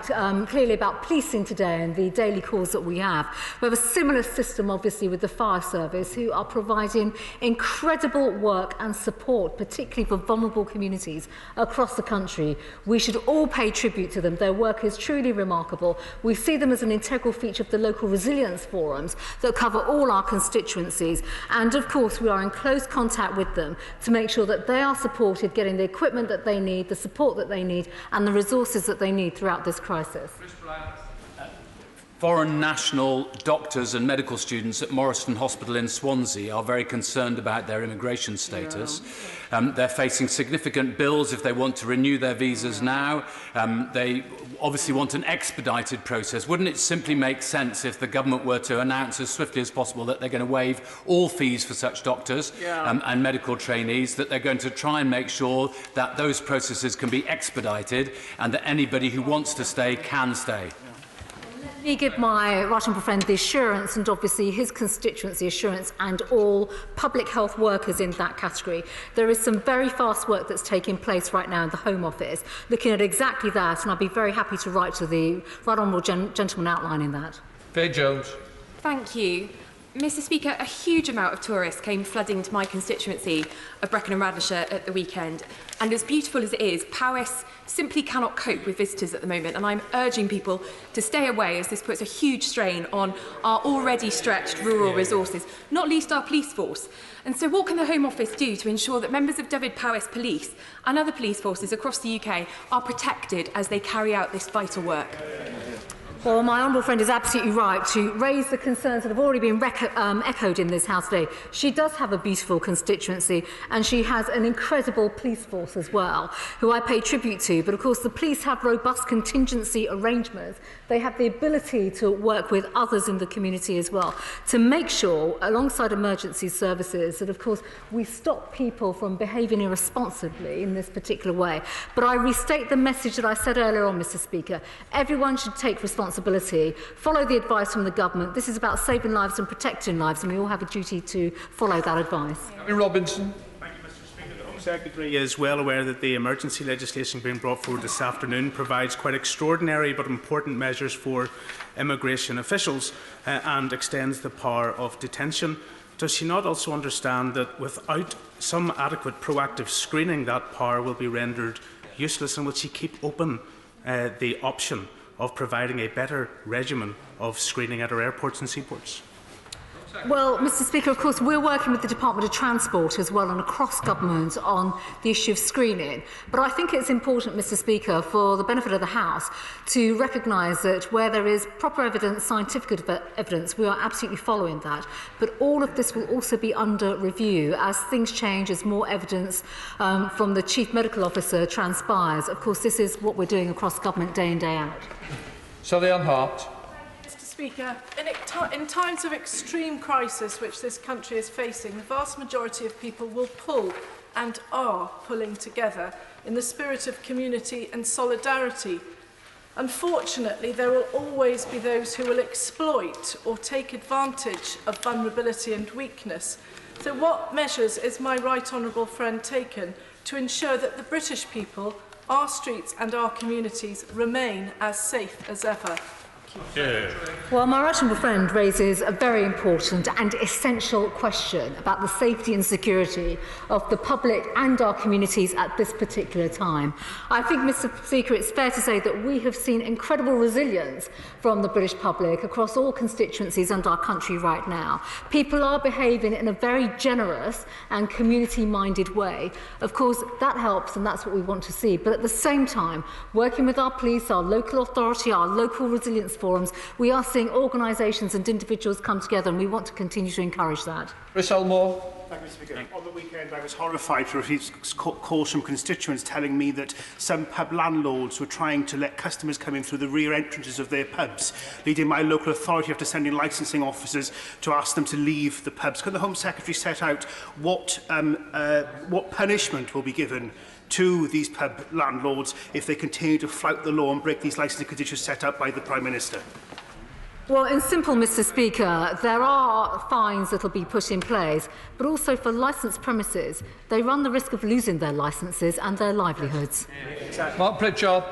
clearly about policing today and the daily calls that we have. We have a similar system, obviously, with the fire service, who are providing incredible work and support, particularly for vulnerable communities across the country. We should all pay tribute to them. Their work is truly remarkable. We see them as an integral feature of the local resilience forums that cover all our constituencies. And of course, we are in close contact with them to make sure that they are supported, getting the equipment that they need, the support that they need, and the resources that they need throughout this crisis. Foreign national doctors and medical students at Morriston Hospital in Swansea are very concerned about their immigration status. They're facing significant bills if they want to renew their visas now. They obviously want an expedited process. Wouldn't it simply make sense if the government were to announce as swiftly as possible that they're going to waive all fees for such doctors and medical trainees, that they're going to try and make sure that those processes can be expedited and that anybody who wants to stay can stay? Let me give my right honourable friend the assurance, and obviously his constituency assurance, and all public health workers in that category. There is some very fast work that's taking place right now in the Home Office, looking at exactly that, and I'd be very happy to write to the right honourable gentleman outlining that. Faye Jones. Thank you. Mr Speaker, a huge amount of tourists came flooding to my constituency of Brecon and Radnorshire at the weekend. And as beautiful as it is, Powys simply cannot cope with visitors at the moment. And I'm urging people to stay away, as this puts a huge strain on our already stretched rural resources, not least our police force. And so what can the Home Office do to ensure that members of Dyfed-Powys Police and other police forces across the UK are protected as they carry out this vital work? Well, my honourable friend is absolutely right to raise the concerns that have already been echoed in this House today. She does have a beautiful constituency, and she has an incredible police force as well, who I pay tribute to. But of course, the police have robust contingency arrangements. They have the ability to work with others in the community as well, to make sure, alongside emergency services, that of course we stop people from behaving irresponsibly in this particular way. But I restate the message that I said earlier on, Mr Speaker. Everyone should take responsibility, follow the advice from the government. This is about saving lives and protecting lives, and we all have a duty to follow that advice. Robinson. Thank you, Mr Speaker. The Home Secretary is well aware that the emergency legislation being brought forward this afternoon provides quite extraordinary but important measures for immigration officials and extends the power of detention. Does she not also understand that without some adequate proactive screening, that power will be rendered useless, and will she keep open the option of providing a better regimen of screening at our airports and seaports? Well, Mr Speaker, of course, we're working with the Department of Transport as well and across government on the issue of screening. But I think it's important, Mr Speaker, for the benefit of the House, to recognise that where there is proper evidence, scientific evidence, we are absolutely following that. But all of this will also be under review as things change, as more evidence from the Chief Medical Officer transpires. Of course, this is what we're doing across government day in, day out. Sally Ann Hart. Speaker, in times of extreme crisis which this country is facing, the vast majority of people will pull and are pulling together in the spirit of community and solidarity. Unfortunately, there will always be those who will exploit or take advantage of vulnerability and weakness. So what measures is my right honourable friend taken to ensure that the British people, our streets and our communities remain as safe as ever? Well, my right honourable friend raises a very important and essential question about the safety and security of the public and our communities at this particular time. I think, Mr Speaker, it's fair to say that we have seen incredible resilience from the British public across all constituencies and our country right now. People are behaving in a very generous and community-minded way. Of course, that helps, and that's what we want to see. But at the same time, working with our police, our local authority, our local resilience forums, we are seeing organisations and individuals come together, and we want to continue to encourage that. Chris Elmore. Thank you, Mr Speaker. On the weekend, I was horrified to receive calls from constituents telling me that some pub landlords were trying to let customers come in through the rear entrances of their pubs, leading my local authority after sending licensing officers to ask them to leave the pubs. Can the Home Secretary set out what punishment will be given to these pub landlords if they continue to flout the law and break these licensing conditions set out by the Prime Minister? Well, in simple, Mr Speaker, there are fines that will be put in place, but also for licensed premises, they run the risk of losing their licences and their livelihoods. Mark Pritchard.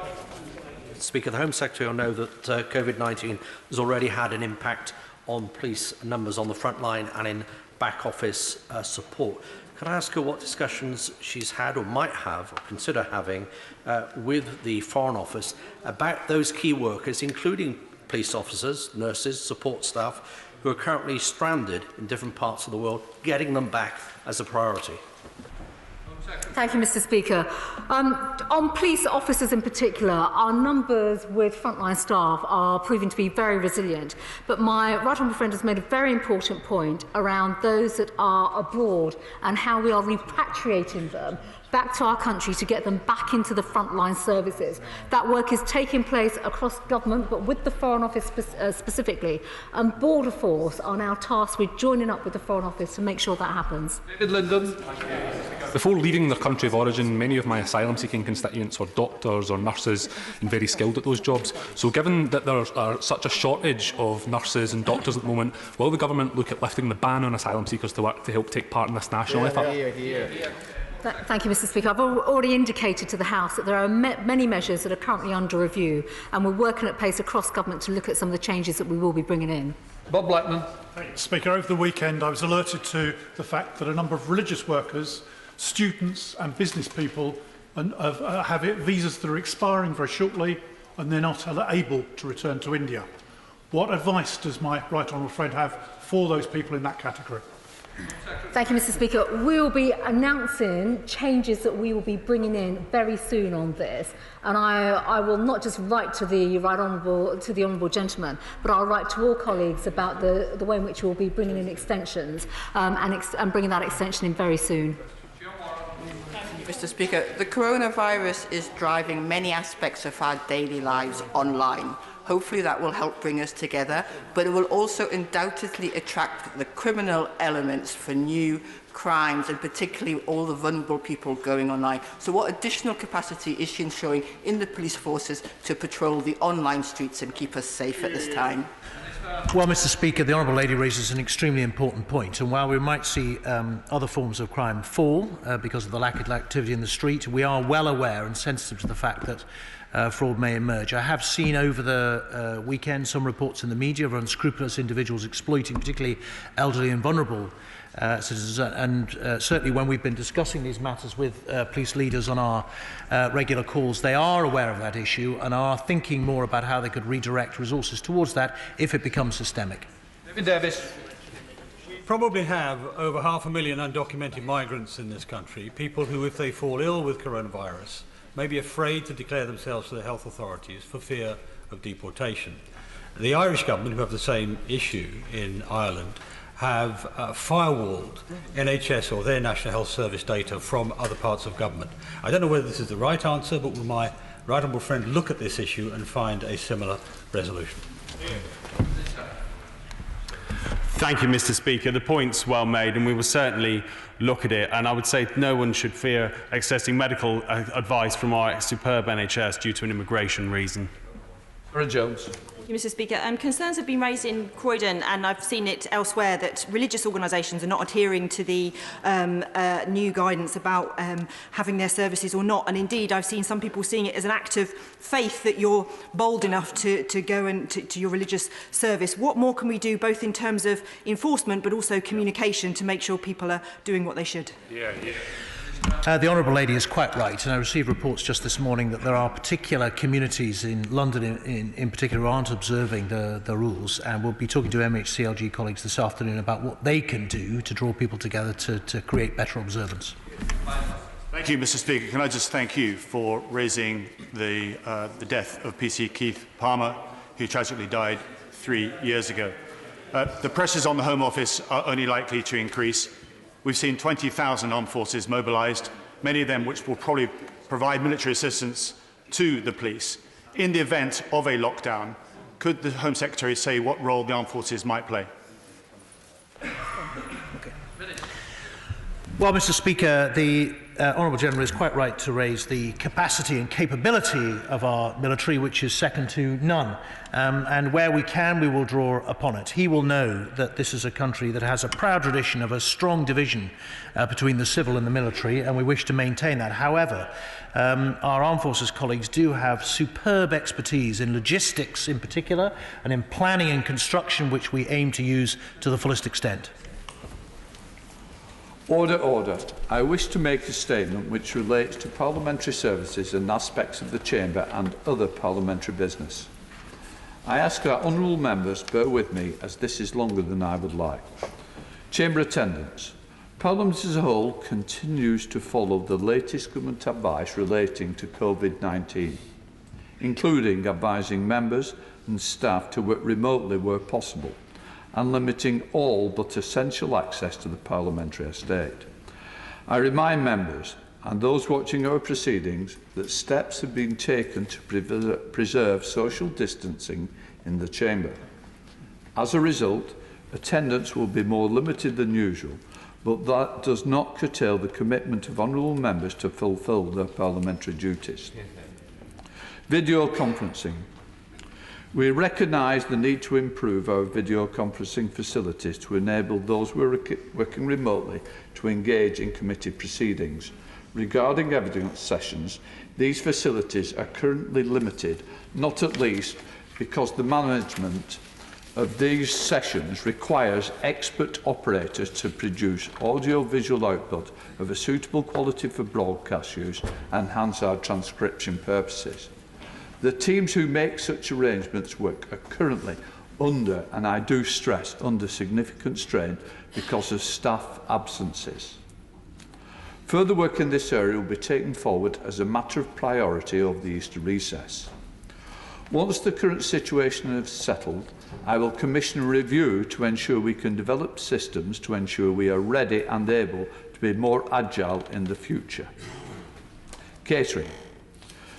Speaker, the Home Secretary will know that COVID-19 has already had an impact on police numbers on the front line and in back office support. Can I ask her what discussions she's had or might have or consider having with the Foreign Office about those key workers, including police officers, nurses, support staff, who are currently stranded in different parts of the world, getting them back as a priority? Thank you, Mr. Speaker. On police officers in particular, our numbers with frontline staff are proving to be very resilient. But my right honourable friend has made a very important point around those that are abroad and how we are repatriating them back to our country to get them back into the frontline services. That work is taking place across government, but with the Foreign Office specifically. And Border Force are now tasked with joining up with the Foreign Office to make sure that happens. David Linden. Before leaving their country of origin, many of my asylum-seeking constituents were doctors or nurses and very skilled at those jobs. So given that there are such a shortage of nurses and doctors at the moment, will the government look at lifting the ban on asylum seekers to work to help take part in this national effort? Thank you, Mr. Speaker. I've already indicated to the House that there are many measures that are currently under review, and we're working at pace across government to look at some of the changes that we will be bringing in. Bob Blackman. Speaker, over the weekend I was alerted to the fact that a number of religious workers, students and business people have visas that are expiring very shortly and they're not able to return to India. What advice does my right honourable friend have for those people in that category? Thank you, Mr. Speaker. We will be announcing changes that we will be bringing in very soon on this, and I will not just write to the honourable gentleman, but I'll write to all colleagues about the way in which we'll be bringing in extensions and bringing that extension in very soon. Mr. Speaker, the coronavirus is driving many aspects of our daily lives online. Hopefully that will help bring us together, but it will also undoubtedly attract the criminal elements for new crimes, and particularly all the vulnerable people going online. So what additional capacity is she ensuring in the police forces to patrol the online streets and keep us safe at this time? Well, Mr. Speaker, the Honourable Lady raises an extremely important point, and while we might see other forms of crime fall because of the lack of activity in the street, we are well aware and sensitive to the fact that fraud may emerge. I have seen over the weekend some reports in the media of unscrupulous individuals exploiting particularly elderly and vulnerable citizens, and certainly when we've been discussing these matters with police leaders on our regular calls, they are aware of that issue and are thinking more about how they could redirect resources towards that if it becomes systemic. David Davis. We probably have over 500,000 undocumented migrants in this country, people who, if they fall ill with coronavirus, may be afraid to declare themselves to the health authorities for fear of deportation. The Irish government, who have the same issue in Ireland, have firewalled NHS or their National Health Service data from other parts of government. I don't know whether this is the right answer, but will my right honourable friend look at this issue and find a similar resolution? Thank you, Mr. Speaker. The point's well made, and we will certainly look at it. And I would say no one should fear accessing medical advice from our superb NHS due to an immigration reason. Sarah Jones. Thank you, Mr. Speaker. Concerns have been raised in Croydon, and I've seen it elsewhere, that religious organisations are not adhering to the new guidance about having their services or not. And indeed, I've seen some people seeing it as an act of faith that you're bold enough to go and to your religious service. What more can we do, both in terms of enforcement but also communication, to make sure people are doing what they should? The Honourable Lady is quite right, and I received reports just this morning that there are particular communities in London in particular who aren't observing the rules, and we'll be talking to MHCLG colleagues this afternoon about what they can do to draw people together to create better observance. Thank you, Mr. Speaker. Can I just thank you for raising the death of PC Keith Palmer, who tragically died 3 years ago. The pressures on the Home Office are only likely to increase. We've seen 20,000 armed forces mobilised, many of them which will probably provide military assistance to the police. In the event of a lockdown, could the Home Secretary say what role the armed forces might play? Well, Mr. Speaker, the Honourable General is quite right to raise the capacity and capability of our military, which is second to none. And where we can, we will draw upon it. He will know that this is a country that has a proud tradition of a strong division between the civil and the military, and we wish to maintain that. However, our armed forces colleagues do have superb expertise in logistics in particular, and in planning and construction, which we aim to use to the fullest extent. Order, order. I wish to make a statement which relates to parliamentary services and aspects of the Chamber and other parliamentary business. I ask our honourable members bear with me, as this is longer than I would like. Chamber attendance. Parliament as a whole continues to follow the latest government advice relating to COVID-19, including advising members and staff to work remotely where possible, and limiting all but essential access to the parliamentary estate. I remind members and those watching our proceedings that steps have been taken to preserve social distancing in the Chamber. As a result, attendance will be more limited than usual, but that does not curtail the commitment of honourable members to fulfil their parliamentary duties. Video conferencing. We recognise the need to improve our video conferencing facilities to enable those working remotely to engage in committee proceedings. Regarding evidence sessions, these facilities are currently limited, not at least because the management of these sessions requires expert operators to produce audio-visual output of a suitable quality for broadcast use and Hansard transcription purposes. The teams who make such arrangements work are currently under, and I do stress, under significant strain because of staff absences. Further work in this area will be taken forward as a matter of priority over the Easter recess. Once the current situation is settled, I will commission a review to ensure we can develop systems to ensure we are ready and able to be more agile in the future. Catering.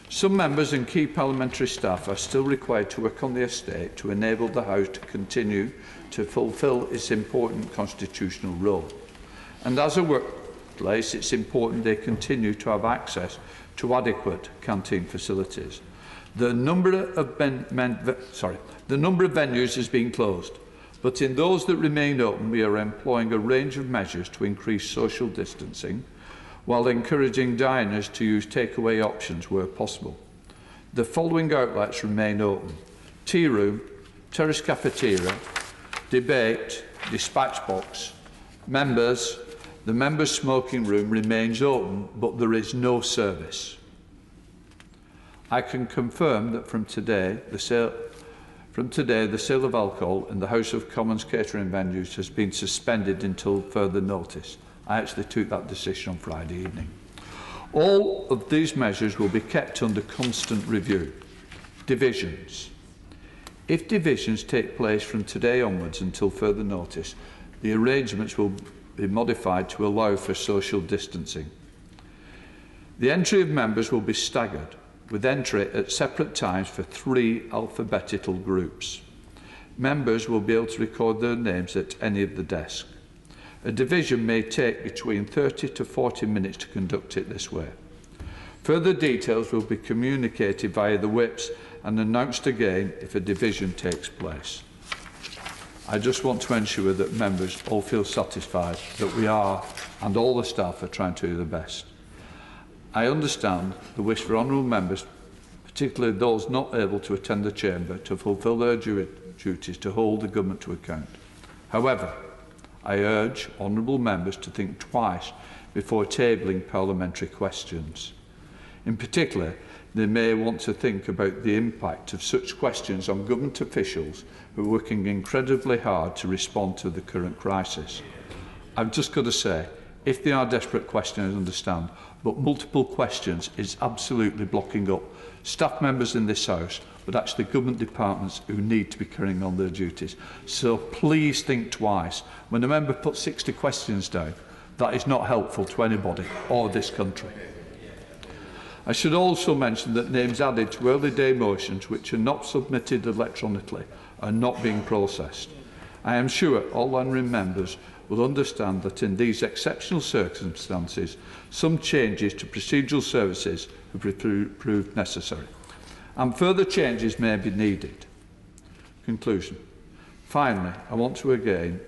Some members and key parliamentary staff are still required to work on the estate to enable the House to continue to fulfil its important constitutional role. And as a workplace, it's important they continue to have access to adequate canteen facilities. The number of venues has been closed, but in those that remain open, we are employing a range of measures to increase social distancing, while encouraging diners to use takeaway options where possible. The following outlets remain open: tea room, terrace cafeteria, debate, dispatch box. Members, the members' smoking room remains open, but there is no service. I can confirm that from today, the sale of alcohol in the House of Commons catering venues has been suspended until further notice. I actually took that decision on Friday evening. All of these measures will be kept under constant review. Divisions. If divisions take place from today onwards until further notice, the arrangements will be modified to allow for social distancing. The entry of members will be staggered, with entry at separate times for 3 alphabetical groups. Members will be able to record their names at any of the desks. A division may take between 30 to 40 minutes to conduct it this way. Further details will be communicated via the whips and announced again if a division takes place. I just want to ensure that members all feel satisfied that we are, and all the staff are trying to do their best. I understand the wish for honourable members, particularly those not able to attend the Chamber, to fulfil their duties to hold the government to account. However, I urge honourable members to think twice before tabling parliamentary questions. In particular, they may want to think about the impact of such questions on government officials who are working incredibly hard to respond to the current crisis. I've just got to say, if they are desperate questions, I understand, but multiple questions is absolutely blocking up staff members in this House, but actually government departments who need to be carrying on their duties. So please think twice. When a member puts 60 questions down, that is not helpful to anybody or this country. I should also mention that names added to early day motions which are not submitted electronically are not being processed. I am sure all honourable members will understand that in these exceptional circumstances, some changes to procedural services have proved necessary, and further changes may be needed. Conclusion. Finally, I want to again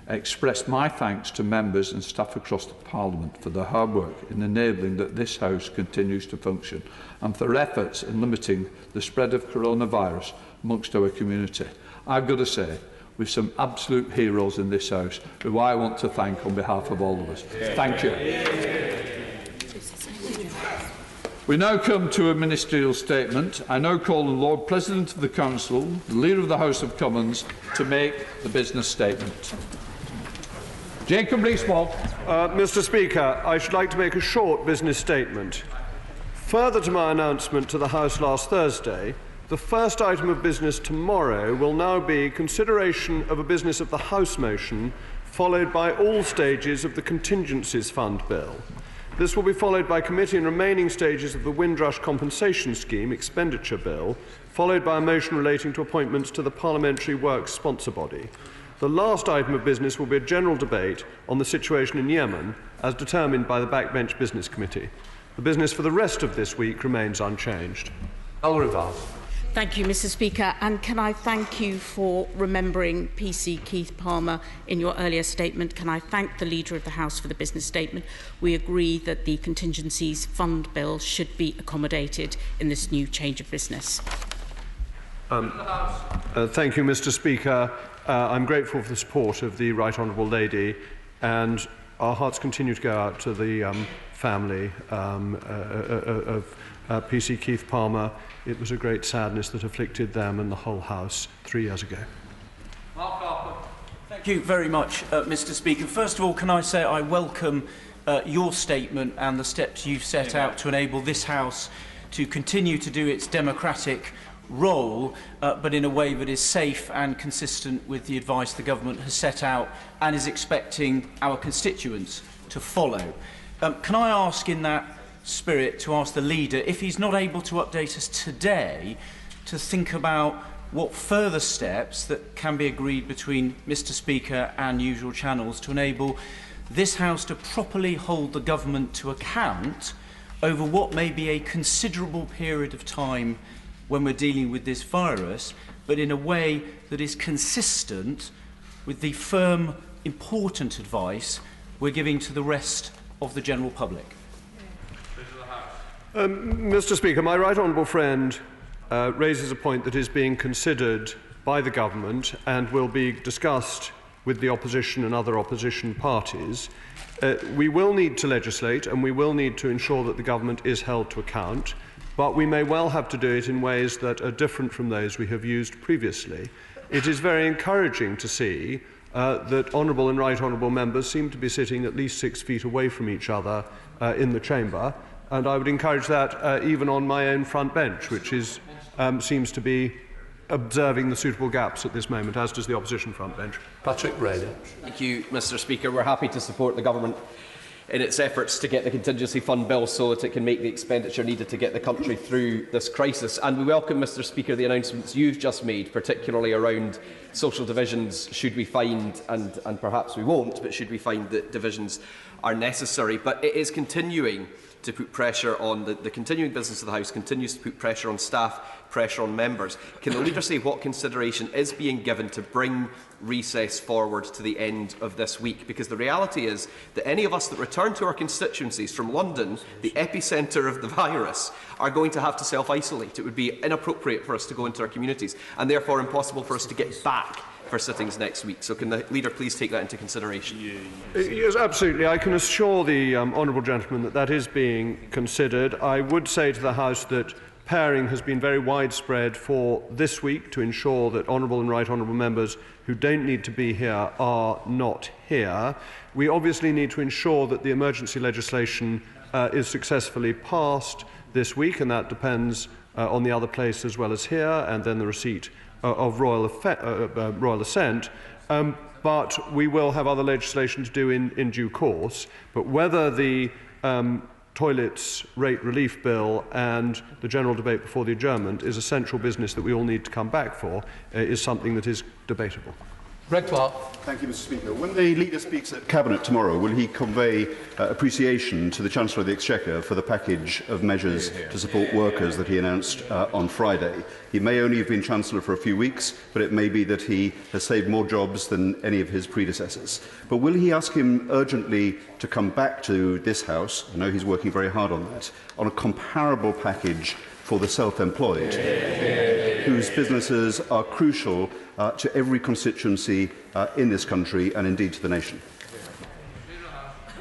express my thanks to members and staff across the Parliament for their hard work in enabling that this House continues to function and for efforts in limiting the spread of coronavirus amongst our community. I've got to say, with some absolute heroes in this House, who I want to thank on behalf of all of us. Thank you. We now come to a ministerial statement. I now call on the Lord President of the Council, the Leader of the House of Commons, to make the business statement. Jacob Rees-Mogg. Mr. Speaker, I should like to make a short business statement. Further to my announcement to the House last Thursday, the first item of business tomorrow will now be consideration of a business of the House motion, followed by all stages of the Contingencies Fund Bill. This will be followed by committee and remaining stages of the Windrush Compensation Scheme Expenditure Bill, followed by a motion relating to appointments to the Parliamentary Works Sponsor Body. The last item of business will be a general debate on the situation in Yemen, as determined by the Backbench Business Committee. The business for the rest of this week remains unchanged. Thank you, Mr. Speaker, and can I thank you for remembering PC Keith Palmer in your earlier statement. Can I thank the Leader of the House for the business statement. We agree that the Contingencies Fund Bill should be accommodated in this new change of business. Thank you, Mr. Speaker. I'm grateful for the support of the Right Honourable Lady, and our hearts continue to go out to the family of PC Keith Palmer. It was a great sadness that afflicted them and the whole House 3 years ago. Thank you very much, Mr. Speaker. First of all, can I say I welcome your statement and the steps you've set out to enable this House to continue to do its democratic role, but in a way that is safe and consistent with the advice the government has set out and is expecting our constituents to follow. Can I ask in that spirit to ask the Leader, if he's not able to update us today, to think about what further steps that can be agreed between Mr. Speaker and usual channels to enable this House to properly hold the government to account over what may be a considerable period of time when we're dealing with this virus, but in a way that is consistent with the firm, important advice we're giving to the rest of the general public. Mr. Speaker, my right honourable friend raises a point that is being considered by the government and will be discussed with the opposition and other opposition parties. We will need to legislate and we will need to ensure that the government is held to account, but we may well have to do it in ways that are different from those we have used previously. It is very encouraging to see that honourable and right honourable members seem to be sitting at least 6 feet away from each other in the chamber, and I would encourage that even on my own front bench, which is, seems to be observing the suitable gaps at this moment, as does the opposition front bench. Patrick Reid. Thank you, Mr. Speaker. We're happy to support the government in its efforts to get the contingency fund bill so that it can make the expenditure needed to get the country through this crisis. And we welcome, Mr. Speaker, the announcements you've just made, particularly around social divisions, should we find, and perhaps we won't, but should we find that divisions are necessary. But it is continuing to put pressure on the continuing business of the House, continues to put pressure on staff, pressure on members. Can the Leader say what consideration is being given to bring recess forward to the end of this week? Because the reality is that any of us that return to our constituencies from London, the epicentre of the virus, are going to have to self-isolate. It would be inappropriate for us to go into our communities and therefore impossible for us to get back for sittings next week. So can the Leader please take that into consideration? Yes, absolutely. I can assure the honourable gentleman that that is being considered. I would say to the House that pairing has been very widespread for this week to ensure that honourable and right honourable members who don't need to be here are not here. We obviously need to ensure that the emergency legislation is successfully passed this week, and that depends on the other place as well as here, and then the receipt of royal assent. But we will have other legislation to do in due course. But whether the toilets rate relief bill and the general debate before the adjournment is a central business that we all need to come back for is something that is debatable. Greg Clark. Thank you, Mr. Speaker. When the Leader speaks at Cabinet tomorrow, will he convey appreciation to the Chancellor of the Exchequer for the package of measures to support workers that he announced on Friday? He may only have been Chancellor for a few weeks, but it may be that he has saved more jobs than any of his predecessors. But will he ask him urgently to come back to this House, I know he's working very hard on that, on a comparable package for the self-employed, whose businesses are crucial to every constituency in this country and indeed to the nation?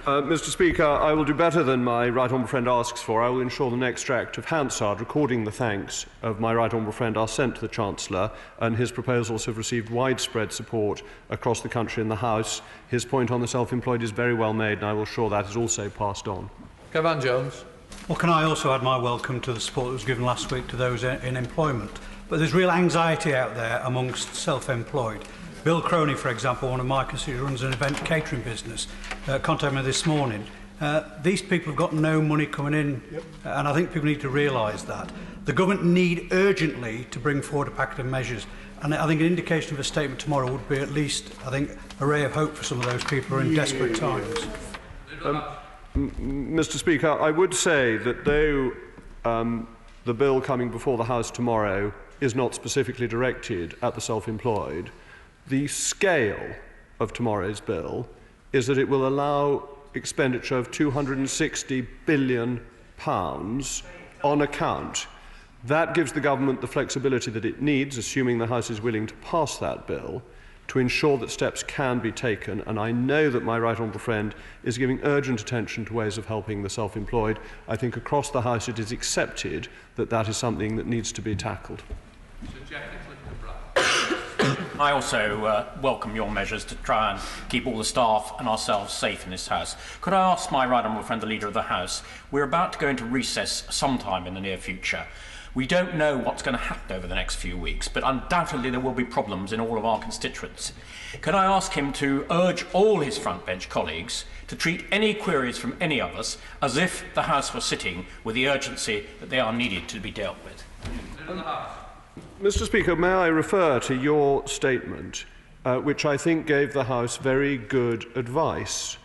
Mr. Speaker, I will do better than my right honourable friend asks for. I will ensure the next extract of Hansard recording the thanks of my right honourable friend are sent to the Chancellor, and his proposals have received widespread support across the country in the House. His point on the self-employed is very well made, and I will ensure that is also passed on. Kevin Jones. Well, can I also add my welcome to the support that was given last week to those in employment? But there's real anxiety out there amongst self-employed. Bill Croney, for example, one of my constituents, runs an event catering business, contacted me this morning. These people have got no money coming in, and I think people need to realise that. The government need urgently to bring forward a packet of measures, and I think an indication of a statement tomorrow would be at least, I think, a ray of hope for some of those people who are in desperate times. Mr. Speaker, I would say that though the bill coming before the House tomorrow is not specifically directed at the self-employed, the scale of tomorrow's bill is that it will allow expenditure of £260 billion on account. That gives the government the flexibility that it needs, assuming the House is willing to pass that bill, to ensure that steps can be taken. And I know that my right honourable friend is giving urgent attention to ways of helping the self-employed. I think across the House it is accepted that that is something that needs to be tackled. I also welcome your measures to try and keep all the staff and ourselves safe in this House. Could I ask my right honourable friend, the Leader of the House, we're about to go into recess sometime in the near future. We don't know what's going to happen over the next few weeks, but undoubtedly there will be problems in all of our constituents. Can I ask him to urge all his frontbench colleagues to treat any queries from any of us as if the House were sitting with the urgency that they are needed to be dealt with? Mr. Speaker, may I refer to your statement, which I think gave the House very good advice.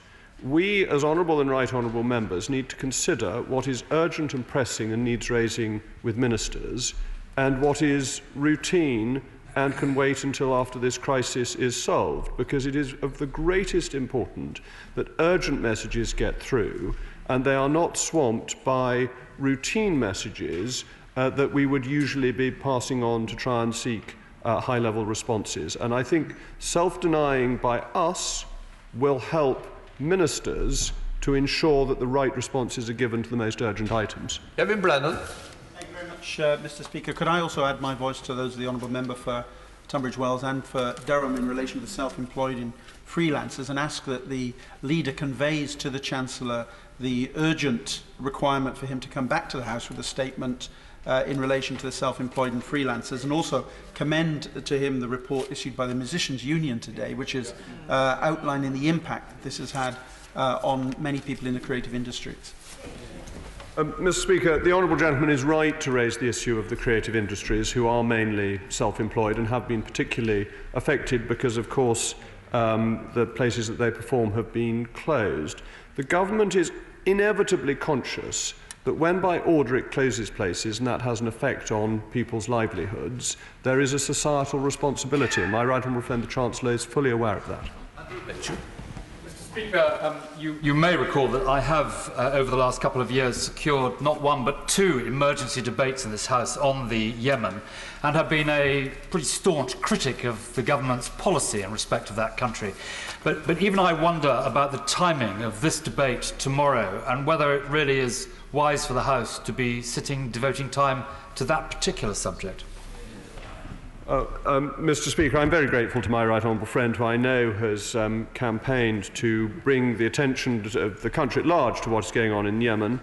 We, as honourable and right honourable members, need to consider what is urgent and pressing and needs raising with ministers, and what is routine and can wait until after this crisis is solved, because it is of the greatest importance that urgent messages get through and they are not swamped by routine messages that we would usually be passing on to try and seek high-level responses. And I think self-denying by us will help ministers to ensure that the right responses are given to the most urgent items. Kevin Brennan. Thank you very much, Mr. Speaker. Could I also add my voice to those of the Honourable Member for Tunbridge Wells and for Durham in relation to the self-employed and freelancers, and ask that the Leader conveys to the Chancellor the urgent requirement for him to come back to the House with a statement in relation to the self-employed and freelancers, and also commend to him the report issued by the Musicians' Union today, which is outlining the impact that this has had on many people in the creative industries. Mr. Speaker, the honourable gentleman is right to raise the issue of the creative industries, who are mainly self-employed and have been particularly affected because, of course, the places that they perform have been closed. The government is inevitably conscious that when by order it closes places and that has an effect on people's livelihoods, there is a societal responsibility. And my right honourable friend the Chancellor is fully aware of that. Mr. Speaker, you may recall that I have, over the last couple of years, secured not one but two emergency debates in this House on the Yemen, and have been a pretty staunch critic of the government's policy in respect of that country. But even I wonder about the timing of this debate tomorrow, and whether it really is wise for the House to be devoting time to that particular subject. Mr. Speaker, I'm very grateful to my right honourable friend, who I know has campaigned to bring the attention of the country at large to what's going on in Yemen.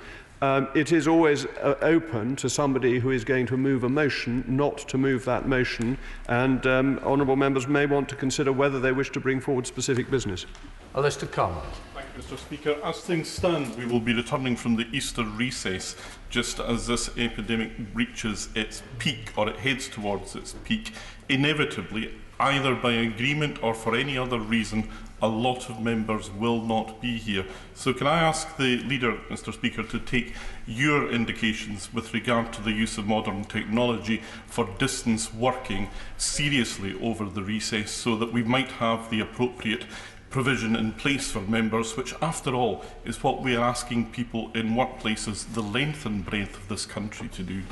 It is always open to somebody who is going to move a motion not to move that motion, and honourable members may want to consider whether they wish to bring forward specific business. A list to come. Thank you, Mr. Speaker, as things stand, we will be returning from the Easter recess just as this epidemic reaches its peak, or it heads towards its peak. Inevitably, either by agreement or for any other reason, a lot of members will not be here. So can I ask the Leader, Mr. Speaker, to take your indications with regard to the use of modern technology for distance working seriously over the recess, so that we might have the appropriate provision in place for members, which after all is what we are asking people in workplaces the length and breadth of this country to do.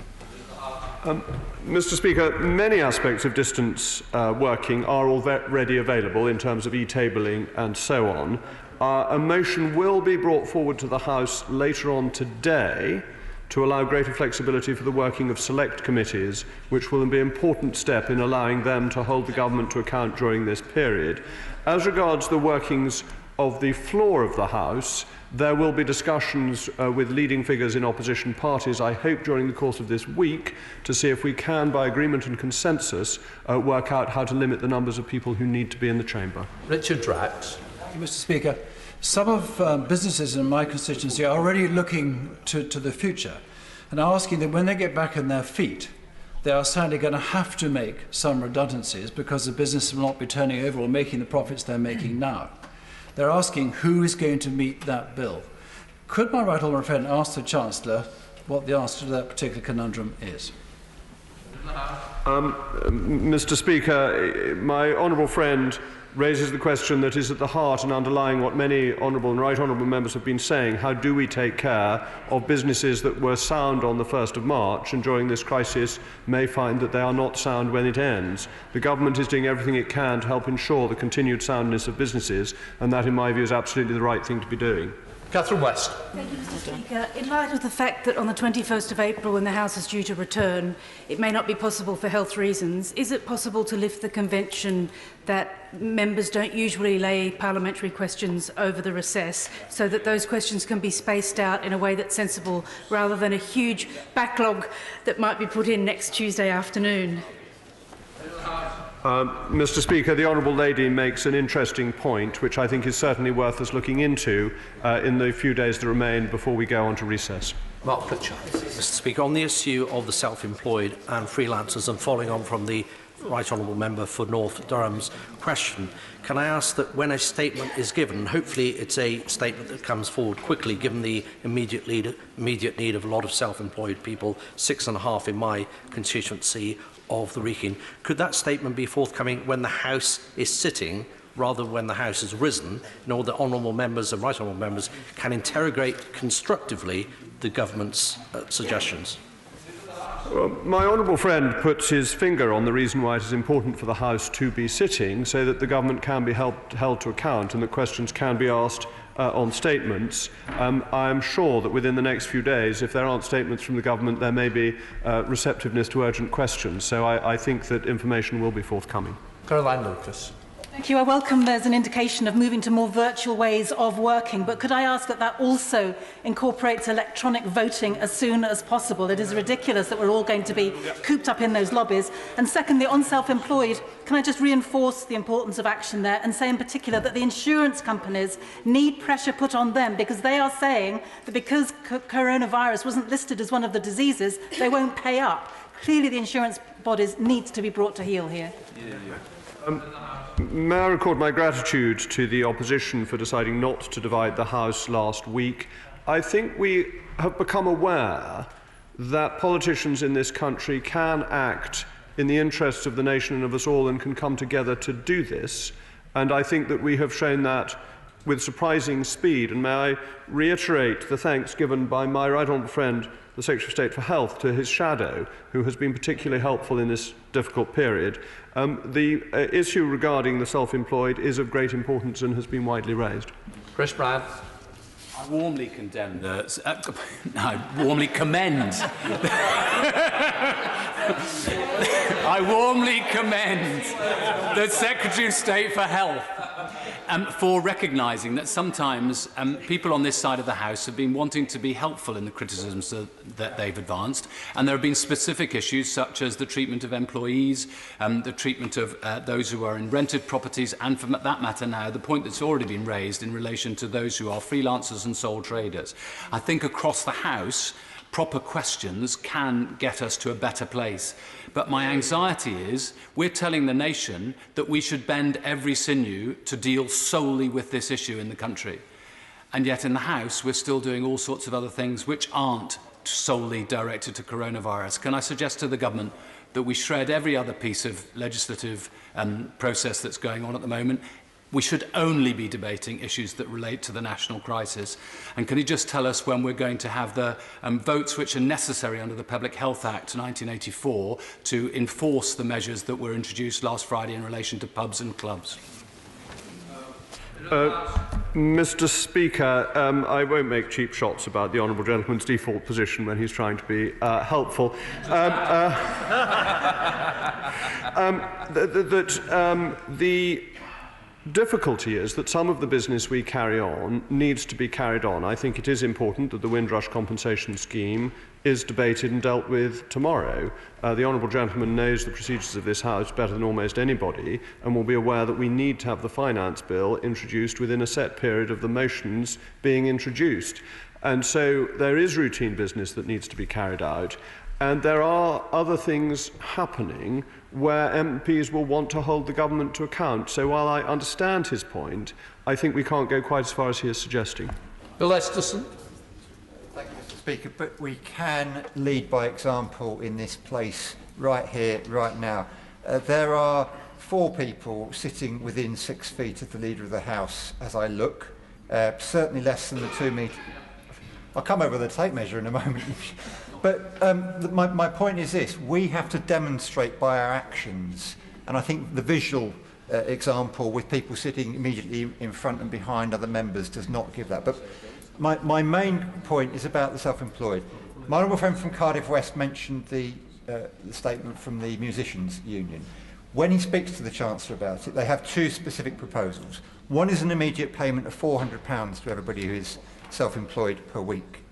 Mr. Speaker, many aspects of distance working are already available in terms of e-tabling and so on. A motion will be brought forward to the House later on today to allow greater flexibility for the working of select committees, which will be an important step in allowing them to hold the government to account during this period. As regards the workings of the floor of the House, there will be discussions with leading figures in opposition parties, I hope during the course of this week, to see if we can, by agreement and consensus, work out how to limit the numbers of people who need to be in the chamber. Richard Drax. Thank you, Mr. Speaker. Some of businesses in my constituency are already looking to the future and are asking that when they get back on their feet, they are sadly going to have to make some redundancies because the business will not be turning over or making the profits they're making now. They're asking who is going to meet that bill. Could my right honourable friend ask the Chancellor what the answer to that particular conundrum is? Mr. Speaker, my honourable friend raises the question that is at the heart and underlying what many honourable and right honourable members have been saying. How do we take care of businesses that were sound on the 1st of March and during this crisis may find that they are not sound when it ends? The government is doing everything it can to help ensure the continued soundness of businesses, and that, in my view, is absolutely the right thing to be doing. Catherine West. Thank you, Mr. Speaker. In light of the fact that on the 21st of April, when the House is due to return, it may not be possible for health reasons, is it possible to lift the convention that members don't usually lay parliamentary questions over the recess, so that those questions can be spaced out in a way that's sensible, rather than a huge backlog that might be put in next Tuesday afternoon? Mr. Speaker, the Honourable Lady makes an interesting point, which I think is certainly worth us looking into in the few days that remain before we go on to recess. Mark Pritchard. Mr. Speaker, on the issue of the self-employed and freelancers, and following on from the Right Honourable Member for North Durham's question, can I ask that when a statement is given, hopefully it's a statement that comes forward quickly, given the immediate need of a lot of self-employed people, 6.5 in my constituency of the Wrekin, could that statement be forthcoming when the House is sitting, rather than when the House has risen, in order that honourable members and right honourable members can interrogate constructively the government's suggestions? Well, my honourable friend puts his finger on the reason why it is important for the House to be sitting, so that the government can be held to account and that questions can be asked on statements. I am sure that within the next few days, if there aren't statements from the government, there may be receptiveness to urgent questions. So I think that information will be forthcoming. Caroline Lucas. Thank you. I welcome there's an indication of moving to more virtual ways of working, but could I ask that that also incorporates electronic voting as soon as possible? It is ridiculous that we're all going to be cooped up in those lobbies. And secondly, on self-employed, can I just reinforce the importance of action there and say in particular that the insurance companies need pressure put on them, because they are saying that because coronavirus wasn't listed as one of the diseases, they won't pay up. Clearly the insurance bodies need to be brought to heel here. May I record my gratitude to the opposition for deciding not to divide the House last week. I think we have become aware that politicians in this country can act in the interests of the nation and of us all, and can come together to do this. And I think that we have shown that with surprising speed. And may I reiterate the thanks given by my right honourable friend, the Secretary of State for Health, to his shadow, who has been particularly helpful in this difficult period. The issue regarding the self-employed is of great importance and has been widely raised. Chris Brand. I warmly condemn I warmly commend. I warmly commend the Secretary of State for Health for recognising that sometimes people on this side of the House have been wanting to be helpful in the criticisms that they've advanced, and there have been specific issues such as the treatment of employees, the treatment of those who are in rented properties, and for that matter now, the point that's already been raised in relation to those who are freelancers and sole traders. I think across the House, proper questions can get us to a better place. But my anxiety is we're telling the nation that we should bend every sinew to deal solely with this issue in the country. And yet in the House, we're still doing all sorts of other things which aren't solely directed to coronavirus. Can I suggest to the government that we shred every other piece of legislative process that's going on at the moment? We should only be debating issues that relate to the national crisis. And can you just tell us when we're going to have the votes which are necessary under the Public Health Act 1984 to enforce the measures that were introduced last Friday in relation to pubs and clubs? Mr. Speaker, I won't make cheap shots about the honourable gentleman's default position when he's trying to be helpful. The difficulty is that some of the business we carry on needs to be carried on. I think it is important that the Windrush compensation scheme is debated and dealt with tomorrow. The honourable gentleman knows the procedures of this House better than almost anybody and will be aware that we need to have the finance bill introduced within a set period of the motions being introduced. And so there is routine business that needs to be carried out. And there are other things happening where MPs will want to hold the government to account. So while I understand his point, I think we can't go quite as far as he is suggesting. Bill Esterson. Thank you, Mr. Speaker. But we can lead by example in this place, right here, right now. There are 4 people sitting within 6 feet of the Leader of the House as I look, certainly less than the 2 metre. I'll come over the tape measure in a moment. But my point is this: we have to demonstrate by our actions, and I think the visual example with people sitting immediately in front and behind other members does not give that. But my main point is about the self-employed. My honourable friend from Cardiff West mentioned the statement from the Musicians' Union. When he speaks to the Chancellor about it, they have 2 specific proposals. One is an immediate payment of £400 to everybody who is self-employed per week.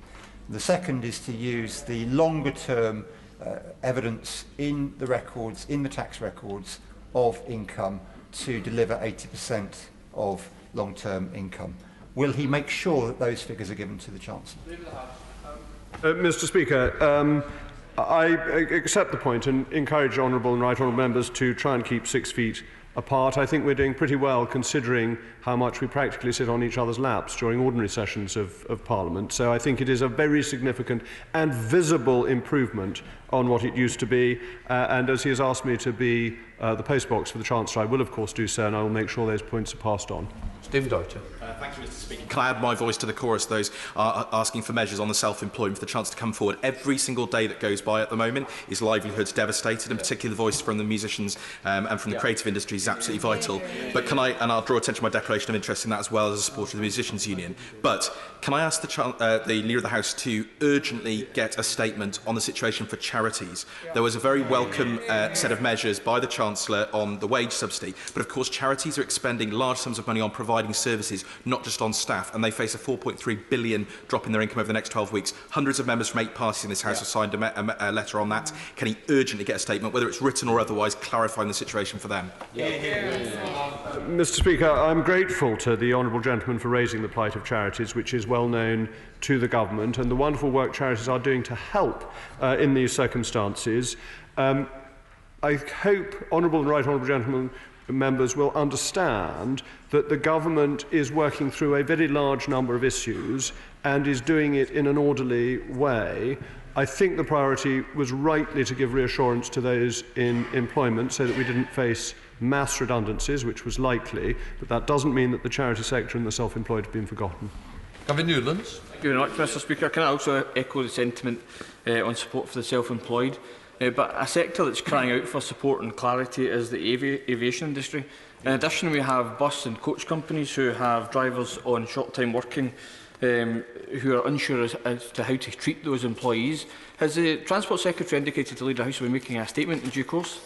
The second is to use the longer-term evidence in the records, in the tax records of income to deliver 80% of long-term income. Will he make sure that those figures are given to the Chancellor? Mr. Speaker, I accept the point and encourage honourable and right honourable members to try and keep 6 feet apart. I think we're doing pretty well considering how much we practically sit on each other's laps during ordinary sessions of Parliament. So I think it is a very significant and visible improvement on what it used to be. And as he has asked me to be the postbox for the Chancellor, I will of course do so, and I will make sure those points are passed on. Stephen Deutscher. Thank you, Mr. Speaker. Can I add my voice to the chorus, those asking for measures on the self-employed, for the chance to come forward? Every single day that goes by at the moment is livelihoods devastated, and particularly the voice from the musicians and from the creative industry is absolutely vital. But can I, and I'll draw attention to my declaration of interest in that as well as a supporter of the Musicians' Union, but can I ask the Leader of the House to urgently get a statement on the situation for charities? There was a very welcome set of measures by the Chancellor on the wage subsidy, but of course charities are expending large sums of money on providing services, not just on staff, and they face a 4.3 billion drop in their income over the next 12 weeks. Hundreds of members from 8 parties in this House have signed a letter on that. Can he urgently get a statement, whether it's written or otherwise, clarifying the situation for them? Mr. Speaker, I'm grateful to the honourable gentleman for raising the plight of charities, which is well known to the government, and the wonderful work charities are doing to help in these circumstances. I hope honourable and right honourable gentlemen members will understand that the government is working through a very large number of issues and is doing it in an orderly way. I think the priority was rightly to give reassurance to those in employment so that we didn't face mass redundancies, which was likely, but that doesn't mean that the charity sector and the self-employed have been forgotten. Gavin Newlands. Thank you very much, Mr. Speaker. Can I also echo the sentiment on support for the self-employed? But a sector that's crying out for support and clarity is the aviation industry. In addition, we have bus and coach companies who have drivers on short-time working who are unsure as to how to treat those employees. Has the Transport Secretary indicated to the Leader of the House will be making a statement in due course?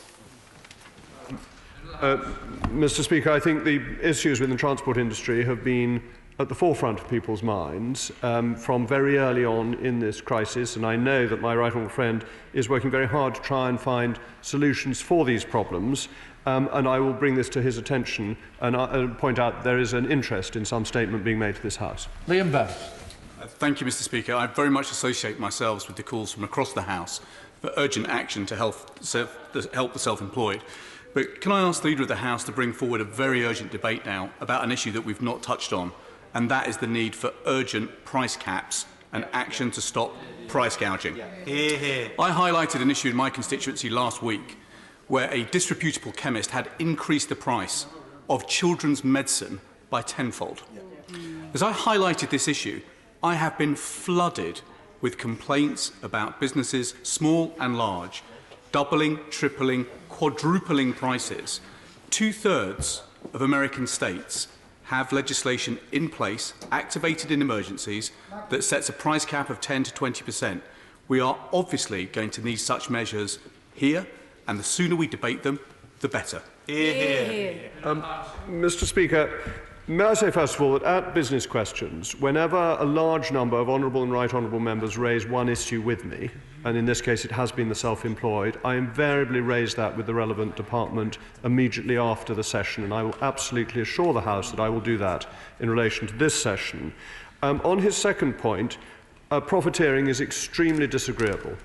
Mr. Speaker, I think the issues within the transport industry have been at the forefront of people's minds from very early on in this crisis, and I know that my right honourable friend is working very hard to try and find solutions for these problems, and I will bring this to his attention and point out there is an interest in some statement being made to this House. Liam Bell. Thank you, Mr. Speaker. I very much associate myself with the calls from across the House for urgent action to help the self-employed. But can I ask the Leader of the House to bring forward a very urgent debate now about an issue that we've not touched on, and that is the need for urgent price caps and action to stop price gouging. Hear, hear. I highlighted an issue in my constituency last week where a disreputable chemist had increased the price of children's medicine by tenfold. As I highlighted this issue, I have been flooded with complaints about businesses, small and large, doubling, tripling, quadrupling prices. 2/3 of American states have legislation in place, activated in emergencies, that sets a price cap of 10 to 20%. We are obviously going to need such measures here, and the sooner we debate them, the better. Hear, hear. Mr. Speaker, may I say first of all that at business questions, whenever a large number of honourable and right honourable members raise one issue with me, and in this case it has been the self-employed, I invariably raise that with the relevant department immediately after the session, and I will absolutely assure the House that I will do that in relation to this session. On his second point, profiteering is extremely disagreeable.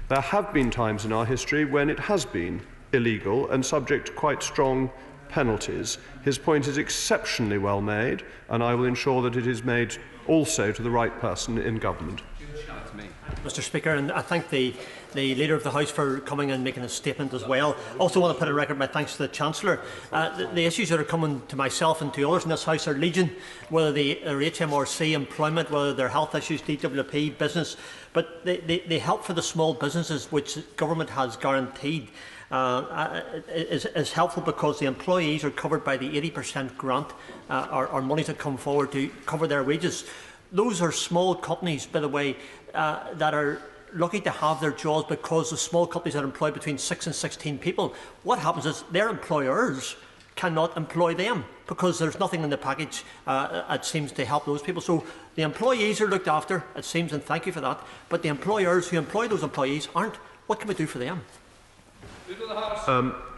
There have been times in our history when it has been illegal and subject to quite strong penalties. His point is exceptionally well made, and I will ensure that it is made also to the right person in government. Mr. Speaker, and I thank the Leader of the House for coming and making a statement as well. Also want to put a record my thanks to the Chancellor. The issues that are coming to myself and to others in this House are legion, whether they're HMRC, employment, whether they're health issues, DWP, business, but the help for the small businesses which the government has guaranteed is helpful because the employees are covered by the 80% grant or monies that come forward to cover their wages. Those are small companies, by the way, that are lucky to have their jobs because the small companies that employ between 6 and 16 people, what happens is their employers cannot employ them because there's nothing in the package that seems to help those people. So the employees are looked after, it seems, and thank you for that, but the employers who employ those employees aren't. What can we do for them?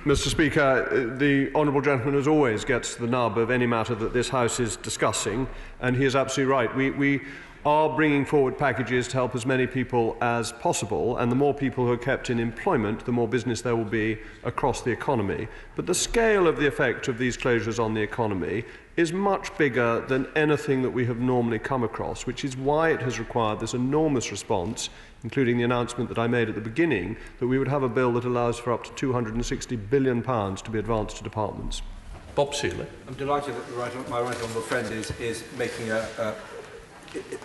Mr. Speaker, the honourable gentleman as always gets to the nub of any matter that this House is discussing, and he is absolutely right. We are bringing forward packages to help as many people as possible, and the more people who are kept in employment, the more business there will be across the economy. But the scale of the effect of these closures on the economy is much bigger than anything that we have normally come across, which is why it has required this enormous response, including the announcement that I made at the beginning, that we would have a bill that allows for up to £260 billion to be advanced to departments. Bob Seeley. I'm delighted that my right honourable friend is making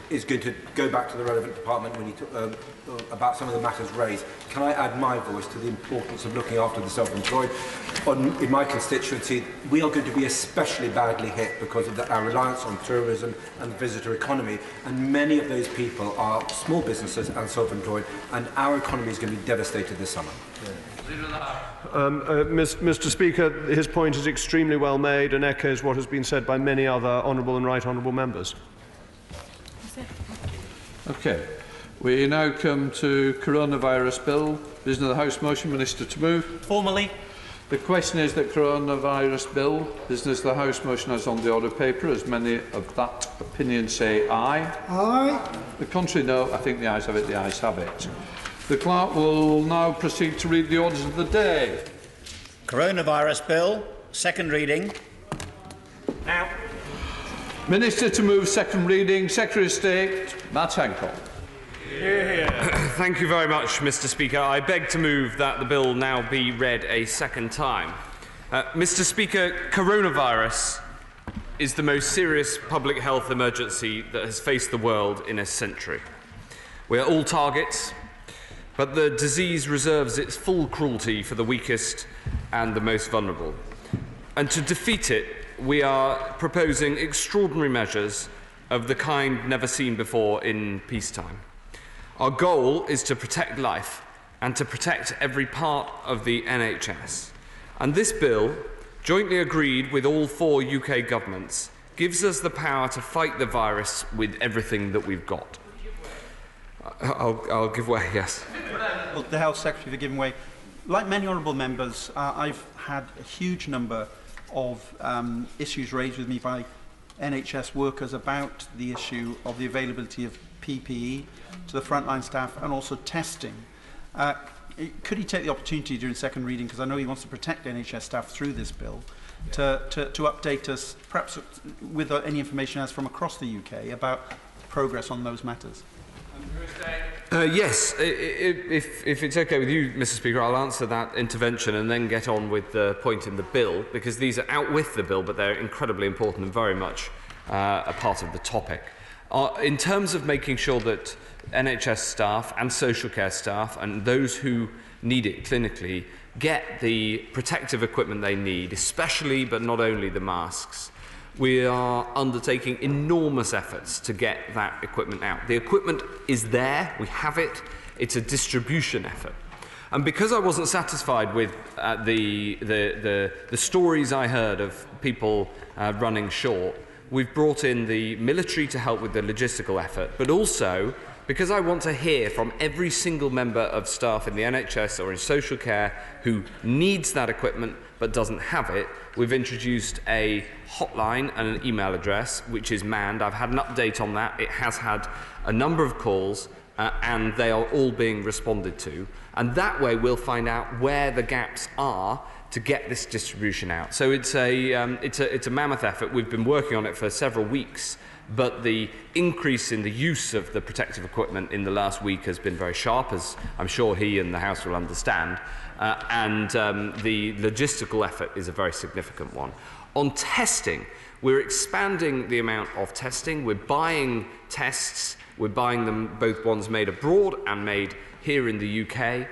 is going to go back to the relevant department when he about some of the matters raised. Can I add my voice to the importance of looking after the self-employed? In my constituency, we are going to be especially badly hit because of our reliance on tourism and the visitor economy, and many of those people are small businesses and self-employed, and our economy is going to be devastated this summer. Mr. Speaker, his point is extremely well made and echoes what has been said by many other honourable and right honourable members. Okay. We now come to coronavirus bill. Business of the House motion. Minister to move. Formally. The question is that coronavirus bill, business of the House motion as on the order paper. As many of that opinion say aye. Aye. The contrary no. I think the ayes have it. The ayes have it. The clerk will now proceed to read the orders of the day. Coronavirus bill, second reading. Now. Minister to move second reading. Secretary of State, Matt Hancock. Thank you very much, Mr. Speaker. I beg to move that the bill now be read a second time. Mr. Speaker, coronavirus is the most serious public health emergency that has faced the world in a century. We are all targets, but the disease reserves its full cruelty for the weakest and the most vulnerable. And to defeat it, we are proposing extraordinary measures of the kind never seen before in peacetime. Our goal is to protect life and to protect every part of the NHS. And this bill jointly agreed with all 4 UK governments, gives us the power to fight the virus with everything that we've got. I'll give way, yes. Well, the Health Secretary for giving way. Like many honourable members, I've had a huge number of issues raised with me by NHS workers about the issue of the availability of PPE to the frontline staff and also testing. Could he take the opportunity during second reading, because I know he wants to protect NHS staff through this bill, to update us, perhaps with any information as from across the UK, about progress on those matters? Yes, if it's okay with you, Mr. Speaker, I'll answer that intervention and then get on with the point in the bill, because these are out with the bill, but they're incredibly important and very much a part of the topic. In terms of making sure that NHS staff and social care staff and those who need it clinically get the protective equipment they need, especially but not only the masks, we are undertaking enormous efforts to get that equipment out. The equipment is there, we have it, it's a distribution effort. And because I wasn't satisfied with the stories I heard of people running short, we've brought in the military to help with the logistical effort, but also because I want to hear from every single member of staff in the NHS or in social care who needs that equipment but doesn't have it, we've introduced a hotline and an email address which is manned. I've had an update on that. It has had a number of calls and they are all being responded to. And that way we'll find out where the gaps are to get this distribution out. So it's a mammoth effort. We've been working on it for several weeks, but the increase in the use of the protective equipment in the last week has been very sharp, as I'm sure he and the House will understand, and the logistical effort is a very significant one. On testing, we're expanding the amount of testing. We're buying tests. We're buying them, both ones made abroad and made here in the UK,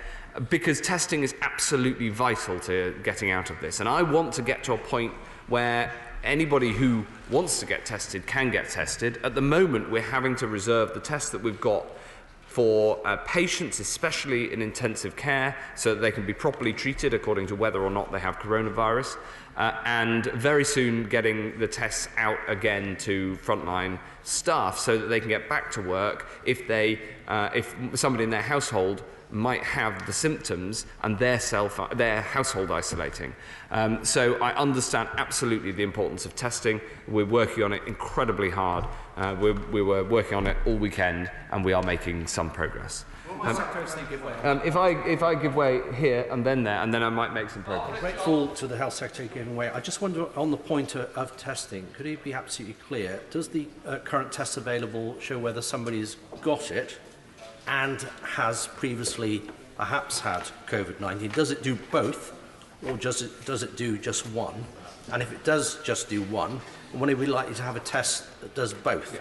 because testing is absolutely vital to getting out of this. And I want to get to a point where anybody who wants to get tested can get tested. At the moment, we're having to reserve the tests that we've got for patients, especially in intensive care, so that they can be properly treated according to whether or not they have coronavirus, and very soon getting the tests out again to frontline staff so that they can get back to work if somebody in their household might have the symptoms and their household isolating. So I understand absolutely the importance of testing. We're working on it incredibly hard. We were working on it all weekend and we are making some progress. If I give way here and then there, and then I might make some progress. Grateful to the Health Secretary giving way. I just wonder, on the point of testing, could he be absolutely clear? Does the current test available show whether somebody's got it and has previously perhaps had COVID-19? Does it do both, or does it do just one? And if it does just do one, when are we likely to have a test that does both?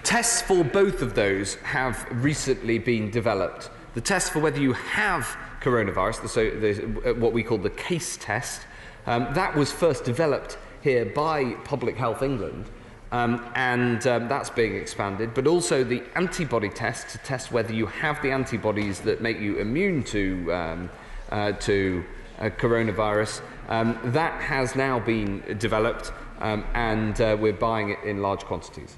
Tests for both of those have recently been developed. The test for whether you have coronavirus, what we call the case test, that was first developed here by Public Health England. That's being expanded, but also the antibody test to test whether you have the antibodies that make you immune to coronavirus. That has now been developed, and we're buying it in large quantities.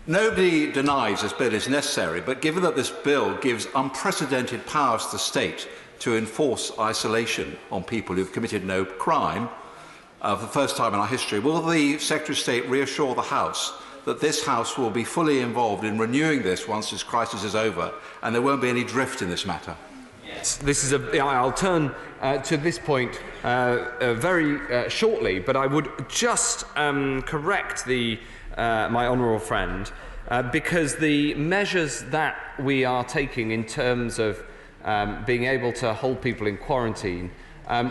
Nobody denies this bill is necessary, but given that this bill gives unprecedented powers to the state to enforce isolation on people who've committed no crime, for the first time in our history, will the Secretary of State reassure the House that this House will be fully involved in renewing this once this crisis is over and there won't be any drift in this matter? Yes. I'll turn to this point very shortly, but I would just correct my honourable friend, because the measures that we are taking in terms of being able to hold people in quarantine,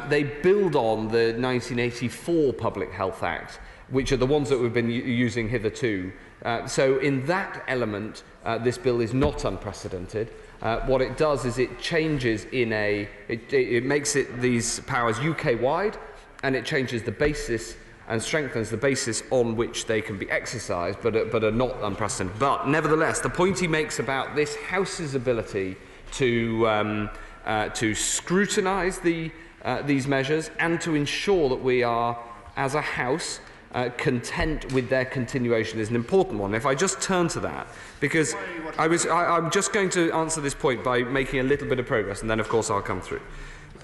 they build on the 1984 Public Health Act, which are the ones that we've been using hitherto. So in that element, this bill is not unprecedented. What it does is it changes it makes these powers UK-wide, and it changes the basis and strengthens the basis on which they can be exercised, but are not unprecedented. But nevertheless, the point he makes about this House's ability to scrutinise the these measures and to ensure that we are, as a House, content with their continuation is an important one. If I just turn to that, because I'm just going to answer this point by making a little bit of progress, and then of course I'll come through.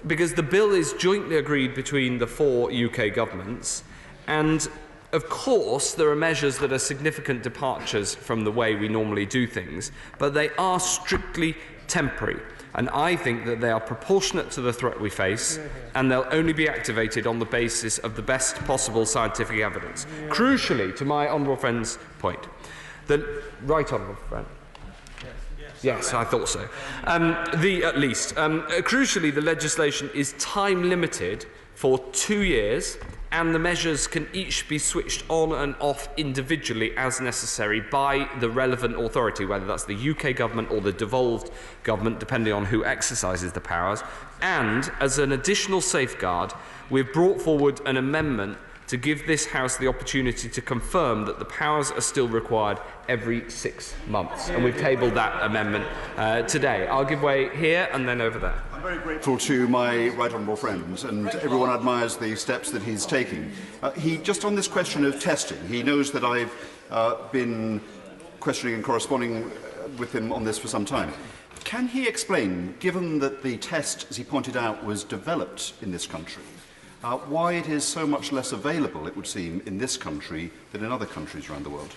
Because the bill is jointly agreed between the 4 UK governments, and of course there are measures that are significant departures from the way we normally do things, but they are strictly temporary. And I think that they are proportionate to the threat we face, and they'll only be activated on the basis of the best possible scientific evidence. Crucially, to my honourable friend's point, the right honourable friend. Yes, I thought so. Crucially, the legislation is time limited for 2 years, and the measures can each be switched on and off individually as necessary by the relevant authority, whether that's the UK government or the devolved government, depending on who exercises the powers. And as an additional safeguard, we've brought forward an amendment to give this House the opportunity to confirm that the powers are still required every 6 months. And we've tabled that amendment today. I'll give way here and then over there. I'm very grateful to my right honourable friend, and everyone admires the steps that he's taking. Just on this question of testing, he knows that I've been questioning and corresponding with him on this for some time. Can he explain, given that the test, as he pointed out, was developed in this country, why it is so much less available, it would seem, in this country than in other countries around the world?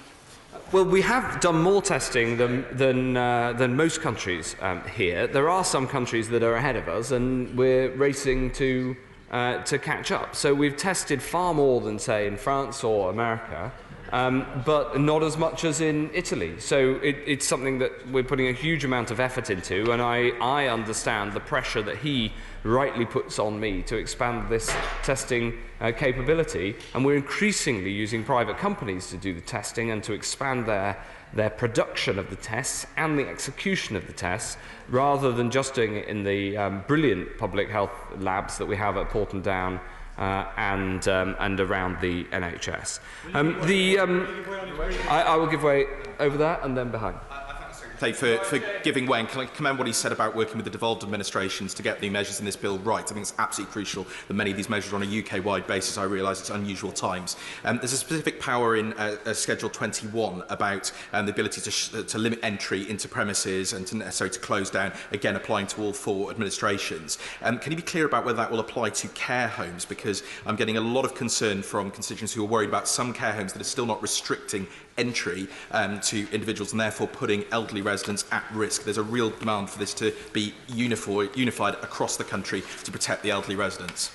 Well, we have done more testing than most countries here. There are some countries that are ahead of us, and we're racing to catch up. So we've tested far more than, say, in France or America, but not as much as in Italy. So it's something that we're putting a huge amount of effort into, and I understand the pressure that he rightly puts on me to expand this testing capability, and we're increasingly using private companies to do the testing and to expand their production of the tests and the execution of the tests, rather than just doing it in the brilliant public health labs that we have at Porton Down and around the NHS. I will give way over there and then behind. For giving way, and can I commend what he said about working with the devolved administrations to get the measures in this bill right. I think it's absolutely crucial that many of these measures are on a UK-wide basis. I realise it's unusual times. There's a specific power in Schedule 21 about the ability to limit entry into premises and to close down, again applying to all 4 administrations. Can you be clear about whether that will apply to care homes? Because I'm getting a lot of concern from constituents who are worried about some care homes that are still not restricting entry to individuals and therefore putting elderly residents at risk. There's a real demand for this to be unified across the country to protect the elderly residents.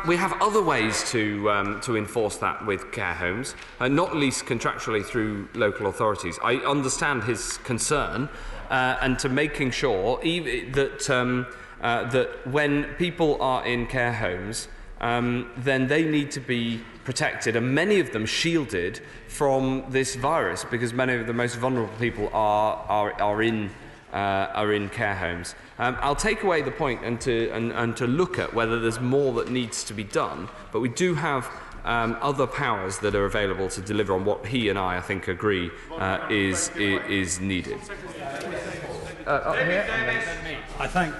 We have other ways to enforce that with care homes, not least contractually through local authorities. I understand his concern, and to making sure that when people are in care homes, then they need to be protected, and many of them shielded from this virus, because many of the most vulnerable people are in care homes. I'll take away the point and to look at whether there's more that needs to be done, but we do have other powers that are available to deliver on what he and I think, agree is needed. I thank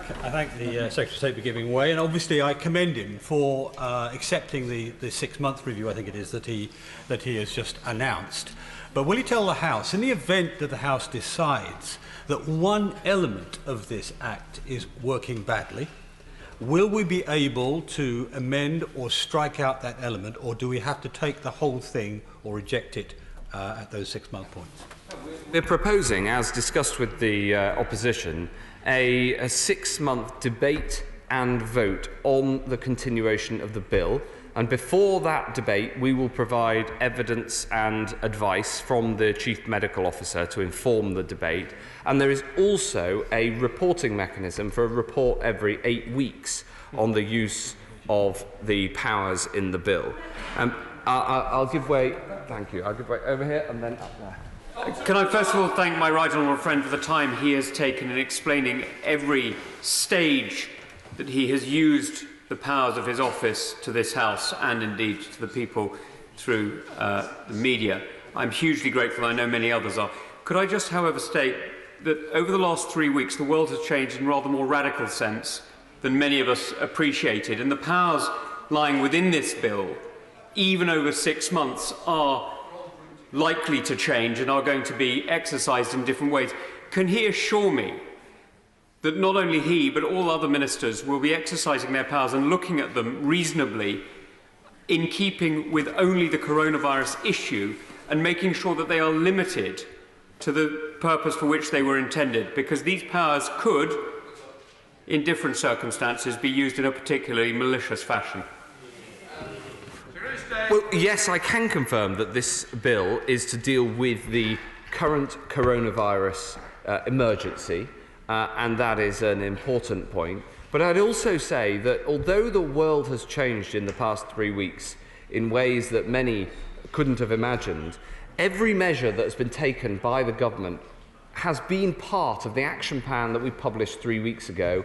the Secretary of State for giving way, and obviously I commend him for accepting the 6-month review, I think it is, that he has just announced. But will he tell the House, in the event that the House decides that one element of this Act is working badly, will we be able to amend or strike out that element, or do we have to take the whole thing or reject it at those 6-month points? We're proposing, as discussed with the opposition, a 6-month debate and vote on the continuation of the bill. And before that debate, we will provide evidence and advice from the Chief Medical Officer to inform the debate. And there is also a reporting mechanism for a report every 8 weeks on the use of the powers in the bill. I'll give way. Thank you. I'll give way over here and then up there. Can I first of all thank my right honourable friend for the time he has taken in explaining every stage that he has used the powers of his office to this House and indeed to the people through the media. I'm hugely grateful. I know many others are. Could I just, however, state that over the last 3 weeks the world has changed in a rather more radical sense than many of us appreciated. And the powers lying within this bill, even over 6 months, are likely to change and are going to be exercised in different ways. Can he assure me that not only he, but all other ministers will be exercising their powers and looking at them reasonably in keeping with only the coronavirus issue and making sure that they are limited to the purpose for which they were intended? Because these powers could, in different circumstances, be used in a particularly malicious fashion. Well, yes, I can confirm that this bill is to deal with the current coronavirus emergency, and that is an important point. But I'd also say that although the world has changed in the past 3 weeks in ways that many couldn't have imagined, every measure that has been taken by the government has been part of the action plan that we published 3 weeks ago.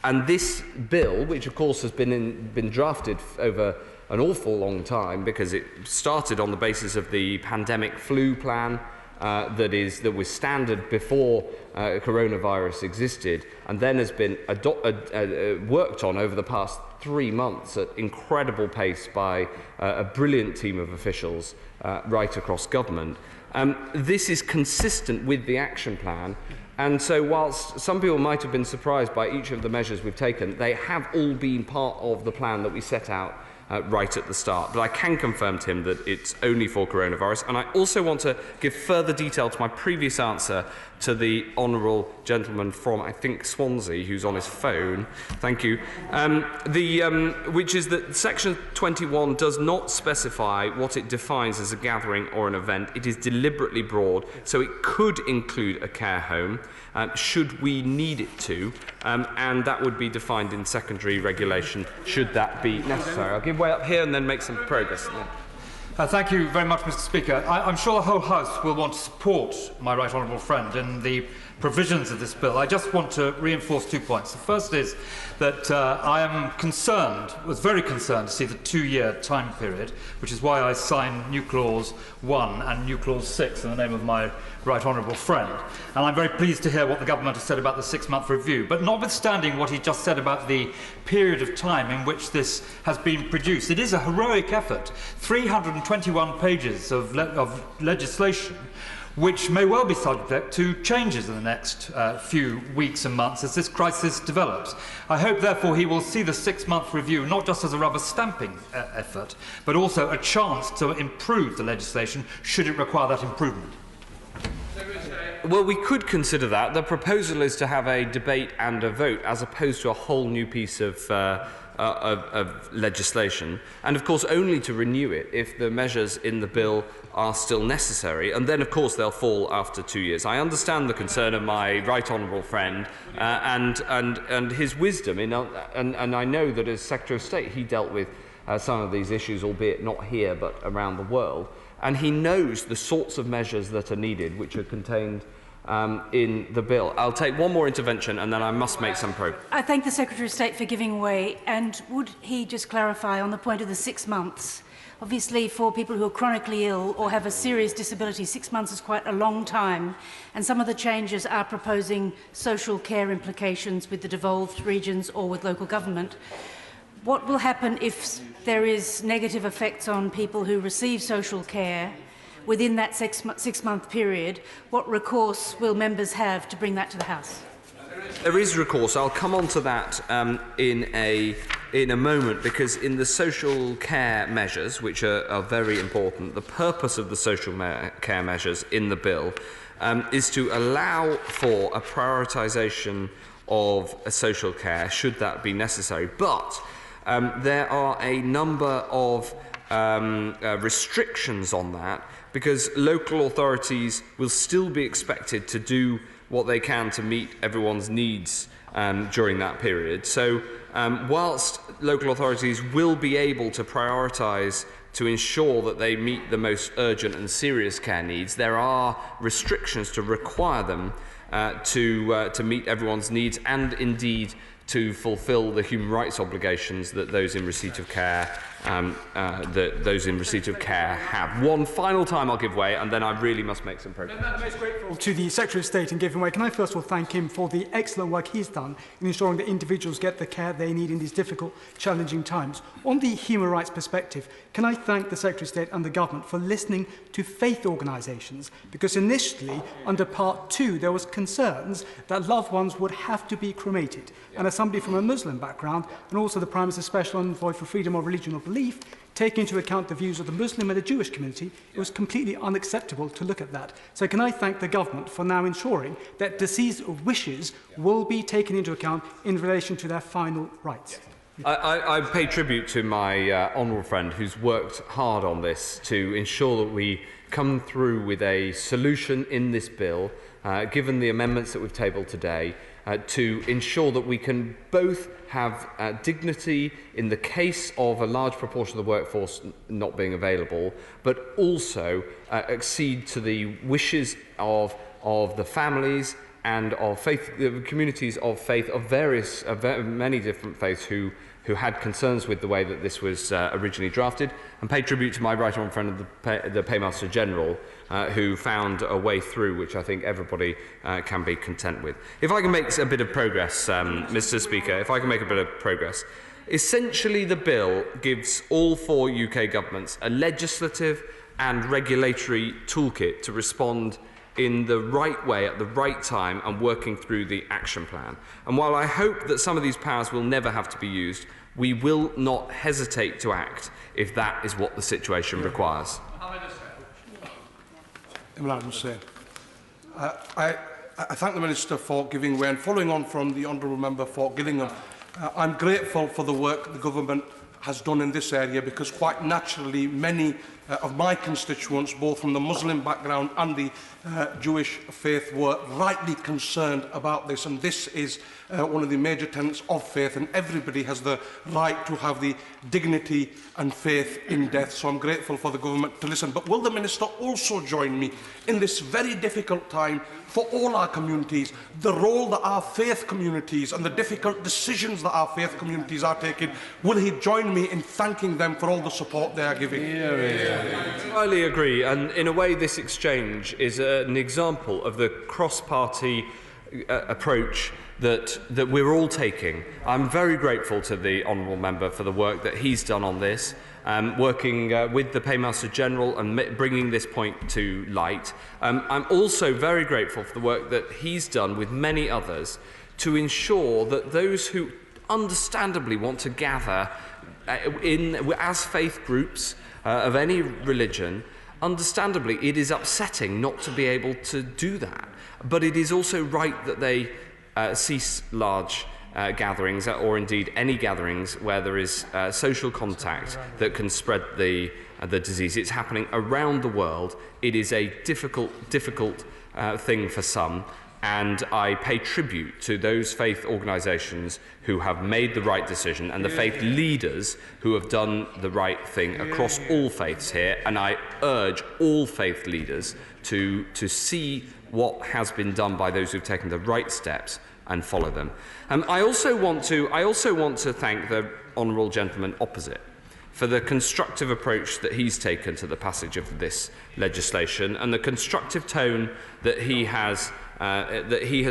And this bill, which of course has been drafted over an awful long time because it started on the basis of the pandemic flu plan that was standard before coronavirus existed, and then has been worked on over the past 3 months at incredible pace by a brilliant team of officials right across government. This is consistent with the action plan, and so whilst some people might have been surprised by each of the measures we've taken, they have all been part of the plan that we set out right at the start. But I can confirm to him that it's only for coronavirus. And I also want to give further detail to my previous answer to the honourable gentleman from, I think, Swansea, who's on his phone. Thank you. Which is that Section 21 does not specify what it defines as a gathering or an event. It is deliberately broad, so it could include a care home, should we need it to, and that would be defined in secondary regulation, should that be necessary. I'll give way up here and then make some progress. Thank you very much, Mr. Speaker. I'm sure the whole House will want to support my right honourable friend in the provisions of this bill. I just want to reinforce 2 points. The first is that I am concerned, was very concerned to see the 2-year time period, which is why I signed New Clause 1 and New Clause 6 in the name of my right honourable friend. And I'm very pleased to hear what the government has said about the 6-month review. But notwithstanding what he just said about the period of time in which this has been produced, it is a heroic effort. 321 pages of legislation, which may well be subject to changes in the next few weeks and months as this crisis develops. I hope, therefore, he will see the 6-month review not just as a rubber stamping effort, but also a chance to improve the legislation, should it require that improvement. Well, we could consider that. The proposal is to have a debate and a vote, as opposed to a whole new piece of legislation, and of course only to renew it if the measures in the bill are still necessary, and then of course they'll fall after 2 years. I understand the concern of my right honourable friend and his wisdom, and I know that as Secretary of State he dealt with some of these issues, albeit not here but around the world, and he knows the sorts of measures that are needed, which are contained in the bill. I'll take one more intervention and then I must make some progress. I thank the Secretary of State for giving way, and would he just clarify on the point of the 6 months? Obviously, for people who are chronically ill or have a serious disability, 6 months is quite a long time, and some of the changes are proposing social care implications with the devolved regions or with local government. What will happen if there is negative effects on people who receive social care within that six-month period? What recourse will members have to bring that to the House? There is recourse. I'll come on to that in a moment, because in the social care measures, which are very important, the purpose of the social care measures in the bill is to allow for a prioritisation of social care, should that be necessary. But there are a number of restrictions on that, because local authorities will still be expected to do what they can to meet everyone's needs during that period. So whilst local authorities will be able to prioritise to ensure that they meet the most urgent and serious care needs, there are restrictions to require them to meet everyone's needs, and indeed to fulfil the human rights obligations that those in receipt of care that those in receipt of care have. One final time I'll give way, and then I really must make some progress. I'm most grateful to the Secretary of State in giving way. Can I first of all thank him for the excellent work he's done in ensuring that individuals get the care they need in these difficult, challenging times. On the human rights perspective, can I thank the Secretary of State and the Government for listening to faith organisations? Because initially, under Part 2, there was concerns that loved ones would have to be cremated. And as somebody from a Muslim background, and also the Prime Minister's Special Envoy for Freedom of Religion or Belief, taking into account the views of the Muslim and the Jewish community, it was completely unacceptable to look at that. So can I thank the Government for now ensuring that deceased wishes will be taken into account in relation to their final rights? I pay tribute to my honourable friend who's worked hard on this to ensure that we come through with a solution in this bill, given the amendments that we've tabled today, to ensure that we can both have dignity in the case of a large proportion of the workforce not being available, but also accede to the wishes of the families and of faith, the communities of faith of various, many different faiths who had concerns with the way that this was originally drafted, and pay tribute to my right honourable friend of the Paymaster General, who found a way through which I think everybody can be content with. If I can make a bit of progress, Mr. Speaker, if I can make a bit of progress. Essentially, the bill gives all 4 UK governments a legislative and regulatory toolkit to respond in the right way at the right time and working through the action plan. And while I hope that some of these powers will never have to be used, we will not hesitate to act if that is what the situation requires. I thank the Minister for giving way, and following on from the Honourable Member for Gillingham, I'm grateful for the work the Government has done in this area, because quite naturally many of my constituents, both from the Muslim background and the Jewish faith, were rightly concerned about this, and this is one of the major tenets of faith, and everybody has the right to have the dignity and faith in death. So I'm grateful for the Government to listen. But will the Minister also join me in this very difficult time for all our communities, the role that our faith communities and the difficult decisions that our faith communities are taking? Will he join me in thanking them for all the support they are giving? I entirely agree, and in a way this exchange is an example of the cross-party approach that we're all taking. I'm very grateful to the Honourable Member for the work that he's done on this, working with the Paymaster General and bringing this point to light. I'm also very grateful for the work that he's done with many others to ensure that those who understandably want to gather as faith groups of any religion, understandably it is upsetting not to be able to do that. But it is also right that they cease large gatherings, or indeed any gatherings where there is social contact that can spread the disease. It's happening around the world. It is a difficult thing for some, and I pay tribute to those faith organisations who have made the right decision and the faith leaders who have done the right thing across all faiths here, and I urge all faith leaders to see what has been done by those who've taken the right steps and follow them. I also want to thank the honourable gentleman opposite for the constructive approach that he's taken to the passage of this legislation and the constructive tone that he has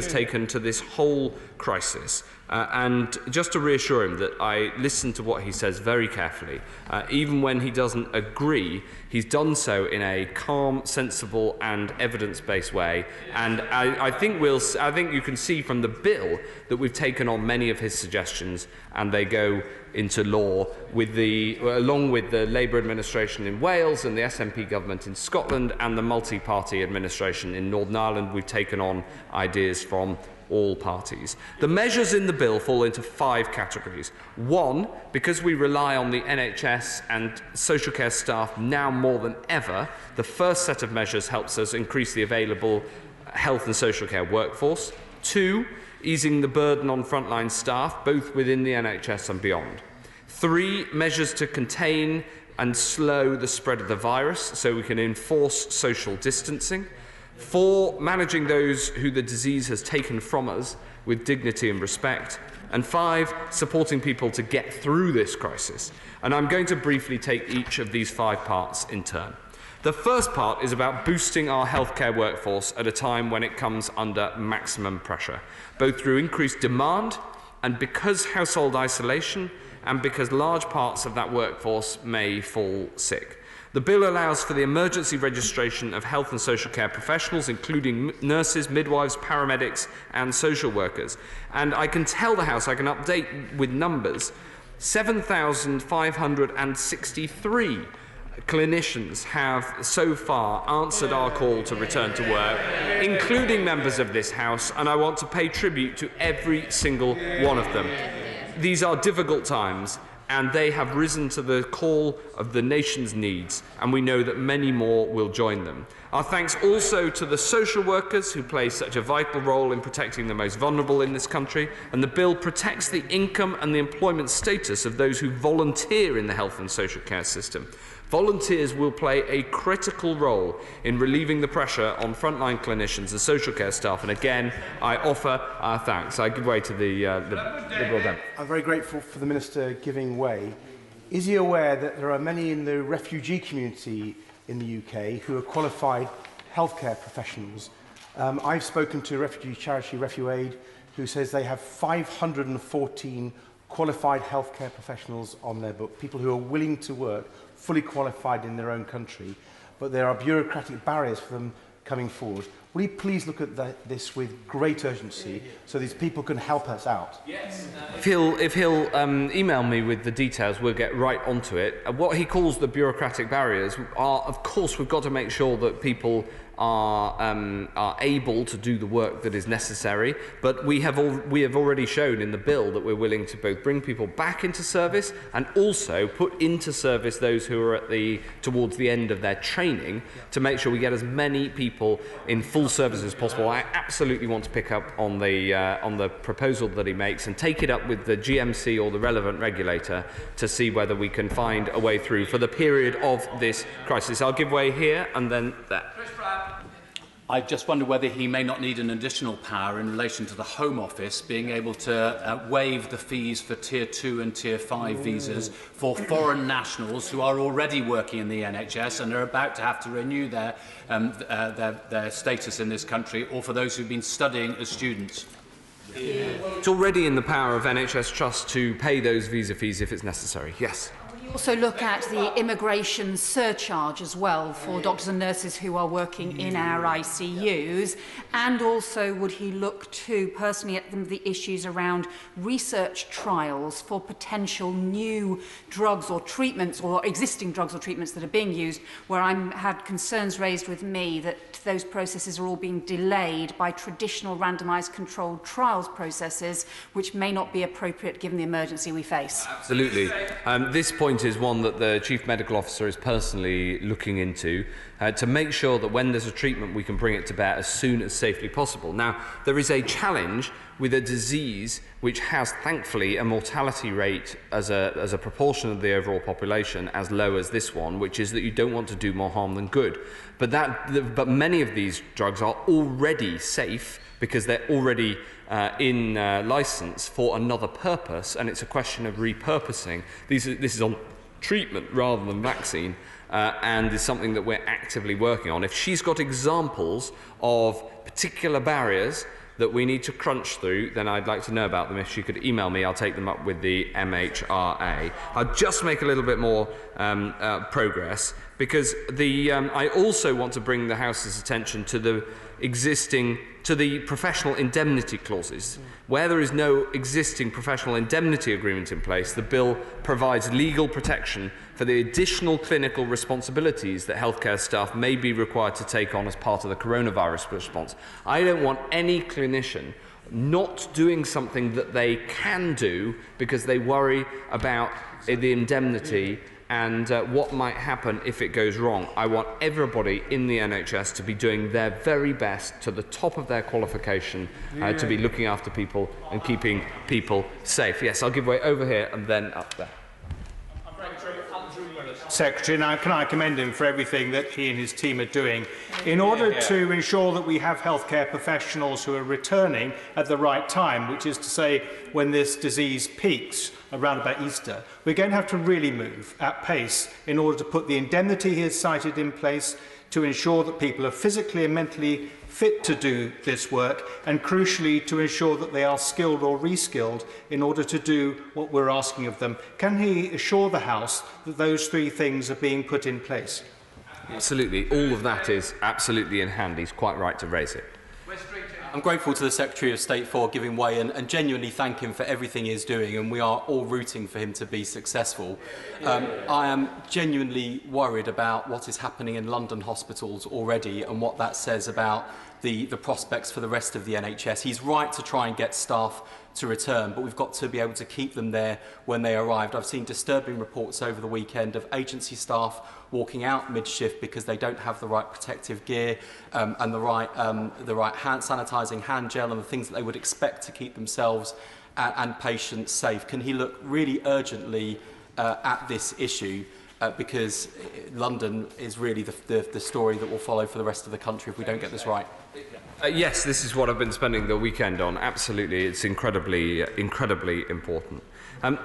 taken to this whole crisis. And just to reassure him that I listen to what he says very carefully. Even when he doesn't agree, he's done so in a calm, sensible and evidence-based way. And I think you can see from the bill that we've taken on many of his suggestions, and they go into law along with the Labour administration in Wales and the SNP government in Scotland and the multi-party administration in Northern Ireland. We've taken on ideas from all parties. The measures in the bill fall into 5 categories. 1, because we rely on the NHS and social care staff now more than ever, the first set of measures helps us increase the available health and social care workforce. 2, easing the burden on frontline staff, both within the NHS and beyond. 3, measures to contain and slow the spread of the virus so we can enforce social distancing. 4, managing those who the disease has taken from us with dignity and respect. And 5, supporting people to get through this crisis. And I'm going to briefly take each of these 5 parts in turn. The first part is about boosting our healthcare workforce at a time when it comes under maximum pressure, both through increased demand and because household isolation and because large parts of that workforce may fall sick. The bill allows for the emergency registration of health and social care professionals, including nurses, midwives, paramedics and social workers. And I can tell the House, I can update with numbers, 7,563 clinicians have so far answered our call to return to work, including members of this House, and I want to pay tribute to every single one of them. These are difficult times, and they have risen to the call of the nation's needs, and we know that many more will join them. Our thanks also to the social workers who play such a vital role in protecting the most vulnerable in this country, and the bill protects the income and the employment status of those who volunteer in the health and social care system. Volunteers will play a critical role in relieving the pressure on frontline clinicians and social care staff, and again, I offer our thanks. I give way to the Liberal Democrat. I'm very grateful for the Minister giving way. Is he aware that there are many in the refugee community in the UK who are qualified healthcare professionals? I've spoken to refugee charity RefuAid, who says they have 514 qualified healthcare professionals on their book, people who are willing to work, fully qualified in their own country, but there are bureaucratic barriers for them coming forward. Will you please look at this with great urgency so these people can help us out? Yes. If he'll email me with the details, we'll get right onto it. What he calls the bureaucratic barriers are, of course, we've got to make sure that people are able to do the work that is necessary, but we have already shown in the bill that we're willing to both bring people back into service and also put into service those who are towards the end of their training to make sure we get as many people in full service as possible. I absolutely want to pick up on the proposal that he makes and take it up with the GMC or the relevant regulator to see whether we can find a way through for the period of this crisis. I'll give way here and then there. I just wonder whether he may not need an additional power in relation to the Home Office being able to waive the fees for Tier 2 and Tier 5 visas for foreign nationals who are already working in the NHS and are about to have to renew their status in this country, or for those who've been studying as students. It's already in the power of NHS Trust to pay those visa fees if it's necessary. Yes. Also look at the immigration surcharge as well for doctors and nurses who are working in our ICUs, and also would he look to personally at the issues around research trials for potential new drugs or treatments or existing drugs or treatments that are being used, where I've had concerns raised with me that those processes are all being delayed by traditional randomised controlled trials processes, which may not be appropriate given the emergency we face. Absolutely. This point is one that the Chief Medical Officer is personally looking into to make sure that when there's a treatment we can bring it to bear as soon as safely possible. Now, there is a challenge with a disease which has, thankfully, a mortality rate as a proportion of the overall population as low as this one, which is that you don't want to do more harm than good. But many of these drugs are already safe because they're already in license for another purpose, and it's a question of repurposing. This is on treatment rather than vaccine, and is something that we're actively working on. If she's got examples of particular barriers that we need to crunch through, then I'd like to know about them. If she could email me, I'll take them up with the MHRA. I'll just make a little bit more progress, because I also want to bring the House's attention to the professional indemnity clauses. Where there is no existing professional indemnity agreement in place, the bill provides legal protection for the additional clinical responsibilities that healthcare staff may be required to take on as part of the coronavirus response. I don't want any clinician not doing something that they can do because they worry about the indemnity and what might happen if it goes wrong. I want everybody in the NHS to be doing their very best to the top of their qualification to be looking after people and keeping people safe. Yes, I'll give way over here and then up there. Secretary, now can I commend him for everything that he and his team are doing in order to ensure that we have healthcare professionals who are returning at the right time, which is to say when this disease peaks around about Easter. We're going to have to really move at pace in order to put the indemnity he has cited in place to ensure that people are physically and mentally fit to do this work, and crucially to ensure that they are skilled or reskilled in order to do what we're asking of them. Can he assure the House that those three things are being put in place? Absolutely. All of that is absolutely in hand. He's quite right to raise it. I'm grateful to the Secretary of State for giving way and genuinely thank him for everything he is doing, and we are all rooting for him to be successful. I am genuinely worried about what is happening in London hospitals already and what that says about the prospects for the rest of the NHS. He's right to try and get staff to return, but we've got to be able to keep them there when they arrived. I've seen disturbing reports over the weekend of agency staff walking out mid-shift because they don't have the right protective gear and the right hand sanitising hand gel and the things that they would expect to keep themselves and patients safe. Can he look really urgently at this issue? Because London is really the story that will follow for the rest of the country if we don't get this right. Yes, this is what I've been spending the weekend on. Absolutely, it's incredibly important.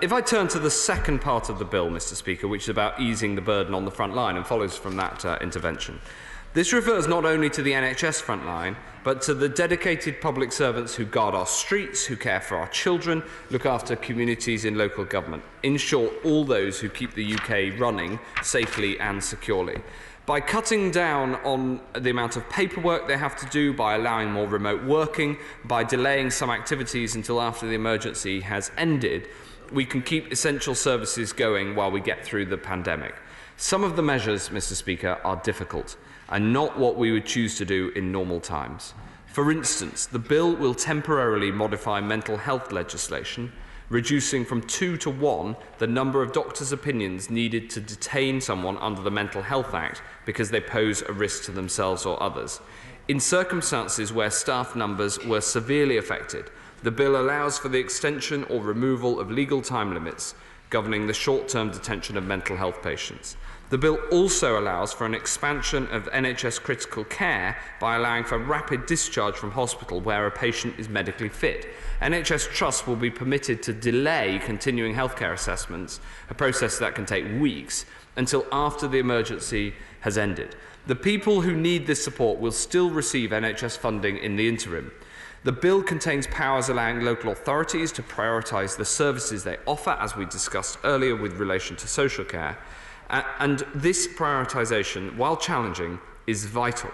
If I turn to the second part of the bill, Mr. Speaker, which is about easing the burden on the front line and follows from that intervention. This refers not only to the NHS front line, but to the dedicated public servants who guard our streets, who care for our children, look after communities in local government. In short, all those who keep the UK running safely and securely. By cutting down on the amount of paperwork they have to do, by allowing more remote working, by delaying some activities until after the emergency has ended, we can keep essential services going while we get through the pandemic. Some of the measures, Mr. Speaker, are difficult and not what we would choose to do in normal times. For instance, the bill will temporarily modify mental health legislation, reducing from 2 to 1 the number of doctors' opinions needed to detain someone under the Mental Health Act because they pose a risk to themselves or others. In circumstances where staff numbers were severely affected, the bill allows for the extension or removal of legal time limits governing the short-term detention of mental health patients. The bill also allows for an expansion of NHS critical care by allowing for rapid discharge from hospital where a patient is medically fit. NHS trusts will be permitted to delay continuing healthcare assessments, a process that can take weeks, until after the emergency has ended. The people who need this support will still receive NHS funding in the interim. The bill contains powers allowing local authorities to prioritise the services they offer, as we discussed earlier with relation to social care. And this prioritisation, while challenging, is vital.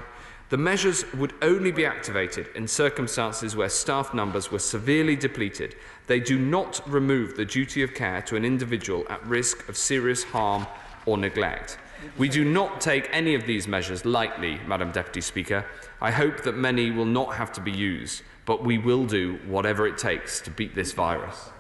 The measures would only be activated in circumstances where staff numbers were severely depleted. They do not remove the duty of care to an individual at risk of serious harm or neglect. We do not take any of these measures lightly, Madam Deputy Speaker. I hope that many will not have to be used, but we will do whatever it takes to beat this virus.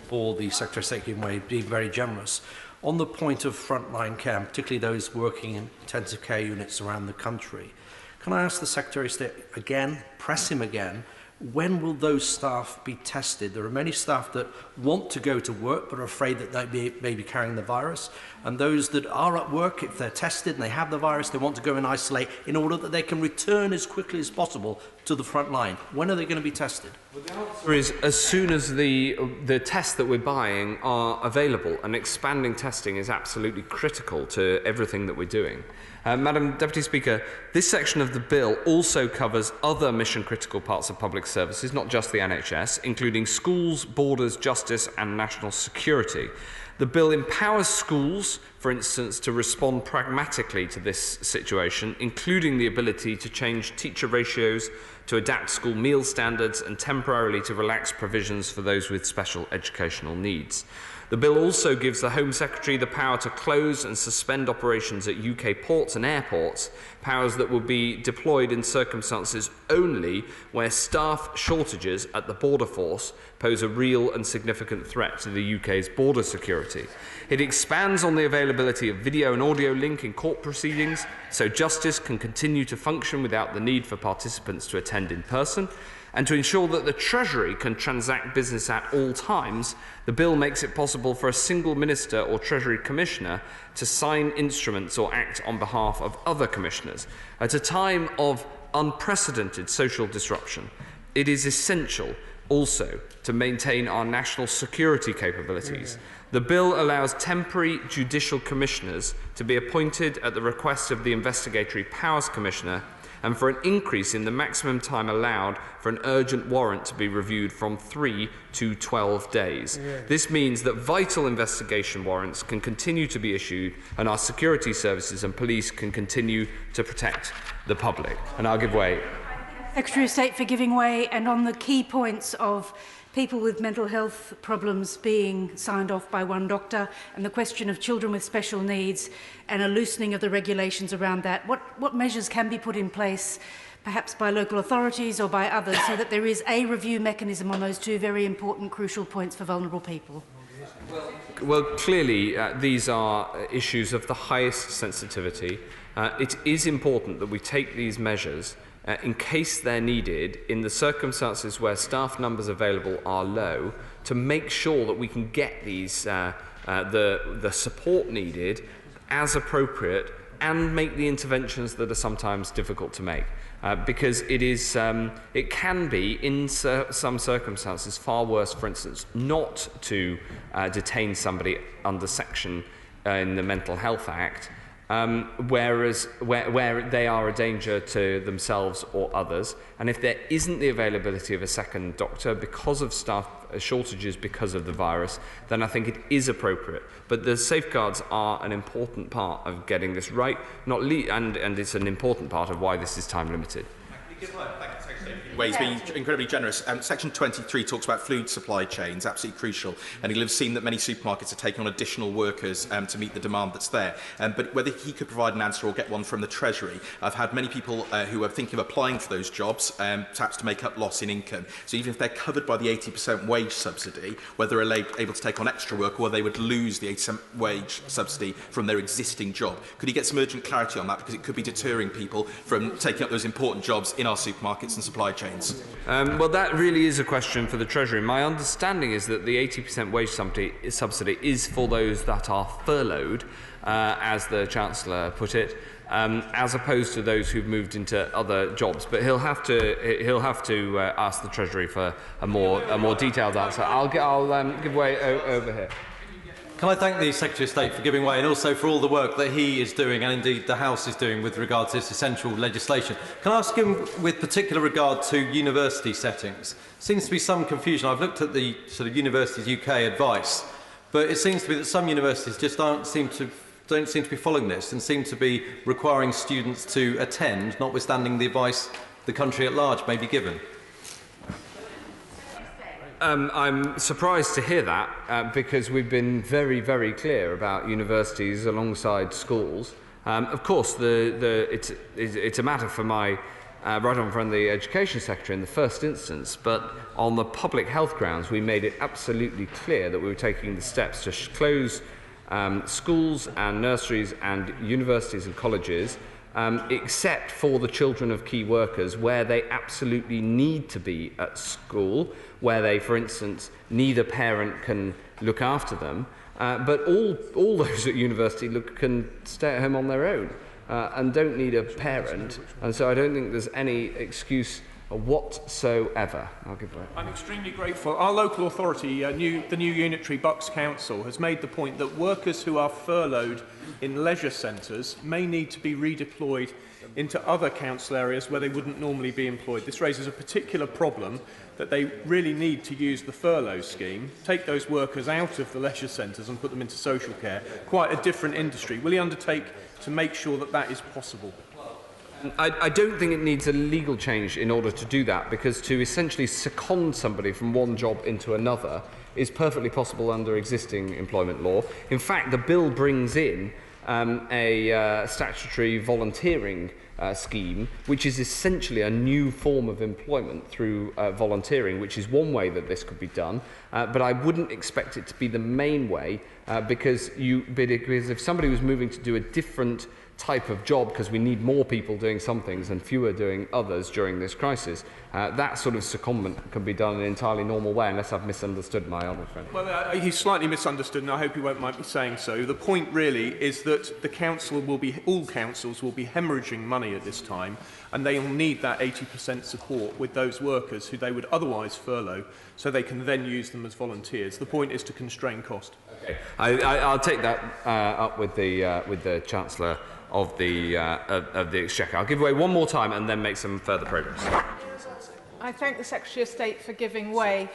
For the Secretary of State giving way, being very generous. On the point of frontline care, particularly those working in intensive care units around the country, can I ask the Secretary of State again, press him again, when will those staff be tested? There are many staff that want to go to work but are afraid that they may be carrying the virus, and those that are at work, if they're tested and they have the virus, they want to go and isolate in order that they can return as quickly as possible to the front line. When are they going to be tested? Well, the answer is as soon as the tests that we're buying are available, and expanding testing is absolutely critical to everything that we're doing. Madam Deputy Speaker, this section of the bill also covers other mission-critical parts of public services, not just the NHS, including schools, borders, justice and national security. The bill empowers schools, for instance, to respond pragmatically to this situation, including the ability to change teacher ratios, to adapt school meal standards and temporarily to relax provisions for those with special educational needs. The bill also gives the Home Secretary the power to close and suspend operations at UK ports and airports, powers that will be deployed in circumstances only where staff shortages at the border force pose a real and significant threat to the UK's border security. It expands on the availability of video and audio link in court proceedings, so justice can continue to function without the need for participants to attend in person. And to ensure that the Treasury can transact business at all times, the bill makes it possible for a single minister or Treasury commissioner to sign instruments or act on behalf of other commissioners. At a time of unprecedented social disruption, it is essential also to maintain our national security capabilities. The bill allows temporary judicial commissioners to be appointed at the request of the Investigatory Powers Commissioner, and for an increase in the maximum time allowed for an urgent warrant to be reviewed from 3 to 12 days. This means that vital investigation warrants can continue to be issued, and our security services and police can continue to protect the public. And I'll give way. Secretary of State for giving way, and on the key points of people with mental health problems being signed off by one doctor, and the question of children with special needs and a loosening of the regulations around that, what measures can be put in place, perhaps by local authorities or by others, so that there is a review mechanism on those two very important, crucial points for vulnerable people? Well, clearly, these are issues of the highest sensitivity. It is important that we take these measures in case they're needed in the circumstances where staff numbers available are low, to make sure that we can get these the support needed as appropriate and make the interventions that are sometimes difficult to make. Because it can be, in some circumstances, far worse, for instance, not to detain somebody under section in the Mental Health Act, whereas where they are a danger to themselves or others. And if there isn't the availability of a second doctor because of staff shortages because of the virus, then I think it is appropriate. But the safeguards are an important part of getting this right, and it's an important part of why this is time limited. He's been incredibly generous. Section 23 talks about food supply chains, absolutely crucial, and he'll have seen that many supermarkets are taking on additional workers to meet the demand that's there. But whether he could provide an answer or get one from the Treasury, I've had many people who are thinking of applying for those jobs, perhaps to make up loss in income. So even if they're covered by the 80% wage subsidy, whether they're able to take on extra work or they would lose the 80% wage subsidy from their existing job. Could he get some urgent clarity on that, because it could be deterring people from taking up those important jobs in our supermarkets and supply chains? Well, that really is a question for the Treasury. My understanding is that the 80% wage subsidy is for those that are furloughed, as the Chancellor put it, as opposed to those who've moved into other jobs. But he'll have to ask the Treasury for a more detailed answer. I'll give way over here. Can I thank the Secretary of State for giving way, and also for all the work that he is doing and indeed the House is doing with regard to this essential legislation. Can I ask him, with particular regard to university settings? Seems to be some confusion. I've looked at the sort of Universities UK advice, but it seems to be that some universities just don't seem to be following this and seem to be requiring students to attend, notwithstanding the advice the country at large may be given. I'm surprised to hear that, because we've been very, very clear about universities alongside schools. Of course, it's a matter for my right honourable friend, the Education Secretary, in the first instance, but on the public health grounds, we made it absolutely clear that we were taking the steps to close schools and nurseries and universities and colleges, except for the children of key workers, where they absolutely need to be at school, where they, for instance, neither parent can look after them, but all those at university can stay at home on their own and don't need a parent, and so I don't think there's any excuse whatsoever. I'll give way. I'm extremely grateful. Our local authority, the new Unitary Bucks Council, has made the point that workers who are furloughed in leisure centres may need to be redeployed into other council areas where they wouldn't normally be employed. This raises a particular problem that they really need to use the furlough scheme, take those workers out of the leisure centres and put them into social care, quite a different industry. Will he undertake to make sure that that is possible? I don't think it needs a legal change in order to do that, because to essentially second somebody from one job into another is perfectly possible under existing employment law. In fact, the bill brings in a statutory volunteering scheme, which is essentially a new form of employment through volunteering, which is one way that this could be done. but I wouldn't expect it to be the main way because if somebody was moving to do a different type of job because we need more people doing some things and fewer doing others during this crisis, that sort of secondment can be done in an entirely normal way, unless I've misunderstood my honourable friend. Well, he's slightly misunderstood, and I hope he won't mind me saying so. The point really is that the council all councils will be hemorrhaging money at this time, and they will need that 80% support with those workers who they would otherwise furlough, so they can then use them as volunteers. The point is to constrain cost. Okay. I'll take that up with the Chancellor of the Exchequer. I'll give way one more time and then make some further progress. I thank the Secretary of State for giving way.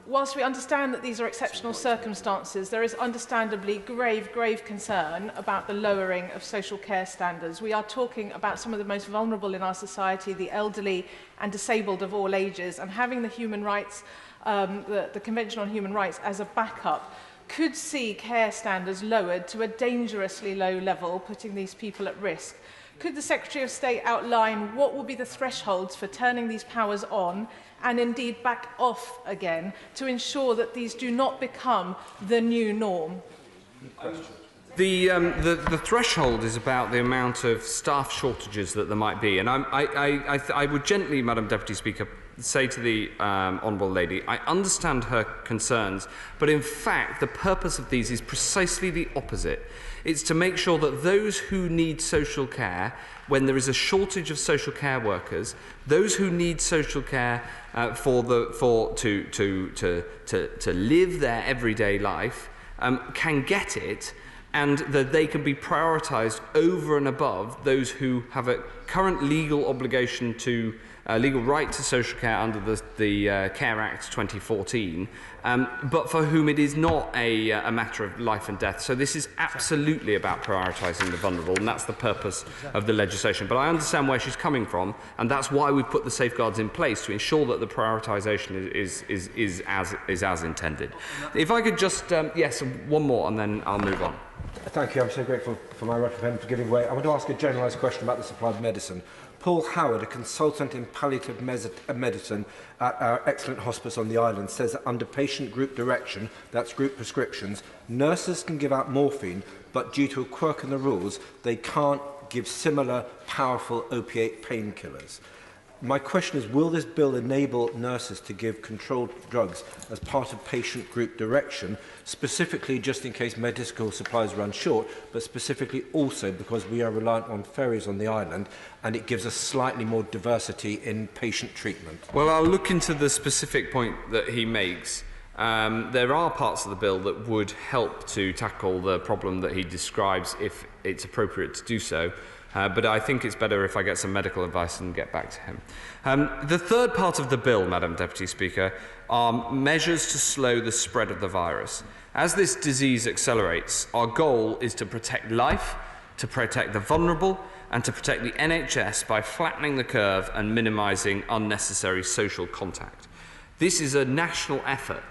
Whilst we understand that these are exceptional circumstances, there is understandably grave concern about the lowering of social care standards. We are talking about some of the most vulnerable in our society, the elderly and disabled of all ages, and having the human rights, the Convention on Human Rights as a backup could see care standards lowered to a dangerously low level, putting these people at risk. Could the Secretary of State outline what will be the thresholds for turning these powers on and indeed back off again to ensure that these do not become the new norm? The threshold is about the amount of staff shortages that there might be, and I would gently, Madam Deputy Speaker, say to the Honourable Lady, I understand her concerns, but in fact the purpose of these is precisely the opposite. It's to make sure that those who need social care, when there is a shortage of social care workers, those who need social care to live their everyday life can get it, and that they can be prioritised over and above those who have a current legal obligation to legal right to social care under the Care Act 2014, but for whom it is not a matter of life and death. So this is absolutely about prioritising the vulnerable, and that's the purpose of the legislation. But I understand where she's coming from, and that's why we've put the safeguards in place to ensure that the prioritisation is as intended. If I could just, yes, one more, and then I'll move on. Thank you. I'm so grateful for my right friend for giving way. I want to ask a generalised question about the supply of medicine. Paul Howard, a consultant in palliative medicine at our excellent hospice on the island, says that under patient group direction, that's group prescriptions, nurses can give out morphine, but due to a quirk in the rules, they can't give similar powerful opiate painkillers. My question is, will this bill enable nurses to give controlled drugs as part of patient group direction, specifically just in case medical supplies run short, but specifically also because we are reliant on ferries on the island and it gives us slightly more diversity in patient treatment? Well, I'll look into the specific point that he makes. There are parts of the bill that would help to tackle the problem that he describes if it's appropriate to do so. But I think it's better if I get some medical advice and get back to him. The third part of the bill, Madam Deputy Speaker, are measures to slow the spread of the virus. As this disease accelerates, our goal is to protect life, to protect the vulnerable, and to protect the NHS by flattening the curve and minimising unnecessary social contact. This is a national effort,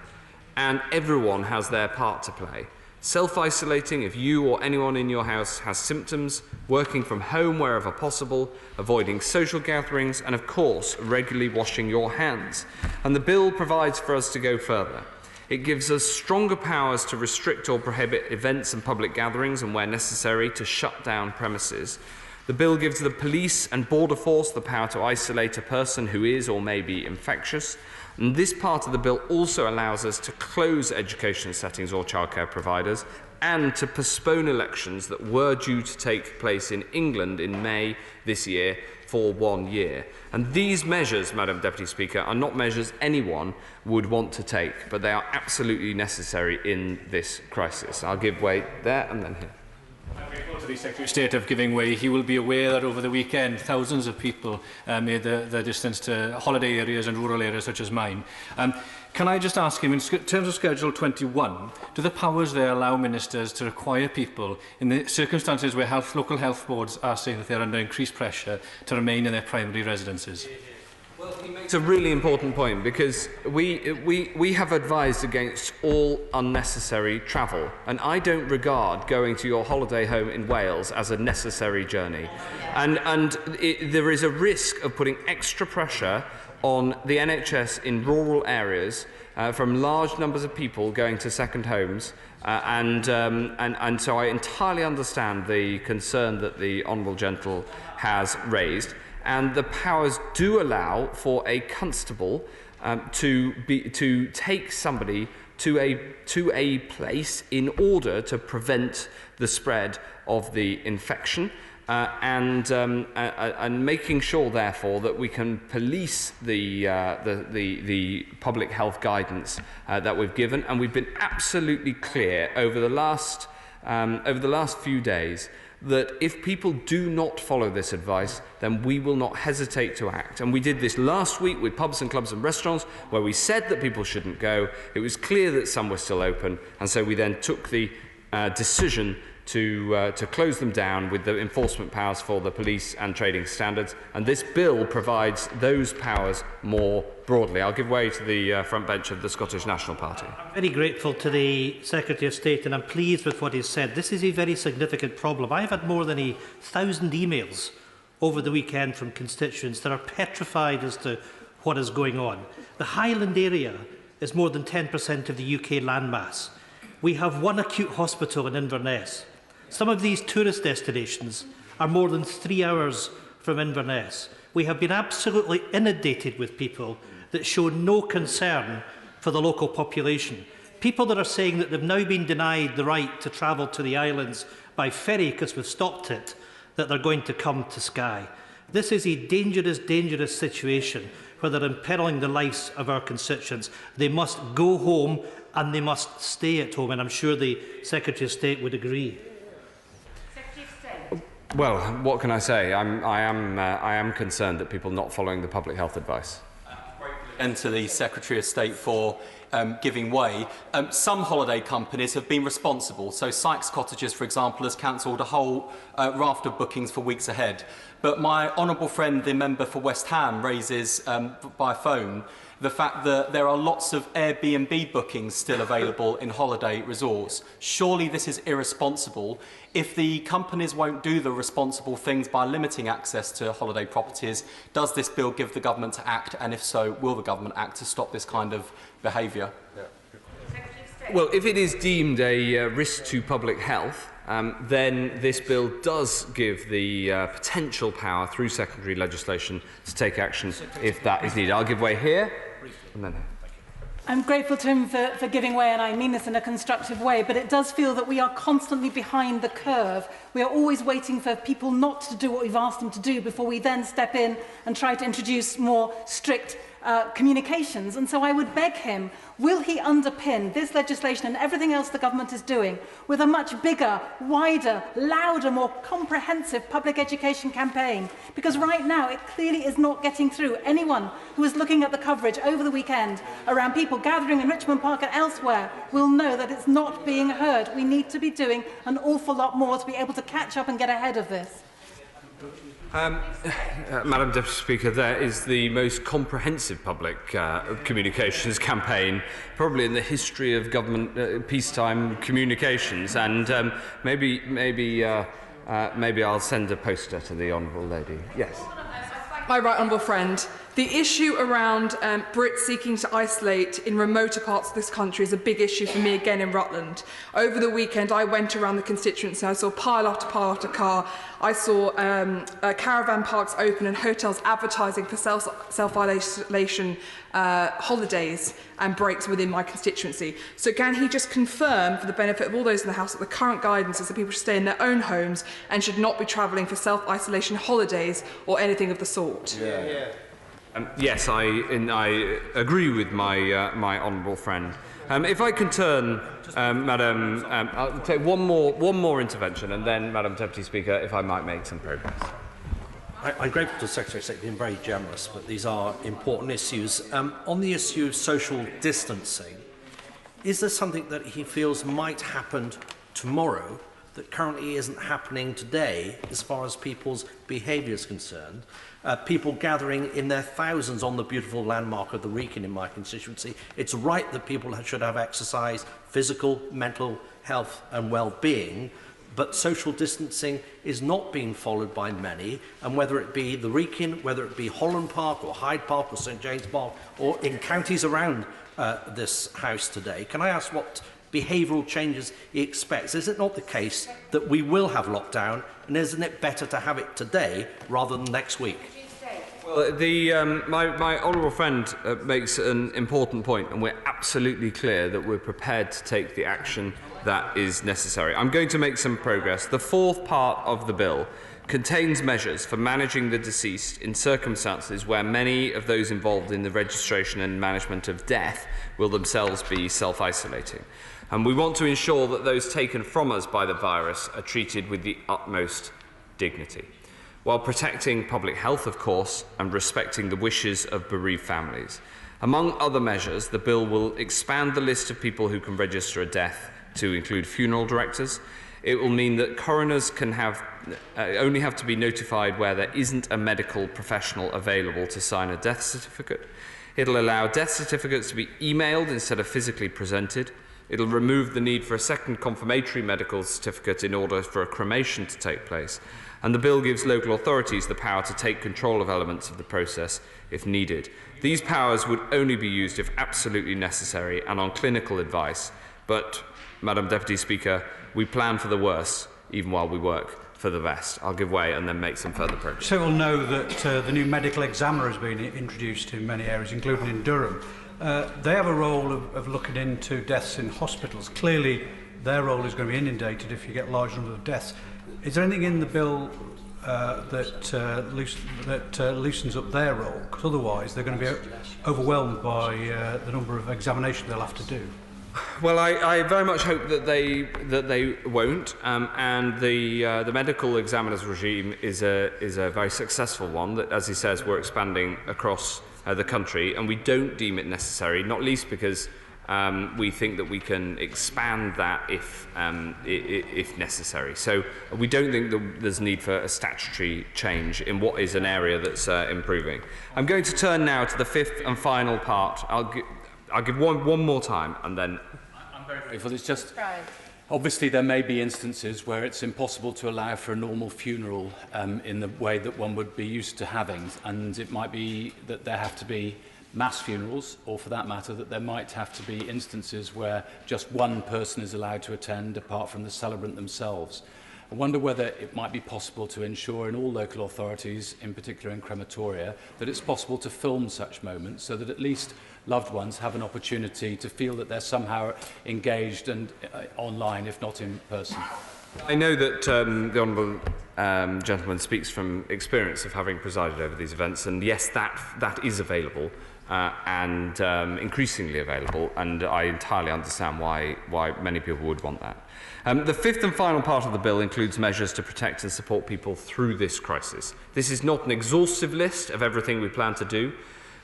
and everyone has their part to play. Self-isolating if you or anyone in your house has symptoms, working from home wherever possible, avoiding social gatherings, and of course, regularly washing your hands. And the bill provides for us to go further. It gives us stronger powers to restrict or prohibit events and public gatherings, and where necessary, to shut down premises. The bill gives the police and border force the power to isolate a person who is or may be infectious. And this part of the bill also allows us to close education settings or childcare providers and to postpone elections that were due to take place in England in May this year for 1 year. And these measures, Madam Deputy Speaker, are not measures anyone would want to take, but they are absolutely necessary in this crisis. I'll give way there and then here. To the Secretary of State of giving way, he will be aware that over the weekend thousands of people made the distance to holiday areas and rural areas such as mine. Can I just ask him, in terms of Schedule 21, do the powers there allow ministers to require people, in the circumstances where local health boards are saying that they are under increased pressure, to remain in their primary residences? It's a really important point, because we have advised against all unnecessary travel, and I don't regard going to your holiday home in Wales as a necessary journey. And there is a risk of putting extra pressure on the NHS in rural areas from large numbers of people going to second homes, and so I entirely understand the concern that the Honourable Gentle has raised, and the powers do allow for a constable to take somebody to a place in order to prevent the spread of the infection. And making sure, therefore, that we can police the public health guidance that we've given, and we've been absolutely clear over the last few days that if people do not follow this advice, then we will not hesitate to act. And we did this last week with pubs and clubs and restaurants, where we said that people shouldn't go. It was clear that some were still open, and so we then took the decision to close them down with the enforcement powers for the police and trading standards, and this bill provides those powers more broadly. I'll give way to the front bench of the Scottish National Party. I'm very grateful to the Secretary of State, and I'm pleased with what he's said. This is a very significant problem. I've had more than 1,000 emails over the weekend from constituents that are petrified as to what is going on. The Highland area is more than 10% of the UK landmass. We have one acute hospital in Inverness. Some of these tourist destinations are more than 3 hours from Inverness. We have been absolutely inundated with people that show no concern for the local population. People that are saying that they've now been denied the right to travel to the islands by ferry because we've stopped it, that they're going to come to Skye. This is a dangerous, dangerous situation where they're imperiling the lives of our constituents. They must go home and they must stay at home, and I'm sure the Secretary of State would agree. Well, what can I say? I am concerned that people not following the public health advice. And to the Secretary of State for giving way. Some holiday companies have been responsible. So Sykes Cottages, for example, has cancelled a whole raft of bookings for weeks ahead. But my honourable friend, the member for West Ham, raises by phone the fact that there are lots of Airbnb bookings still available in holiday resorts. Surely this is irresponsible. If the companies won't do the responsible things by limiting access to holiday properties, does this bill give the government to act? And if so, will the government act to stop this kind of behaviour? Well, if it is deemed a risk to public health, then this bill does give the potential power through secondary legislation to take action if that is needed. I'll give way here and then here. I'm grateful to him for giving way, and I mean this in a constructive way, but it does feel that we are constantly behind the curve. We are always waiting for people not to do what we've asked them to do before we then step in and try to introduce more strict communications. And so I would beg him, will he underpin this legislation and everything else the government is doing with a much bigger, wider, louder, more comprehensive public education campaign? Because right now it clearly is not getting through. Anyone who is looking at the coverage over the weekend around people gathering in Richmond Park and elsewhere will know that it's not being heard. We need to be doing an awful lot more to be able to catch up and get ahead of this. Madam Deputy Speaker, there is the most comprehensive public communications campaign probably in the history of government peacetime communications, and maybe I'll send a poster to the honourable lady. Yes. My right honourable friend, the issue around Brits seeking to isolate in remoter parts of this country is a big issue for me again in Rutland. Over the weekend I went around the constituency, I saw pile after car, I saw caravan parks open and hotels advertising for self-isolation holidays and breaks within my constituency. So can he just confirm, for the benefit of all those in the House, that the current guidance is that people should stay in their own homes and should not be travelling for self-isolation holidays or anything of the sort? Yeah. Yes, I agree with my honourable friend. If I can turn, Madam, I'll take one more intervention, and then, Madam Deputy Speaker, if I might make some progress. I'm grateful to the Secretary of State being very generous, but these are important issues. On the issue of social distancing, is there something that he feels might happen tomorrow that currently isn't happening today as far as people's behaviour is concerned? People gathering in their thousands on the beautiful landmark of the Wrekin in my constituency. It's right that people should have exercise, physical, mental health and well-being, but social distancing is not being followed by many, and whether it be the Wrekin, whether it be Holland Park or Hyde Park or St James Park, or in counties around this House today, can I ask what behavioural changes he expects? Is it not the case that we will have lockdown, and isn't it better to have it today rather than next week? Well, my honourable friend makes an important point, and we're absolutely clear that we're prepared to take the action that is necessary. I'm going to make some progress. The fourth part of the bill contains measures for managing the deceased in circumstances where many of those involved in the registration and management of death will themselves be self-isolating. And we want to ensure that those taken from us by the virus are treated with the utmost dignity, while protecting public health, of course, and respecting the wishes of bereaved families. Among other measures, the bill will expand the list of people who can register a death to include funeral directors. It will mean that coroners can only have to be notified where there isn't a medical professional available to sign a death certificate. It'll allow death certificates to be emailed instead of physically presented. It'll remove the need for a second confirmatory medical certificate in order for a cremation to take place. And the bill gives local authorities the power to take control of elements of the process if needed. These powers would only be used if absolutely necessary and on clinical advice. But, Madam Deputy Speaker, we plan for the worst, even while we work for the best. I'll give way and then make some further progress. So we'll know that the new medical examiner has been introduced in many areas, including in Durham. They have a role of looking into deaths in hospitals. Clearly, their role is going to be inundated if you get large numbers of deaths. Is there anything in the bill that loosens up their role? Because otherwise they're going to be overwhelmed by the number of examinations they'll have to do. Well, I very much hope that they won't, and the medical examiners regime is a very successful one that, as he says, we're expanding across the country, and we don't deem it necessary, not least because we think that we can expand that if necessary. So we don't think that there's need for a statutory change in what is an area that's improving. I'm going to turn now to the fifth and final part. I'll give one more time, and then... I'm very grateful. It's just... Obviously, there may be instances where it's impossible to allow for a normal funeral in the way that one would be used to having, and it might be that there have to be mass funerals, or for that matter, that there might have to be instances where just one person is allowed to attend apart from the celebrant themselves. I wonder whether it might be possible to ensure in all local authorities, in particular in crematoria, that it's possible to film such moments so that at least loved ones have an opportunity to feel that they're somehow engaged and online, if not in person. I know that the Honourable gentleman speaks from experience of having presided over these events, and yes, that is available and increasingly available, and I entirely understand why many people would want that. The fifth and final part of the bill includes measures to protect and support people through this crisis. This is not an exhaustive list of everything we plan to do,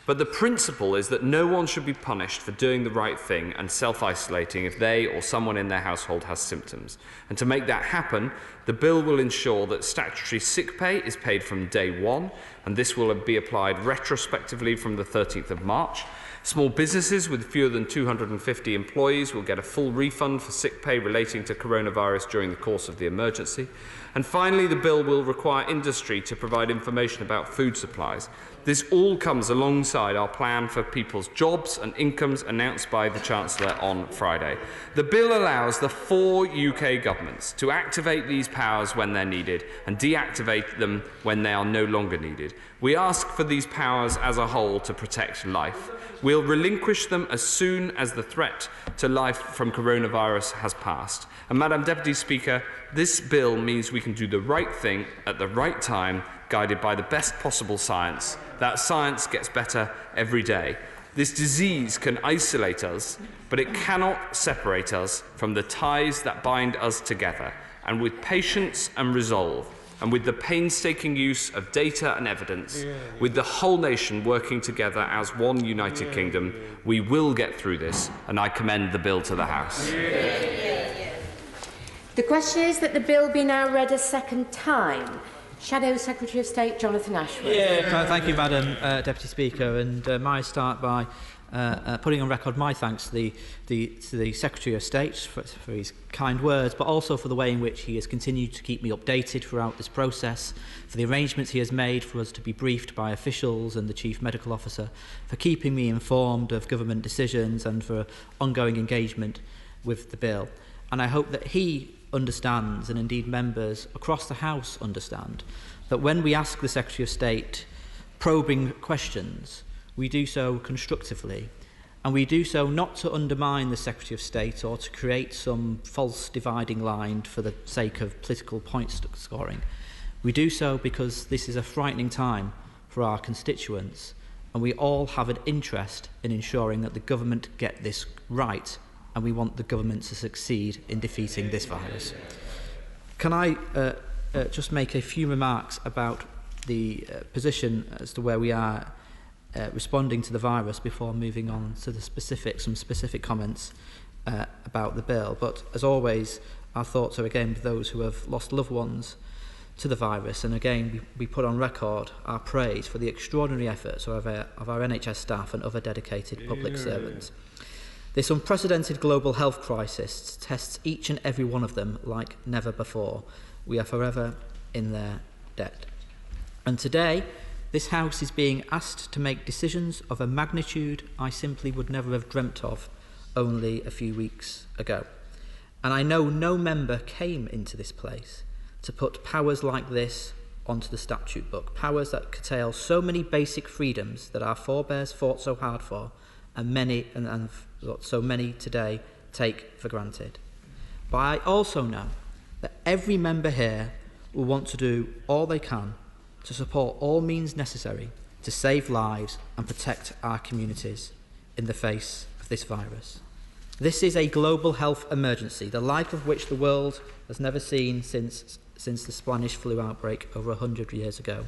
but the principle is that no one should be punished for doing the right thing and self-isolating if they or someone in their household has symptoms. And to make that happen, the bill will ensure that statutory sick pay is paid from day one, and this will be applied retrospectively from the 13th of March. Small businesses with fewer than 250 employees will get a full refund for sick pay relating to coronavirus during the course of the emergency. And finally, the bill will require industry to provide information about food supplies. This all comes alongside our plan for people's jobs and incomes announced by the Chancellor on Friday. The bill allows the 4 UK governments to activate these powers when they're needed and deactivate them when they are no longer needed. We ask for these powers as a whole to protect life. We'll relinquish them as soon as the threat to life from coronavirus has passed. And Madam Deputy Speaker, this bill means we can do the right thing at the right time, guided by the best possible science. That science gets better every day. This disease can isolate us, but it cannot separate us from the ties that bind us together. And with patience and resolve, and with the painstaking use of data and evidence, with the whole nation working together as one united kingdom, we will get through this, and I commend the bill to the House. The question is that the bill be now read a second time. Shadow Secretary of State Jonathan Ashworth. Thank you, Madam Deputy Speaker. And may I start by putting on record my thanks to the Secretary of State for his kind words, but also for the way in which he has continued to keep me updated throughout this process, for the arrangements he has made for us to be briefed by officials and the Chief Medical Officer, for keeping me informed of government decisions and for ongoing engagement with the bill. And I hope that he understands, and indeed members across the House understand, that when we ask the Secretary of State probing questions, we do so constructively, and we do so not to undermine the Secretary of State or to create some false dividing line for the sake of political point scoring. We do so because this is a frightening time for our constituents, and we all have an interest in ensuring that the government get this right, and we want the government to succeed in defeating this virus. Can I just make a few remarks about the position as to where we are responding to the virus before moving on to some specific comments about the bill. But as always, our thoughts are again with those who have lost loved ones to the virus, and again we put on record our praise for the extraordinary efforts of our NHS staff and other dedicated public servants. This unprecedented global health crisis tests each and every one of them like never before. We are forever in their debt. And today, this House is being asked to make decisions of a magnitude I simply would never have dreamt of only a few weeks ago. And I know no member came into this place to put powers like this onto the statute book, powers that curtail so many basic freedoms that our forebears fought so hard for, and so many today take for granted. But I also know that every member here will want to do all they can to support all means necessary to save lives and protect our communities in the face of this virus. This is a global health emergency, the like of which the world has never seen since the Spanish flu outbreak over 100 years ago.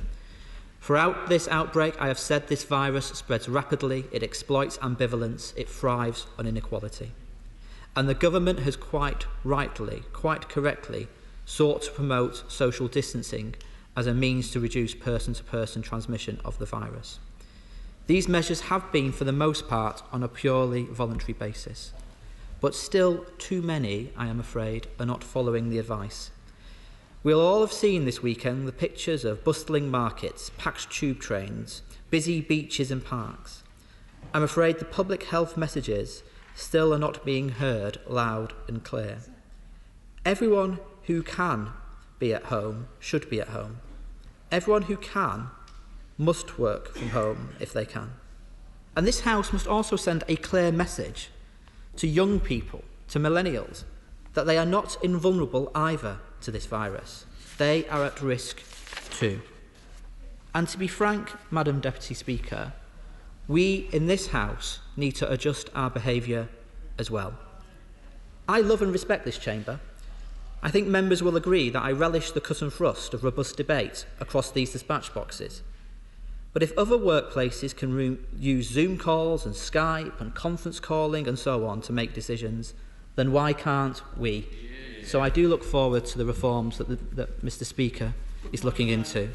Throughout this outbreak, I have said this virus spreads rapidly, it exploits ambivalence, it thrives on inequality. And the government has quite rightly, quite correctly, sought to promote social distancing as a means to reduce person-to-person transmission of the virus. These measures have been, for the most part, on a purely voluntary basis. But still, too many, I am afraid, are not following the advice. We'll all have seen this weekend the pictures of bustling markets, packed tube trains, busy beaches and parks. I'm afraid the public health messages still are not being heard loud and clear. Everyone who can be at home should be at home. Everyone who can must work from home if they can. And this House must also send a clear message to young people, to millennials, that they are not invulnerable either to this virus. They are at risk too. And to be frank, Madam Deputy Speaker, we in this House need to adjust our behaviour as well. I love and respect this chamber. I think members will agree that I relish the cut and thrust of robust debate across these dispatch boxes. But if other workplaces can use Zoom calls and Skype and conference calling and so on to make decisions, then why can't we? So I do look forward to the reforms that Mr. Speaker is looking into.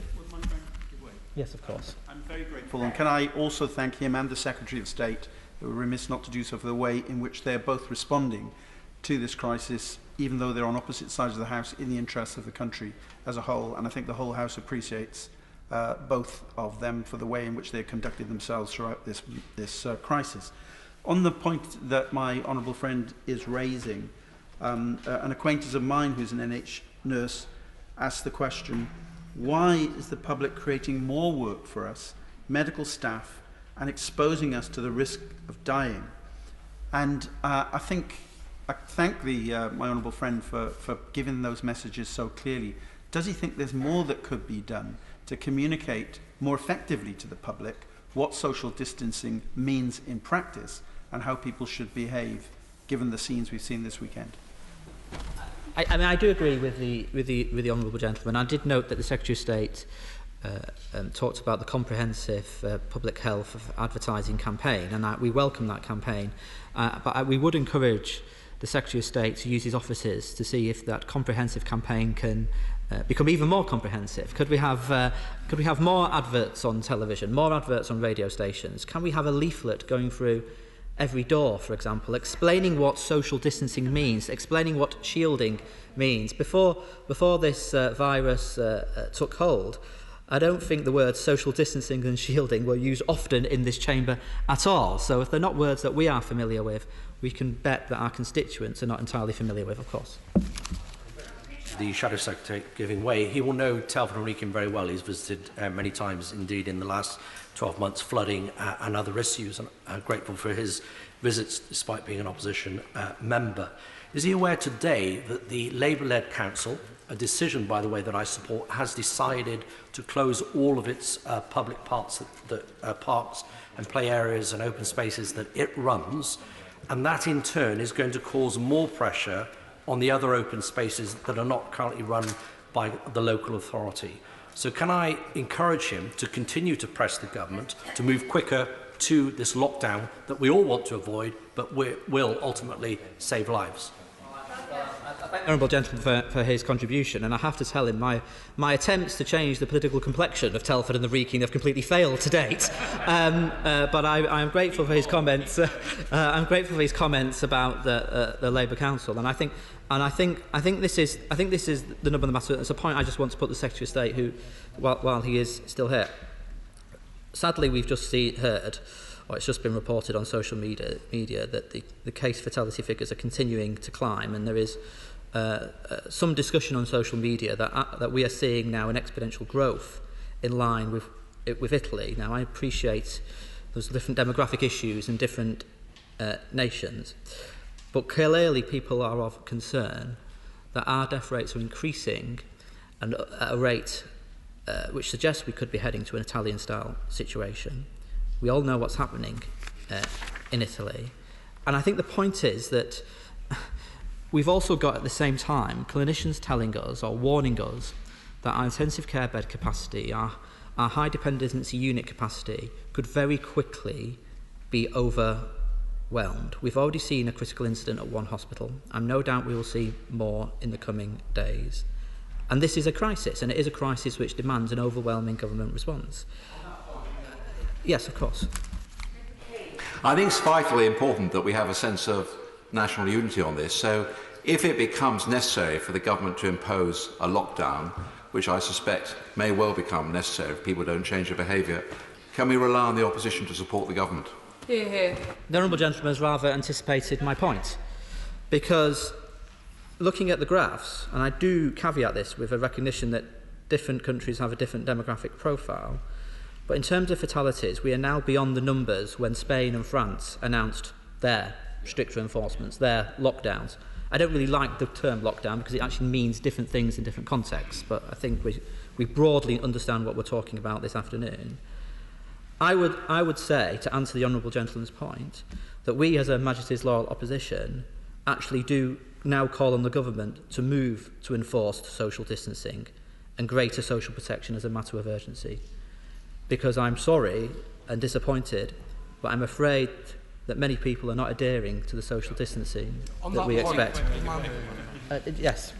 Yes, of course. I'm very grateful, and can I also thank him and the Secretary of State, who are remiss not to do so, for the way in which they are both responding to this crisis, even though they're on opposite sides of the House, in the interests of the country as a whole. And I think the whole House appreciates both of them for the way in which they conducted themselves throughout this crisis. On the point that my honourable friend is raising, an acquaintance of mine who's an NH nurse asked the question, why is the public creating more work for us, medical staff, and exposing us to the risk of dying? And I thank my honourable friend for giving those messages so clearly. Does he think there's more that could be done to communicate more effectively to the public what social distancing means in practice and how people should behave, given the scenes we've seen this weekend? I mean, I do agree with the honourable gentleman. I did note that the Secretary of State talked about the comprehensive public health advertising campaign, and we welcome that campaign. But we would encourage the Secretary of State to use his offices to see if that comprehensive campaign can become even more comprehensive? Could we have more adverts on television, more adverts on radio stations? Can we have a leaflet going through every door, for example, explaining what social distancing means, explaining what shielding means? Before this virus took hold, I don't think the words social distancing and shielding were used often in this chamber at all. So if they're not words that we are familiar with, we can bet that our constituents are not entirely familiar with, of course. The Shadow Secretary giving way. He will know Telford and Wrekin very well. He's visited many times indeed in the last 12 months, flooding and other issues, and I'm grateful for his visits despite being an opposition member. Is he aware today that the Labour-led council, a decision by the way that I support, has decided to close all of its public parks and play areas and open spaces that it runs, and that in turn is going to cause more pressure on the other open spaces that are not currently run by the local authority? So can I encourage him to continue to press the government to move quicker to this lockdown that we all want to avoid, but will ultimately save lives? I thank the Honourable Gentleman for his contribution, and I have to tell him my attempts to change the political complexion of Telford and the Wrekin have completely failed to date. But I am grateful for his comments. I'm grateful for his comments about the Labour Council, and I think this is the nub of the matter. It's a point I just want to put the Secretary of State, who, while he is still here. Sadly, we've just heard, or it's just been reported on social media that the case fatality figures are continuing to climb, and there is some discussion on social media that we are seeing now an exponential growth in line with Italy. Now, I appreciate there's different demographic issues in different nations, but clearly people are of concern that our death rates are increasing and at a rate which suggests we could be heading to an Italian-style situation. We all know what's happening in Italy. And I think the point is that we've also got at the same time clinicians telling us or warning us that our intensive care bed capacity, our high dependency unit capacity could very quickly be overwhelmed. We've already seen a critical incident at one hospital, and no doubt we will see more in the coming days. And this is a crisis, and it is a crisis which demands an overwhelming government response. Yes, of course. I think it's vitally important that we have a sense of national unity on this. So if it becomes necessary for the government to impose a lockdown, which I suspect may well become necessary if people don't change their behaviour, can we rely on the opposition to support the government? Hear, hear. The Honourable Gentleman has rather anticipated my point, because looking at the graphs, and I do caveat this with a recognition that different countries have a different demographic profile, but in terms of fatalities, we are now beyond the numbers when Spain and France announced their stricter enforcements, their lockdowns. I don't really like the term lockdown because it actually means different things in different contexts, but I think we broadly understand what we're talking about this afternoon. I would say, to answer the Honourable Gentleman's point, that we as a Majesty's Loyal Opposition actually do now call on the government to move to enforced social distancing and greater social protection as a matter of urgency. Because I'm sorry and disappointed, but I'm afraid that many people are not adhering to the social distancing that we expect. Yes.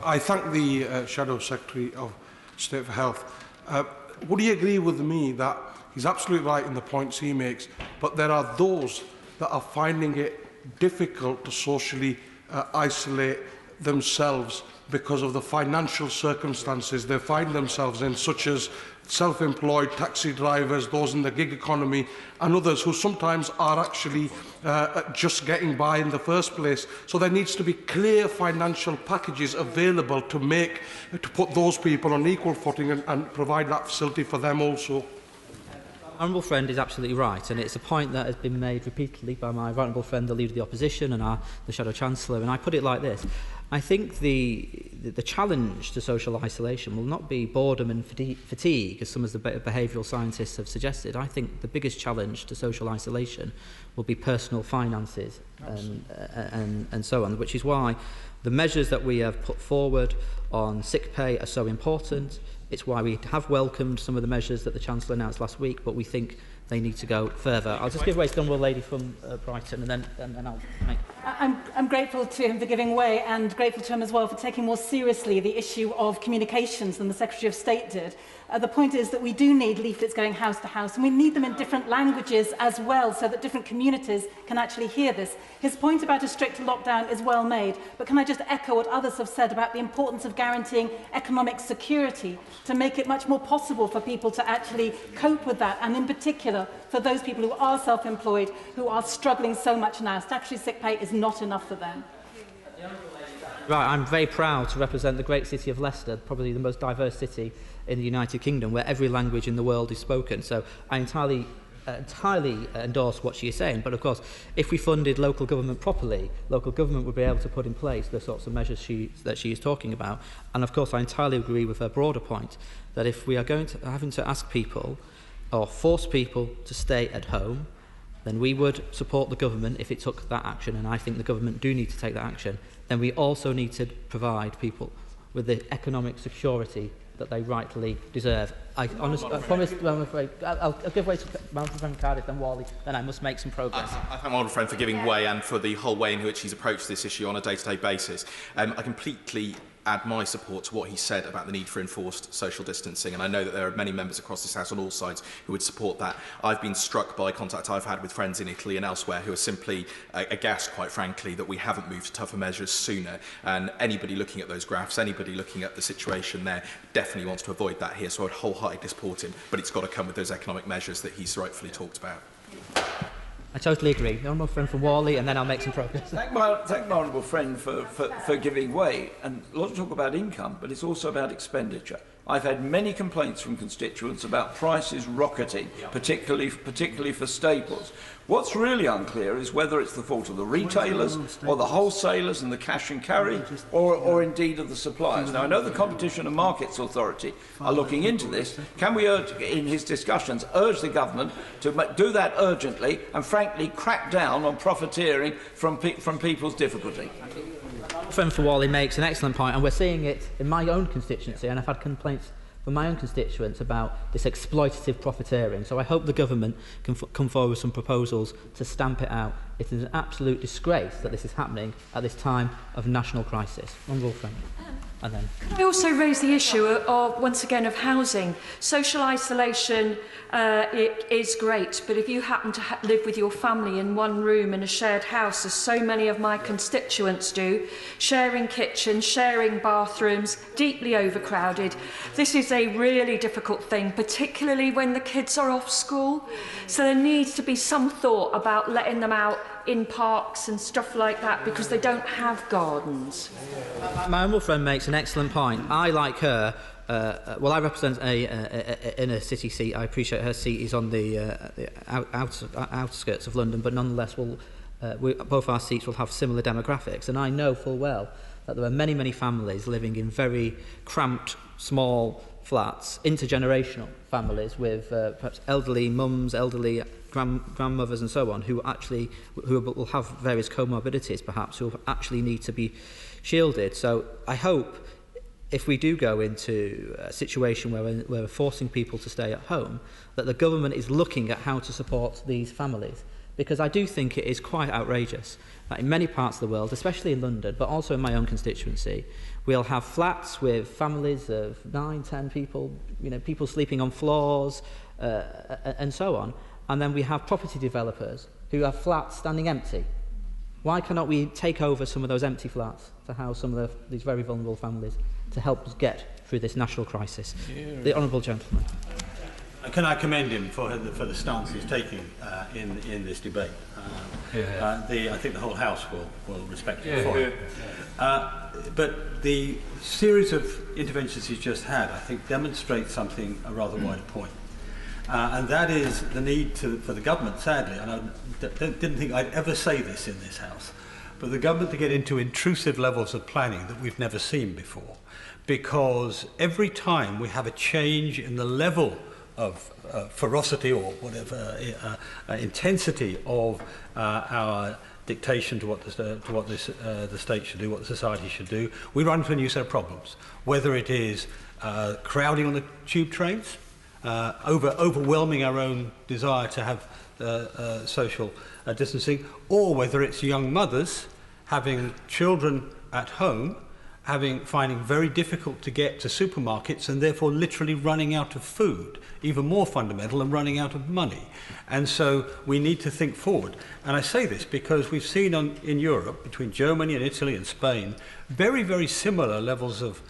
I thank the Shadow Secretary of State for Health. Would he agree with me that he's absolutely right in the points he makes, but there are those that are finding it difficult to socially isolate themselves because of the financial circumstances they find themselves in, such as self-employed taxi drivers, those in the gig economy, and others who sometimes are actually just getting by in the first place. So there needs to be clear financial packages available to put those people on equal footing and provide that facility for them also. Honourable friend is absolutely right, and it's a point that has been made repeatedly by my honourable friend, the Leader of the Opposition, and the Shadow Chancellor, and I put it like this. I think the challenge to social isolation will not be boredom and fatigue, as some of the behavioural scientists have suggested. I think the biggest challenge to social isolation will be personal finances and so on, which is why the measures that we have put forward on sick pay are so important. It's why we have welcomed some of the measures that the Chancellor announced last week, but we think they need to go further. I'll just give way to the honourable lady from Brighton, and then I'll make... I'm grateful to him for giving way, and grateful to him as well for taking more seriously the issue of communications than the Secretary of State did. The point is that we do need leaflets going house to house, and we need them in different languages as well, so that different communities can actually hear this. His point about a strict lockdown is well made, but can I just echo what others have said about the importance of guaranteeing economic security to make it much more possible for people to actually cope with that, and in particular for those people who are self-employed, who are struggling so much now. Statutory sick pay is not enough for them. Right, I'm very proud to represent the great city of Leicester, probably the most diverse city in the United Kingdom, where every language in the world is spoken. So I entirely endorse what she is saying. But of course, if we funded local government properly, local government would be able to put in place the sorts of measures that she is talking about. And of course, I entirely agree with her broader point that if we are having to ask people or force people to stay at home, then we would support the government if it took that action, and I think the government do need to take that action. Then we also need to provide people with the economic security that they rightly deserve. I promise, I'm afraid, I'll give way to my friend Cardiff, then Wally, then I must make some progress. I thank my honourable friend for giving way and for the whole way in which he's approached this issue on a day-to-day basis. I completely add my support to what he said about the need for enforced social distancing, and I know that there are many members across this House on all sides who would support that. I've been struck by contact I've had with friends in Italy and elsewhere who are simply aghast, quite frankly, that we haven't moved to tougher measures sooner, and anybody looking at those graphs, anybody looking at the situation there, definitely wants to avoid that here, so I'd wholeheartedly support him, but it's got to come with those economic measures that he's rightfully talked about. I totally agree. The honourable friend from Wally, and then I'll make some progress. Thank my honourable friend for giving way. And a lot of talk about income, but it's also about expenditure. I've had many complaints from constituents about prices rocketing, particularly for staples. What's really unclear is whether it's the fault of the retailers or the wholesalers and the cash and carry, or indeed of the suppliers. Now, I know the Competition and Markets Authority are looking into this. Can we, in his discussions, urge the government to do that urgently and, frankly, crack down on profiteering from people's difficulty? Friend for Wally makes an excellent point, and we're seeing it in my own constituency, and I've had complaints from my own constituents about this exploitative profiteering. So I hope the government can come forward with some proposals to stamp it out. It is an absolute disgrace that this is happening at this time of national crisis. Honourable friend. And then. I also raise the issue of, once again, of housing. Social isolation it is great, but if you happen to live with your family in one room in a shared house, as so many of my constituents do, sharing kitchens, sharing bathrooms, deeply overcrowded, this is a really difficult thing, particularly when the kids are off school. So there needs to be some thought about letting them out in parks and stuff like that, because they don't have gardens. My honourable friend makes an excellent point. I, like her, well, I represent in a city seat. I appreciate her seat is on the outskirts of London, but nonetheless, both our seats will have similar demographics. And I know full well that there are many, many families living in very cramped, small flats, intergenerational families with perhaps elderly mums, elderly grandmothers and so on, who will have various comorbidities perhaps, who actually need to be shielded. So I hope if we do go into a situation where we're forcing people to stay at home, that the government is looking at how to support these families. Because I do think it is quite outrageous that in many parts of the world, especially in London, but also in my own constituency, we'll have flats with families of 9, 10 people, people sleeping on floors, and so on. And then we have property developers who have flats standing empty. Why cannot we take over some of those empty flats to house some of these very vulnerable families to help us get through this national crisis? The honourable gentleman. Can I commend him for the stance he's taking in this debate? I think the whole House will respect him for it. But the series of interventions he's just had, I think, demonstrates a rather wider point. And that is the need for the government, sadly, and I didn't think I'd ever say this in this House, but the government to get into intrusive levels of planning that we've never seen before. Because every time we have a change in the level of ferocity or whatever intensity of our dictation to what the state should do, what the society should do, we run into a new set of problems. Whether it is crowding on the tube trains, overwhelming our own desire to have social distancing, or whether it's young mothers having children at home, finding very difficult to get to supermarkets and therefore literally running out of food, even more fundamental, and running out of money. And so we need to think forward. And I say this because we've seen in Europe, between Germany and Italy and Spain, very, very similar levels of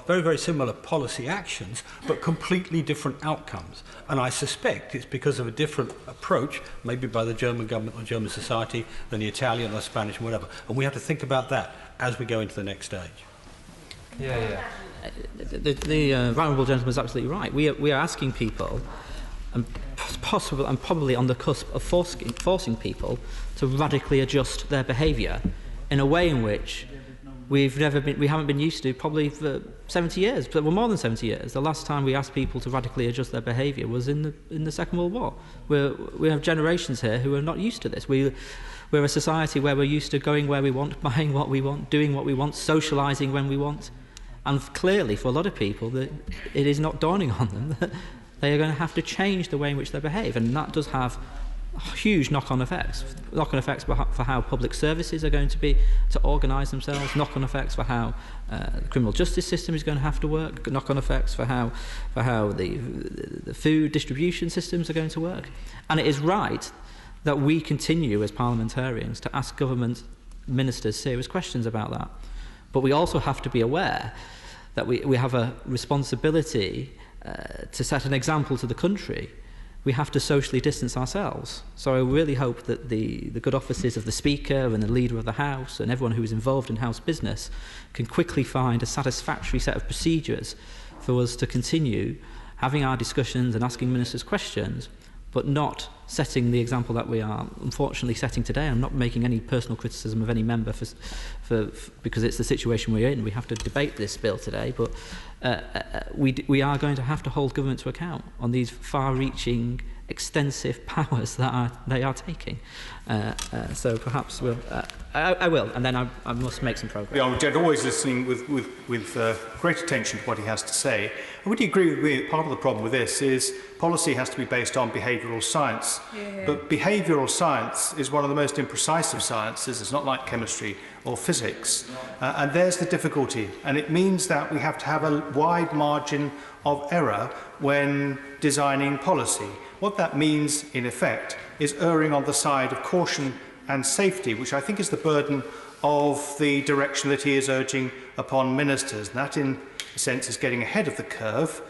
very, very similar policy actions, but completely different outcomes. And I suspect it's because of a different approach, maybe by the German government or German society, than the Italian or Spanish or whatever. And we have to think about that as we go into the next stage. Yeah. The Honourable Gentleman is absolutely right. We are asking people, and possible and probably on the cusp of forcing people to radically adjust their behaviour in a way in which we haven't been used to probably for 70 years, but more than 70 years. The last time we asked people to radically adjust their behaviour was in the Second World War. We have generations here who are not used to this. We're a society where we're used to going where we want, buying what we want, doing what we want, socialising when we want. And clearly, for a lot of people, it is not dawning on them that they are going to have to change the way in which they behave. And that does have huge knock-on effects. Knock-on effects for how public services are going to organise themselves, knock-on effects for how the criminal justice system is going to have to work, knock-on effects for how the food distribution systems are going to work. And it is right that we continue as parliamentarians to ask government ministers serious questions about that. But we also have to be aware that we have a responsibility to set an example to the country. We have to socially distance ourselves. So I really hope that the good offices of the Speaker and the Leader of the House and everyone who is involved in House business can quickly find a satisfactory set of procedures for us to continue having our discussions and asking ministers questions, but not setting the example that we are unfortunately setting today. I'm not making any personal criticism of any member because it's the situation we're in. We have to debate this bill today, but we are going to have to hold government to account on these far-reaching, extensive powers that they are taking. So perhaps I will, and then I must make some progress. The Honourable Gentleman always listening with great attention to what he has to say. And would you agree with me, part of the problem with this is policy has to be based on behavioural science. Yeah. But behavioural science is one of the most imprecise of sciences. It's not like chemistry or physics. And there's the difficulty. And it means that we have to have a wide margin of error when designing policy. What that means, in effect, is erring on the side of caution and safety, which I think is the burden of the direction that he is urging upon ministers. And that, in a sense, is getting ahead of the curve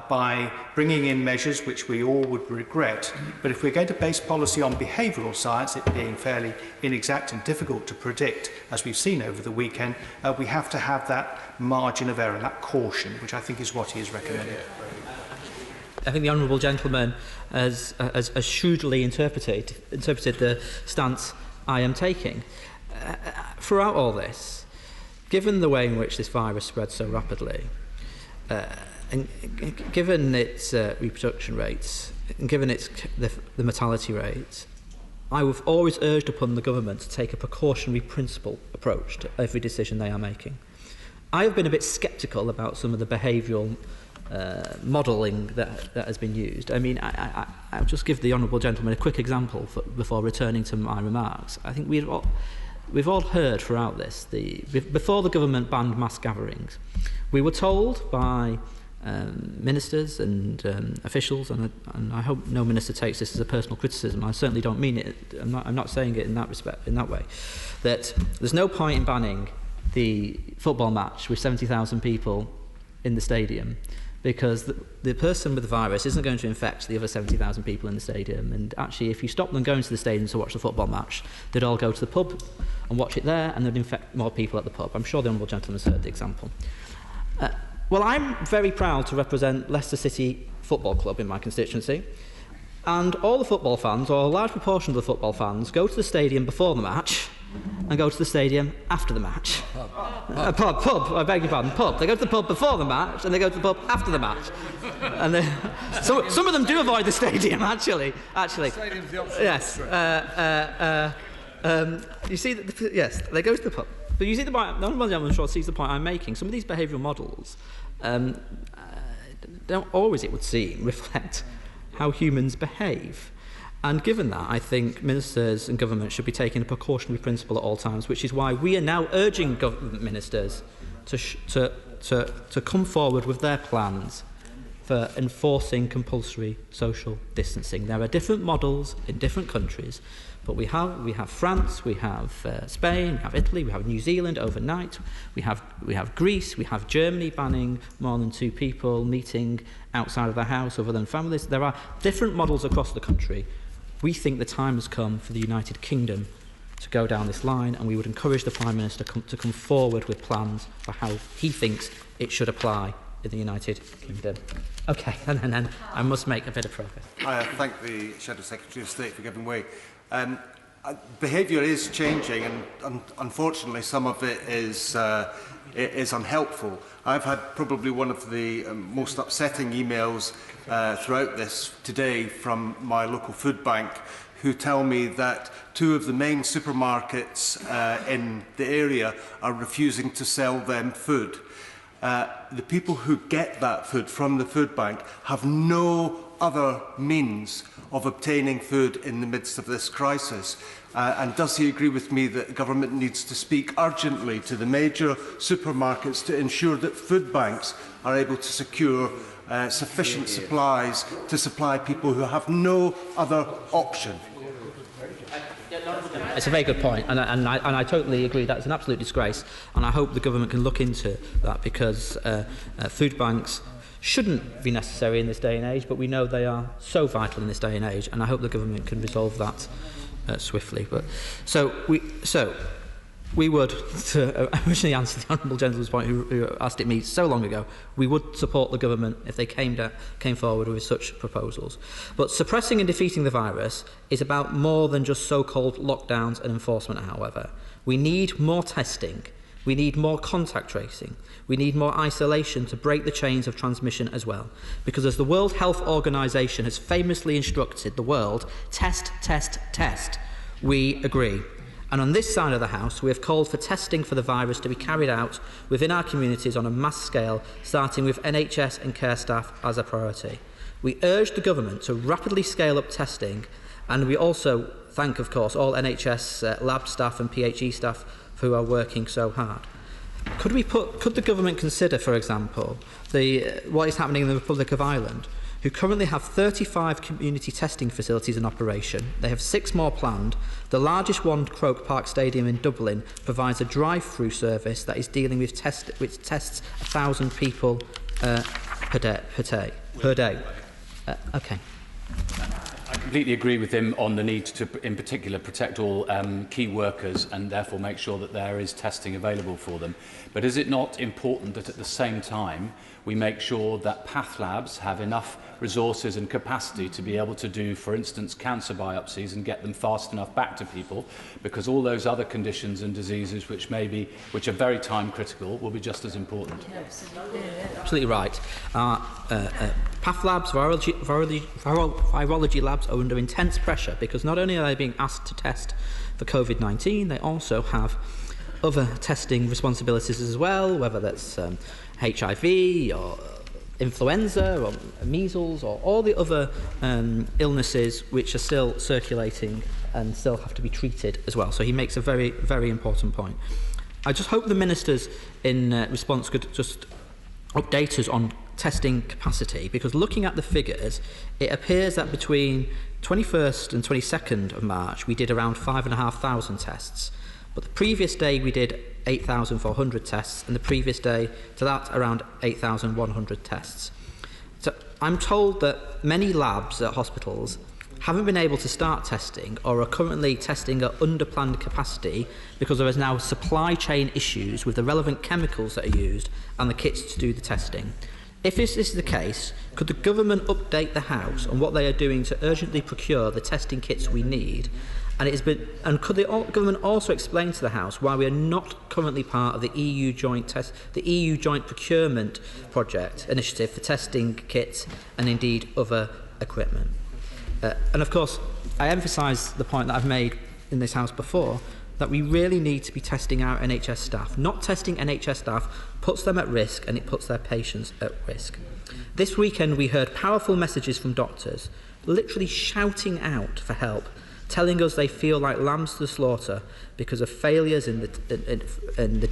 by bringing in measures which we all would regret. But if we're going to base policy on behavioural science, it being fairly inexact and difficult to predict, as we've seen over the weekend, we have to have that margin of error, that caution, which I think is what he is recommending. I think the Honourable Gentleman has shrewdly interpreted the stance I am taking. Throughout all this, given the way in which this virus spreads so rapidly, and given its reproduction rates, and given the mortality rates, I have always urged upon the government to take a precautionary principle approach to every decision they are making. I have been a bit sceptical about some of the behavioural modelling that has been used. I mean, I'll just give the Honourable Gentleman a quick example before returning to my remarks. I think we've all heard throughout this, before the government banned mass gatherings, we were told by ministers and officials, and I hope no minister takes this as a personal criticism. I certainly don't mean it. I'm not saying it in that respect, in that way. That there's no point in banning the football match with 70,000 people in the stadium, because the person with the virus isn't going to infect the other 70,000 people in the stadium. And actually, if you stop them going to the stadium to watch the football match, they'd all go to the pub and watch it there, and they'd infect more people at the pub. I'm sure the Honourable Gentleman has heard the example. Well, I'm very proud to represent Leicester City Football Club in my constituency, and all the football fans, or a large proportion of the football fans, go to the stadium before the match and go to the stadium after the match. Pub, I beg your pardon, pub. They go to the pub before the match and they go to the pub after the match. And some of them do avoid the stadium, actually. Stadium's the opposite. Yes. You see, yes, they go to the pub. But you see the point, the Honourable Gentleman sees the point I'm making. Some of these behavioural models don't always, it would seem, reflect how humans behave. And given that, I think ministers and government should be taking a precautionary principle at all times, which is why we are now urging government ministers to come forward with their plans for enforcing compulsory social distancing. There are different models in different countries, but we have France, we have Spain, we have Italy, we have New Zealand overnight, we have Greece, we have Germany banning more than 2 people meeting outside of their house other than families. There are different models across the country. We think the time has come for the United Kingdom to go down this line, and we would encourage the Prime Minister to come forward with plans for how he thinks it should apply in the United Kingdom. Okay, and then I must make a bit of progress. I thank the Shadow Secretary of State for giving way. Behaviour is changing, and unfortunately some of it is unhelpful. I've had probably one of the most upsetting emails throughout this today from my local food bank, who tell me that 2 of the main supermarkets in the area are refusing to sell them food. The people who get that food from the food bank have no other means of obtaining food in the midst of this crisis. And does he agree with me that the government needs to speak urgently to the major supermarkets to ensure that food banks are able to secure sufficient supplies to supply people who have no other option? It's a very good point, and I totally agree. That's an absolute disgrace, and I hope the government can look into that, because food banks shouldn't be necessary in this day and age, but we know they are so vital in this day and age, and I hope the government can resolve that swiftly. But so we would, to originally answer the Honourable Gentleman's point who asked it me so long ago, we would support the government if they came forward with such proposals. But suppressing and defeating the virus is about more than just so-called lockdowns and enforcement, however. We need more testing. We need more contact tracing. We need more isolation to break the chains of transmission as well. Because as the World Health Organization has famously instructed the world, test, test, test, we agree. And on this side of the House, we have called for testing for the virus to be carried out within our communities on a mass scale, starting with NHS and care staff as a priority. We urge the government to rapidly scale up testing, and we also thank, of course, all NHS lab staff and PHE staff who are working so hard. Could the government consider, for example, what is happening in the Republic of Ireland, who currently have 35 community testing facilities in operation? They have 6 more planned. The largest one, Croke Park Stadium in Dublin, provides a drive-through service that is dealing with which tests 1,000 people per day. Okay. I completely agree with him on the need to, in particular, protect all key workers and therefore make sure that there is testing available for them. But is it not important that at the same time we make sure that path labs have enough resources and capacity to be able to do, for instance, cancer biopsies and get them fast enough back to people, because all those other conditions and diseases which are very time critical will be just as important. Absolutely right. Path labs, virology labs are under intense pressure, because not only are they being asked to test for COVID-19, they also have other testing responsibilities as well, whether that's HIV or influenza or measles or all the other illnesses which are still circulating and still have to be treated as well. So he makes a very, very important point. I just hope the ministers in response could just update us on testing capacity, because looking at the figures, it appears that between 21st and 22nd of March we did around 5,500 tests. But the previous day we did 8,400 tests, and the previous day to that around 8,100 tests. So I'm told that many labs at hospitals haven't been able to start testing or are currently testing at under-planned capacity because there is now supply chain issues with the relevant chemicals that are used and the kits to do the testing. If this is the case, could the government update the House on what they are doing to urgently procure the testing kits we need? And could the government also explain to the House why we are not currently part of the EU joint procurement project initiative for testing kits and indeed other equipment? And of course, I emphasise the point that I've made in this House before, that we really need to be testing our NHS staff. Not testing NHS staff puts them at risk, and it puts their patients at risk. This weekend we heard powerful messages from doctors, literally shouting out for help, telling us they feel like lambs to the slaughter because of failures in the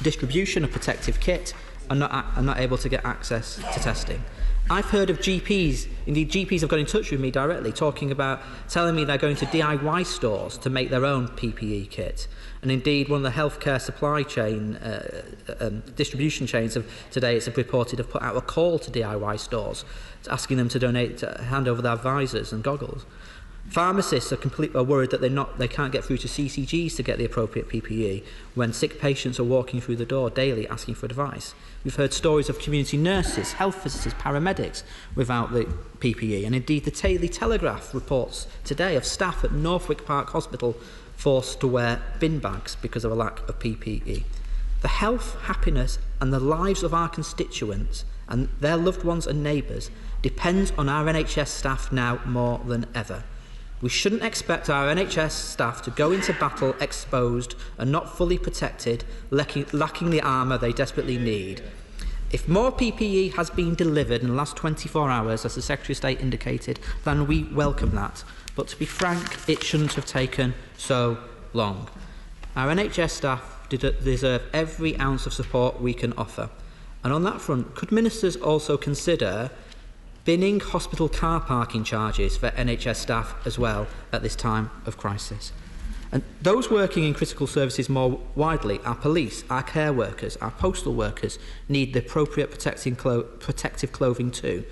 distribution of protective kit and not able to get access to testing. I've heard of GPs, indeed GPs have got in touch with me directly, telling me they're going to DIY stores to make their own PPE kit. And indeed, one of the healthcare supply chain, distribution chains of today, it's reported, have put out a call to DIY stores, asking them to hand over their visors and goggles. Pharmacists are worried that they can't get through to CCGs to get the appropriate PPE when sick patients are walking through the door daily asking for advice. We've heard stories of community nurses, health visitors, paramedics without the PPE. And indeed, the Daily Telegraph reports today of staff at Northwick Park Hospital forced to wear bin bags because of a lack of PPE. The health, happiness and the lives of our constituents and their loved ones and neighbours depends on our NHS staff now more than ever. We shouldn't expect our NHS staff to go into battle exposed and not fully protected, lacking the armour they desperately need. If more PPE has been delivered in the last 24 hours, as the Secretary of State indicated, then we welcome that. But to be frank, it shouldn't have taken so long. Our NHS staff deserve every ounce of support we can offer. And on that front, could ministers also consider binning hospital car parking charges for NHS staff as well at this time of crisis? And those working in critical services more widely, our police, our care workers, our postal workers, need the appropriate protective clothing too.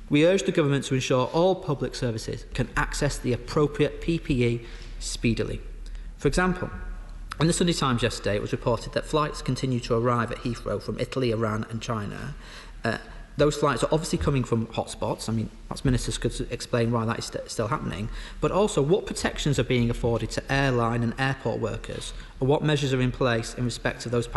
We urge the government to ensure all public services can access the appropriate PPE speedily. For example, in the Sunday Times yesterday, it was reported that flights continue to arrive at Heathrow from Italy, Iran and China. Those flights are obviously coming from hotspots. I mean, perhaps ministers could explain why that is still happening. But also, what protections are being afforded to airline and airport workers, or what measures are in place in respect of those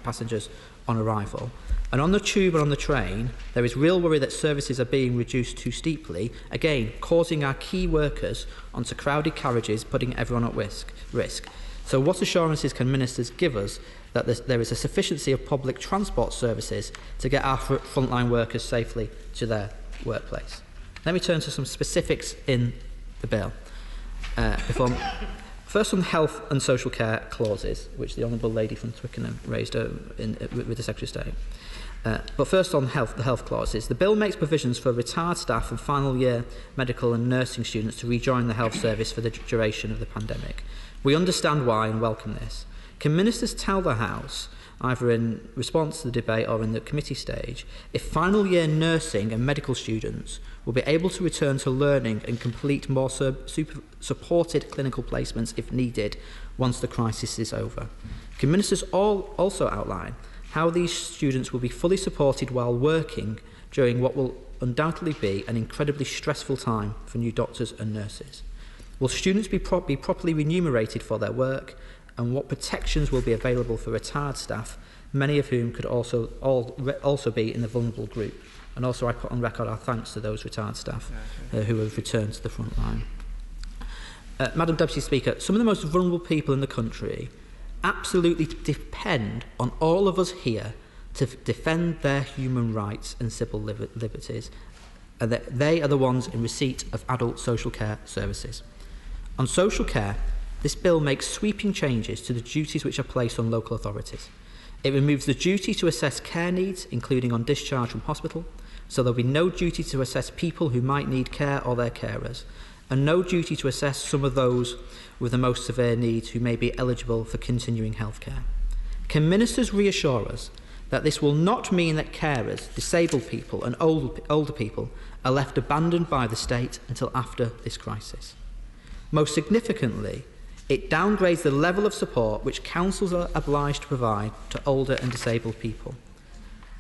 passengers on arrival? And on the tube and on the train, there is real worry that services are being reduced too steeply, again, causing our key workers onto crowded carriages, putting everyone at risk. So what assurances can ministers give us that there is a sufficiency of public transport services to get our frontline workers safely to their workplace? Let me turn to some specifics in the bill. First on health and social care clauses, which the Honourable Lady from Twickenham raised with the Secretary of State. But first on the health clauses, the bill makes provisions for retired staff and final year medical and nursing students to rejoin the health service for the duration of the pandemic. We understand why and welcome this. Can ministers tell the House, either in response to the debate or in the committee stage, if final year nursing and medical students will be able to return to learning and complete more supported clinical placements if needed once the crisis is over? Can ministers also outline how these students will be fully supported while working during what will undoubtedly be an incredibly stressful time for new doctors and nurses? Will students be properly remunerated for their work? And what protections will be available for retired staff, many of whom could also be in the vulnerable group? And also I put on record our thanks to those retired staff who have returned to the front line. Madam Deputy Speaker, some of the most vulnerable people in the country absolutely depend on all of us here to defend their human rights and civil liberties. And that they are the ones in receipt of adult social care services. On social care, this bill makes sweeping changes to the duties which are placed on local authorities. It removes the duty to assess care needs, including on discharge from hospital, so there will be no duty to assess people who might need care or their carers, and no duty to assess some of those with the most severe needs who may be eligible for continuing health care. Can ministers reassure us that this will not mean that carers, disabled people and older people are left abandoned by the state until after this crisis? Most significantly, it downgrades the level of support which councils are obliged to provide to older and disabled people.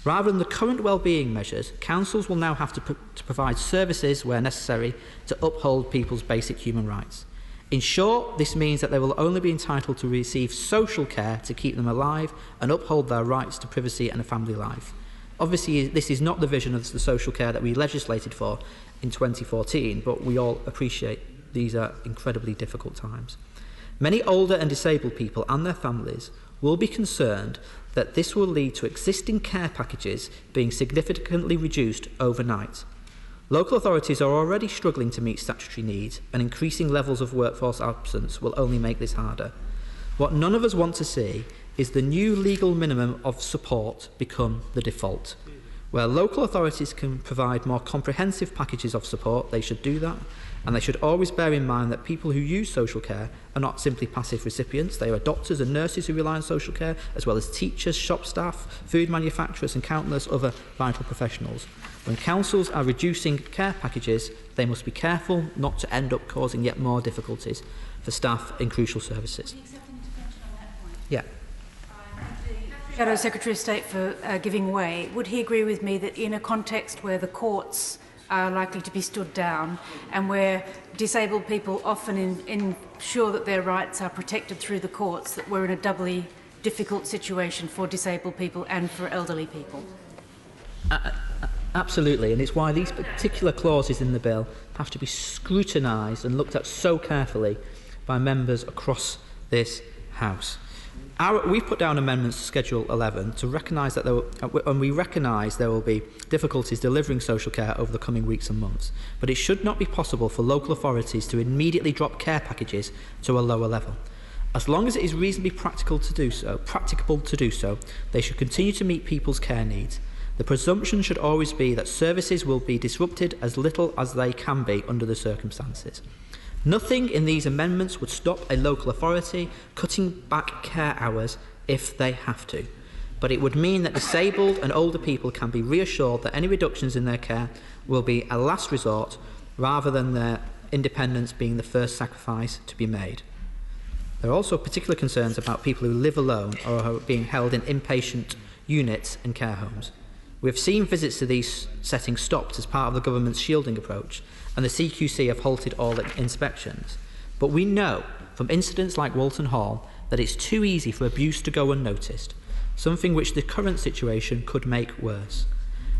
Rather than the current wellbeing measures, councils will now have to provide services where necessary to uphold people's basic human rights. In short, this means that they will only be entitled to receive social care to keep them alive and uphold their rights to privacy and a family life. Obviously, this is not the vision of the social care that we legislated for in 2014, but we all appreciate these are incredibly difficult times. Many older and disabled people and their families will be concerned that this will lead to existing care packages being significantly reduced overnight. Local authorities are already struggling to meet statutory needs, and increasing levels of workforce absence will only make this harder. What none of us want to see is the new legal minimum of support become the default. Where local authorities can provide more comprehensive packages of support, they should do that, and they should always bear in mind that people who use social care are not simply passive recipients. They are doctors and nurses who rely on social care, as well as teachers, shop staff, food manufacturers and countless other vital professionals. When councils are reducing care packages, they must be careful not to end up causing yet more difficulties for staff in crucial services. Yeah. Shadow Secretary of State for giving way. Would he agree with me that in a context where the courts are likely to be stood down and where disabled people often ensure that their rights are protected through the courts, that we're in a doubly difficult situation for disabled people and for elderly people? Absolutely, and it's why these particular clauses in the bill have to be scrutinised and looked at so carefully by members across this House. We've put down amendments to Schedule 11 to recognise that we recognise there will be difficulties delivering social care over the coming weeks and months, but it should not be possible for local authorities to immediately drop care packages to a lower level. As long as it is reasonably practicable to do so, they should continue to meet people's care needs. The presumption should always be that services will be disrupted as little as they can be under the circumstances. Nothing in these amendments would stop a local authority cutting back care hours if they have to, but it would mean that disabled and older people can be reassured that any reductions in their care will be a last resort rather than their independence being the first sacrifice to be made. There are also particular concerns about people who live alone or are being held in inpatient units and care homes. We have seen visits to these settings stopped as part of the government's shielding approach, and the CQC have halted all inspections. But we know from incidents like Walton Hall that it's too easy for abuse to go unnoticed, something which the current situation could make worse.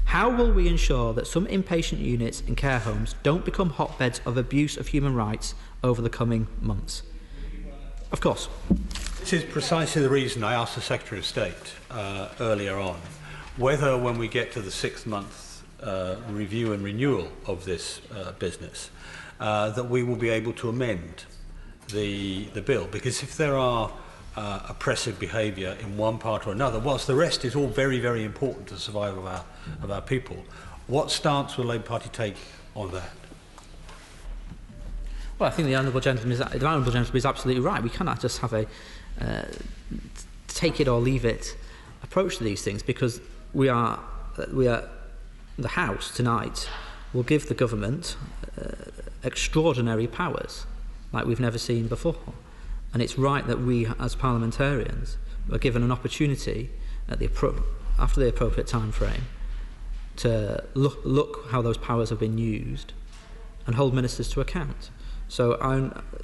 How will we ensure that some inpatient units and care homes don't become hotbeds of abuse of human rights over the coming months? Of course. This is precisely the reason I asked the Secretary of State earlier on whether, when we get to the 6-month review and renewal of this business, that we will be able to amend the bill. Because if there are oppressive behaviour in one part or another, whilst the rest is all very, very important to the survival of our people, what stance will the Labour Party take on that? Well, I think the Honourable Gentleman is absolutely right. We cannot just have a take it or leave it approach to these things, because we are the House tonight will give the government extraordinary powers like we've never seen before, and it's right that we as parliamentarians are given an opportunity at after the appropriate time frame to look how those powers have been used and hold ministers to account. So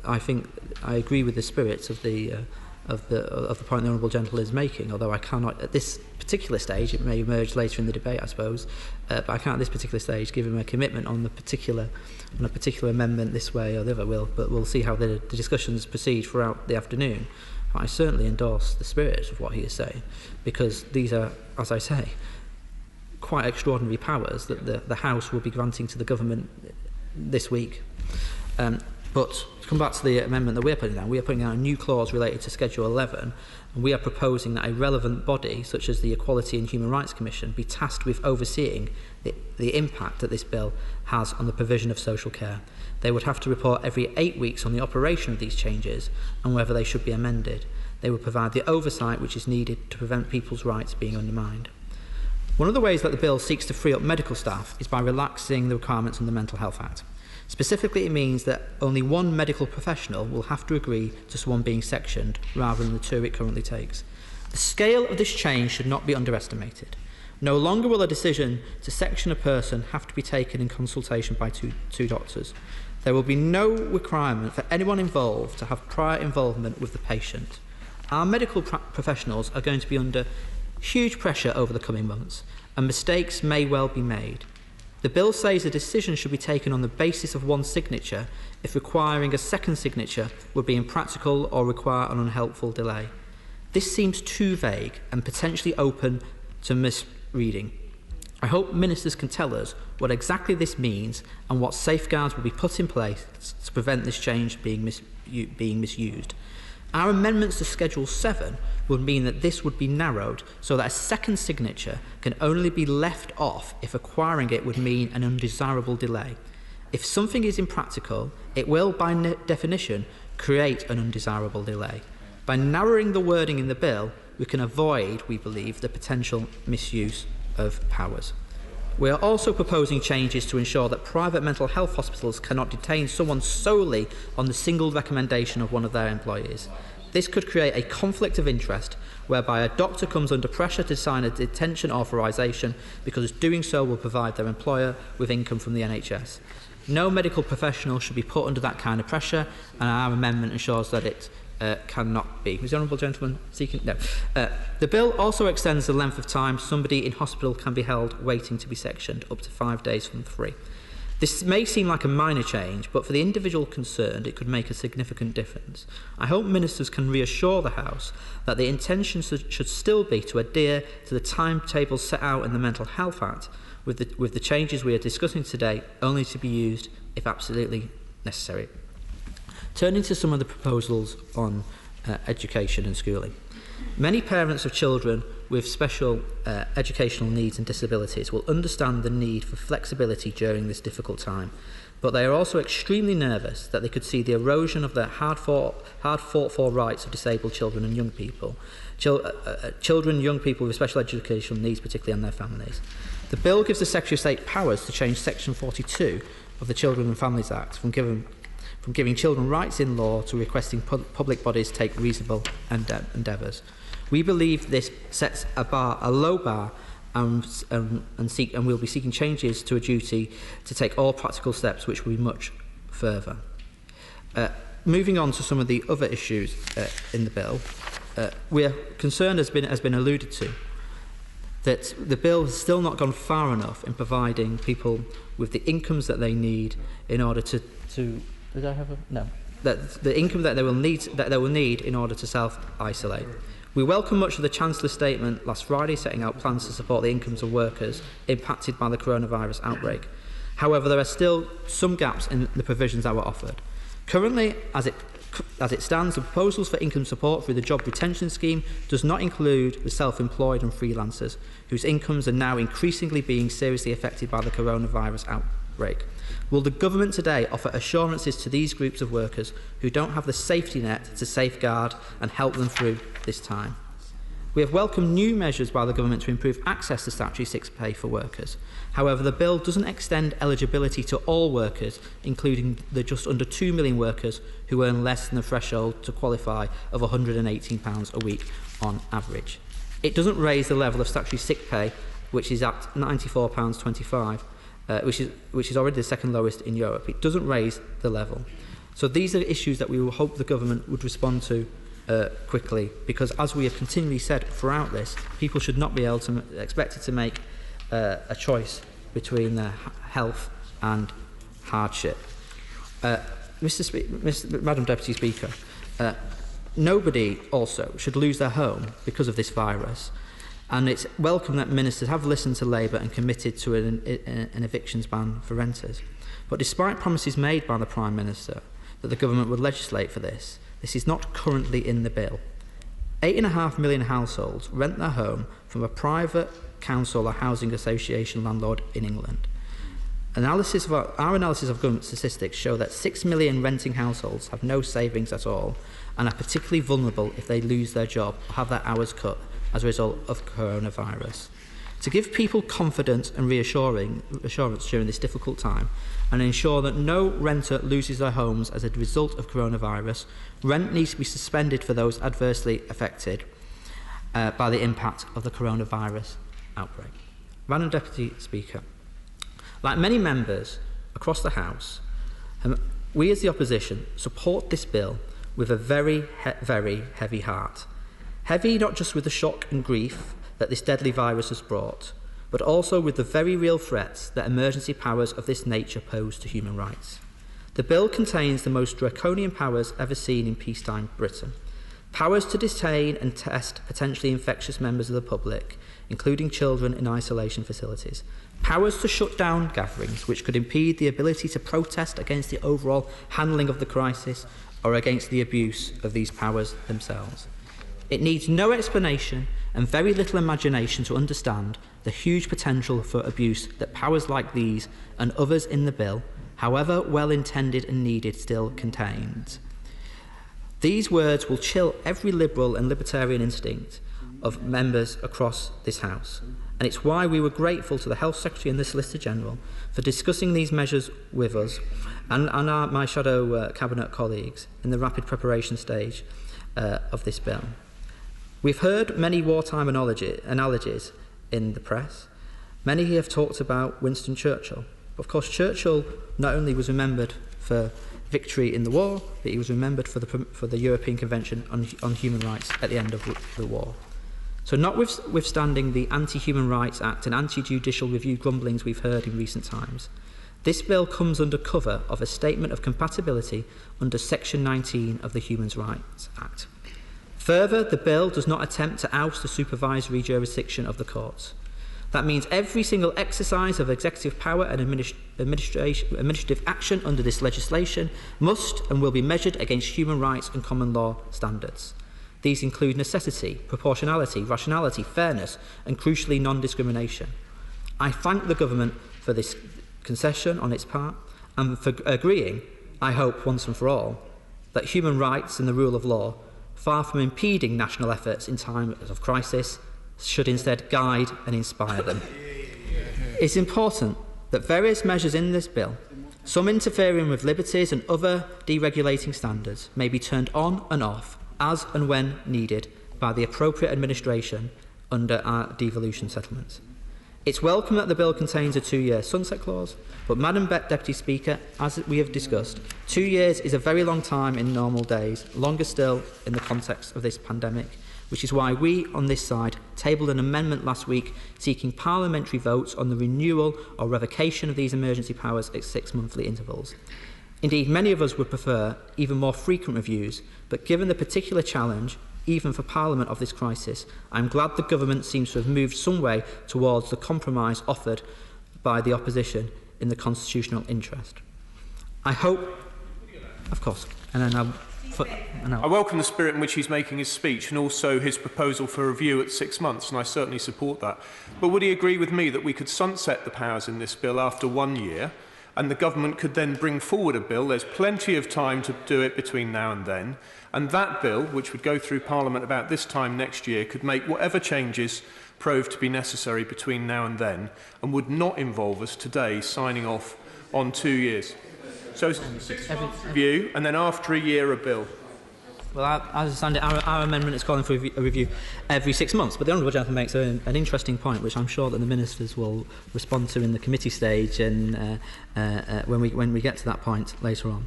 I think I agree with the spirit of the point the Honourable Gentleman is making, although I cannot at this particular stage, it may emerge later in the debate I suppose, but I can't at this particular stage give him a commitment on a particular amendment this way or the other. But we'll see how the discussions proceed throughout the afternoon. But I certainly endorse the spirit of what he is saying, because these are, as I say, quite extraordinary powers that the House will be granting to the government this week. But to come back to the amendment that we're putting down a new clause related to Schedule 11, and we are proposing that a relevant body, such as the Equality and Human Rights Commission, be tasked with overseeing the impact that this bill has on the provision of social care. They would have to report every 8 weeks on the operation of these changes and whether they should be amended. They would provide the oversight which is needed to prevent people's rights being undermined. One of the ways that the bill seeks to free up medical staff is by relaxing the requirements in the Mental Health Act. Specifically, it means that only one medical professional will have to agree to someone being sectioned rather than the 2 it currently takes. The scale of this change should not be underestimated. No longer will a decision to section a person have to be taken in consultation by two doctors. There will be no requirement for anyone involved to have prior involvement with the patient. Our medical professionals are going to be under huge pressure over the coming months, and mistakes may well be made. The bill says a decision should be taken on the basis of one signature if requiring a second signature would be impractical or require an unhelpful delay. This seems too vague and potentially open to misreading. I hope ministers can tell us what exactly this means and what safeguards will be put in place to prevent this change being misused. Our amendments to Schedule 7 would mean that this would be narrowed so that a second signature can only be left off if acquiring it would mean an undesirable delay. If something is impractical, it will, by definition, create an undesirable delay. By narrowing the wording in the bill, we can avoid, we believe, the potential misuse of powers. We are also proposing changes to ensure that private mental health hospitals cannot detain someone solely on the single recommendation of one of their employees. This could create a conflict of interest whereby a doctor comes under pressure to sign a detention authorisation because doing so will provide their employer with income from the NHS. No medical professional should be put under that kind of pressure, and our amendment ensures that it cannot be. Is the honourable gentleman seeking? No. The bill also extends the length of time somebody in hospital can be held waiting to be sectioned, up to 5 days from 3. This may seem like a minor change, but for the individual concerned, it could make a significant difference. I hope ministers can reassure the House that the intention should still be to adhere to the timetables set out in the Mental Health Act, with the changes we are discussing today only to be used if absolutely necessary. Turning to some of the proposals on education and schooling. Many parents of children with special educational needs and disabilities will understand the need for flexibility during this difficult time, but they are also extremely nervous that they could see the erosion of their hard-fought-for rights of disabled children and young people, children and young people with special educational needs, particularly, and their families. The bill gives the Secretary of State powers to change Section 42 of the Children and Families Act from giving children rights in law to requesting public bodies take reasonable endeavours. We believe this sets a low bar and we'll be seeking changes to a duty to take all practical steps which will be much further. Moving on to some of the other issues in the bill, we are concerned, as been alluded to, that the bill has still not gone far enough in providing people with the incomes that they need in order to did I have a no? That the income that they will need in order to self-isolate. We welcome much of the Chancellor's statement last Friday setting out plans to support the incomes of workers impacted by the coronavirus outbreak. However, there are still some gaps in the provisions that were offered. Currently, as it stands, the proposals for income support through the Job Retention Scheme does not include the self-employed and freelancers, whose incomes are now increasingly being seriously affected by the coronavirus outbreak. Will the government today offer assurances to these groups of workers who don't have the safety net to safeguard and help them through this time? We have welcomed new measures by the government to improve access to statutory sick pay for workers. However, the bill doesn't extend eligibility to all workers, including the just under 2 million workers who earn less than the threshold to qualify of £118 a week on average. It doesn't raise the level of statutory sick pay, which is at £94.25, which is already the second lowest in Europe. It doesn't raise the level. So these are issues that we will hope the government would respond to quickly, because as we have continually said throughout this, people should not be expected to make a choice between their health and hardship. Madam Deputy Speaker, nobody also should lose their home because of this virus. And it's welcome that ministers have listened to Labour and committed to an evictions ban for renters. But despite promises made by the Prime Minister that the government would legislate for this, this is not currently in the bill. 8.5 million households rent their home from a private council or housing association landlord in England. Our analysis of government statistics show that 6 million renting households have no savings at all and are particularly vulnerable if they lose their job or have their hours cut as a result of coronavirus. To give people confidence and reassurance during this difficult time and ensure that no renter loses their homes as a result of coronavirus, rent needs to be suspended for those adversely affected by the impact of the coronavirus outbreak. Madam Deputy Speaker, like many members across the House, we as the opposition support this bill with a very heavy heart. Heavy not just with the shock and grief that this deadly virus has brought, but also with the very real threats that emergency powers of this nature pose to human rights. The bill contains the most draconian powers ever seen in peacetime Britain. powers to detain and test potentially infectious members of the public, including children in isolation facilities, powers to shut down gatherings which could impede the ability to protest against the overall handling of the crisis or against the abuse of these powers themselves. It needs no explanation and very little imagination to understand the huge potential for abuse that powers like these and others in the bill, however well intended and needed, still contains. These words will chill every liberal and libertarian instinct of members across this House. And it's why we were grateful to the Health Secretary and the Solicitor General for discussing these measures with us and my shadow Cabinet colleagues in the rapid preparation stage of this bill. We've heard many wartime analogies in the press. Many have talked about Winston Churchill. Of course, Churchill not only was remembered for victory in the war, but he was remembered for the European Convention on Human Rights at the end of the war. So notwithstanding the Anti-Human Rights Act and anti-judicial review grumblings we've heard in recent times, this bill comes under cover of a statement of compatibility under Section 19 of the Human Rights Act. Further, the bill does not attempt to oust the supervisory jurisdiction of the courts. That means every single exercise of executive power and administrative action under this legislation must and will be measured against human rights and common law standards. These include necessity, proportionality, rationality, fairness, and crucially non-discrimination. I thank the government for this concession on its part and for agreeing, I hope once and for all, that human rights and the rule of law, far from impeding national efforts in times of crisis, should instead guide and inspire them. It's important that various measures in this bill, some interfering with liberties and other deregulating standards, may be turned on and off as and when needed by the appropriate administration under our devolution settlements. It's welcome that the bill contains a 2-year sunset clause, but Madam Deputy Speaker, as we have discussed, 2 years is a very long time in normal days, longer still in the context of this pandemic, which is why we, on this side, tabled an amendment last week seeking parliamentary votes on the renewal or revocation of these emergency powers at 6-monthly intervals. Indeed, many of us would prefer even more frequent reviews, but given the particular challenge, even for Parliament of this crisis, I am glad the government seems to have moved some way towards the compromise offered by the opposition in the constitutional interest. I hope, of course, I welcome the spirit in which he's making his speech and also his proposal for review at 6 months, and I certainly support that. But would he agree with me that we could sunset the powers in this bill after 1 year, and the government could then bring forward a bill? There's plenty of time to do it between now and then, and that bill, which would go through Parliament about this time next year, could make whatever changes prove to be necessary between now and then, and would not involve us today signing off on 2 years. So 6 months review, and then after a year a bill. Well, as I understand it, our amendment is calling for a review every 6 months. But the Honourable Gentleman makes an interesting point, which I'm sure that the ministers will respond to in the committee stage and when we get to that point later on.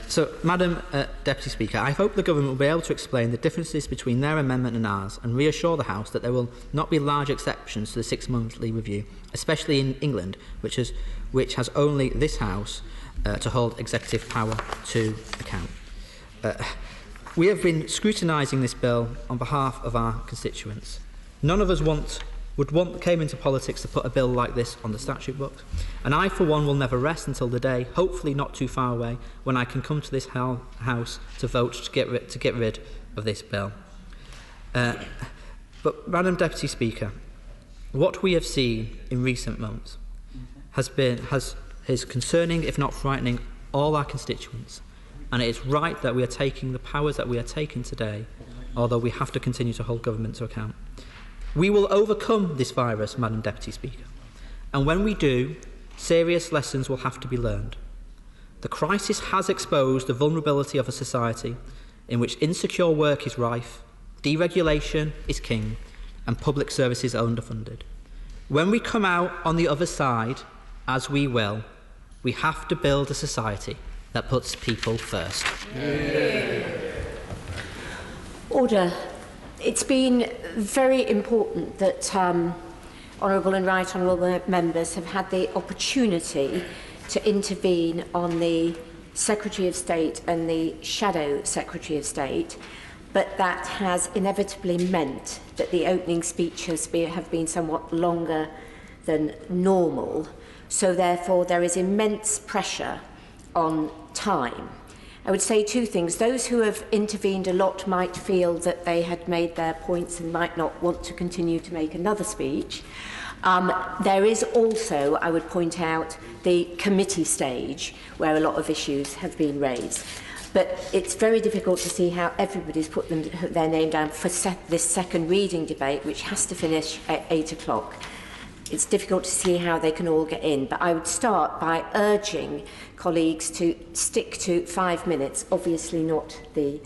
So, Madam Deputy Speaker, I hope the government will be able to explain the differences between their amendment and ours and reassure the House that there will not be large exceptions to the 6-monthly review, especially in England, which has only this House to hold executive power to account. We have been scrutinising this bill on behalf of our constituents. None of us came into politics to put a bill like this on the statute books, and I, for one, will never rest until the day, hopefully not too far away, when I can come to this House to vote to get rid of this bill. But, Madam Deputy Speaker, what we have seen in recent months is concerning, if not frightening, all our constituents. And it is right that we are taking the powers that we are taking today, although we have to continue to hold government to account. We will overcome this virus, Madam Deputy Speaker. And when we do, serious lessons will have to be learned. The crisis has exposed the vulnerability of a society in which insecure work is rife, deregulation is king, and public services are underfunded. When we come out on the other side, as we will, we have to build a society that puts people first. Order. It's been very important that Honourable and Right Honourable members have had the opportunity to intervene on the Secretary of State and the Shadow Secretary of State. but that has inevitably meant that the opening speeches have been somewhat longer than normal. So therefore there is immense pressure on time. I would say two things. Those who have intervened a lot might feel that they had made their points and might not want to continue to make another speech. There is also, I would point out, the committee stage where a lot of issues have been raised. But it's very difficult to see how everybody's put their name down for this second reading debate, which has to finish at 8 o'clock. It's difficult to see how they can all get in, but I would start by urging colleagues to stick to 5 minutes, obviously not the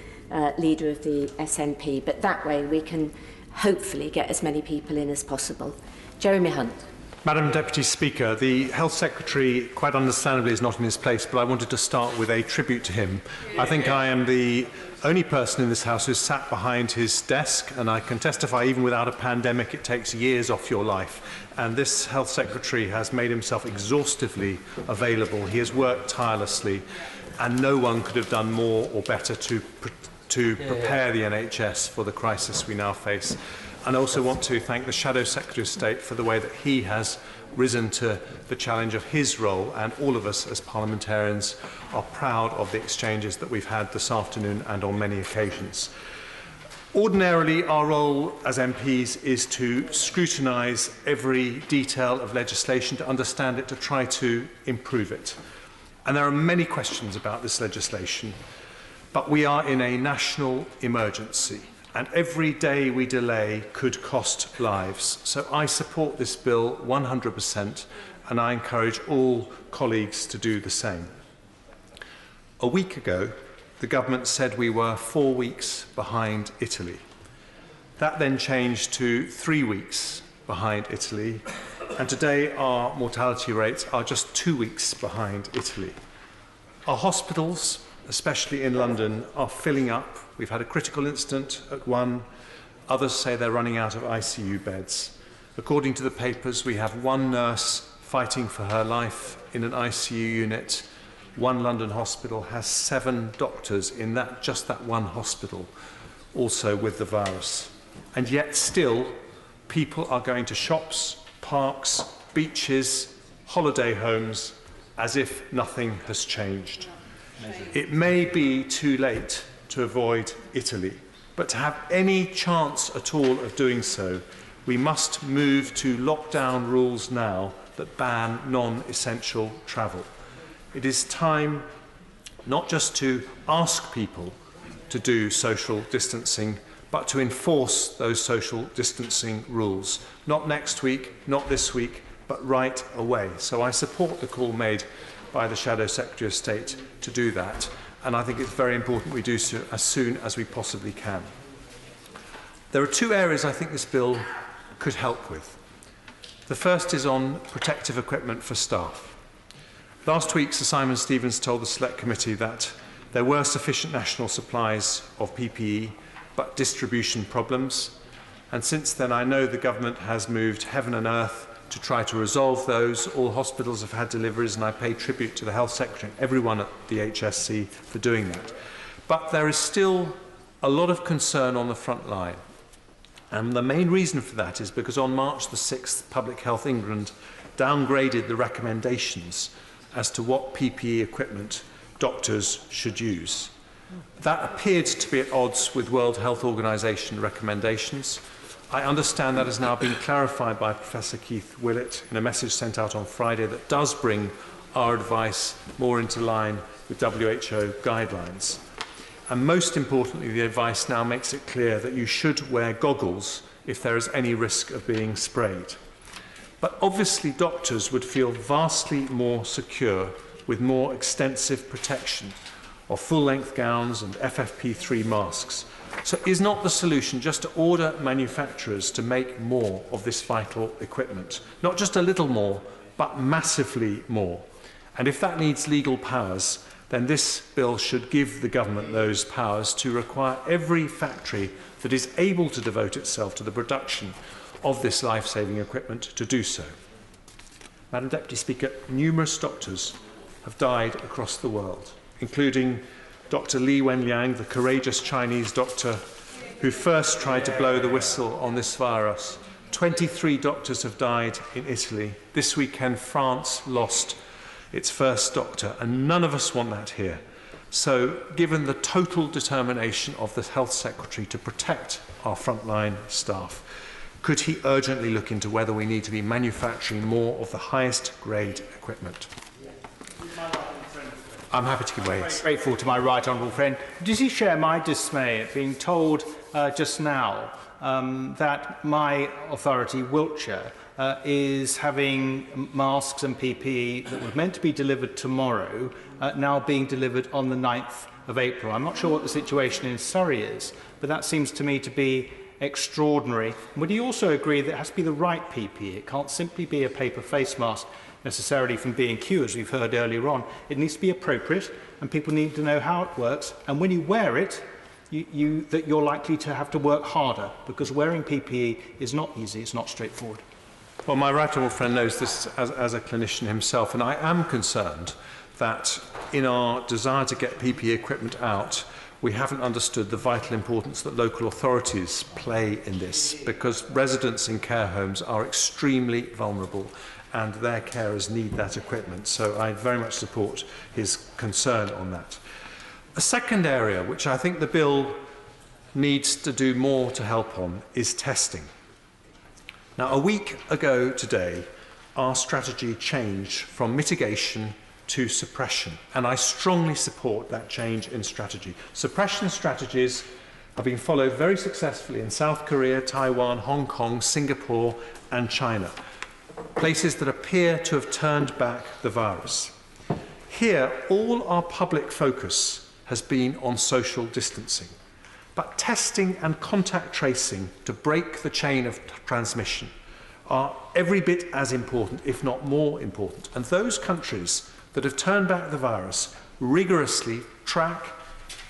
leader of the SNP, but that way we can hopefully get as many people in as possible. Jeremy Hunt. Madam Deputy Speaker, the Health Secretary, quite understandably, is not in his place, but I wanted to start with a tribute to him. I think I am the only person in this House who's sat behind his desk, and I can testify even without a pandemic it takes years off your life. And this Health Secretary has made himself exhaustively available. He has worked tirelessly, and no one could have done more or better to prepare the NHS for the crisis we now face. And I also want to thank the Shadow Secretary of State for the way that he has risen to the challenge of his role, and all of us as parliamentarians are proud of the exchanges that we've had this afternoon and on many occasions. Ordinarily, our role as MPs is to scrutinise every detail of legislation, to understand it, to try to improve it. And there are many questions about this legislation, but we are in a national emergency, and every day we delay could cost lives. So I support this bill 100%, and I encourage all colleagues to do the same. A week ago, the government said we were 4 weeks behind Italy. That then changed to 3 weeks behind Italy, and today our mortality rates are just 2 weeks behind Italy. Our hospitals, especially in London, are filling up. We've had a critical incident at one. Others say they're running out of ICU beds. According to the papers, we have one nurse fighting for her life in an ICU unit. One London hospital has 7 doctors in just that one hospital, also with the virus. And yet still, people are going to shops, parks, beaches, holiday homes, as if nothing has changed. It may be too late to avoid Italy, but to have any chance at all of doing so, we must move to lockdown rules now that ban non-essential travel. It is time not just to ask people to do social distancing, but to enforce those social distancing rules. Not next week, not this week, but right away. So I support the call made by the Shadow Secretary of State to do that, and I think it's very important we do so as soon as we possibly can. There are 2 areas I think this bill could help with. The first is on protective equipment for staff. Last week, Sir Simon Stevens told the Select Committee that there were sufficient national supplies of PPE, but distribution problems. And since then, I know the government has moved heaven and earth to try to resolve those. All hospitals have had deliveries, and I pay tribute to the Health Secretary and everyone at the HSC for doing that. But there is still a lot of concern on the front line. And the main reason for that is because on March the 6th, Public Health England downgraded the recommendations as to what PPE equipment doctors should use. That appeared to be at odds with World Health Organization recommendations. I understand that has now been clarified by Professor Keith Willett in a message sent out on Friday that does bring our advice more into line with WHO guidelines. And most importantly, the advice now makes it clear that you should wear goggles if there is any risk of being sprayed. But obviously doctors would feel vastly more secure with more extensive protection of full-length gowns and FFP3 masks. So is not the solution just to order manufacturers to make more of this vital equipment? Not just a little more, but massively more. And if that needs legal powers, then this bill should give the government those powers to require every factory that is able to devote itself to the production of this life-saving equipment to do so. Madam Deputy Speaker, numerous doctors have died across the world, including Dr. Li Wenliang, the courageous Chinese doctor who first tried to blow the whistle on this virus. 23 doctors have died in Italy. This weekend, France lost its first doctor, and none of us want that here. So, given the total determination of the Health Secretary to protect our frontline staff, could he urgently look into whether we need to be manufacturing more of the highest grade equipment? I'm happy to give way. Very grateful to my right honourable friend. Does he share my dismay at being told just now that my authority, Wiltshire, is having masks and PPE that were meant to be delivered tomorrow, now being delivered on the 9th of April? I'm not sure what the situation in Surrey is, but that seems to me to be extraordinary. Would he also agree that it has to be the right PPE? It can't simply be a paper face mask necessarily from B&Q, as we've heard earlier on. It needs to be appropriate, and people need to know how it works. And when you wear it, that you're likely to have to work harder, because wearing PPE is not easy, it's not straightforward. Well, my right honourable friend knows this as a clinician himself, and I am concerned that in our desire to get PPE equipment out, we haven't understood the vital importance that local authorities play in this, because residents in care homes are extremely vulnerable and their carers need that equipment. So I very much support his concern on that. A second area which I think the bill needs to do more to help on is testing. Now, a week ago today, our strategy changed from mitigation to suppression, and I strongly support that change in strategy. Suppression strategies have been followed very successfully in South Korea, Taiwan, Hong Kong, Singapore and China, places that appear to have turned back the virus. Here, all our public focus has been on social distancing, but testing and contact tracing to break the chain of transmission are every bit as important, if not more important. And those countries that have turned back the virus rigorously track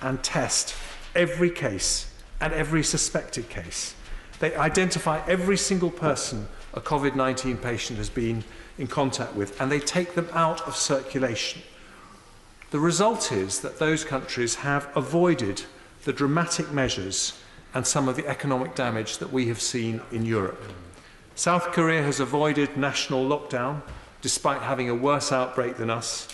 and test every case and every suspected case. They identify every single person a COVID-19 patient has been in contact with, and they take them out of circulation. The result is that those countries have avoided the dramatic measures and some of the economic damage that we have seen in Europe. South Korea has avoided national lockdown, despite having a worse outbreak than us.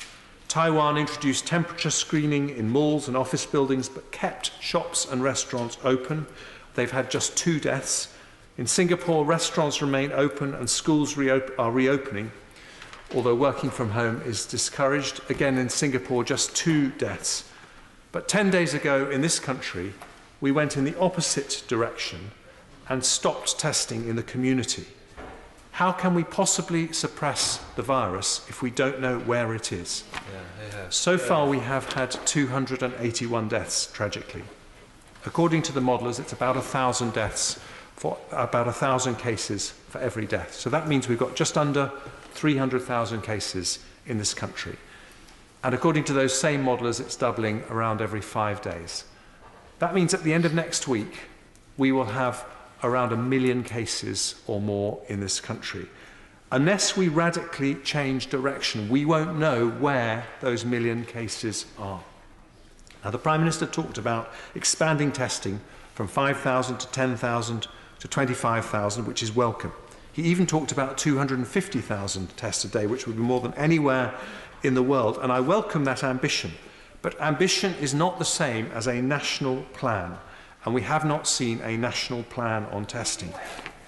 Taiwan introduced temperature screening in malls and office buildings, but kept shops and restaurants open. They've had just 2 deaths. In Singapore, restaurants remain open and schools are reopening, although working from home is discouraged. Again, in Singapore, just 2 deaths. But 10 days ago in this country, we went in the opposite direction and stopped testing in the community. How can we possibly suppress the virus if we don't know where it is? So far, we have had 281 deaths, tragically. According to the modellers, it's about 1,000 deaths for about 1,000 cases for every death. So that means we've got just under 300,000 cases in this country. And according to those same modellers, it's doubling around every 5 days. That means at the end of next week, we will have around 1 million cases or more in this country. Unless we radically change direction, we won't know where those 1 million cases are. Now, the Prime Minister talked about expanding testing from 5,000 to 10,000 to 25,000, which is welcome. He even talked about 250,000 tests a day, which would be more than anywhere in the world, and I welcome that ambition. But ambition is not the same as a national plan, and we have not seen a national plan on testing.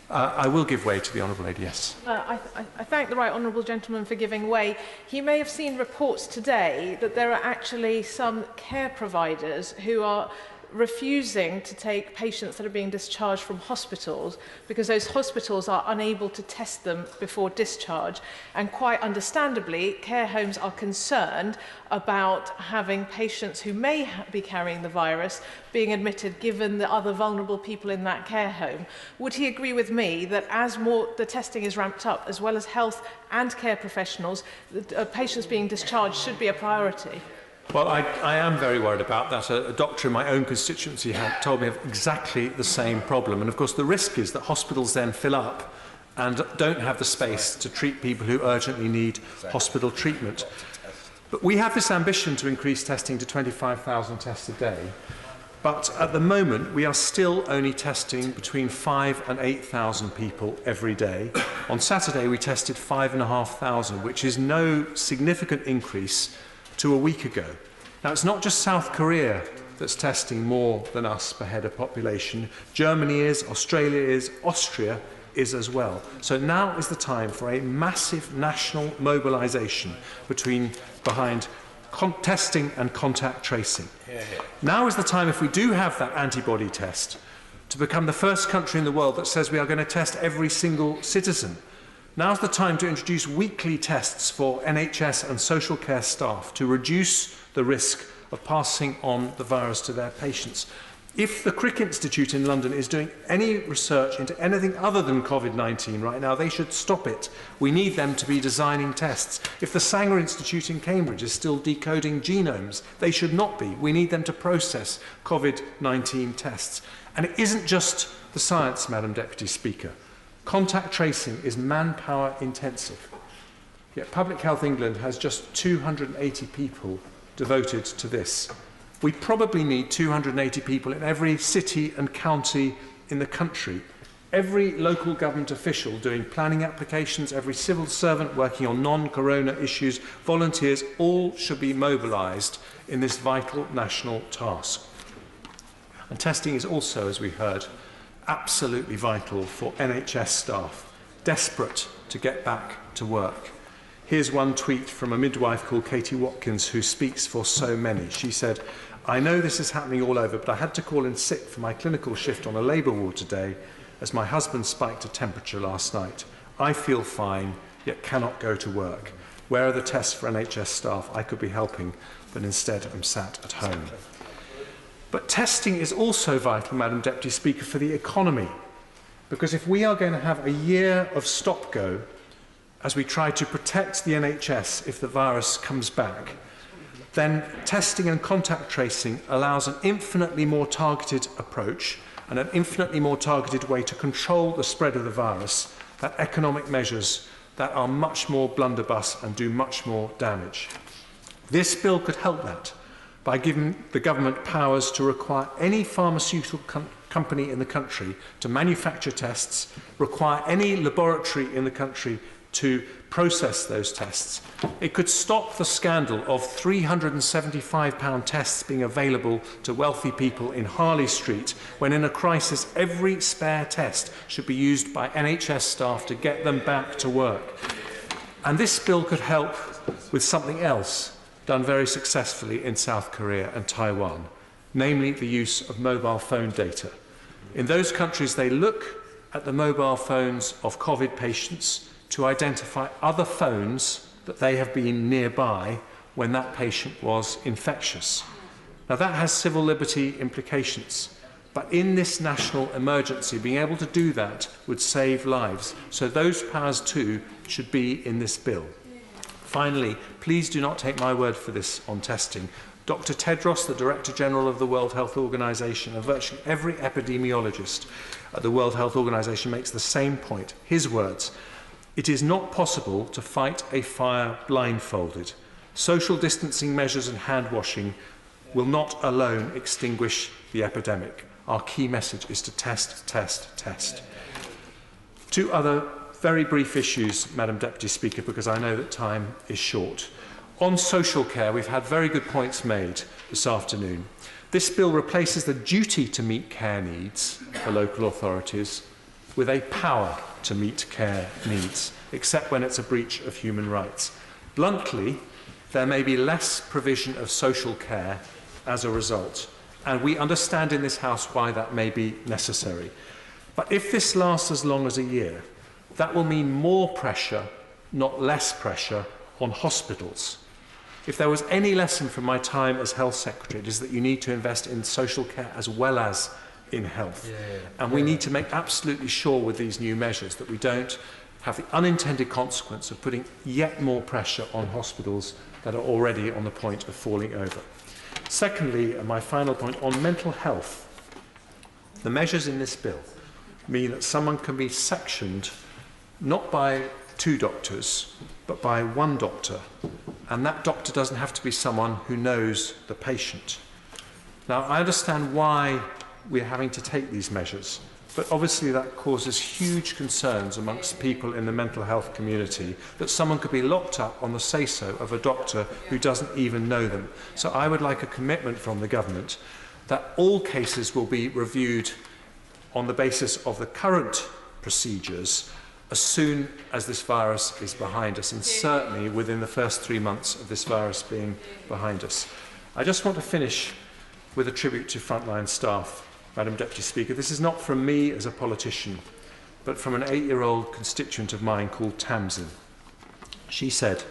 I will give way to the Honourable Lady, yes. I thank the right honourable gentleman for giving way. He may have seen reports today that there are actually some care providers who are refusing to take patients that are being discharged from hospitals because those hospitals are unable to test them before discharge. And quite understandably, care homes are concerned about having patients who may be carrying the virus being admitted given the other vulnerable people in that care home. Would he agree with me that as the testing is ramped up, as well as health and care professionals, patients being discharged should be a priority? Well, I am very worried about that. A doctor in my own constituency had told me of exactly the same problem. And of course, the risk is that hospitals then fill up and don't have the space to treat people who urgently need hospital treatment. But we have this ambition to increase testing to 25,000 tests a day. But at the moment, we are still only testing between 5,000 and 8,000 people every day. On Saturday, we tested 5,500, which is no significant increase to a week ago. Now, it's not just South Korea that's testing more than us per head of population. Germany is, Australia is, Austria is as well. So now is the time for a massive national mobilisation behind testing and contact tracing. Now is the time, if we do have that antibody test, to become the first country in the world that says we are going to test every single citizen. Now's the time to introduce weekly tests for NHS and social care staff to reduce the risk of passing on the virus to their patients. If the Crick Institute in London is doing any research into anything other than COVID-19 right now, they should stop it. We need them to be designing tests. If the Sanger Institute in Cambridge is still decoding genomes, they should not be. We need them to process COVID-19 tests. And it isn't just the science, Madam Deputy Speaker. Contact tracing is manpower intensive. Yet Public Health England has just 280 people devoted to this. We probably need 280 people in every city and county in the country. Every local government official doing planning applications, every civil servant working on non-corona issues, volunteers, all should be mobilised in this vital national task. And testing is also, as we heard, absolutely vital for NHS staff, desperate to get back to work. Here's one tweet from a midwife called Katie Watkins, who speaks for so many. She said, "I know this is happening all over, but I had to call in sick for my clinical shift on a labour ward today as my husband spiked a temperature last night. I feel fine, yet cannot go to work. Where are the tests for NHS staff? I could be helping, but instead I'm sat at home." But testing is also vital, Madam Deputy Speaker, for the economy. Because if we are going to have a year of stop-go as we try to protect the NHS if the virus comes back, then testing and contact tracing allows an infinitely more targeted approach and an infinitely more targeted way to control the spread of the virus than economic measures that are much more blunderbuss and do much more damage. This bill could help that by giving the government powers to require any pharmaceutical company in the country to manufacture tests, require any laboratory in the country to process those tests. It could stop the scandal of £375 tests being available to wealthy people in Harley Street, when in a crisis every spare test should be used by NHS staff to get them back to work. And this bill could help with something else done very successfully in South Korea and Taiwan, namely the use of mobile phone data. In those countries, they look at the mobile phones of COVID patients to identify other phones that they have been nearby when that patient was infectious. Now, that has civil liberty implications, but in this national emergency, being able to do that would save lives. So those powers too should be in this bill. Finally, please do not take my word for this on testing. Dr. Tedros, the Director General of the World Health Organization, and virtually every epidemiologist at the World Health Organization makes the same point. His words: "It is not possible to fight a fire blindfolded. Social distancing measures and hand washing will not alone extinguish the epidemic. Our key message is to test, test, test." Two other very brief issues, Madam Deputy Speaker, because I know that time is short. On social care, we've had very good points made this afternoon. This bill replaces the duty to meet care needs for local authorities with a power to meet care needs, except when it's a breach of human rights. Bluntly, there may be less provision of social care as a result, and we understand in this House why that may be necessary. But if this lasts as long as a year, that will mean more pressure, not less pressure, on hospitals. If there was any lesson from my time as Health Secretary, it is that you need to invest in social care as well as in health. And we need to make absolutely sure with these new measures that we don't have the unintended consequence of putting yet more pressure on hospitals that are already on the point of falling over. Secondly, and my final point, on mental health, the measures in this bill mean that someone can be sectioned not by 2 doctors, but by 1 doctor, and that doctor doesn't have to be someone who knows the patient. Now, I understand why we're having to take these measures, but obviously that causes huge concerns amongst people in the mental health community that someone could be locked up on the say-so of a doctor who doesn't even know them. So I would like a commitment from the government that all cases will be reviewed on the basis of the current procedures as soon as this virus is behind us, and certainly within the first 3 months of this virus being behind us. I just want to finish with a tribute to frontline staff, Madam Deputy Speaker. This is not from me as a politician, but from an 8-year-old constituent of mine called Tamsin. She said,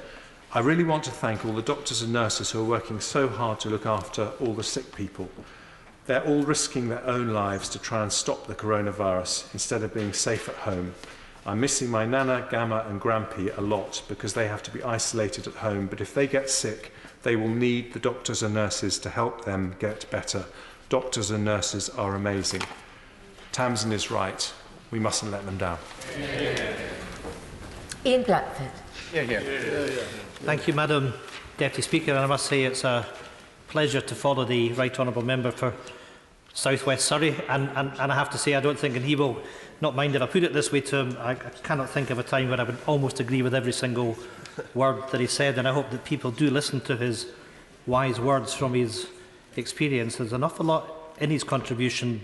"I really want to thank all the doctors and nurses who are working so hard to look after all the sick people. They're all risking their own lives to try and stop the coronavirus instead of being safe at home. I'm missing my Nana, Gamma and Grampy a lot because they have to be isolated at home, but if they get sick, they will need the doctors and nurses to help them get better. Doctors and nurses are amazing." Tamsin is right. We mustn't let them down. Ian Blackford. Thank you, Madam Deputy Speaker. And I must say it's a pleasure to follow the Right Honourable Member for South West Surrey. And I have to say, I don't think, and he will not mind if I put it this way to him, I cannot think of a time when I would almost agree with every single word that he said. And I hope that people do listen to his wise words from his experience. There's an awful lot in his contribution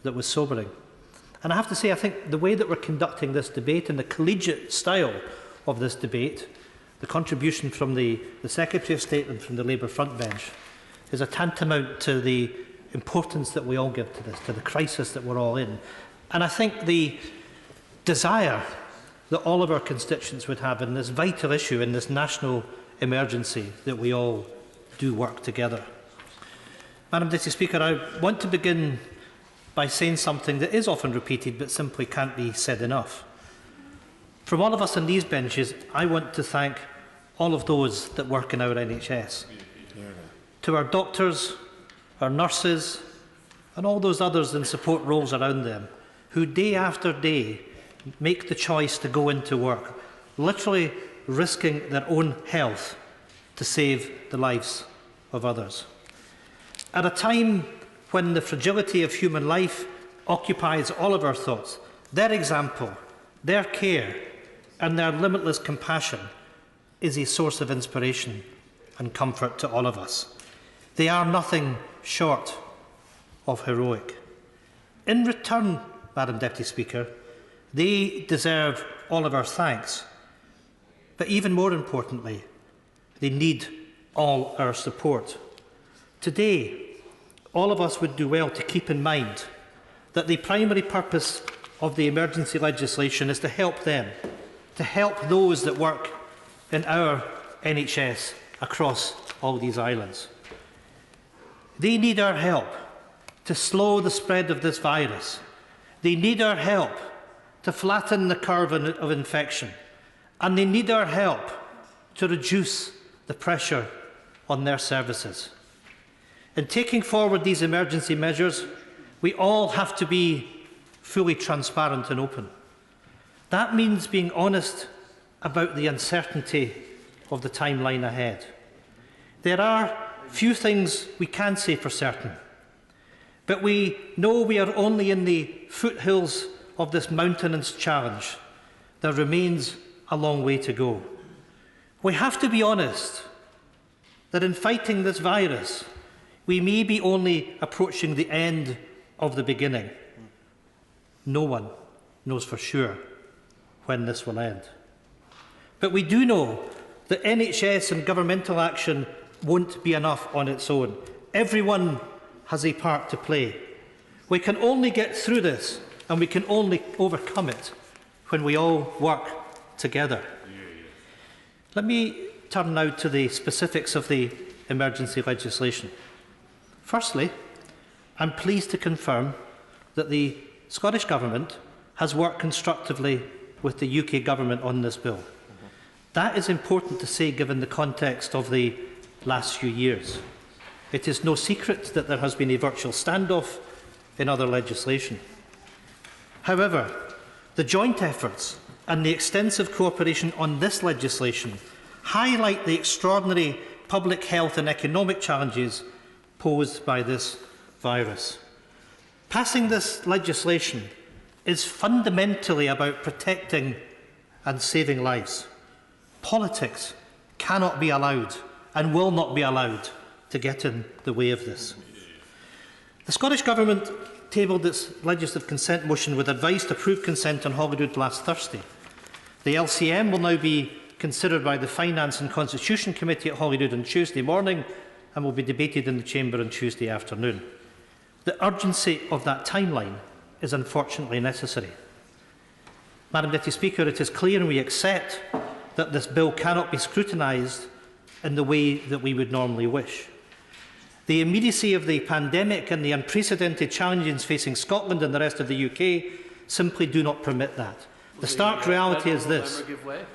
that was sobering. And I have to say, I think the way that we're conducting this debate and the collegiate style of this debate, the contribution from the Secretary of State and from the Labour front bench, is a tantamount to the importance that we all give to this, to the crisis that we're all in. And I think the desire that all of our constituents would have in this vital issue, in this national emergency, that we all do work together. Madam Deputy Speaker, I want to begin by saying something that is often repeated but simply can't be said enough. From all of us on these benches, I want to thank all of those that work in our NHS. To our doctors, our nurses, and all those others in support roles around them, who day after day make the choice to go into work, literally risking their own health to save the lives of others. At a time when the fragility of human life occupies all of our thoughts, their example, their care, and their limitless compassion is a source of inspiration and comfort to all of us. They are nothing short of heroic. In return, Madam Deputy Speaker, they deserve all of our thanks. But even more importantly, they need all our support. Today, all of us would do well to keep in mind that the primary purpose of the emergency legislation is to help them, to help those that work in our NHS across all these islands. They need our help to slow the spread of this virus. They need our help to flatten the curve of infection. And they need our help to reduce the pressure on their services. In taking forward these emergency measures, we all have to be fully transparent and open. That means being honest about the uncertainty of the timeline ahead. There are few things we can say for certain, but we know we are only in the foothills of this mountainous challenge. There remains a long way to go. We have to be honest that in fighting this virus, we may be only approaching the end of the beginning. No one knows for sure when this will end. But we do know that NHS and governmental action won't be enough on its own. Everyone has a part to play. We can only get through this, and we can only overcome it when we all work together. Let me turn now to the specifics of the emergency legislation. Firstly, I'm pleased to confirm that the Scottish Government has worked constructively with the UK Government on this bill. That is important to say given the context of the last few years. It is no secret that there has been a virtual standoff in other legislation. However, the joint efforts and the extensive cooperation on this legislation highlight the extraordinary public health and economic challenges posed by this virus. Passing this legislation is fundamentally about protecting and saving lives. Politics cannot be allowed and will not be allowed to get in the way of this. The Scottish Government tabled its legislative consent motion with advice to approve consent on Holyrood last Thursday. The LCM will now be considered by the Finance and Constitution Committee at Holyrood on Tuesday morning and will be debated in the Chamber on Tuesday afternoon. The urgency of that timeline is unfortunately necessary. Madam Deputy Speaker, it is clear and we accept that this bill cannot be scrutinised in the way that we would normally wish. The immediacy of the pandemic and the unprecedented challenges facing Scotland and the rest of the UK simply do not permit that. The stark reality is this: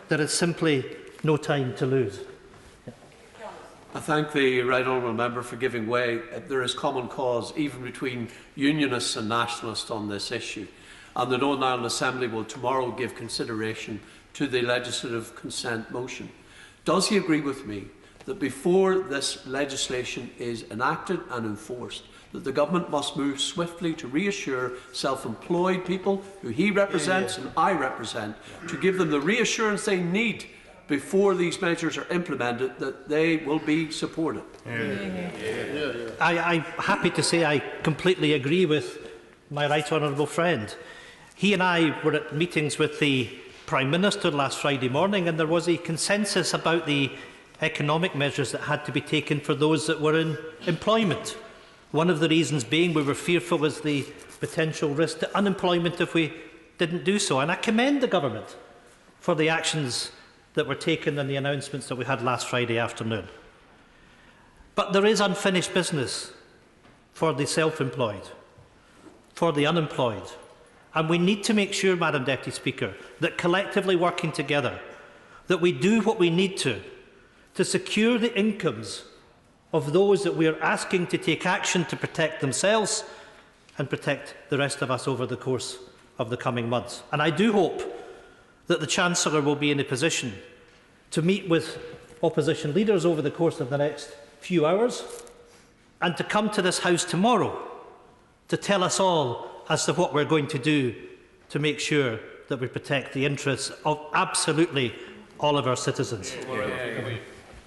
there is simply no time to lose. I thank the right honourable member for giving way. There is common cause even between Unionists and Nationalists on this issue, and the Northern Ireland Assembly will tomorrow give consideration to the legislative consent motion. Does he agree with me that before this legislation is enacted and enforced, that the government must move swiftly to reassure self-employed people who he represents and I represent, to give them the reassurance they need before these measures are implemented, that they will be supported? I'm happy to say I completely agree with my right honourable friend. He and I were at meetings with the Prime Minister last Friday morning, and there was a consensus about the economic measures that had to be taken for those that were in employment. One of the reasons being we were fearful of the potential risk to unemployment if we didn't do so. And I commend the government for the actions that were taken and the announcements that we had last Friday afternoon. But there is unfinished business for the self-employed, for the unemployed. And we need to make sure, Madam Deputy Speaker, that collectively working together, that we do what we need to secure the incomes of those that we are asking to take action to protect themselves and protect the rest of us over the course of the coming months. And I do hope that the Chancellor will be in a position to meet with opposition leaders over the course of the next few hours and to come to this House tomorrow to tell us all as to what we're going to do to make sure that we protect the interests of absolutely all of our citizens.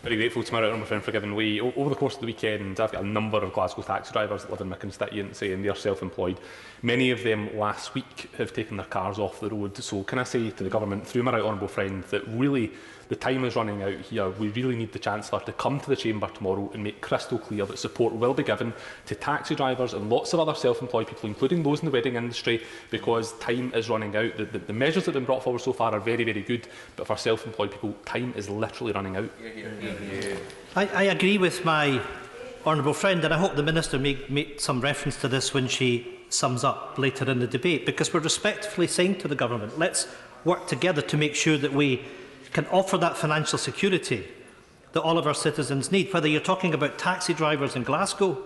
Very grateful to my right honourable friend for giving way. Over the course of the weekend, I've got a number of Glasgow taxi drivers that live in my constituency and they're self-employed. Many of them last week have taken their cars off the road. So can I say to the government, through my right honourable friend, that really the time is running out here. We really need the Chancellor to come to the Chamber tomorrow and make crystal clear that support will be given to taxi drivers and lots of other self-employed people, including those in the wedding industry, because time is running out. The measures that have been brought forward so far are very, very good, but for self-employed people, time is literally running out. I agree with my honourable friend, and I hope the Minister make some reference to this when she sums up later in the debate, because we're respectfully saying to the government, let's work together to make sure that we can offer that financial security that all of our citizens need, whether you're talking about taxi drivers in Glasgow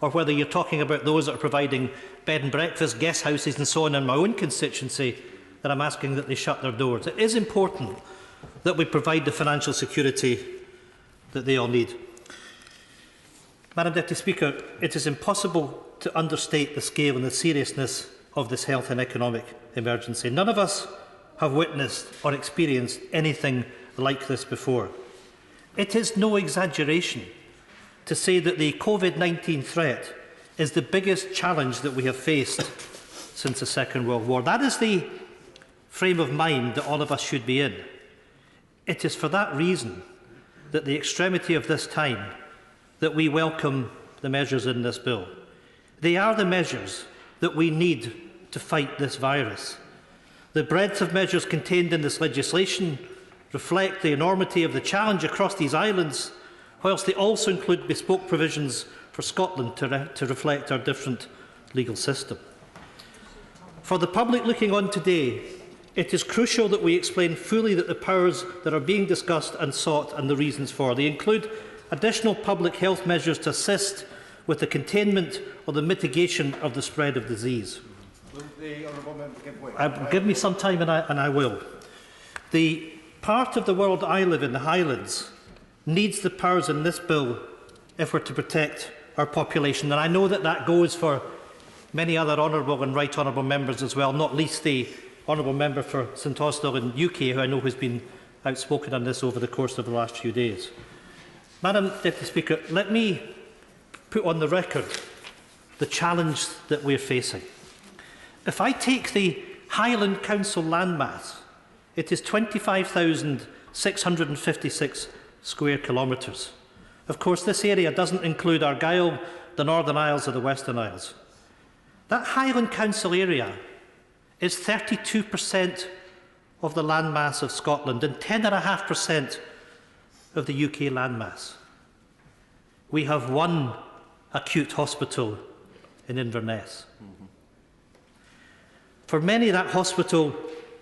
or whether you're talking about those that are providing bed and breakfast, guest houses and so on in my own constituency, that I'm asking that they shut their doors. It is important that we provide the financial security that they all need. Madam Deputy Speaker, it is impossible to understate the scale and the seriousness of this health and economic emergency. None of us have witnessed or experienced anything like this before. It is no exaggeration to say that the COVID-19 threat is the biggest challenge that we have faced since the Second World War. That is the frame of mind that all of us should be in. It is for that reason that the extremity of this time that we welcome the measures in this bill. They are the measures that we need to fight this virus. The breadth of measures contained in this legislation reflect the enormity of the challenge across these islands, whilst they also include bespoke provisions for Scotland to reflect our different legal system. For the public looking on today, it is crucial that we explain fully that the powers that are being discussed and sought and the reasons for. They include additional public health measures to assist with the containment or the mitigation of the spread of disease. Give me some time and I will. The part of the world I live in, the Highlands, needs the powers in this bill if we're to protect our population. And I know that that goes for many other honourable and right honourable members as well, not least the honourable member for St Austell in UK, who I know has been outspoken on this over the course of the last few days. Madam Deputy Speaker, let me put on the record the challenge that we're facing. If I take the Highland Council landmass, it is 25,656 square kilometres. Of course, this area doesn't include Argyll, the Northern Isles or the Western Isles. That Highland Council area is 32% of the landmass of Scotland and 10.5% of the UK landmass. We have one acute hospital in Inverness. For many, that hospital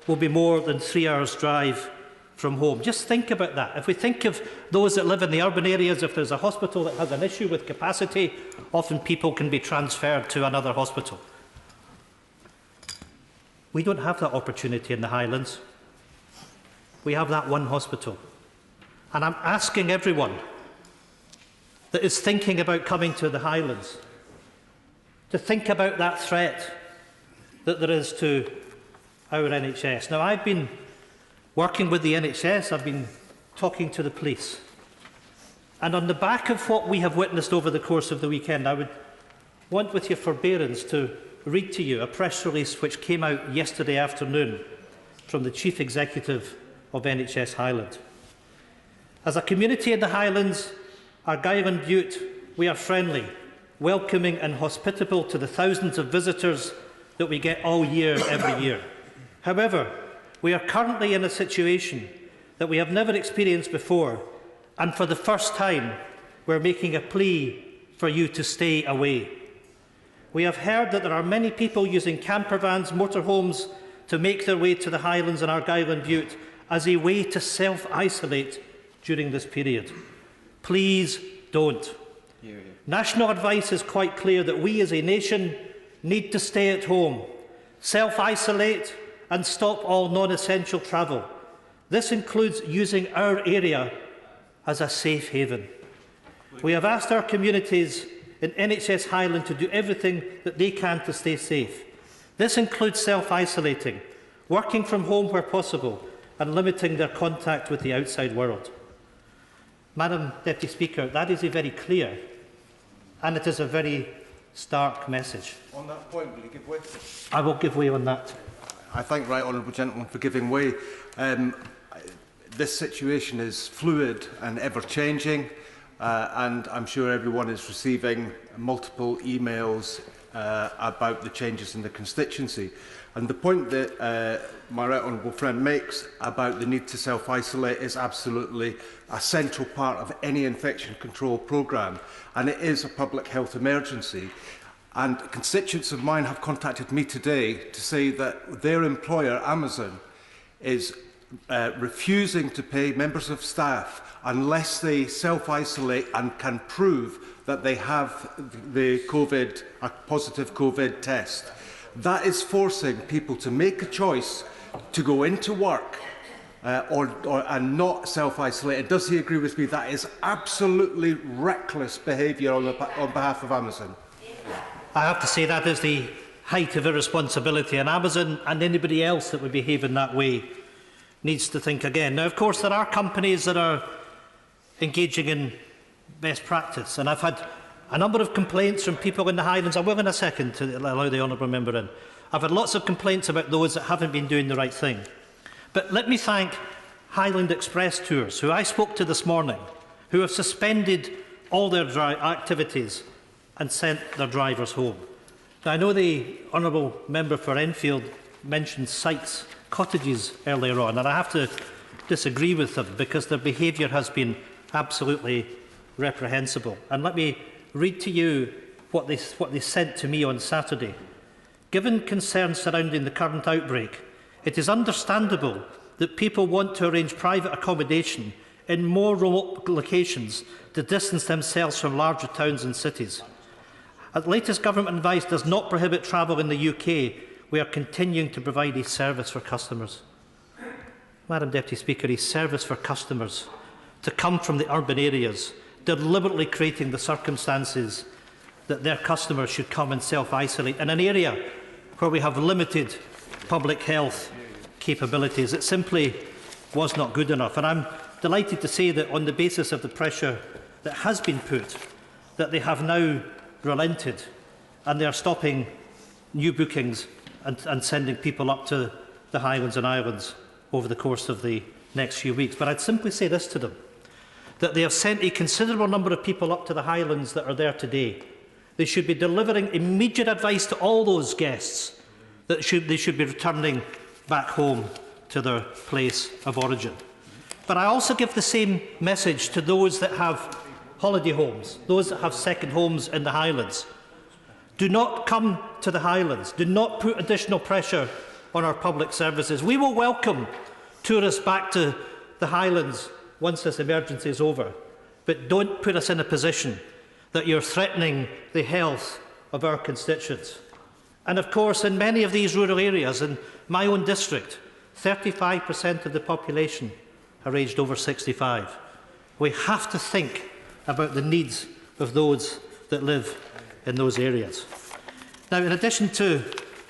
will be more than 3 hours' drive from home. Just think about that. If we think of those that live in the urban areas, if there's a hospital that has an issue with capacity, often people can be transferred to another hospital. We don't have that opportunity in the Highlands. We have that one hospital. And I'm asking everyone that is thinking about coming to the Highlands to think about that threat that there is to our NHS. Now, I've been working with the NHS, I've been talking to the police. And on the back of what we have witnessed over the course of the weekend, I would want, with your forbearance, to read to you a press release which came out yesterday afternoon from the Chief Executive of NHS Highland. As a community in the Highlands, Argyll and Bute, we are friendly, welcoming and hospitable to the thousands of visitors that we get all year, every year. However, we are currently in a situation that we have never experienced before, and for the first time, we're making a plea for you to stay away. We have heard that there are many people using camper vans, motorhomes to make their way to the Highlands and Argyll and Bute as a way to self-isolate during this period. Please don't. National advice is quite clear that we as a nation need to stay at home, self-isolate and stop all non-essential travel. This includes using our area as a safe haven. We have asked our communities in NHS Highland to do everything that they can to stay safe. This includes self-isolating, working from home where possible and limiting their contact with the outside world. Madam Deputy Speaker, that is a very clear and it is a very stark message. On that point, will you give way? I will give way on that. I thank the right honourable gentleman for giving way. This situation is fluid and ever-changing, and I'm sure everyone is receiving multiple emails about the changes in the constituency. And the point that my right honourable friend makes about the need to self-isolate is absolutely a central part of any infection control programme, and it is a public health emergency. And constituents of mine have contacted me today to say that their employer, Amazon, is refusing to pay members of staff unless they self-isolate and can prove that they have a positive COVID test. That is forcing people to make a choice to go into work and not self-isolate. Does he agree with me? That is absolutely reckless behaviour on behalf of Amazon. I have to say that is the height of irresponsibility, and Amazon and anybody else that would behave in that way needs to think again. Now, of course, there are companies that are engaging in best practice, and I've had a number of complaints from people in the Highlands. I will in a second to allow the honourable member in. I've had lots of complaints about those that haven't been doing the right thing. But let me thank Highland Express Tours, who I spoke to this morning, who have suspended all their activities and sent their drivers home. Now, I know the honourable member for Enfield mentioned Sykes Cottages earlier on, and I have to disagree with them because their behaviour has been absolutely reprehensible. And let me read to you what they sent to me on Saturday. Given concerns surrounding the current outbreak, it is understandable that people want to arrange private accommodation in more remote locations to distance themselves from larger towns and cities. As latest government advice does not prohibit travel in the UK, we are continuing to provide a service for customers. Madam Deputy Speaker, a service for customers to come from the urban areas, deliberately creating the circumstances that their customers should come and self-isolate in an area where we have limited public health capabilities. It simply was not good enough. And I'm delighted to say that on the basis of the pressure that has been put, that they have now relented and they are stopping new bookings and sending people up to the Highlands and Islands over the course of the next few weeks. But I'd simply say this to them, that they have sent a considerable number of people up to the Highlands that are there today. They should be delivering immediate advice to all those guests that they should be returning back home to their place of origin. But I also give the same message to those that have holiday homes, those that have second homes in the Highlands. Do not come to the Highlands. Do not put additional pressure on our public services. We will welcome tourists back to the Highlands once this emergency is over, but don't put us in a position that you're threatening the health of our constituents. And of course, in many of these rural areas, in my own district, 35% of the population are aged over 65. We have to think about the needs of those that live in those areas. Now, in addition to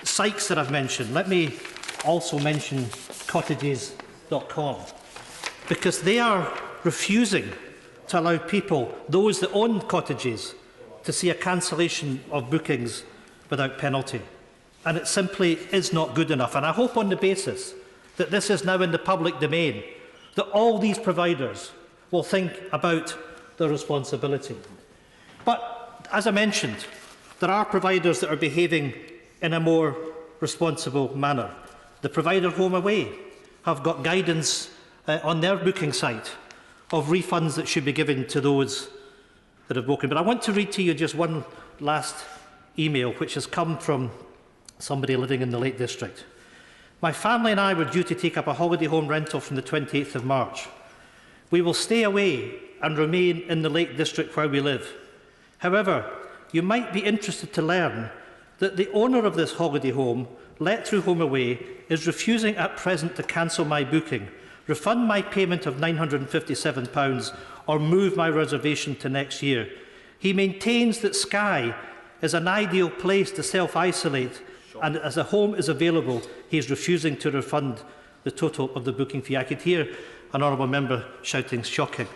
sites that I've mentioned, let me also mention cottages.com, because they are refusing to allow people, those that own cottages, to see a cancellation of bookings without penalty. And it simply is not good enough. And I hope on the basis that this is now in the public domain, that all these providers will think about their responsibility. But as I mentioned, there are providers that are behaving in a more responsible manner. The provider Home Away have got guidance on their booking site of refunds that should be given to those that have broken. But I want to read to you just one last email which has come from somebody living in the Lake District. My family and I were due to take up a holiday home rental from the 28th of March. We will stay away and remain in the Lake District where we live. However, you might be interested to learn that the owner of this holiday home, let through Home Away, is refusing at present to cancel my booking, refund my payment of £957 or move my reservation to next year. He maintains that Skye is an ideal place to self-isolate, and as a home is available, he is refusing to refund the total of the booking fee. I could hear an honourable member shouting, shocking.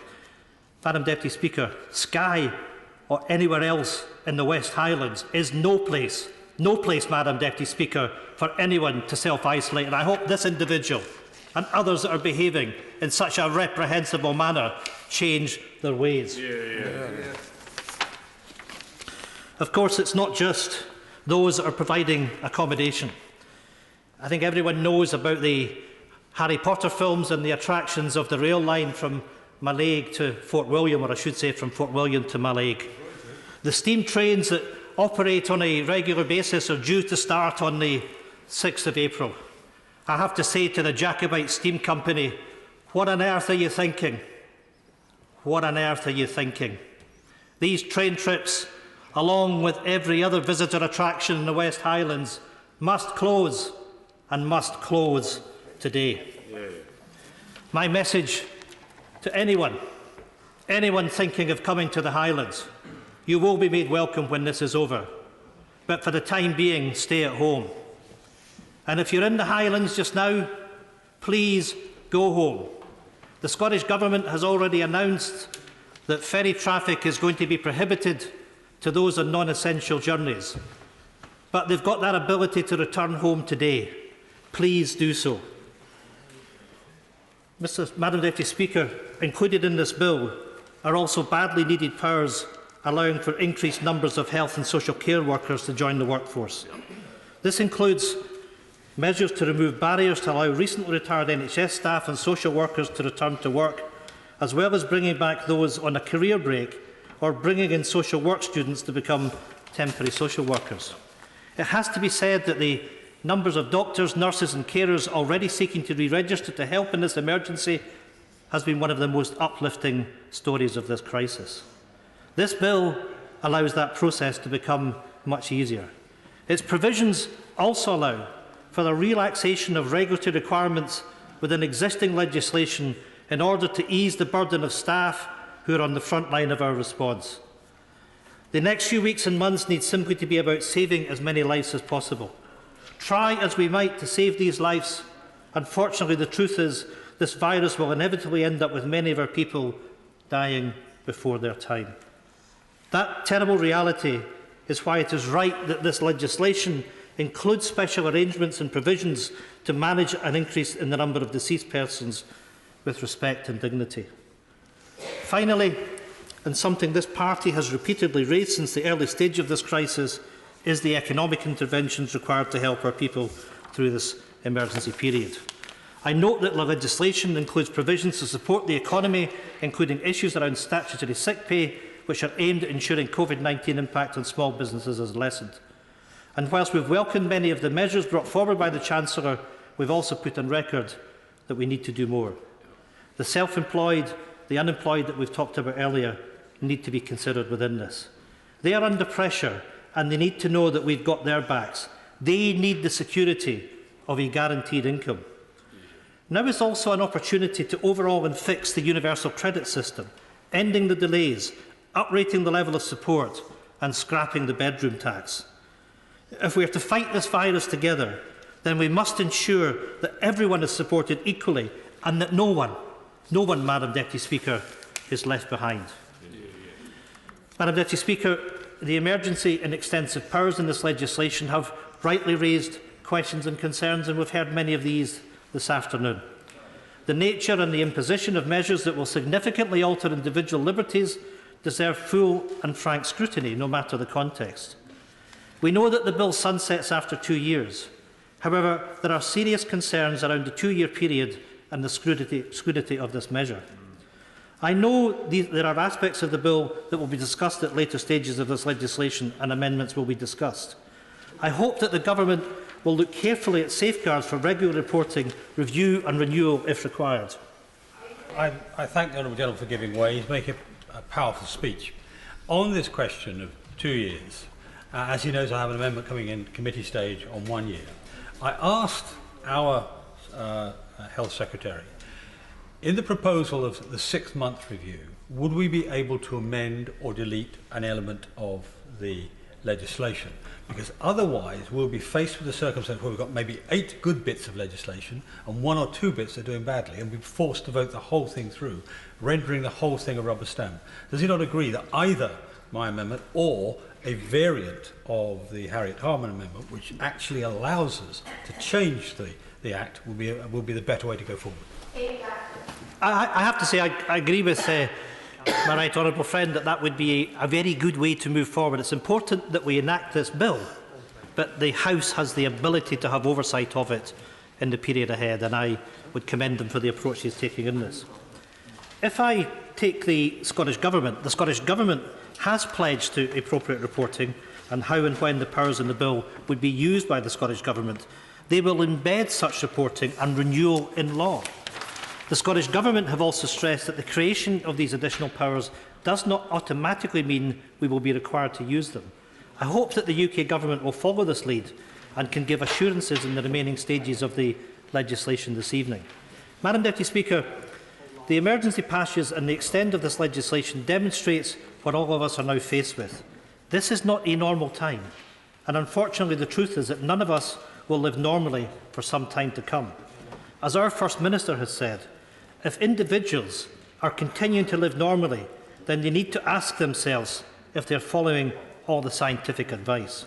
Madam Deputy Speaker, Skye or anywhere else in the West Highlands is no place, Madam Deputy Speaker, for anyone to self-isolate. And I hope this individual and others that are behaving in such a reprehensible manner change their ways. Of course, it's not just those that are providing accommodation. I think everyone knows about the Harry Potter films and the attractions of the rail line from Mallaig to Fort William, or I should say from Fort William to Mallaig. The steam trains that operate on a regular basis are due to start on the 6th of April. I have to say to the Jacobite Steam Company, what on earth are you thinking? What on earth are you thinking? These train trips, along with every other visitor attraction in the West Highlands, must close, and must close today. My message to anyone thinking of coming to the Highlands: you will be made welcome when this is over, but for the time being, stay at home. And if you're in the Highlands just now, please go home. The Scottish Government has already announced that ferry traffic is going to be prohibited to those on non-essential journeys, but they've got that ability to return home today. Please do so. Madam Deputy Speaker, included in this bill are also badly needed powers allowing for increased numbers of health and social care workers to join the workforce. This includes measures to remove barriers to allow recently retired NHS staff and social workers to return to work, as well as bringing back those on a career break or bringing in social work students to become temporary social workers. It has to be said that the numbers of doctors, nurses and carers already seeking to re-register to help in this emergency has been one of the most uplifting stories of this crisis. This bill allows that process to become much easier. Its provisions also allow for the relaxation of regulatory requirements within existing legislation in order to ease the burden of staff who are on the front line of our response. The next few weeks and months need simply to be about saving as many lives as possible. Try as we might to save these lives, unfortunately the truth is this virus will inevitably end up with many of our people dying before their time. That terrible reality is why it is right that this legislation includes special arrangements and provisions to manage an increase in the number of deceased persons with respect and dignity. Finally, and something this party has repeatedly raised since the early stage of this crisis, is the economic interventions required to help our people through this emergency period. I note that the legislation includes provisions to support the economy, including issues around statutory sick pay, which are aimed at ensuring COVID-19 impact on small businesses is lessened. And whilst we've welcomed many of the measures brought forward by the Chancellor, we've also put on record that we need to do more. The self-employed, the unemployed that we've talked about earlier, need to be considered within this. They are under pressure and they need to know that we've got their backs. They need the security of a guaranteed income. Now is also an opportunity to overhaul and fix the universal credit system, ending the delays, uprating the level of support and scrapping the bedroom tax. If we are to fight this virus together, then we must ensure that everyone is supported equally and that no one, Madam Deputy Speaker, is left behind. Madam Deputy Speaker, the emergency and extensive powers in this legislation have rightly raised questions and concerns, and we've heard many of these this afternoon. The nature and the imposition of measures that will significantly alter individual liberties deserve full and frank scrutiny, no matter the context. We know that the bill sunsets after 2 years. However, there are serious concerns around the 2-year period and the scrutiny of this measure. I know there are aspects of the bill that will be discussed at later stages of this legislation and amendments will be discussed. I hope that the Government will look carefully at safeguards for regular reporting, review and renewal if required. I thank the Honourable Gentleman for giving way. He's making a powerful speech. On this question of 2 years, as he knows, I have an amendment coming in committee stage on 1 year. I asked our Health Secretary, in the proposal of the 6-month review, would we be able to amend or delete an element of the legislation? Because otherwise we'll be faced with a circumstance where we've got maybe 8 good bits of legislation and 1 or 2 bits that are doing badly, and we're forced to vote the whole thing through, rendering the whole thing a rubber stamp. Does he not agree that either my amendment or a variant of the Harriet Harman amendment, which actually allows us to change the Act, will be the better way to go forward? I have to say I agree with my right honourable friend that that would be a very good way to move forward. It's important that we enact this bill, but the House has the ability to have oversight of it in the period ahead, and I would commend them for the approach he's taking in this. If I take the Scottish Government has pledged to appropriate reporting and how and when the powers in the bill would be used by the Scottish Government. They will embed such reporting and renewal in law. The Scottish Government have also stressed that the creation of these additional powers does not automatically mean we will be required to use them. I hope that the UK Government will follow this lead and can give assurances in the remaining stages of the legislation this evening. Madam Deputy Speaker, the emergency passage and the extent of this legislation demonstrates what all of us are now faced with. This is not a normal time, and unfortunately the truth is that none of us will live normally for some time to come. As our First Minister has said, if individuals are continuing to live normally, then they need to ask themselves if they are following all the scientific advice.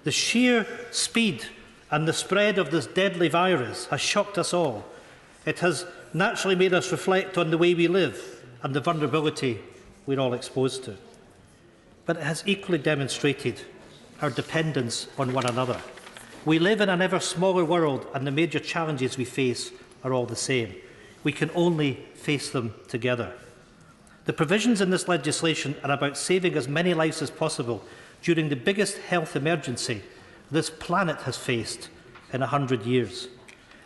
The sheer speed and the spread of this deadly virus has shocked us all. It has naturally made us reflect on the way we live and the vulnerability we're all exposed to. But it has equally demonstrated our dependence on one another. We live in an ever smaller world, and the major challenges we face are all the same. We can only face them together. The provisions in this legislation are about saving as many lives as possible during the biggest health emergency this planet has faced in 100 years.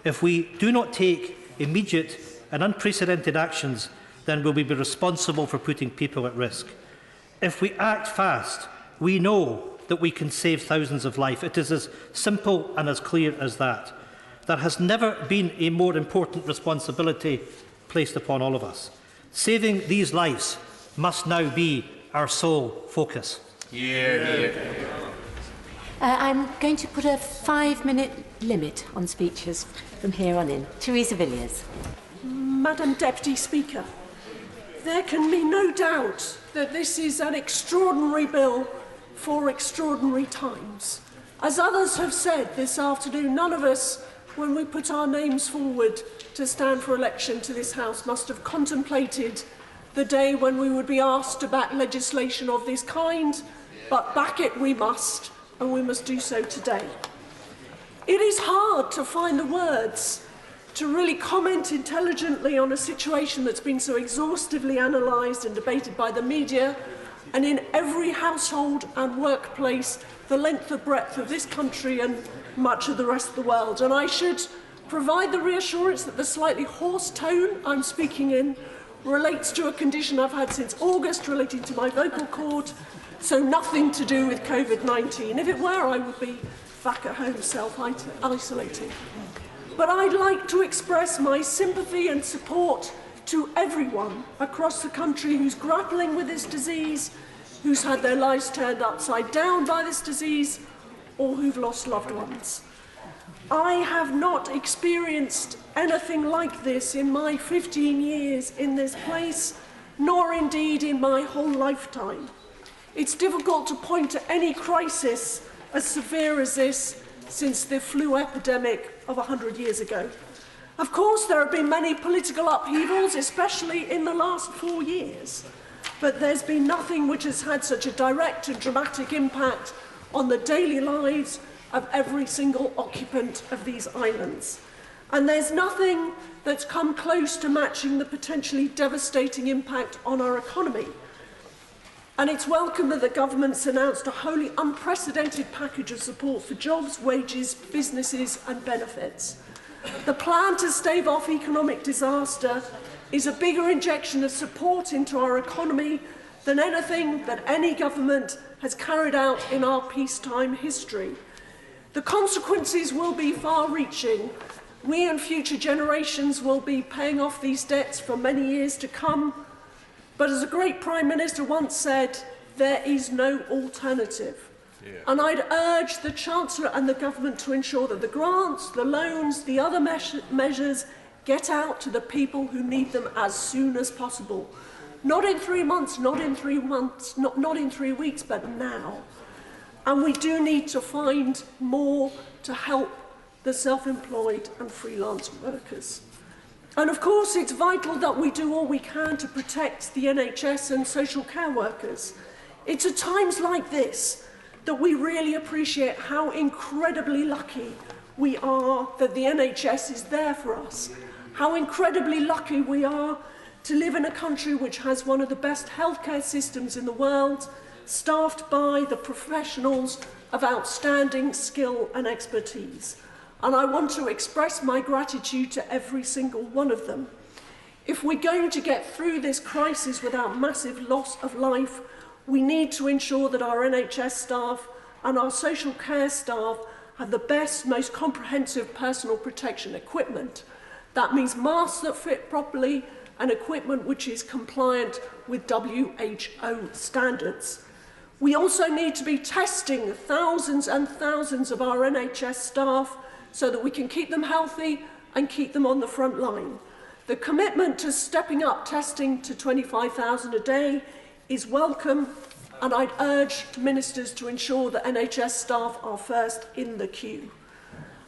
If we do not take immediate and unprecedented actions, then will we be responsible for putting people at risk. If we act fast, we know that we can save thousands of lives. It is as simple and as clear as that. There has never been a more important responsibility placed upon all of us. Saving these lives must now be our sole focus. I'm going to put a 5-minute limit on speeches from here on in. Theresa Villiers. Madam Deputy Speaker, there can be no doubt that this is an extraordinary bill for extraordinary times. As others have said this afternoon, none of us, when we put our names forward to stand for election to this House, must have contemplated the day when we would be asked to back legislation of this kind, but back it we must, and we must do so today. It is hard to find the words to really comment intelligently on a situation that's been so exhaustively analysed and debated by the media, and in every household and workplace the length and breadth of this country and much of the rest of the world. And I should provide the reassurance that the slightly hoarse tone I'm speaking in relates to a condition I've had since August relating to my vocal cord, so nothing to do with COVID-19. If it were, I would be back at home self-isolating. But I'd like to express my sympathy and support to everyone across the country who's grappling with this disease, who's had their lives turned upside down by this disease, or who've lost loved ones. I have not experienced anything like this in my 15 years in this place, nor indeed in my whole lifetime. It's difficult to point to any crisis as severe as this since the flu epidemic of 100 years ago. Of course, there have been many political upheavals, especially in the last 4 years, but there's been nothing which has had such a direct and dramatic impact on the daily lives of every single occupant of these islands. And there's nothing that's come close to matching the potentially devastating impact on our economy. And it's welcome that the government's announced a wholly unprecedented package of support for jobs, wages, businesses and benefits. The plan to stave off economic disaster is a bigger injection of support into our economy than anything that any government has carried out in our peacetime history. The consequences will be far-reaching. We and future generations will be paying off these debts for many years to come. But as a great Prime Minister once said, there is no alternative. And I'd urge the Chancellor and the Government to ensure that the grants, the loans, the other measures get out to the people who need them as soon as possible. Not in 3 months, not in 3 months, not in 3 weeks, but now. And we do need to find more to help the self-employed and freelance workers. And of course, it's vital that we do all we can to protect the NHS and social care workers. It's at times like this that we really appreciate how incredibly lucky we are that the NHS is there for us. How incredibly lucky we are to live in a country which has one of the best healthcare systems in the world, staffed by the professionals of outstanding skill and expertise. And I want to express my gratitude to every single one of them. If we're going to get through this crisis without massive loss of life, we need to ensure that our NHS staff and our social care staff have the best, most comprehensive personal protection equipment. That means masks that fit properly and equipment which is compliant with WHO standards. We also need to be testing thousands and thousands of our NHS staff so that we can keep them healthy and keep them on the front line. The commitment to stepping up testing to 25,000 a day is welcome, and I'd urge ministers to ensure that NHS staff are first in the queue.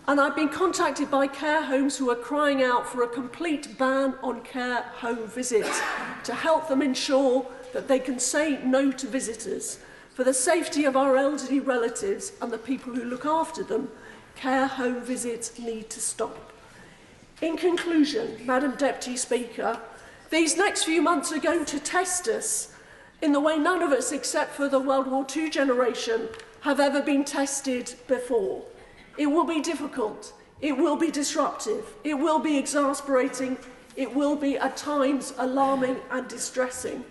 And I've been contacted by care homes who are crying out for a complete ban on care home visits to help them ensure that they can say no to visitors. For the safety of our elderly relatives and the people who look after them, care home visits need to stop. In conclusion, Madam Deputy Speaker, these next few months are going to test us in the way none of us, except for the World War II generation, have ever been tested before. It will be difficult, it will be disruptive, it will be exasperating, it will be at times alarming and distressing.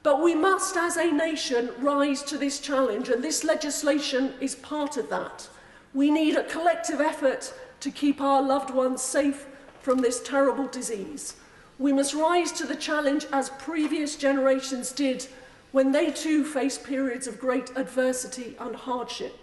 But we must, as a nation, rise to this challenge, and this legislation is part of that. We need a collective effort to keep our loved ones safe from this terrible disease. We must rise to the challenge as previous generations did when they too face periods of great adversity and hardship.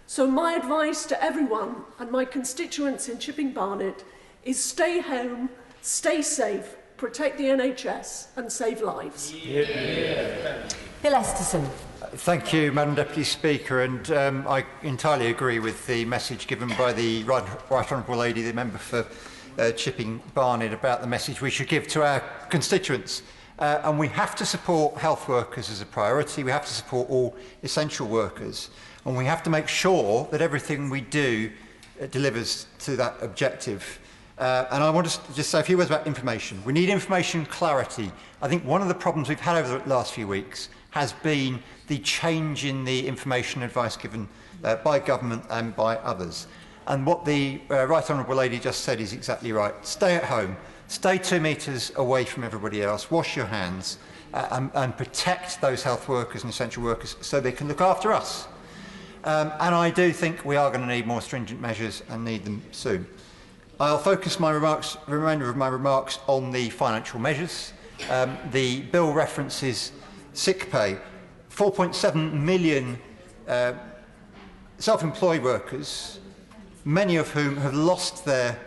So my advice to everyone and my constituents in Chipping Barnet is stay home, stay safe, protect the NHS and save lives. Bill Esterson. Thank you, Madam Deputy Speaker, and I entirely agree with the message given by the Right Honourable Lady, the member for Chipping Barnet, about the message we should give to our constituents. And we have to support health workers as a priority. We have to support all essential workers. And we have to make sure that everything we do delivers to that objective. And I want to just say a few words about information. We need information clarity. I think one of the problems we've had over the last few weeks has been the change in the information advice given by government and by others. And what the Right Honourable Lady just said is exactly right. Stay at home. Stay 2 metres away from everybody else. Wash your hands and protect those health workers and essential workers so they can look after us. And I do think we are going to need more stringent measures and need them soon. I'll focus my remainder of my remarks on the financial measures. The bill references sick pay. 4.7 million self-employed workers, many of whom have lost their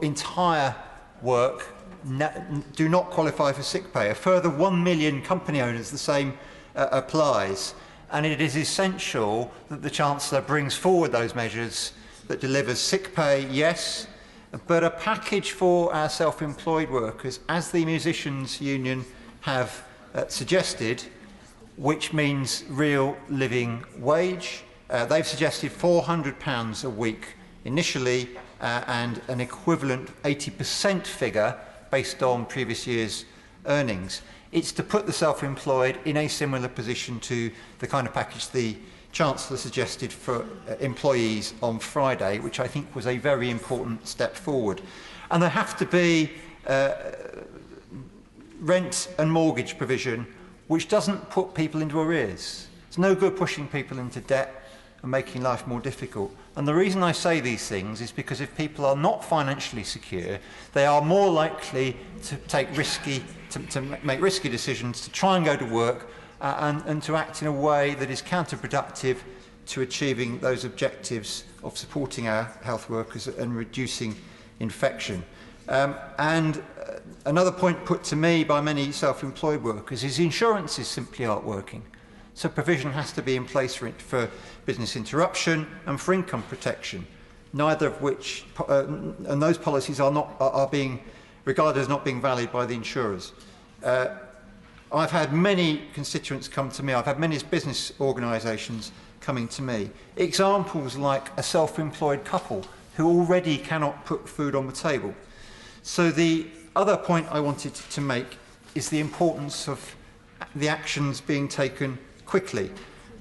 entire work, do not qualify for sick pay. A further 1 million company owners, the same applies. And it is essential that the Chancellor brings forward those measures that delivers sick pay, yes, but a package for our self-employed workers, as the Musicians' Union have suggested, which means real living wage. They've suggested £400 a week initially and an equivalent 80% figure based on previous year's earnings. It's to put the self-employed in a similar position to the kind of package the Chancellor suggested for employees on Friday, which I think was a very important step forward. And there have to be rent and mortgage provision which doesn't put people into arrears. It's no good pushing people into debt and making life more difficult. And the reason I say these things is because if people are not financially secure, they are more likely to take make risky decisions, to try and go to work and to act in a way that is counterproductive to achieving those objectives of supporting our health workers and reducing infection. Another point put to me by many self-employed workers is insurances simply aren't working. So provision has to be in place for business interruption and for income protection, neither of which, and those policies are being regarded as not being valid by the insurers. I've had many constituents come to me, I've had many business organisations coming to me. Examples like a self-employed couple who already cannot put food on the table. So the other point I wanted to make is the importance of the actions being taken quickly.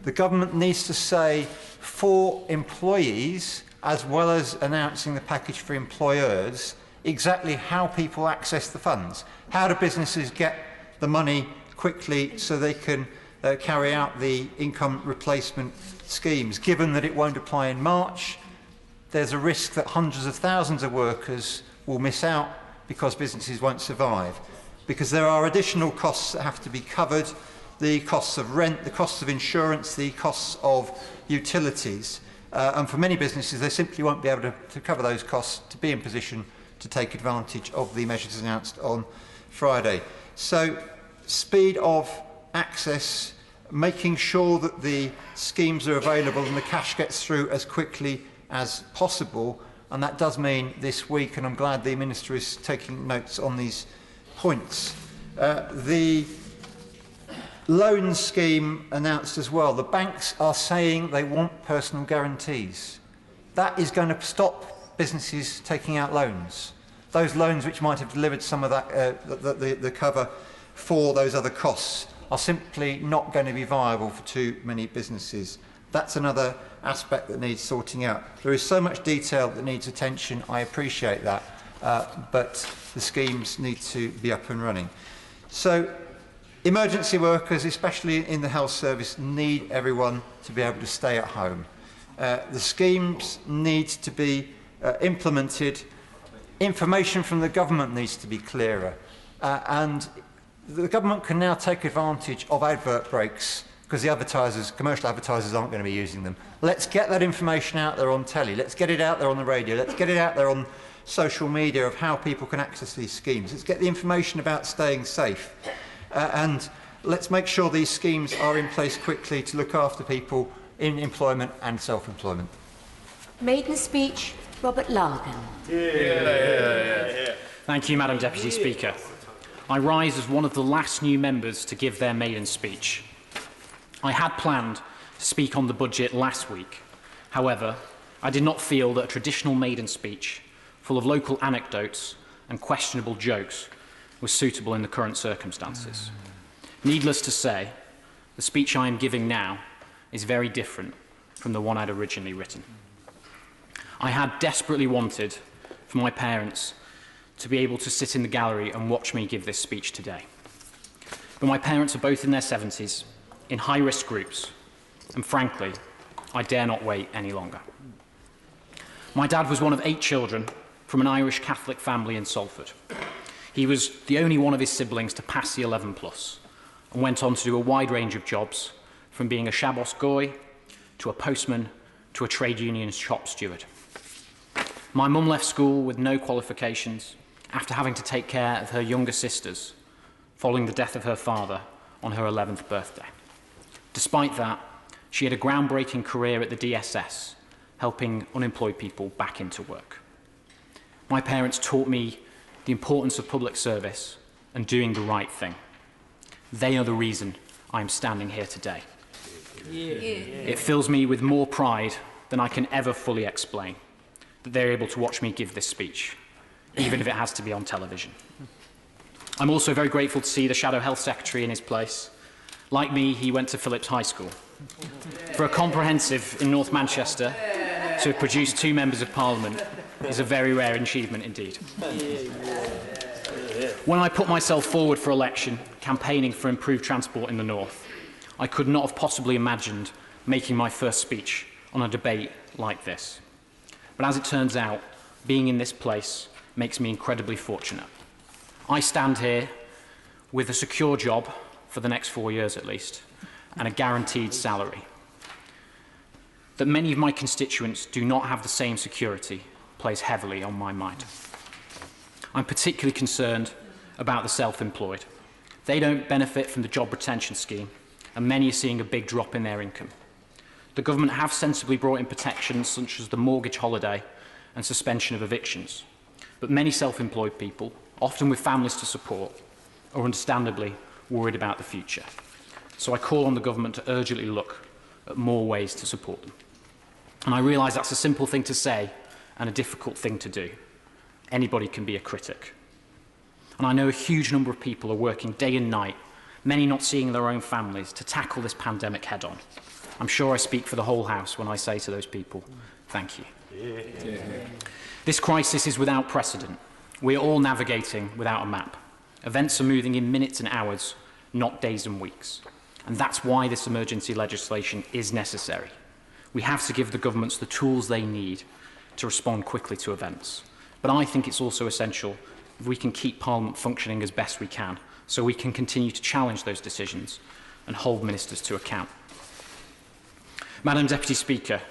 The government needs to say for employees, as well as announcing the package for employers, exactly how people access the funds. How do businesses get the money quickly so they can carry out the income replacement schemes? Given that it won't apply in March, there's a risk that hundreds of thousands of workers will miss out because businesses won't survive. Because there are additional costs that have to be covered, the costs of rent, the costs of insurance, the costs of utilities. And for many businesses, they simply won't be able to cover those costs to be in position to take advantage of the measures announced on Friday. So, speed of access, making sure that the schemes are available and the cash gets through as quickly as possible, and that does mean this week, and I'm glad the Minister is taking notes on these points. The loan scheme announced as well. The banks are saying they want personal guarantees. That is going to stop businesses taking out loans. Those loans which might have delivered some of that, the cover for those other costs are simply not going to be viable for too many businesses. That's another aspect that needs sorting out. There is so much detail that needs attention, I appreciate that, but the schemes need to be up and running. So, emergency workers, especially in the health service, need everyone to be able to stay at home. The schemes need to be implemented. Information from the government needs to be clearer. And The government can now take advantage of advert breaks because the advertisers, commercial advertisers, aren't going to be using them. Let's get that information out there on telly. Let's get it out there on the radio. Let's get it out there on social media of how people can access these schemes. Let's get the information about staying safe. And let's make sure these schemes are in place quickly to look after people in employment and self-employment. Maiden speech, Robert Largan. Thank you, Madam Deputy Speaker. I rise as one of the last new members to give their maiden speech. I had planned to speak on the budget last week. However, I did not feel that a traditional maiden speech, full of local anecdotes and questionable jokes, was suitable in the current circumstances. Needless to say, the speech I am giving now is very different from the one I'd originally written. I had desperately wanted for my parents to be able to sit in the gallery and watch me give this speech today. But my parents are both in their 70s, in high-risk groups, and frankly, I dare not wait any longer. My dad was one of 8 children from an Irish Catholic family in Salford. He was the only one of his siblings to pass the 11+, and went on to do a wide range of jobs, from being a Shabbos goy, to a postman, to a trade union shop steward. My mum left school with no qualifications after having to take care of her younger sisters following the death of her father on her 11th birthday. Despite that, she had a groundbreaking career at the DSS, helping unemployed people back into work. My parents taught me the importance of public service and doing the right thing. They are the reason I am standing here today. It fills me with more pride than I can ever fully explain that they're able to watch me give this speech, even if it has to be on television. I'm also very grateful to see the Shadow Health Secretary in his place. Like me, he went to Phillips High School. For a comprehensive in North Manchester to have produced 2 members of Parliament is a very rare achievement indeed. When I put myself forward for election, campaigning for improved transport in the North, I could not have possibly imagined making my first speech on a debate like this. But as it turns out, being in this place makes me incredibly fortunate. I stand here with a secure job for the next 4 years at least, and a guaranteed salary. That many of my constituents do not have the same security plays heavily on my mind. I'm particularly concerned about the self-employed. They don't benefit from the job retention scheme, and many are seeing a big drop in their income. The government have sensibly brought in protections such as the mortgage holiday and suspension of evictions, but many self-employed people, often with families to support, are understandably worried about the future. So I call on the government to urgently look at more ways to support them. And I realise that's a simple thing to say and a difficult thing to do. Anybody can be a critic. And I know a huge number of people are working day and night, many not seeing their own families, to tackle this pandemic head-on. I'm sure I speak for the whole House when I say to those people, thank you. This crisis is without precedent. We are all navigating without a map. Events are moving in minutes and hours, not days and weeks. And that's why this emergency legislation is necessary. We have to give the governments the tools they need to respond quickly to events. But I think it's also essential if we can keep Parliament functioning as best we can, so we can continue to challenge those decisions and hold ministers to account. Madam Deputy Speaker,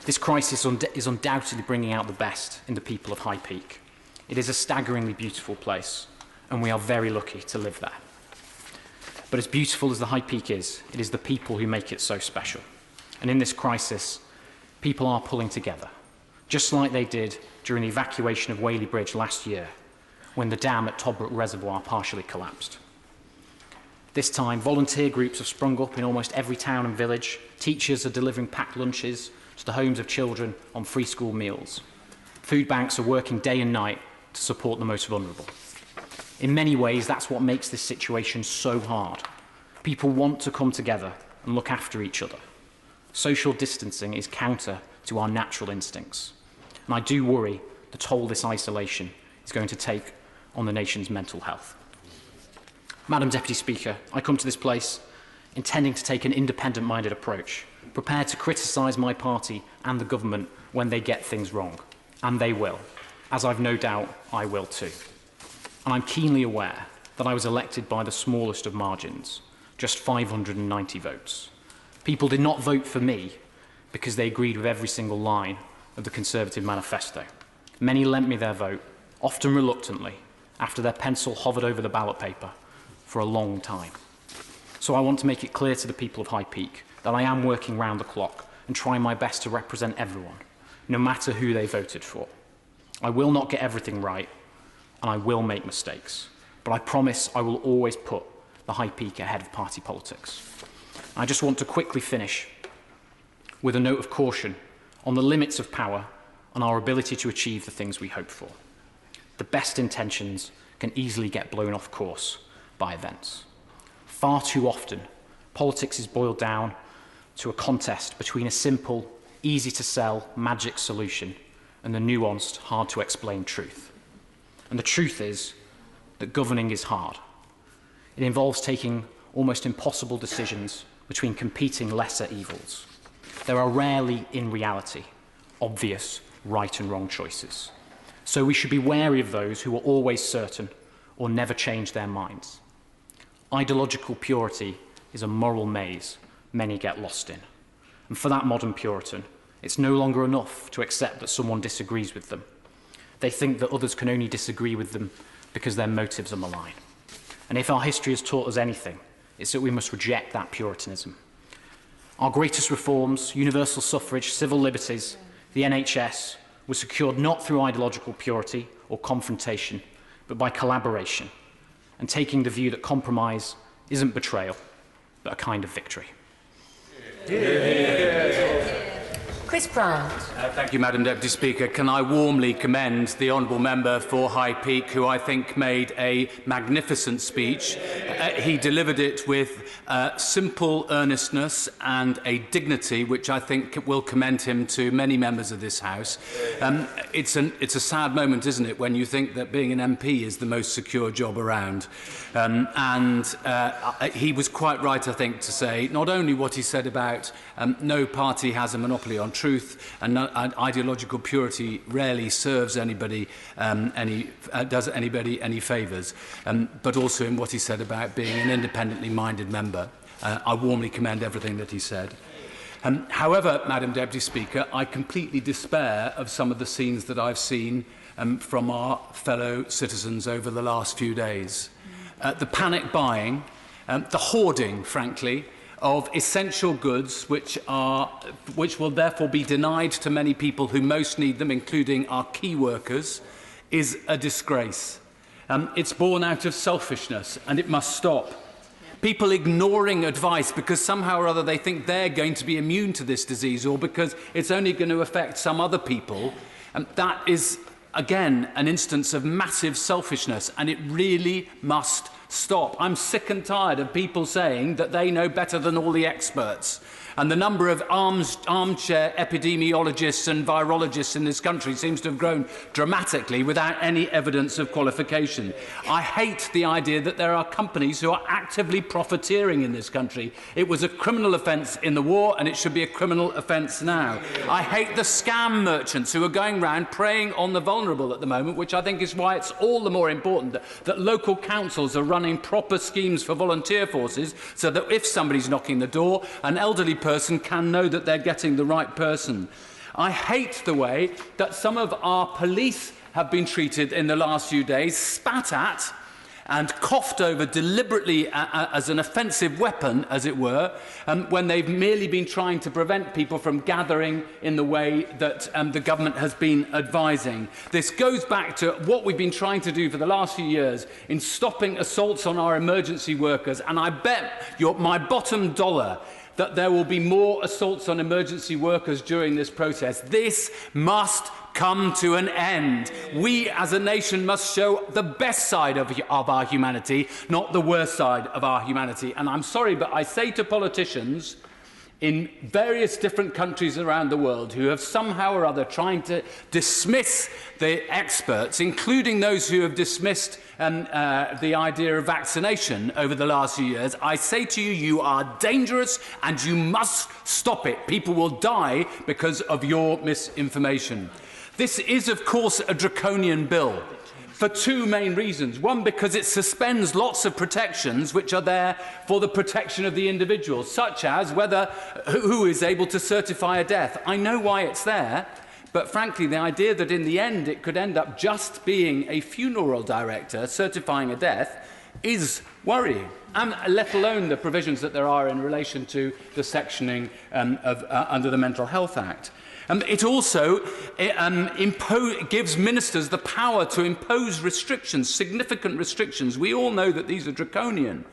this crisis is undoubtedly bringing out the best in the people of High Peak. It is a staggeringly beautiful place, and we are very lucky to live there. But as beautiful as the High Peak is, it is the people who make it so special. And in this crisis, people are pulling together, just like they did during the evacuation of Whaley Bridge last year, when the dam at Toddbrook Reservoir partially collapsed. This time, volunteer groups have sprung up in almost every town and village. Teachers are delivering packed lunches to the homes of children on free school meals. Food banks are working day and night to support the most vulnerable. In many ways, that's what makes this situation so hard. People want to come together and look after each other. Social distancing is counter to our natural instincts. And I do worry the toll this isolation is going to take on the nation's mental health. Madam Deputy Speaker, I come to this place intending to take an independent-minded approach, prepared to criticise my party and the government when they get things wrong. And they will, as I've no doubt I will too. And I'm keenly aware that I was elected by the smallest of margins, just 590 votes. People did not vote for me because they agreed with every single line of the Conservative manifesto. Many lent me their vote, often reluctantly, after their pencil hovered over the ballot paper for a long time. So I want to make it clear to the people of High Peak that I am working round the clock and trying my best to represent everyone, no matter who they voted for. I will not get everything right, and I will make mistakes, but I promise I will always put the High Peak ahead of party politics. I just want to quickly finish with a note of caution on the limits of power and our ability to achieve the things we hope for. The best intentions can easily get blown off course by events. Far too often, politics is boiled down to a contest between a simple, easy-to-sell magic solution and the nuanced, hard-to-explain truth. And the truth is that governing is hard. It involves taking almost impossible decisions between competing lesser evils. There are rarely, in reality, obvious right and wrong choices. So we should be wary of those who are always certain or never change their minds. Ideological purity is a moral maze many get lost in. And for that modern Puritan, it's no longer enough to accept that someone disagrees with them. They think that others can only disagree with them because their motives are malign. And if our history has taught us anything, it's that we must reject that Puritanism. Our greatest reforms, universal suffrage, civil liberties, the NHS, were secured not through ideological purity or confrontation, but by collaboration, and taking the view that compromise isn't betrayal, but a kind of victory. Chris Brown. Thank you, Madam Deputy Speaker. Can I warmly commend the Honourable Member for High Peak, who I think made a magnificent speech. He delivered it with simple earnestness and a dignity which I think will commend him to many members of this House. It's a sad moment, isn't it, when you think that being an MP is the most secure job around. He was quite right, I think, to say not only what he said about no party has a monopoly on truth, and ideological purity rarely serves anybody, does anybody any favours, but also in what he said about being an independently minded member. I warmly commend everything that he said. However, Madam Deputy Speaker, I completely despair of some of the scenes that I've seen from our fellow citizens over the last few days. The panic buying, the hoarding, frankly, of essential goods which will therefore be denied to many people who most need them, including our key workers, is a disgrace. It's born out of selfishness, and it must stop. People ignoring advice because somehow or other they think they're going to be immune to this disease, or because it's only going to affect some other people, that is, again, an instance of massive selfishness, and it really must stop. I'm sick and tired of people saying that they know better than all the experts. And the number of armchair epidemiologists and virologists in this country seems to have grown dramatically without any evidence of qualification. I hate the idea that there are companies who are actively profiteering in this country. It was a criminal offence in the war, and it should be a criminal offence now. I hate the scam merchants who are going around preying on the vulnerable at the moment, which I think is why it's all the more important that local councils are running proper schemes for volunteer forces, so that if somebody's knocking the door, an elderly person can know that they're getting the right person. I hate the way that some of our police have been treated in the last few days, spat at and coughed over deliberately as an offensive weapon, as it were, when they've merely been trying to prevent people from gathering in the way that the government has been advising. This goes back to what we've been trying to do for the last few years in stopping assaults on our emergency workers, and I bet my bottom dollar that there will be more assaults on emergency workers during this process. This must come to an end. We as a nation must show the best side of our humanity, not the worst side of our humanity. And I'm sorry, but I say to politicians in various different countries around the world who have somehow or other trying to dismiss the experts, including those who have dismissed the idea of vaccination over the last few years, I say to you, you are dangerous and you must stop it. People will die because of your misinformation. This is, of course, a draconian bill. for two main reasons. One, because it suspends lots of protections which are there for the protection of the individual, such as who is able to certify a death. I know why it's there, but frankly, the idea that in the end it could end up just being a funeral director certifying a death is worrying, and let alone the provisions that there are in relation to the sectioning under the Mental Health Act. It also gives ministers the power to impose restrictions, significant restrictions. We all know that these are draconian.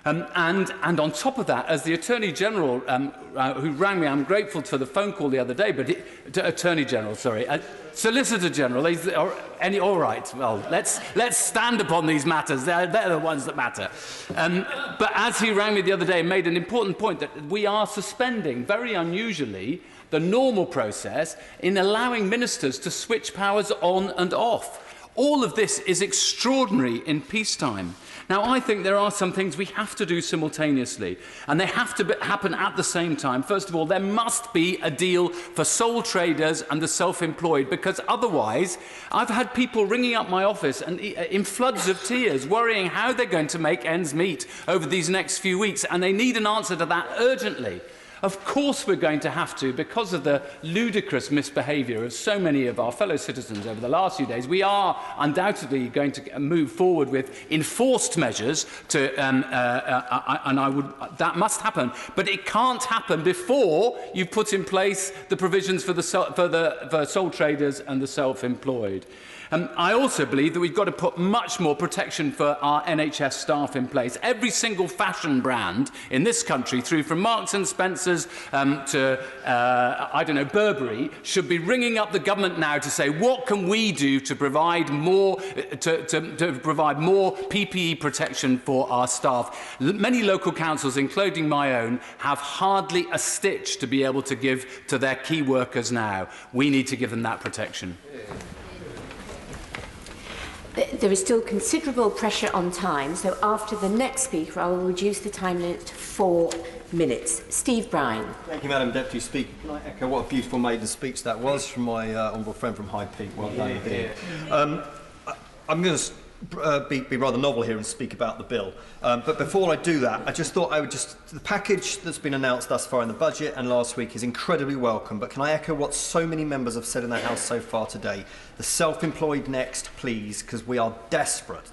And on top of that, as the Attorney General who rang me, I'm grateful for the phone call the other day, but Attorney General, sorry, Solicitor General, all right, well, let's stand upon these matters. They're the ones that matter. But as he rang me the other day, made an important point that we are suspending, very unusually, the normal process in allowing ministers to switch powers on and off. All of this is extraordinary in peacetime. Now, I think there are some things we have to do simultaneously, and they have to happen at the same time. First of all, there must be a deal for sole traders and the self-employed, because otherwise, I've had people ringing up my office and in floods of tears, worrying how they're going to make ends meet over these next few weeks, and they need an answer to that urgently. Of course we're going to have to, because of the ludicrous misbehaviour of so many of our fellow citizens over the last few days, we are undoubtedly going to move forward with enforced measures to, that must happen. But it can't happen before you put in place the provisions for sole traders and the self-employed. I also believe that we've got to put much more protection for our NHS staff in place. Every single fashion brand in this country, through from Marks and Spencer's to, I don't know, Burberry, should be ringing up the government now to say, what can we do to provide more, to provide more PPE protection for our staff? Many local councils, including my own, have hardly a stitch to be able to give to their key workers now. We need to give them that protection. There is still considerable pressure on time, so after the next speaker, I will reduce the time limit to 4 minutes. Steve Bryan. Thank you, Madam Deputy Speaker. Can I echo what a beautiful maiden speech that was from my honourable friend from High Peak? Well done indeed. I'm going to be rather novel here and speak about the bill. But before I do that, I just thought the package that's been announced thus far in the budget and last week is incredibly welcome. But can I echo what so many members have said in the House so far today? The self-employed next, please, because we are desperate,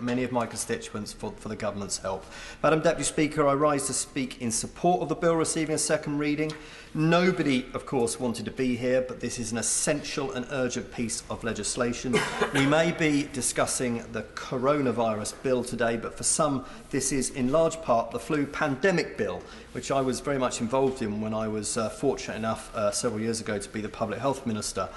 many of my constituents, for the government's help. Madam Deputy Speaker, I rise to speak in support of the bill receiving a second reading. Nobody, of course, wanted to be here, but this is an essential and urgent piece of legislation. We may be discussing the coronavirus bill today, but for some, this is in large part the flu pandemic bill, which I was very much involved in when I was fortunate enough several years ago to be the Public Health Minister.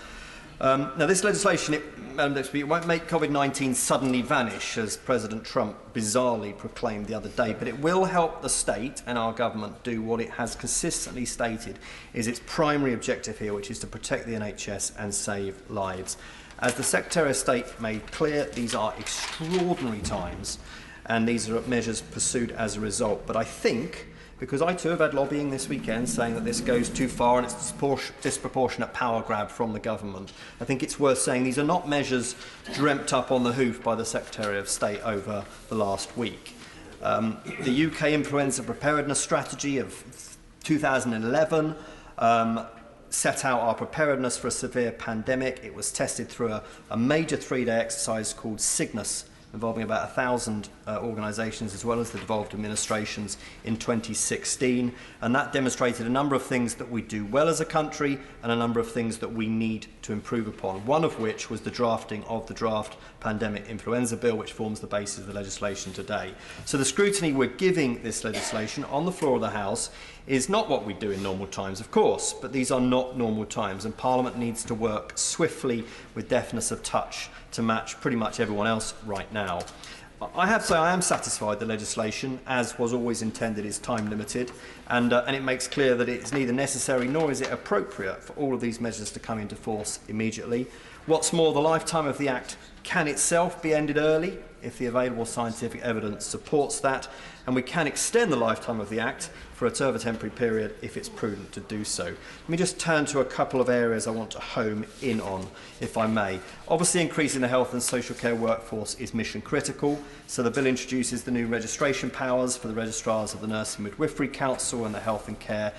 Now, this legislation, it won't make COVID-19 suddenly vanish, as President Trump bizarrely proclaimed the other day, but it will help the state and our government do what it has consistently stated is its primary objective here, which is to protect the NHS and save lives. As the Secretary of State made clear, these are extraordinary times, and these are measures pursued as a result. But I think, because I too have had lobbying this weekend saying that this goes too far and it's disproportionate power grab from the government, I think it's worth saying these are not measures dreamt up on the hoof by the Secretary of State over the last week. The UK Influenza Preparedness Strategy of 2011 set out our preparedness for a severe pandemic. It was tested through a major 3-day exercise called Cygnus, involving about 1,000 organisations as well as the devolved administrations in 2016, and that demonstrated a number of things that we do well as a country and a number of things that we need to improve upon, one of which was the drafting of the draft pandemic influenza bill, which forms the basis of the legislation today. So the scrutiny we're giving this legislation on the floor of the House is not what we do in normal times, of course, but these are not normal times, and Parliament needs to work swiftly with deftness of touch to match pretty much everyone else right now. I have to say I am satisfied the legislation, as was always intended, is time limited, and it makes clear that it's neither necessary nor is it appropriate for all of these measures to come into force immediately. What's more, the lifetime of the Act can itself be ended early if the available scientific evidence supports that, and we can extend the lifetime of the Act for a further temporary period if it's prudent to do so. Let me just turn to a couple of areas I want to home in on, if I may. Obviously, increasing the health and social care workforce is mission critical, so the bill introduces the new registration powers for the registrars of the Nursing Midwifery Council and the Health and Care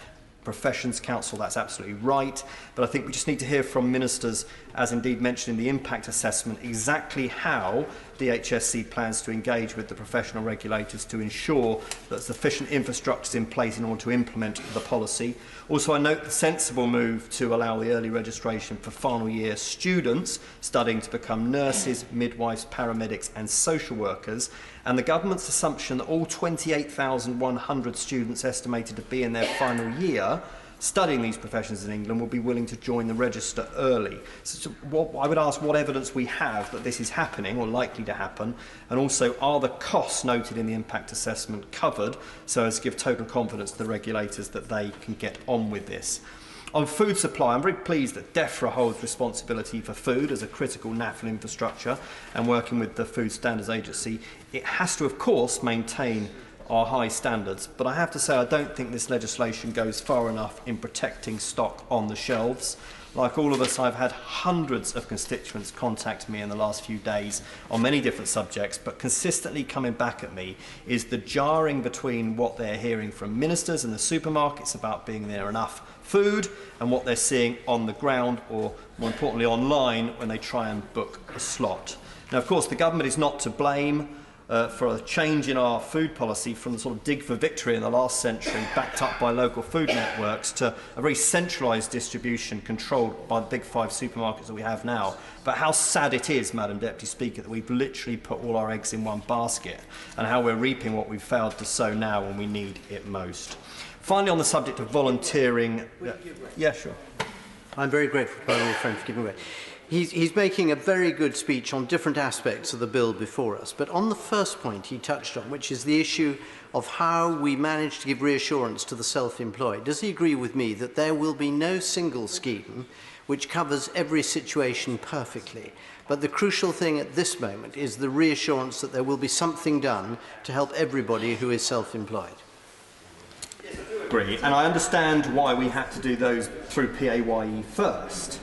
Professions Council. That's absolutely right, but I think we just need to hear from ministers, as indeed mentioned in the impact assessment, exactly how the HSC plans to engage with the professional regulators to ensure that sufficient infrastructure is in place in order to implement the policy. Also, I note the sensible move to allow the early registration for final year students studying to become nurses, midwives, paramedics and social workers, and the government's assumption that all 28,100 students estimated to be in their final year studying these professions in England will be willing to join the register early. So I would ask what evidence we have that this is happening or likely to happen, and also are the costs noted in the impact assessment covered so as to give total confidence to the regulators that they can get on with this. On food supply, I'm very pleased that DEFRA holds responsibility for food as a critical national infrastructure, and working with the Food Standards Agency, it has to, of course, maintain our high standards, but I have to say I don't think this legislation goes far enough in protecting stock on the shelves. Like all of us, I've had hundreds of constituents contact me in the last few days on many different subjects, but consistently coming back at me is the jarring between what they're hearing from ministers and the supermarkets about being there enough food and what they're seeing on the ground, or more importantly online, when they try and book a slot. Now, of course, the government is not to blame for a change in our food policy from the sort of dig for victory in the last century, backed up by local food networks, to a very centralised distribution controlled by the big five supermarkets that we have now. But how sad it is, Madam Deputy Speaker, that we've literally put all our eggs in one basket, and how we're reaping what we've failed to sow now when we need it most. Finally, on the subject of volunteering... Yeah, sure. I'm very grateful to my old friend for giving way. He's making a very good speech on different aspects of the bill before us, but on the first point he touched on, which is the issue of how we manage to give reassurance to the self-employed, does he agree with me that there will be no single scheme which covers every situation perfectly, but the crucial thing at this moment is the reassurance that there will be something done to help everybody who is self-employed? Agree, and I understand why we had to do those through PAYE first.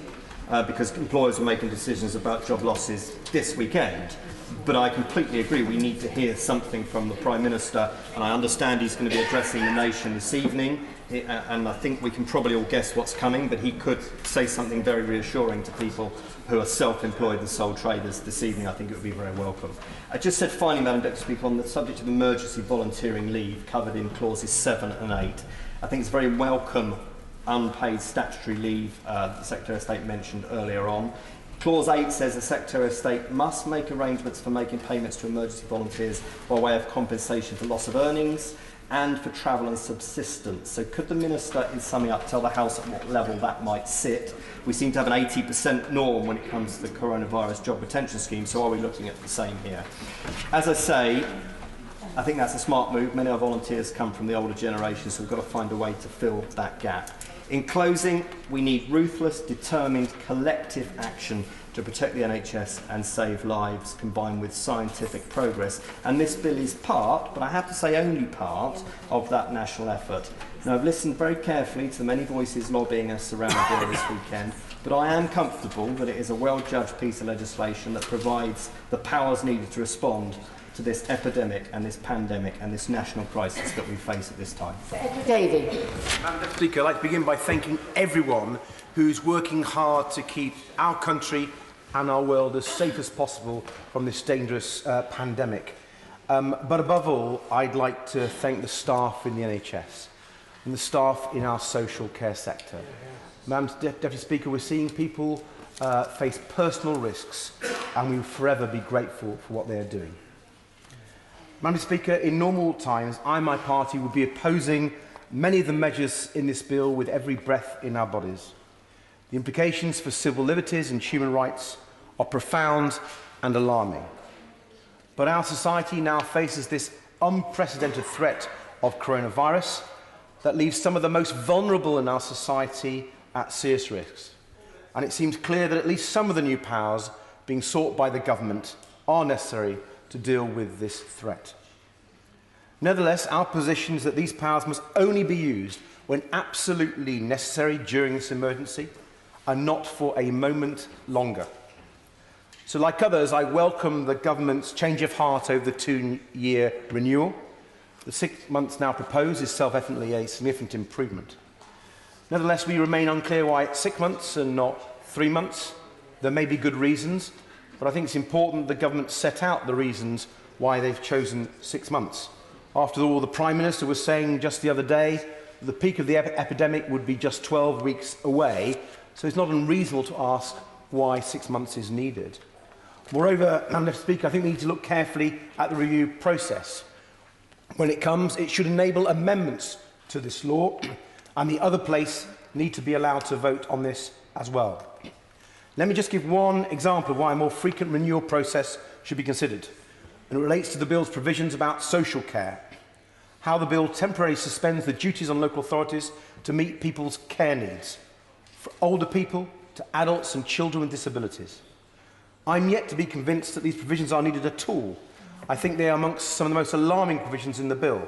Because employers were making decisions about job losses this weekend. But I completely agree, we need to hear something from the Prime Minister, and I understand he's going to be addressing the nation this evening, and I think we can probably all guess what's coming, but he could say something very reassuring to people who are self-employed and sole traders this evening. I think it would be very welcome. I just said finally, Madam Deputy Speaker, on the subject of emergency volunteering leave covered in clauses 7 and 8, I think it's very welcome unpaid statutory leave the Secretary of State mentioned earlier on. Clause 8 says the Secretary of State must make arrangements for making payments to emergency volunteers by way of compensation for loss of earnings and for travel and subsistence. So could the Minister, in summing up, tell the House at what level that might sit? We seem to have an 80% norm when it comes to the coronavirus job retention scheme, so are we looking at the same here? As I say, I think that's a smart move. Many of our volunteers come from the older generation, so we've got to find a way to fill that gap. In closing, we need ruthless, determined, collective action to protect the NHS and save lives, combined with scientific progress. And this bill is part, but I have to say only part, of that national effort. Now, I've listened very carefully to the many voices lobbying us around the bill this weekend, but I am comfortable that it is a well-judged piece of legislation that provides the powers needed to respond to this epidemic and this pandemic and this national crisis that we face at this time. David. Madam Deputy Speaker, I'd like to begin by thanking everyone who's working hard to keep our country and our world as safe as possible from this dangerous pandemic. But above all, I'd like to thank the staff in the NHS and the staff in our social care sector. Madam Deputy Speaker, we're seeing people face personal risks, and we will forever be grateful for what they are doing. Madam Speaker, in normal times, I and my party would be opposing many of the measures in this bill with every breath in our bodies. The implications for civil liberties and human rights are profound and alarming. But our society now faces this unprecedented threat of coronavirus that leaves some of the most vulnerable in our society at serious risks. And it seems clear that at least some of the new powers being sought by the government are necessary to deal with this threat. Nevertheless, our position is that these powers must only be used when absolutely necessary during this emergency and not for a moment longer. So, like others, I welcome the government's change of heart over the 2-year renewal. The 6 months now proposed is self-evidently a significant improvement. Nevertheless, we remain unclear why it's 6 months and not 3 months. There may be good reasons, but I think it's important the government set out the reasons why they've chosen 6 months. After all, the Prime Minister was saying just the other day that the peak of the epidemic would be just 12 weeks away, so it's not unreasonable to ask why 6 months is needed. Moreover, Madam Speaker, I think we need to look carefully at the review process. When it comes, it should enable amendments to this law, and the other place need to be allowed to vote on this as well. Let me just give one example of why a more frequent renewal process should be considered. And it relates to the bill's provisions about social care. How the bill temporarily suspends the duties on local authorities to meet people's care needs, from older people to adults and children with disabilities. I'm yet to be convinced that these provisions are needed at all. I think they are amongst some of the most alarming provisions in the bill.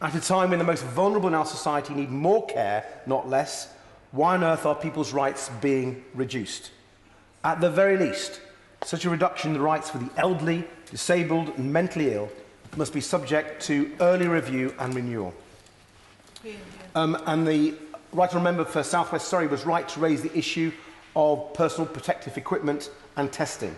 At a time when the most vulnerable in our society need more care, not less, why on earth are people's rights being reduced? At the very least, such a reduction in the rights for the elderly, disabled and mentally ill must be subject to early review and renewal. And the Right Honourable Member for South West Surrey was right to raise the issue of personal protective equipment and testing.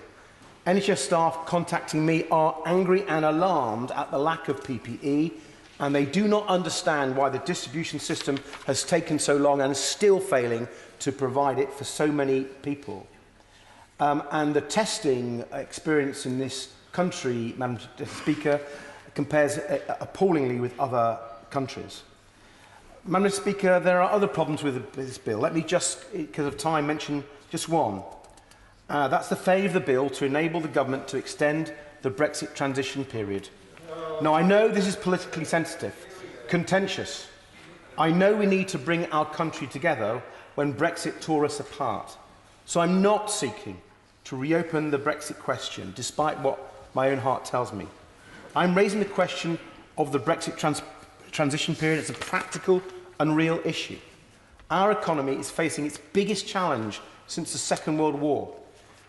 NHS staff contacting me are angry and alarmed at the lack of PPE, and they do not understand why the distribution system has taken so long and is still failing to provide it for so many people. And the testing experience in this country, Madam Speaker, compares appallingly with other countries. Madam Speaker, there are other problems with this bill. Let me just, because of time, mention just one. That's the failure of the bill to enable the government to extend the Brexit transition period. Now, I know this is politically sensitive, contentious. I know we need to bring our country together when Brexit tore us apart. So I'm not seeking to reopen the Brexit question, despite what my own heart tells me. I'm raising the question of the Brexit transition period as a practical and real issue. Our economy is facing its biggest challenge since the Second World War.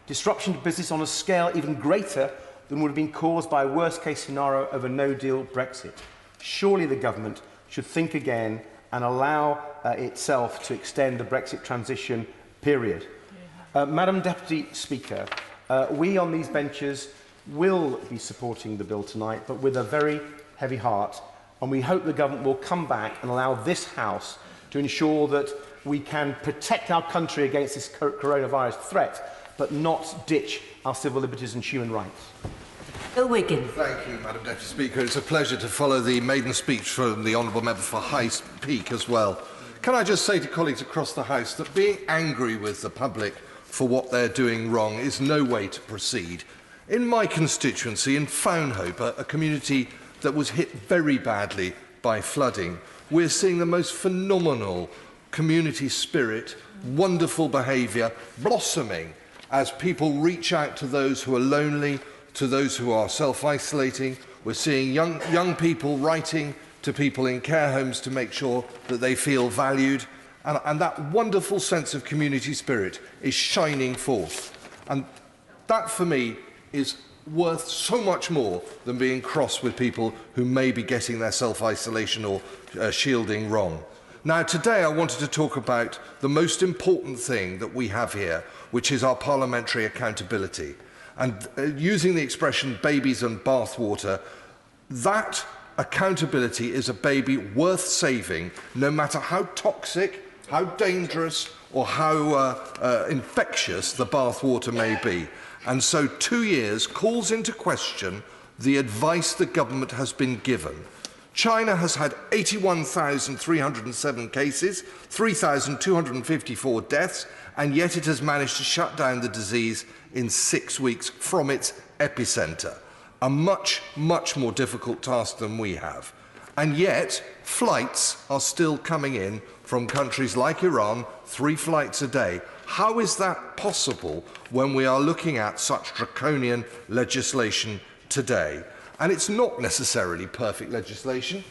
Disruption to business on a scale even greater than would have been caused by a worst-case scenario of a no-deal Brexit. Surely the government should think again and allow itself to extend the Brexit transition period. Madam Deputy Speaker, we on these benches will be supporting the bill tonight, but with a very heavy heart, and we hope the government will come back and allow this House to ensure that we can protect our country against this coronavirus threat, but not ditch our civil liberties and human rights. Bill Wiggin. Thank you, Madam Deputy Speaker. It's a pleasure to follow the maiden speech from the Honourable Member for High Peak as well. Can I just say to colleagues across the House that being angry with the public for what they're doing wrong is no way to proceed. In my constituency, in Fownhope, a community that was hit very badly by flooding, we're seeing the most phenomenal community spirit, wonderful behaviour blossoming as people reach out to those who are lonely, to those who are self-isolating. We're seeing young people writing to people in care homes to make sure that they feel valued. And that wonderful sense of community spirit is shining forth. And that, for me, is worth so much more than being cross with people who may be getting their self-isolation or shielding wrong. Now, today I wanted to talk about the most important thing that we have here, which is our parliamentary accountability. And using the expression babies and bathwater, that accountability is a baby worth saving, no matter how toxic, how dangerous or how infectious the bathwater may be. And so 2 years calls into question the advice the government has been given. China has had 81,307 cases, 3,254 deaths, and yet it has managed to shut down the disease in 6 weeks from its epicentre. A much, much more difficult task than we have. And yet, flights are still coming in from countries like Iran, 3 flights a day. How is that possible when we are looking at such draconian legislation today. And it's not necessarily perfect legislation.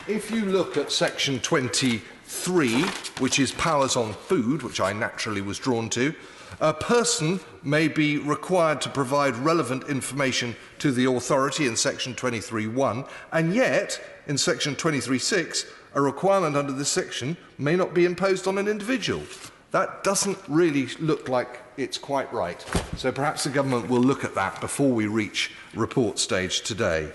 If you look at section 23, which is powers on food, which I naturally was drawn to, a person may be required to provide relevant information to the authority in section 23.1, and yet in section 23.6, a requirement under this section may not be imposed on an individual. That doesn't really look like it's quite right. So perhaps the government will look at that before we reach report stage today.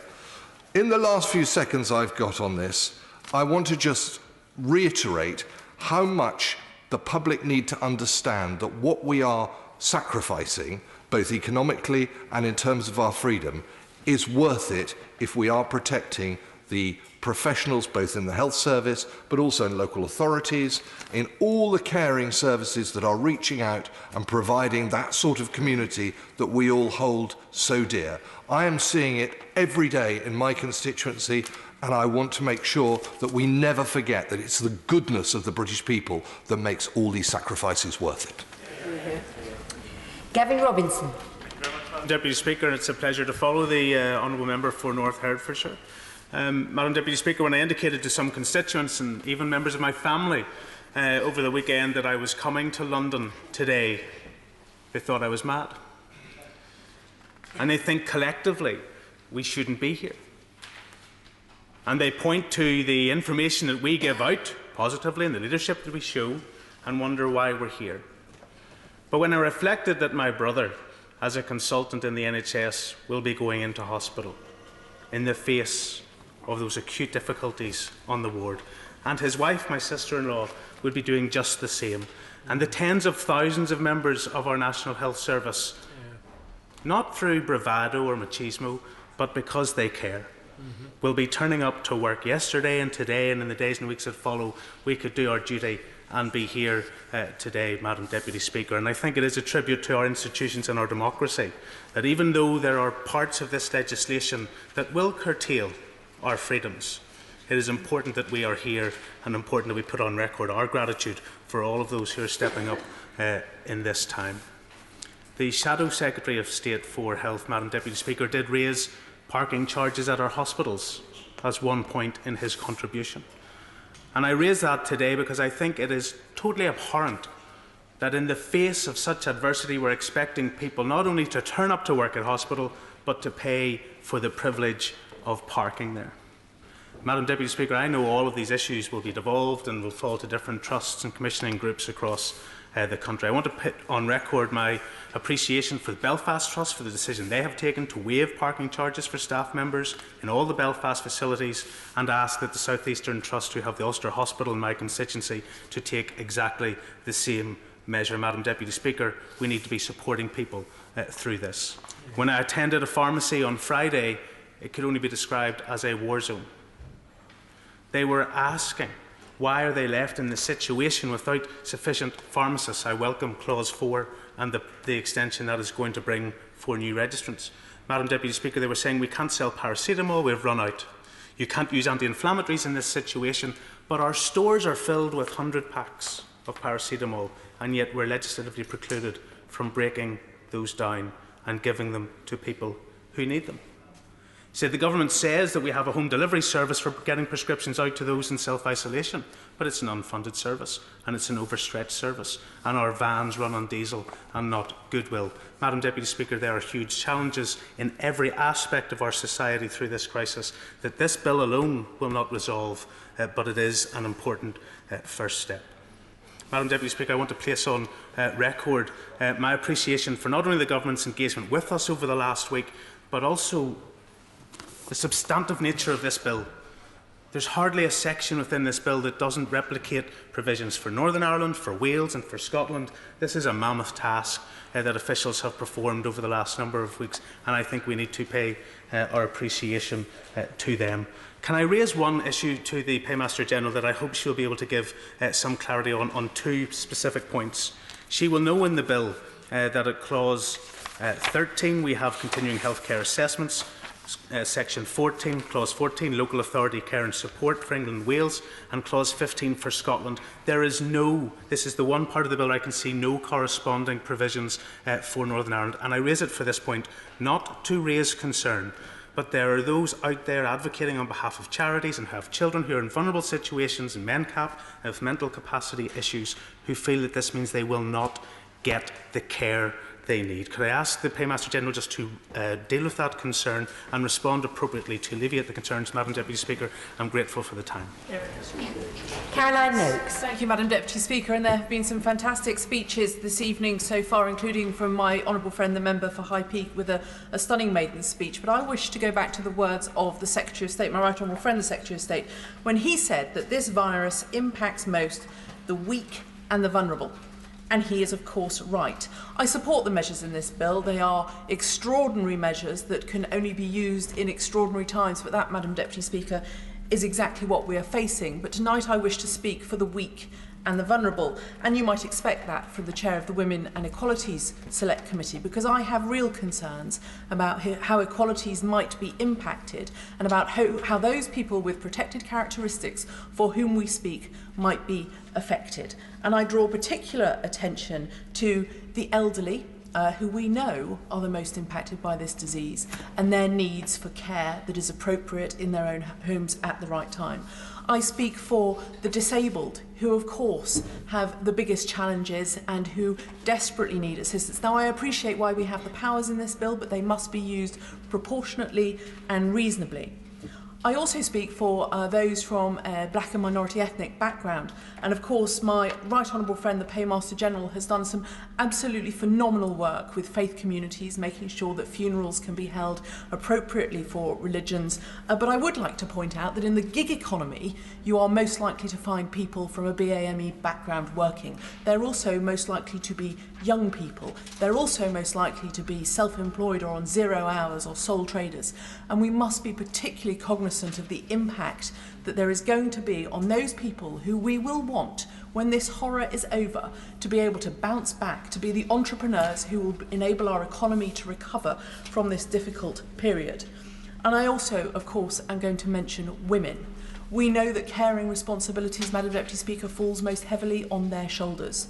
In the last few seconds I've got on this, I want to just reiterate how much the public need to understand that what we are sacrificing, both economically and in terms of our freedom, is worth it if we are protecting the professionals, both in the health service, but also in local authorities, in all the caring services that are reaching out and providing that sort of community that we all hold so dear. I am seeing it every day in my constituency, and I want to make sure that we never forget that it's the goodness of the British people that makes all these sacrifices worth it. Gavin Robinson. Deputy Speaker, it's a pleasure to follow the Honourable Member for North Hertfordshire. Madam Deputy Speaker, when I indicated to some constituents and even members of my family over the weekend that I was coming to London today, they thought I was mad. And they think collectively we shouldn't be here. And they point to the information that we give out positively and the leadership that we show and wonder why we're here. But when I reflected that my brother, as a consultant in the NHS, will be going into hospital in the face of those acute difficulties on the ward, and his wife, my sister-in-law, would be doing just the same, and the tens of thousands of members of our National Health Service, not through bravado or machismo, but because they care, will be turning up to work yesterday and today and in the days and weeks that follow. We could do our duty and be here today, Madam Deputy Speaker. And I think it is a tribute to our institutions and our democracy that even though there are parts of this legislation that will curtail our freedoms, it is important that we are here and important that we put on record our gratitude for all of those who are stepping up in this time. The Shadow Secretary of State for Health, Madam Deputy Speaker, did raise parking charges at our hospitals as one point in his contribution. And I raise that today because I think it is totally abhorrent that in the face of such adversity we're expecting people not only to turn up to work at hospital but to pay for the privilege of parking there. Madam Deputy Speaker, I know all of these issues will be devolved and will fall to different trusts and commissioning groups across the country. I want to put on record my appreciation for the Belfast Trust for the decision they have taken to waive parking charges for staff members in all the Belfast facilities, and ask that the South Eastern Trust, who have the Ulster Hospital in my constituency, to take exactly the same measure. Madam Deputy Speaker, we need to be supporting people through this. When I attended a pharmacy on Friday, it could only be described as a war zone. They were asking, why are they left in this situation without sufficient pharmacists? I welcome Clause 4 and the extension that is going to bring 4 new registrants. Madam Deputy Speaker, they were saying we can't sell paracetamol, we've run out. You can't use anti-inflammatories in this situation, but our stores are filled with 100 packs of paracetamol, and yet we're legislatively precluded from breaking those down and giving them to people who need them. So the government says that we have a home delivery service for getting prescriptions out to those in self-isolation, but it's an unfunded service and it's an overstretched service, and our vans run on diesel and not goodwill. Madam Deputy Speaker, there are huge challenges in every aspect of our society through this crisis that this bill alone will not resolve, but it is an important first step. Madam Deputy Speaker, I want to place on record my appreciation for not only the government's engagement with us over the last week, but also the substantive nature of this bill. There's hardly a section within this bill that doesn't replicate provisions for Northern Ireland, for Wales and for Scotland. This is a mammoth task that officials have performed over the last number of weeks, and I think we need to pay our appreciation to them. Can I raise one issue to the Paymaster General that I hope she'll be able to give some clarity on 2 specific points? She will know in the bill that at Clause 13 we have continuing healthcare assessments, Section 14, Clause 14, local authority care and support for England and Wales, and Clause 15 for Scotland. There is no, this is the one part of the bill where I can see no corresponding provisions for Northern Ireland, and I raise it for this point, not to raise concern, but there are those out there advocating on behalf of charities and have children who are in vulnerable situations in MenCap, have mental capacity issues, who feel that this means they will not get the care they need. Could I ask the Paymaster General just to deal with that concern and respond appropriately to alleviate the concerns? Madam Deputy Speaker, I'm grateful for the time. Caroline Noakes. Thank you, Madam Deputy Speaker. And there have been some fantastic speeches this evening so far, including from my honourable friend, the member for High Peak, with a stunning maiden speech. But I wish to go back to the words of the Secretary of State, my right honourable friend, the Secretary of State, when he said that this virus impacts most the weak and the vulnerable. And he is, of course, right. I support the measures in this bill. They are extraordinary measures that can only be used in extraordinary times, but that, Madam Deputy Speaker, is exactly what we are facing. But tonight I wish to speak for the weak and the vulnerable, and you might expect that from the Chair of the Women and Equalities Select Committee, because I have real concerns about how equalities might be impacted and about how those people with protected characteristics for whom we speak might be affected. And I draw particular attention to the elderly, who we know are the most impacted by this disease, and their needs for care that is appropriate in their own homes at the right time. I speak for the disabled, who of course have the biggest challenges and who desperately need assistance. Now, I appreciate why we have the powers in this bill, but they must be used proportionately and reasonably. I also speak for those from black and minority ethnic background, and of course my right honourable friend the Paymaster General has done some absolutely phenomenal work with faith communities, making sure that funerals can be held appropriately for religions. But I would like to point out that in the gig economy you are most likely to find people from a BAME background working. They're also most likely to be young people. They're also most likely to be self-employed or on 0 hours or sole traders. And we must be particularly cognizant of the impact that there is going to be on those people who we will want, when this horror is over, to be able to bounce back, to be the entrepreneurs who will enable our economy to recover from this difficult period. And I also, of course, am going to mention women. We know that caring responsibilities, Madam Deputy Speaker, falls most heavily on their shoulders.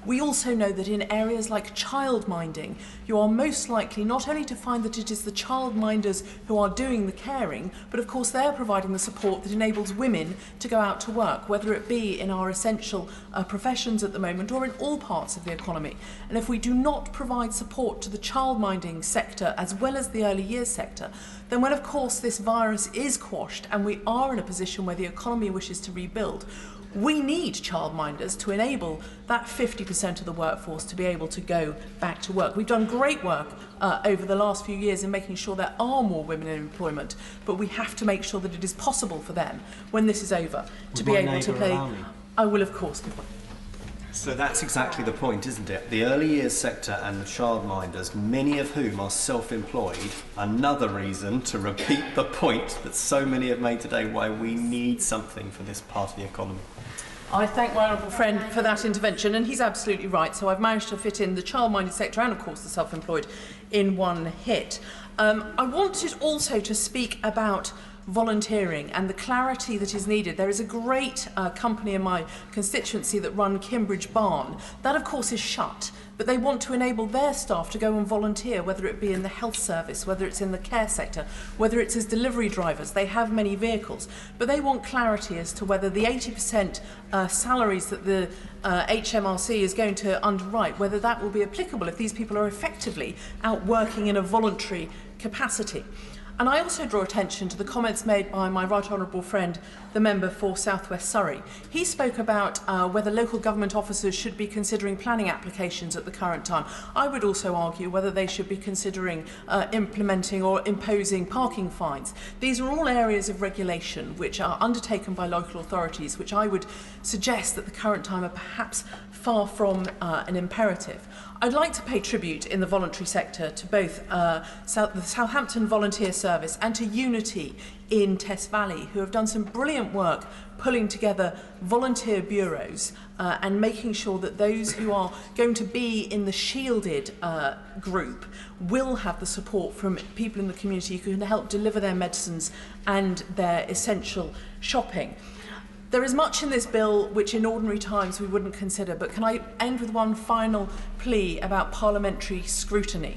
We also know that in areas like childminding, you are most likely not only to find that it is the childminders who are doing the caring, but of course they're providing the support that enables women to go out to work, whether it be in our essential professions at the moment or in all parts of the economy. And if we do not provide support to the childminding sector as well as the early years sector, then when of course this virus is quashed and we are in a position where the economy wishes to rebuild, we need childminders to enable that 50% of the workforce to be able to go back to work. We've done great work over the last few years in making sure there are more women in employment, but we have to make sure that it is possible for them, when this is over, to be able to play. I will, of course. So that's exactly the point, isn't it? The early years sector and the childminders, many of whom are self-employed, another reason to repeat the point that so many have made today, why we need something for this part of the economy. I thank my honourable friend for that intervention, and he's absolutely right. So I've managed to fit in the child-minded sector and, of course, the self-employed in one hit. I wanted also to speak about volunteering and the clarity that is needed. There is a great company in my constituency that run Kimbridge Barn. That, of course, is shut, but they want to enable their staff to go and volunteer, whether it be in the health service, whether it's in the care sector, whether it's as delivery drivers. They have many vehicles, but they want clarity as to whether the 80% salaries that the HMRC is going to underwrite, whether that will be applicable if these people are effectively out working in a voluntary capacity. And I also draw attention to the comments made by my right honourable friend, the member for South West Surrey. He spoke about whether local government officers should be considering planning applications at the current time. I would also argue whether they should be considering implementing or imposing parking fines. These are all areas of regulation which are undertaken by local authorities, which I would suggest at the current time are perhaps far from an imperative. I'd like to pay tribute in the voluntary sector to both the Southampton Volunteer Service and to Unity in Test Valley, who have done some brilliant work pulling together volunteer bureaus and making sure that those who are going to be in the shielded group will have the support from people in the community who can help deliver their medicines and their essential shopping. There is much in this bill which in ordinary times we wouldn't consider, but can I end with one final plea about parliamentary scrutiny?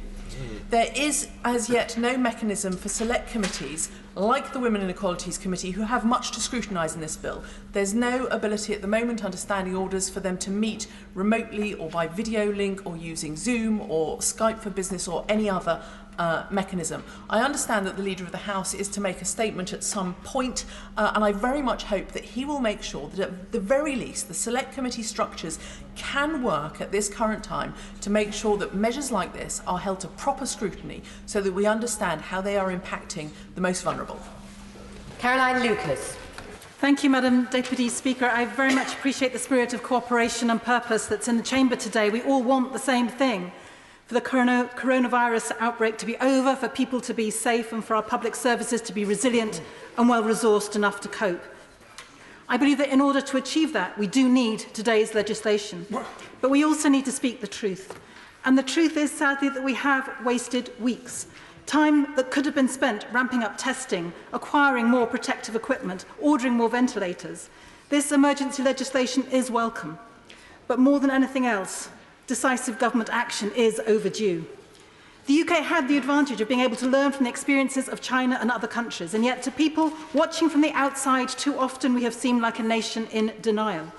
There is as yet no mechanism for select committees like the Women and Equalities Committee, who have much to scrutinise in this bill. There's no ability at the moment under standing orders for them to meet remotely or by video link or using Zoom or Skype for Business or any other mechanism. I understand that the Leader of the House is to make a statement at some point, and I very much hope that he will make sure that at the very least the select committee structures can work at this current time to make sure that measures like this are held to proper scrutiny so that we understand how they are impacting the most vulnerable. Caroline Lucas. Thank you, Madam Deputy Speaker. I very much appreciate the spirit of cooperation and purpose that's in the Chamber today. We all want the same thing: for the coronavirus outbreak to be over, for people to be safe, and for our public services to be resilient and well-resourced enough to cope. I believe that in order to achieve that, we do need today's legislation. But we also need to speak the truth. And the truth is, sadly, that we have wasted weeks. Time that could have been spent ramping up testing, acquiring more protective equipment, ordering more ventilators. This emergency legislation is welcome. But more than anything else, decisive government action is overdue. The UK had the advantage of being able to learn from the experiences of China and other countries, and yet to people watching from the outside, too often we have seemed like a nation in denial.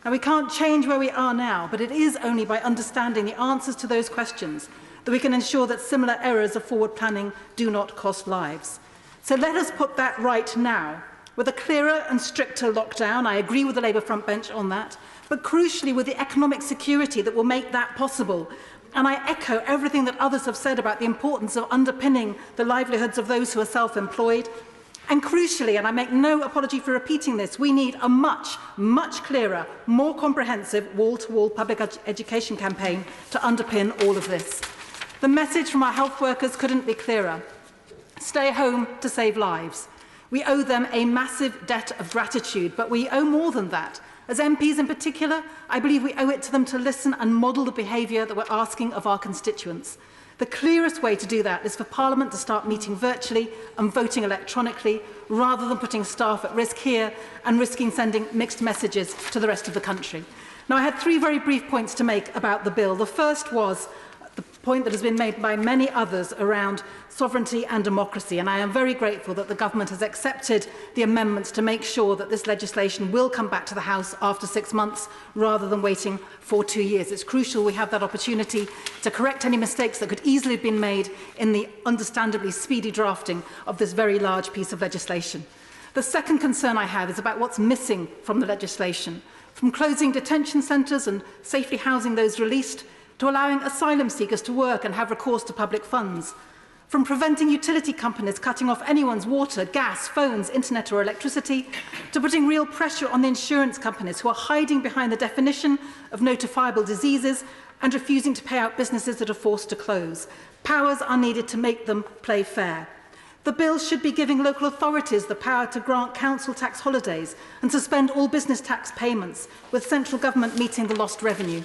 Now, we can't change where we are now, but it is only by understanding the answers to those questions that we can ensure that similar errors of forward planning do not cost lives. So let us put that right now. With a clearer and stricter lockdown, I agree with the Labour frontbench on that, but crucially with the economic security that will make that possible. And I echo everything that others have said about the importance of underpinning the livelihoods of those who are self-employed. And crucially, and I make no apology for repeating this, we need a much, much clearer, more comprehensive wall-to-wall public education campaign to underpin all of this. The message from our health workers couldn't be clearer. Stay home to save lives. We owe them a massive debt of gratitude, but we owe more than that. As MPs in particular, I believe we owe it to them to listen and model the behaviour that we're asking of our constituents. The clearest way to do that is for Parliament to start meeting virtually and voting electronically, rather than putting staff at risk here and risking sending mixed messages to the rest of the country. Now, I had three very brief points to make about the bill. The first was the point that has been made by many others around sovereignty and democracy, and I am very grateful that the government has accepted the amendments to make sure that this legislation will come back to the House after 6 months rather than waiting for 2 years. It's crucial we have that opportunity to correct any mistakes that could easily have been made in the understandably speedy drafting of this very large piece of legislation. The second concern I have is about what's missing from the legislation, from closing detention centres and safely housing those released, to allowing asylum seekers to work and have recourse to public funds, from preventing utility companies cutting off anyone's water, gas, phones, internet or electricity, to putting real pressure on the insurance companies who are hiding behind the definition of notifiable diseases and refusing to pay out businesses that are forced to close. Powers are needed to make them play fair. The bill should be giving local authorities the power to grant council tax holidays and suspend all business tax payments, with central government meeting the lost revenue.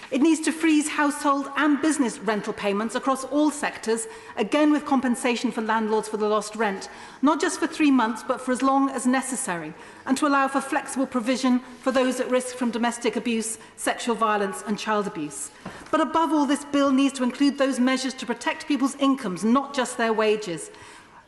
It needs to freeze household and business rental payments across all sectors, again with compensation for landlords for the lost rent, not just for 3 months, but for as long as necessary, and to allow for flexible provision for those at risk from domestic abuse, sexual violence and child abuse. But above all, this bill needs to include those measures to protect people's incomes, not just their wages.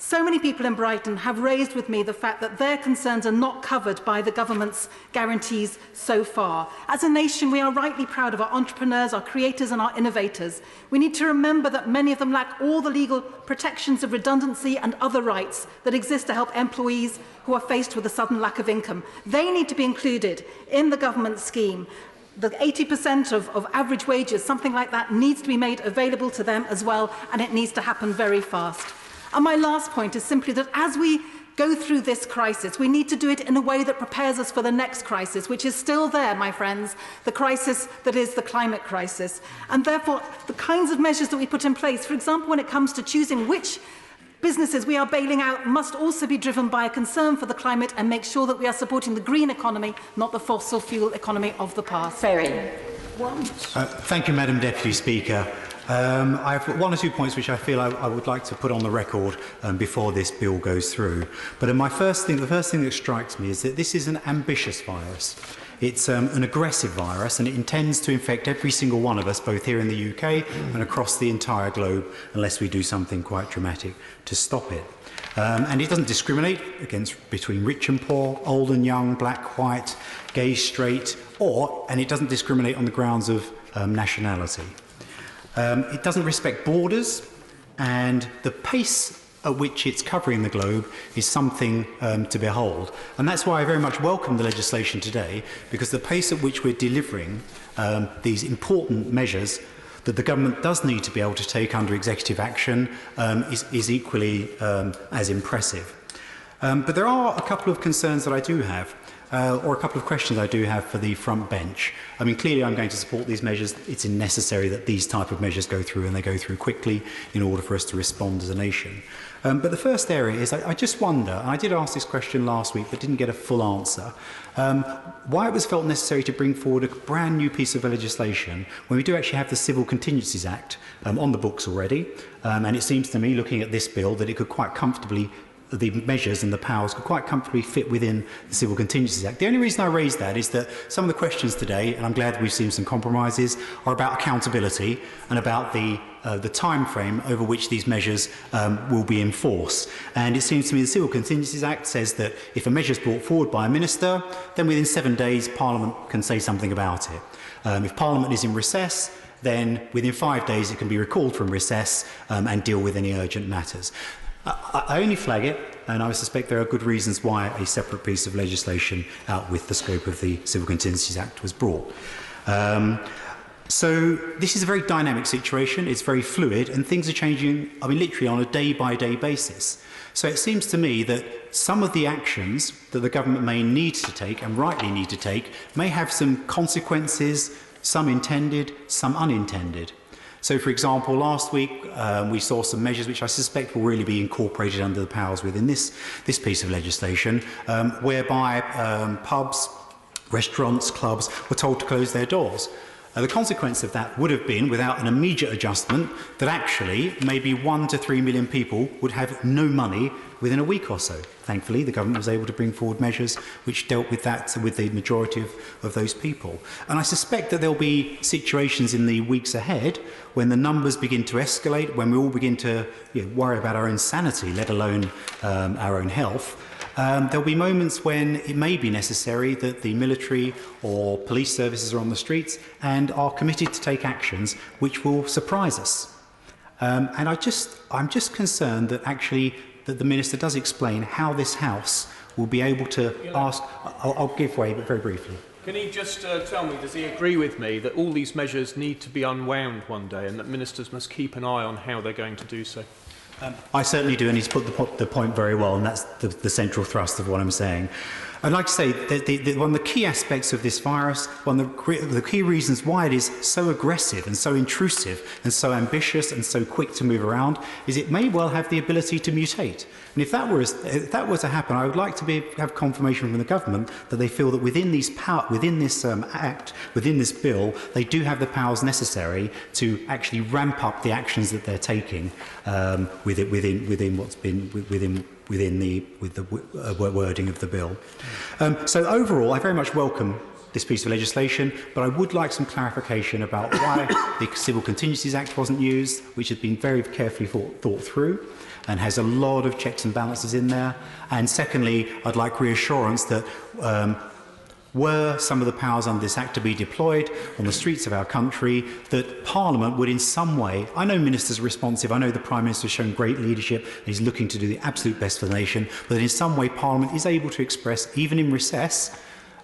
So many people in Brighton have raised with me the fact that their concerns are not covered by the government's guarantees so far. As a nation, we are rightly proud of our entrepreneurs, our creators and our innovators. We need to remember that many of them lack all the legal protections of redundancy and other rights that exist to help employees who are faced with a sudden lack of income. They need to be included in the government scheme. The 80% of average wages, something like that, needs to be made available to them as well, and it needs to happen very fast. And my last point is simply that as we go through this crisis, we need to do it in a way that prepares us for the next crisis, which is still there, my friends, the crisis that is the climate crisis. And therefore, the kinds of measures that we put in place, for example, when it comes to choosing which businesses we are bailing out, must also be driven by a concern for the climate and make sure that we are supporting the green economy, not the fossil fuel economy of the past. Ferry. Thank you, Madam Deputy Speaker. I have one or two points which I feel I would like to put on the record before this bill goes through. But the first thing that strikes me is that this is an ambitious virus. It's an aggressive virus, and it intends to infect every single one of us, both here in the UK and across the entire globe, unless we do something quite dramatic to stop it. And it doesn't discriminate between rich and poor, old and young, black, white, gay, straight, and it doesn't discriminate on the grounds of nationality. It doesn't respect borders, and the pace at which it's covering the globe is something to behold. And that's why I very much welcome the legislation today, because the pace at which we're delivering these important measures that the government does need to be able to take under executive action is equally as impressive. But there are a couple of concerns that I do have, or a couple of questions I do have for the front bench. I mean, clearly I'm going to support these measures. It's necessary that these type of measures go through, and they go through quickly in order for us to respond as a nation. But the first area is I just wonder, and I did ask this question last week but didn't get a full answer, why it was felt necessary to bring forward a brand new piece of legislation when we do actually have the Civil Contingencies Act on the books already. And it seems to me, looking at this bill, that it could quite comfortably, the measures and the powers could quite comfortably fit within the Civil Contingencies Act. The only reason I raise that is that some of the questions today, and I'm glad we've seen some compromises, are about accountability and about the time frame over which these measures will be enforced. And it seems to me the Civil Contingencies Act says that if a measure is brought forward by a minister, then within 7 days Parliament can say something about it. If Parliament is in recess, then within 5 days it can be recalled from recess and deal with any urgent matters. I only flag it, and I suspect there are good reasons why a separate piece of legislation out with the scope of the Civil Contingencies Act was brought. So this is a very dynamic situation, it's very fluid, and things are changing, I mean, literally on a day-by-day basis. So it seems to me that some of the actions that the government may need to take, and rightly need to take, may have some consequences, some intended, some unintended. So, for example, last week we saw some measures which I suspect will really be incorporated under the powers within this piece of legislation, whereby pubs, restaurants, clubs were told to close their doors. The consequence of that would have been, without an immediate adjustment, that actually maybe 1 to 3 million people would have no money within a week or so. Thankfully, the government was able to bring forward measures which dealt with that, with the majority of those people. And I suspect that there'll be situations in the weeks ahead when the numbers begin to escalate, when we all begin to worry about our own sanity, let alone our own health. There'll be moments when it may be necessary that the military or police services are on the streets and are committed to take actions which will surprise us. And I'm just concerned that actually that the Minister does explain how this House will be able to ask. I'll give way, but very briefly. Can he just tell me, does he agree with me that all these measures need to be unwound one day and that ministers must keep an eye on how they're going to do so? I certainly do, and he's put the point very well, and that's the central thrust of what I'm saying. I'd like to say that one of the key aspects of this virus, one of the key reasons why it is so aggressive and so intrusive and so ambitious and so quick to move around, is it may well have the ability to mutate. And if that were to happen, I would like to have confirmation from the government that they feel that within this act, within this bill, they do have the powers necessary to actually ramp up the actions that they're taking within what's been within the wording of the bill. So overall, I very much welcome this piece of legislation, but I would like some clarification about why the Civil Contingencies Act wasn't used, which has been very carefully thought through and has a lot of checks and balances in there. And secondly, I'd like reassurance that were some of the powers under this Act to be deployed on the streets of our country, that Parliament would in some way, I know ministers are responsive, I know the Prime Minister has shown great leadership and he's looking to do the absolute best for the nation, but that in some way Parliament is able to express, even in recess,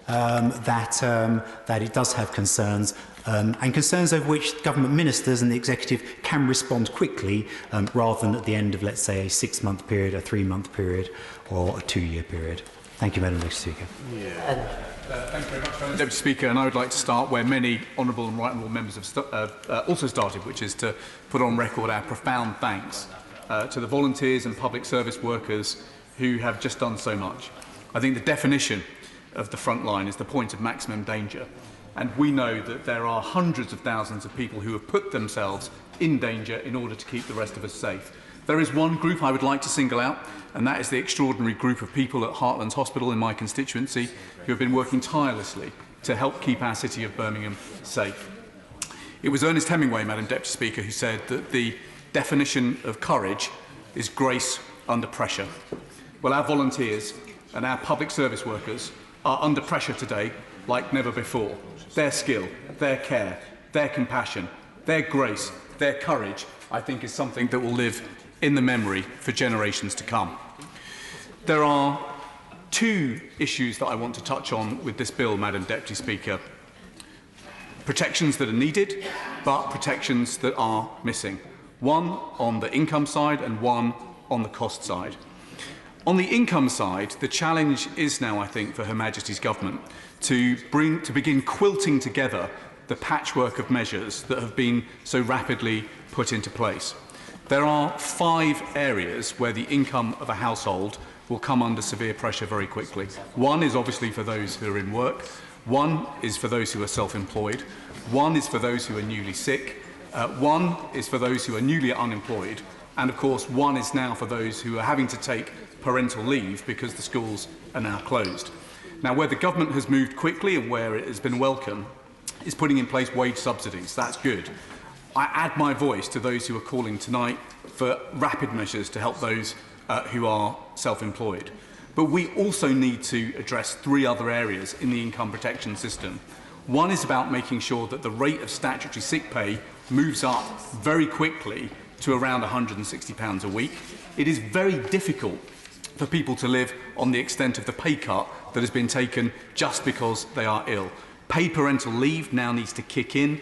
that it does have concerns, and concerns over which government ministers and the executive can respond quickly, rather than at the end of, let's say, a 6-month period, a 3-month period, or a 2-year period. Thank you, Madam Speaker. Thank you very much, Deputy Speaker, and I would like to start where many honourable and right honourable members have also started, which is to put on record our profound thanks to the volunteers and public service workers who have just done so much. I think the definition of the front line is the point of maximum danger. And we know that there are hundreds of thousands of people who have put themselves in danger in order to keep the rest of us safe. There is one group I would like to single out, and that is the extraordinary group of people at Heartlands Hospital in my constituency who have been working tirelessly to help keep our city of Birmingham safe. It was Ernest Hemingway, Madam Deputy Speaker, who said that the definition of courage is grace under pressure. Well, our volunteers and our public service workers are under pressure today like never before. Their skill, their care, their compassion, their grace, their courage, I think is something that will live in the memory for generations to come. There are two issues that I want to touch on with this bill, Madam Deputy Speaker. Protections that are needed, but protections that are missing. One on the income side and one on the cost side. On the income side, the challenge is now, I think, for Her Majesty's Government to begin quilting together the patchwork of measures that have been so rapidly put into place. There are 5 areas where the income of a household will come under severe pressure very quickly. One is obviously for those who are in work. One is for those who are self-employed. One is for those who are newly sick. One is for those who are newly unemployed. And of course, one is now for those who are having to take parental leave because the schools are now closed. Now, where the government has moved quickly and where it has been welcome is putting in place wage subsidies. That's good. I add my voice to those who are calling tonight for rapid measures to help those who are self-employed. But we also need to address 3 other areas in the income protection system. One is about making sure that the rate of statutory sick pay moves up very quickly to around £160 a week. It is very difficult for people to live on the extent of the pay cut that has been taken just because they are ill. Paid parental leave now needs to kick in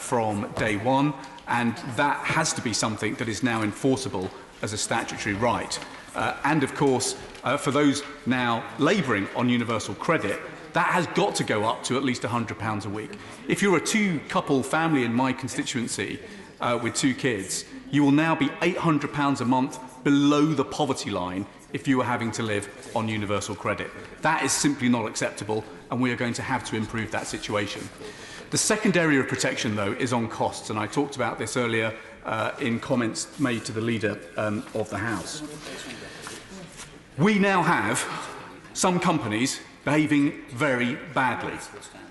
from day one, and that has to be something that is now enforceable as a statutory right. And of course, for those now labouring on universal credit, that has got to go up to at least £100 a week. If you're a 2-couple family in my constituency with 2 kids, you will now be £800 a month below the poverty line if you are having to live on universal credit. That is simply not acceptable, and we are going to have to improve that situation. The second area of protection, though, is on costs, and I talked about this earlier in comments made to the Leader of the House. We now have some companies behaving very badly.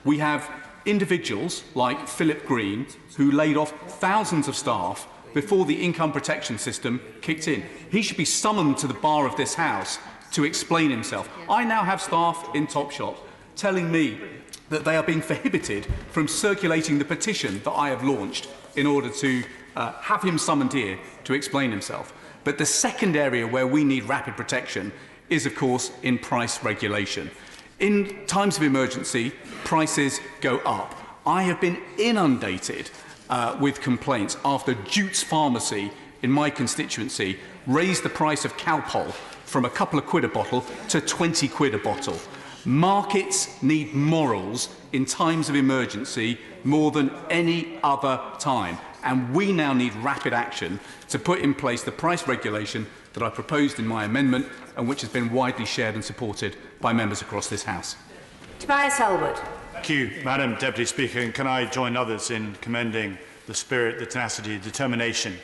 We have individuals like Philip Green who laid off thousands of staff before the income protection system kicked in. He should be summoned to the bar of this House to explain himself. I now have staff in Topshop telling me that they are being prohibited from circulating the petition that I have launched in order to have him summoned here to explain himself. But the second area where we need rapid protection is, of course, in price regulation. In times of emergency, prices go up. I have been inundated with complaints after Jute's Pharmacy in my constituency raised the price of Calpol from a couple of quid a bottle to 20 quid a bottle. Markets need morals in times of emergency more than any other time, and we now need rapid action to put in place the price regulation that I proposed in my amendment and which has been widely shared and supported by members across this House. Tobias Elwood. Thank you, Madam Deputy Speaker, and can I join others in commending the spirit, the tenacity, determination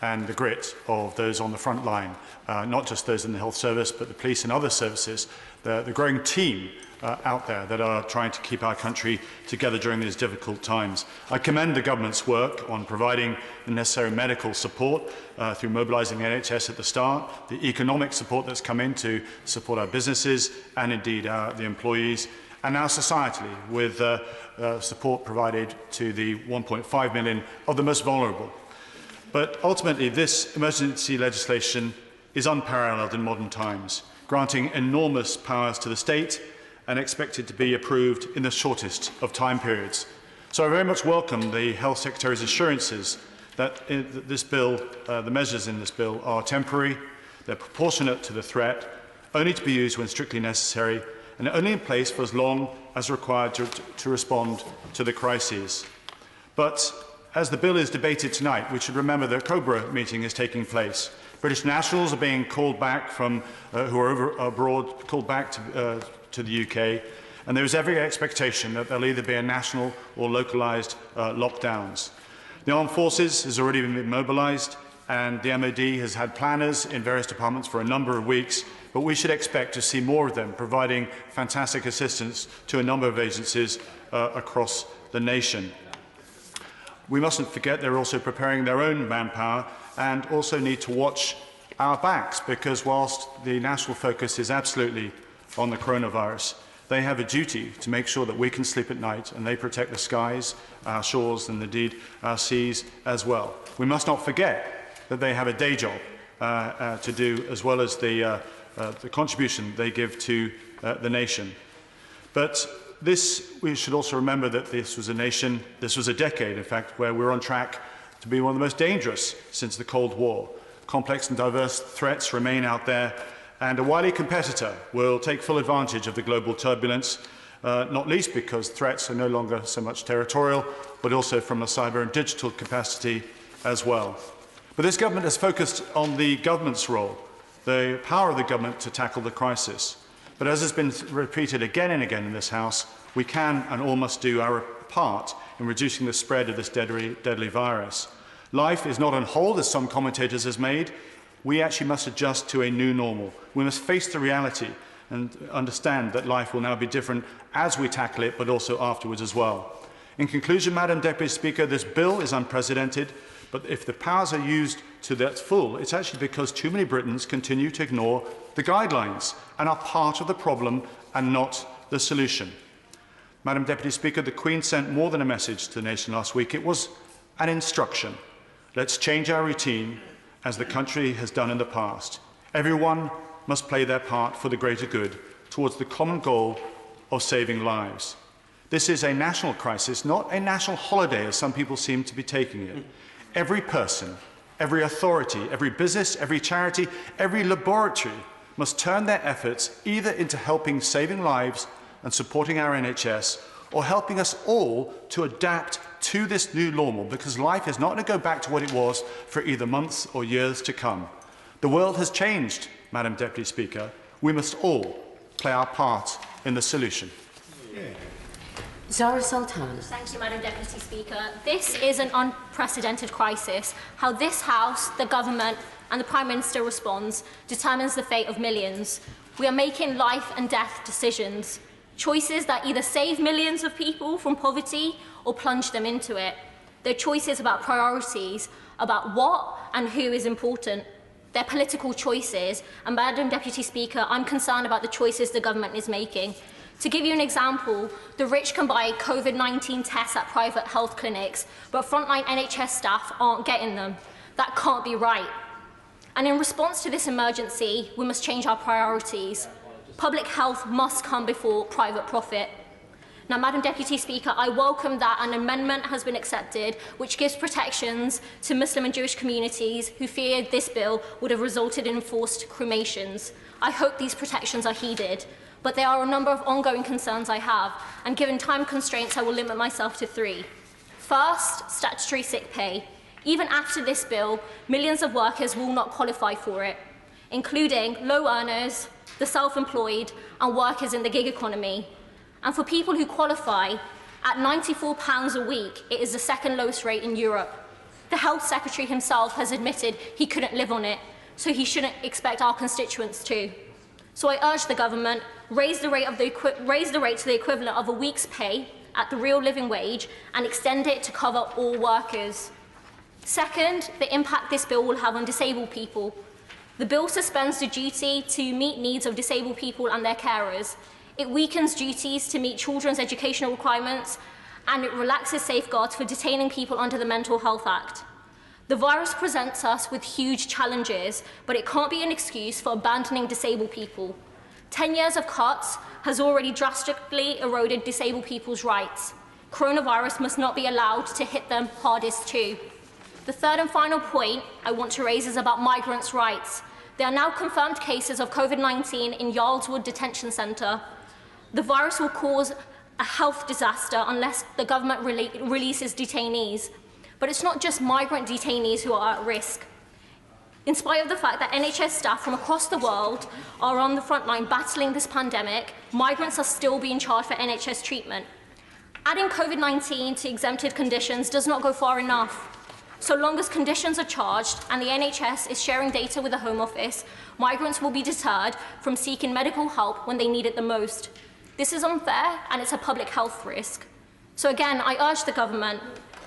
and the grit of those on the front line, not just those in the health service, but the police and other services, the growing team out there that are trying to keep our country together during these difficult times. I commend the government's work on providing the necessary medical support through mobilising the NHS at the start, the economic support that's come in to support our businesses and indeed the employees, and now societally with support provided to the 1.5 million of the most vulnerable. But ultimately, this emergency legislation is unparalleled in modern times, granting enormous powers to the state and expected to be approved in the shortest of time periods. So I very much welcome the Health Secretary's assurances that this bill, the measures in this bill are temporary, they're proportionate to the threat, only to be used when strictly necessary, and only in place for as long as required to respond to the crises. But as the bill is debated tonight, we should remember that a COBRA meeting is taking place. British nationals are being called back from, who are abroad, called back to the UK, and there is every expectation that there will either be a national or localised lockdowns. The Armed Forces has already been mobilised, and the MOD has had planners in various departments for a number of weeks, but we should expect to see more of them providing fantastic assistance to a number of agencies across the nation. We mustn't forget they're also preparing their own manpower and also need to watch our backs, because whilst the national focus is absolutely on the coronavirus, they have a duty to make sure that we can sleep at night, and they protect the skies, our shores, and indeed our seas as well. We must not forget that they have a day job to do, as well as the contribution they give to the nation. But we should also remember that this was a decade, in fact, where we're on track to be one of the most dangerous since the Cold War. Complex and diverse threats remain out there, and a wily competitor will take full advantage of the global turbulence, not least because threats are no longer so much territorial, but also from a cyber and digital capacity as well. But this government has focused on the government's role, the power of the government to tackle the crisis. But as has been repeated again and again in this House, we can and all must do our part in reducing the spread of this deadly virus. Life is not on hold, as some commentators have made. We actually must adjust to a new normal. We must face the reality and understand that life will now be different as we tackle it, but also afterwards as well. In conclusion, Madam Deputy Speaker, this bill is unprecedented, but if the powers are used to their full, it's actually because too many Britons continue to ignore the guidelines and are part of the problem and not the solution. Madam Deputy Speaker, the Queen sent more than a message to the nation last week. It was an instruction. Let's change our routine, as the country has done in the past. Everyone must play their part for the greater good towards the common goal of saving lives. This is a national crisis, not a national holiday, as some people seem to be taking it. Every person, every authority, every business, every charity, every laboratory must turn their efforts either into helping saving lives and supporting our NHS, or helping us all to adapt to this new normal, because life is not going to go back to what it was for either months or years to come. The world has changed, Madam Deputy Speaker. We must all play our part in the solution. Zara Sultan. Thank you, Madam Deputy Speaker. This is an unprecedented crisis. How this House, the government and the Prime Minister responds determines the fate of millions. We are making life and death decisions. Choices that either save millions of people from poverty or plunge them into it. They're choices about priorities, about what and who is important. They're political choices, and Madam Deputy Speaker, I'm concerned about the choices the government is making. To give you an example, the rich can buy COVID-19 tests at private health clinics, but frontline NHS staff aren't getting them. That can't be right. And in response to this emergency, we must change our priorities. Public health must come before private profit. Now, Madam Deputy Speaker, I welcome that an amendment has been accepted which gives protections to Muslim and Jewish communities who feared this bill would have resulted in forced cremations. I hope these protections are heeded, but there are a number of ongoing concerns I have, and given time constraints, I will limit myself to 3. First, statutory sick pay. Even after this bill, millions of workers will not qualify for it, including low earners, the self-employed and workers in the gig economy. And for people who qualify, at £94 a week, it is the second lowest rate in Europe. The Health Secretary himself has admitted he couldn't live on it, so he shouldn't expect our constituents to. So I urge the government, raise the rate to the equivalent of a week's pay at the real living wage and extend it to cover all workers. Second, the impact this bill will have on disabled people. The bill suspends the duty to meet needs of disabled people and their carers. It weakens duties to meet children's educational requirements, and it relaxes safeguards for detaining people under the Mental Health Act. The virus presents us with huge challenges, but it can't be an excuse for abandoning disabled people. 10 years of cuts has already drastically eroded disabled people's rights. Coronavirus must not be allowed to hit them hardest too. The third and final point I want to raise is about migrants' rights. There are now confirmed cases of COVID-19 in Yarlswood Detention Centre. The virus will cause a health disaster unless the government releases detainees. But it's not just migrant detainees who are at risk. In spite of the fact that NHS staff from across the world are on the front line battling this pandemic, migrants are still being charged for NHS treatment. Adding COVID-19 to exempted conditions does not go far enough. So long as conditions are charged and the NHS is sharing data with the Home Office, migrants will be deterred from seeking medical help when they need it the most. This is unfair and it's a public health risk. So again, I urge the government,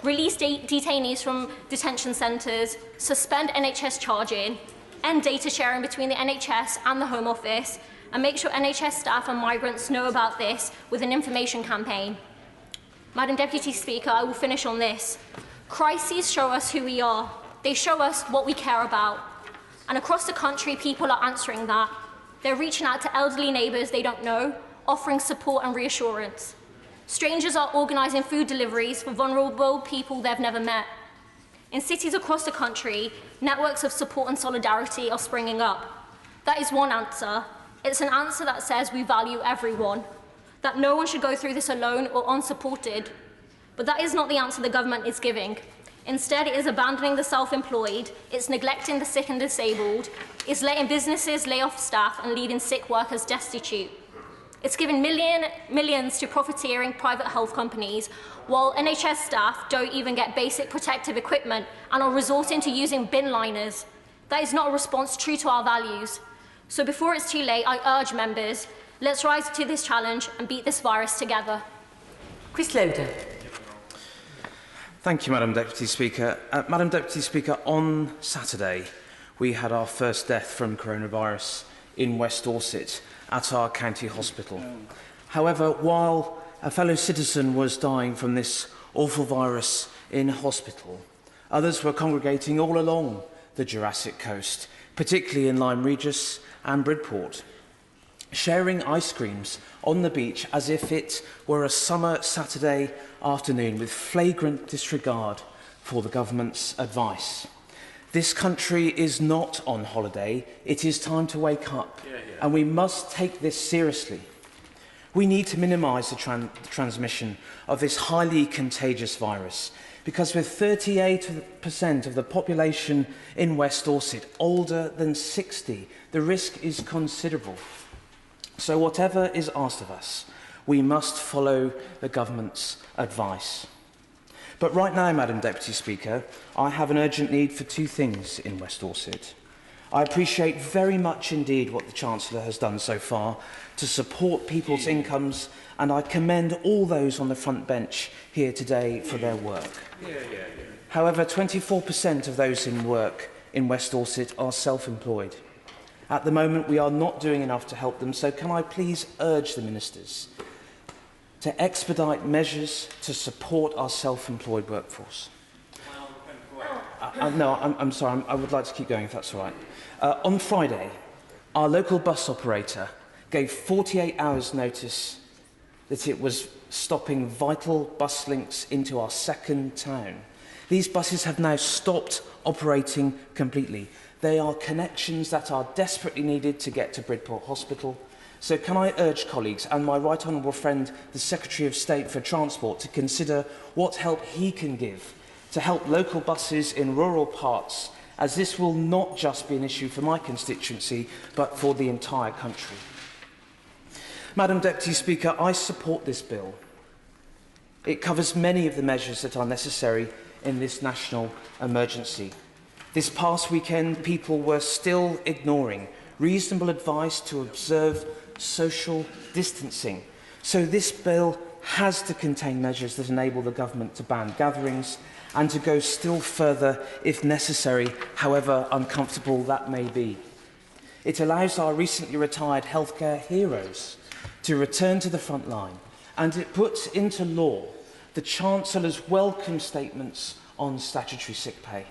release detainees from detention centres, suspend NHS charging, end data sharing between the NHS and the Home Office, and make sure NHS staff and migrants know about this with an information campaign. Madam Deputy Speaker, I will finish on this. Crises show us who we are. They show us what we care about. And across the country, people are answering that. They're reaching out to elderly neighbours they don't know, offering support and reassurance. Strangers are organising food deliveries for vulnerable people they've never met. In cities across the country, networks of support and solidarity are springing up. That is one answer. It's an answer that says we value everyone, that no one should go through this alone or unsupported. But that is not the answer the government is giving. Instead, it is abandoning the self-employed, it's neglecting the sick and disabled, it's letting businesses lay off staff and leaving sick workers destitute. It's giving millions to profiteering private health companies, while NHS staff don't even get basic protective equipment and are resorting to using bin liners. That is not a response true to our values. So before it's too late, I urge members, let's rise to this challenge and beat this virus together. Chris Loder. Thank you, Madam Deputy Speaker. Madam Deputy Speaker, on Saturday, we had our first death from coronavirus in West Dorset at our county hospital. However, while a fellow citizen was dying from this awful virus in hospital, others were congregating all along the Jurassic Coast, particularly in Lyme Regis and Bridport, sharing ice creams on the beach as if it were a summer Saturday afternoon with flagrant disregard for the government's advice. This country is not on holiday. It is time to wake up, and we must take this seriously. We need to minimise the transmission of this highly contagious virus, because with 38% of the population in West Dorset older than 60, the risk is considerable. So whatever is asked of us, we must follow the government's advice. But right now, Madam Deputy Speaker, I have an urgent need for two things in West Dorset. I appreciate very much indeed what the Chancellor has done so far to support people's incomes, and I commend all those on the front bench here today for their work. However, 24% of those in work in West Dorset are self-employed. At the moment, we are not doing enough to help them, so can I please urge the ministers to expedite measures to support our self-employed workforce? No, I'm sorry, I would like to keep going if that's all right. On Friday, our local bus operator gave 48 hours notice that it was stopping vital bus links into our second town. These buses have now stopped operating completely. They are connections that are desperately needed to get to Bridport Hospital. So can I urge colleagues and my right honourable friend, the Secretary of State for Transport, to consider what help he can give to help local buses in rural parts, as this will not just be an issue for my constituency, but for the entire country. Madam Deputy Speaker, I support this bill. It covers many of the measures that are necessary in this national emergency. This past weekend, people were still ignoring reasonable advice to observe social distancing. So this bill has to contain measures that enable the government to ban gatherings and to go still further if necessary, however uncomfortable that may be. It allows our recently retired healthcare heroes to return to the front line, and it puts into law the Chancellor's welcome statements on statutory sick pay.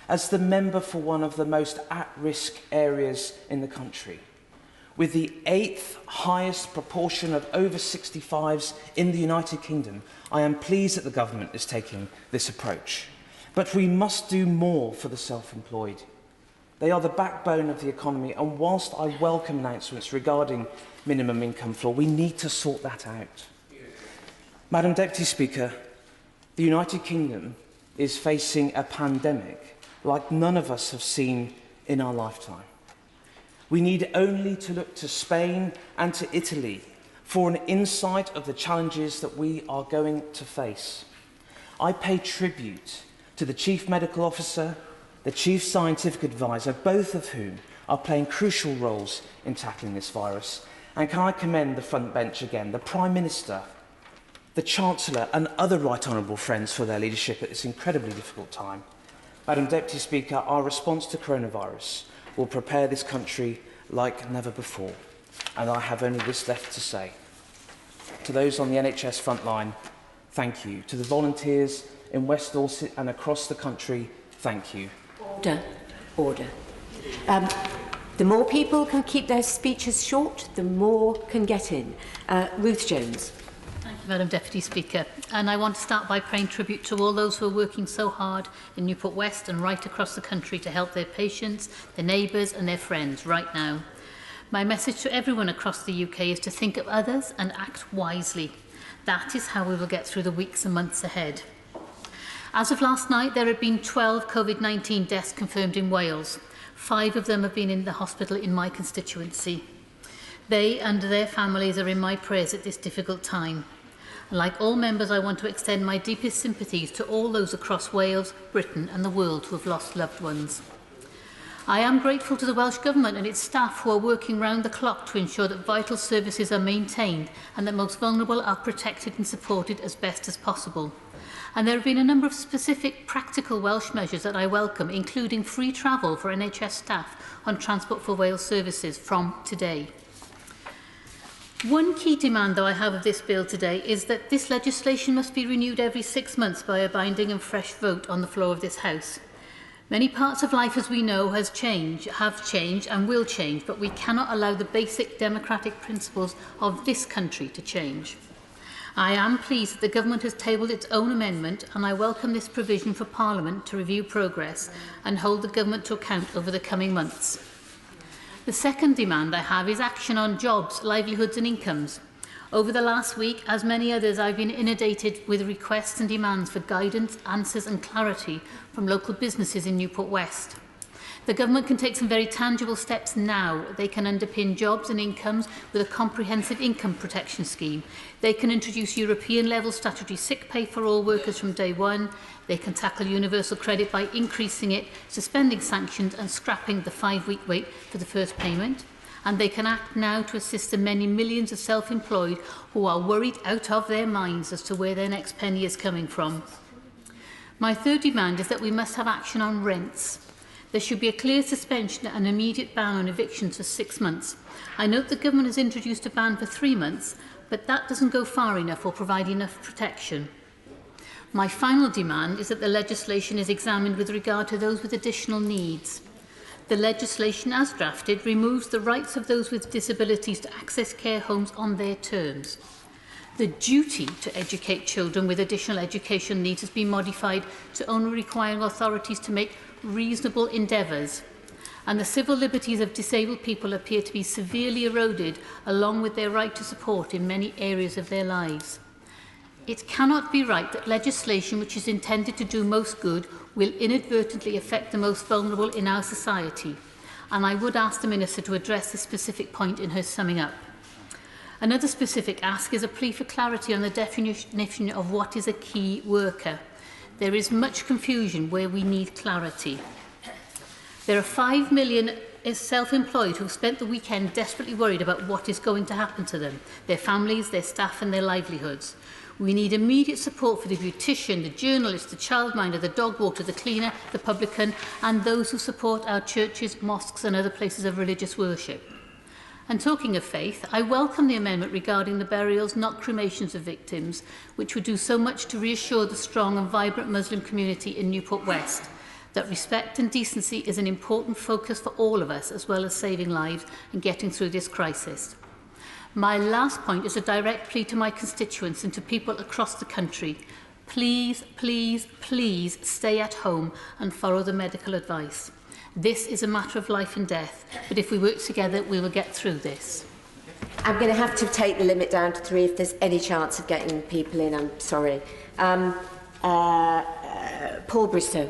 As the member for one of the most at-risk areas in the country, with the 8th highest proportion of over 65s in the United Kingdom, I am pleased that the government is taking this approach. But we must do more for the self-employed. They are the backbone of the economy, and whilst I welcome announcements regarding minimum income floor, we need to sort that out. Madam Deputy Speaker, the United Kingdom is facing a pandemic like none of us have seen in our lifetime. We need only to look to Spain and to Italy for an insight of the challenges that we are going to face. I pay tribute to the Chief Medical Officer, the Chief Scientific Advisor, both of whom are playing crucial roles in tackling this virus. And can I commend the front bench again, the Prime Minister, the Chancellor and other right honourable friends for their leadership at this incredibly difficult time. Madam Deputy Speaker, our response to coronavirus will prepare this country like never before. And I have only this left to say. To those on the NHS frontline, thank you. To the volunteers in West Dorset and across the country, thank you. Order. Order. The more people can keep their speeches short, the more can get in. Ruth Jones. Thank you, Madam Deputy Speaker. And I want to start by paying tribute to all those who are working so hard in Newport West and right across the country to help their patients, their neighbours and their friends right now. My message to everyone across the UK is to think of others and act wisely. That is how we will get through the weeks and months ahead. As of last night, there have been 12 COVID-19 deaths confirmed in Wales. 5 of them have been in the hospital in my constituency. They and their families are in my prayers at this difficult time. Like all members, I want to extend my deepest sympathies to all those across Wales, Britain and the world who have lost loved ones. I am grateful to the Welsh Government and its staff who are working round the clock to ensure that vital services are maintained and that most vulnerable are protected and supported as best as possible. And there have been a number of specific practical Welsh measures that I welcome, including free travel for NHS staff on Transport for Wales services from today. One key demand, though, I have of this bill today is that this legislation must be renewed every 6 months by a binding and fresh vote on the floor of this House. Many parts of life, as we know, have changed and will change, but we cannot allow the basic democratic principles of this country to change. I am pleased that the Government has tabled its own amendment, and I welcome this provision for Parliament to review progress and hold the Government to account over the coming months. The second demand I have is action on jobs, livelihoods and incomes. Over the last week, as many others, I've been inundated with requests and demands for guidance, answers and clarity from local businesses in Newport West. The Government can take some very tangible steps now. They can underpin jobs and incomes with a comprehensive income protection scheme. They can introduce European-level statutory sick pay for all workers from day one. They can tackle universal credit by increasing it, suspending sanctions and scrapping the 5-week wait for the first payment. And they can act now to assist the many millions of self-employed who are worried out of their minds as to where their next penny is coming from. My third demand is that we must have action on rents. There should be a clear suspension and immediate ban on evictions for 6 months. I note the Government has introduced a ban for 3 months, but that doesn't go far enough or provide enough protection. My final demand is that the legislation is examined with regard to those with additional needs. The legislation as drafted removes the rights of those with disabilities to access care homes on their terms. The duty to educate children with additional education needs has been modified to only requiring authorities to make reasonable endeavours, and the civil liberties of disabled people appear to be severely eroded along with their right to support in many areas of their lives. It cannot be right that legislation which is intended to do most good will inadvertently affect the most vulnerable in our society, and I would ask the Minister to address this specific point in her summing up. Another specific ask is a plea for clarity on the definition of what is a key worker. There is much confusion where we need clarity. There are 5 million self-employed who have spent the weekend desperately worried about what is going to happen to them, their families, their staff and their livelihoods. We need immediate support for the beautician, the journalist, the childminder, the dog walker, the cleaner, the publican and those who support our churches, mosques and other places of religious worship. And talking of faith, I welcome the amendment regarding the burials, not cremations of victims, which would do so much to reassure the strong and vibrant Muslim community in Newport West that respect and decency is an important focus for all of us, as well as saving lives and getting through this crisis. My last point is a direct plea to my constituents and to people across the country. Please, please, please stay at home and follow the medical advice. This is a matter of life and death, but if we work together, we will get through this. I'm going to have to take the limit down to 3 if there's any chance of getting people in. I'm sorry. Paul Bristow.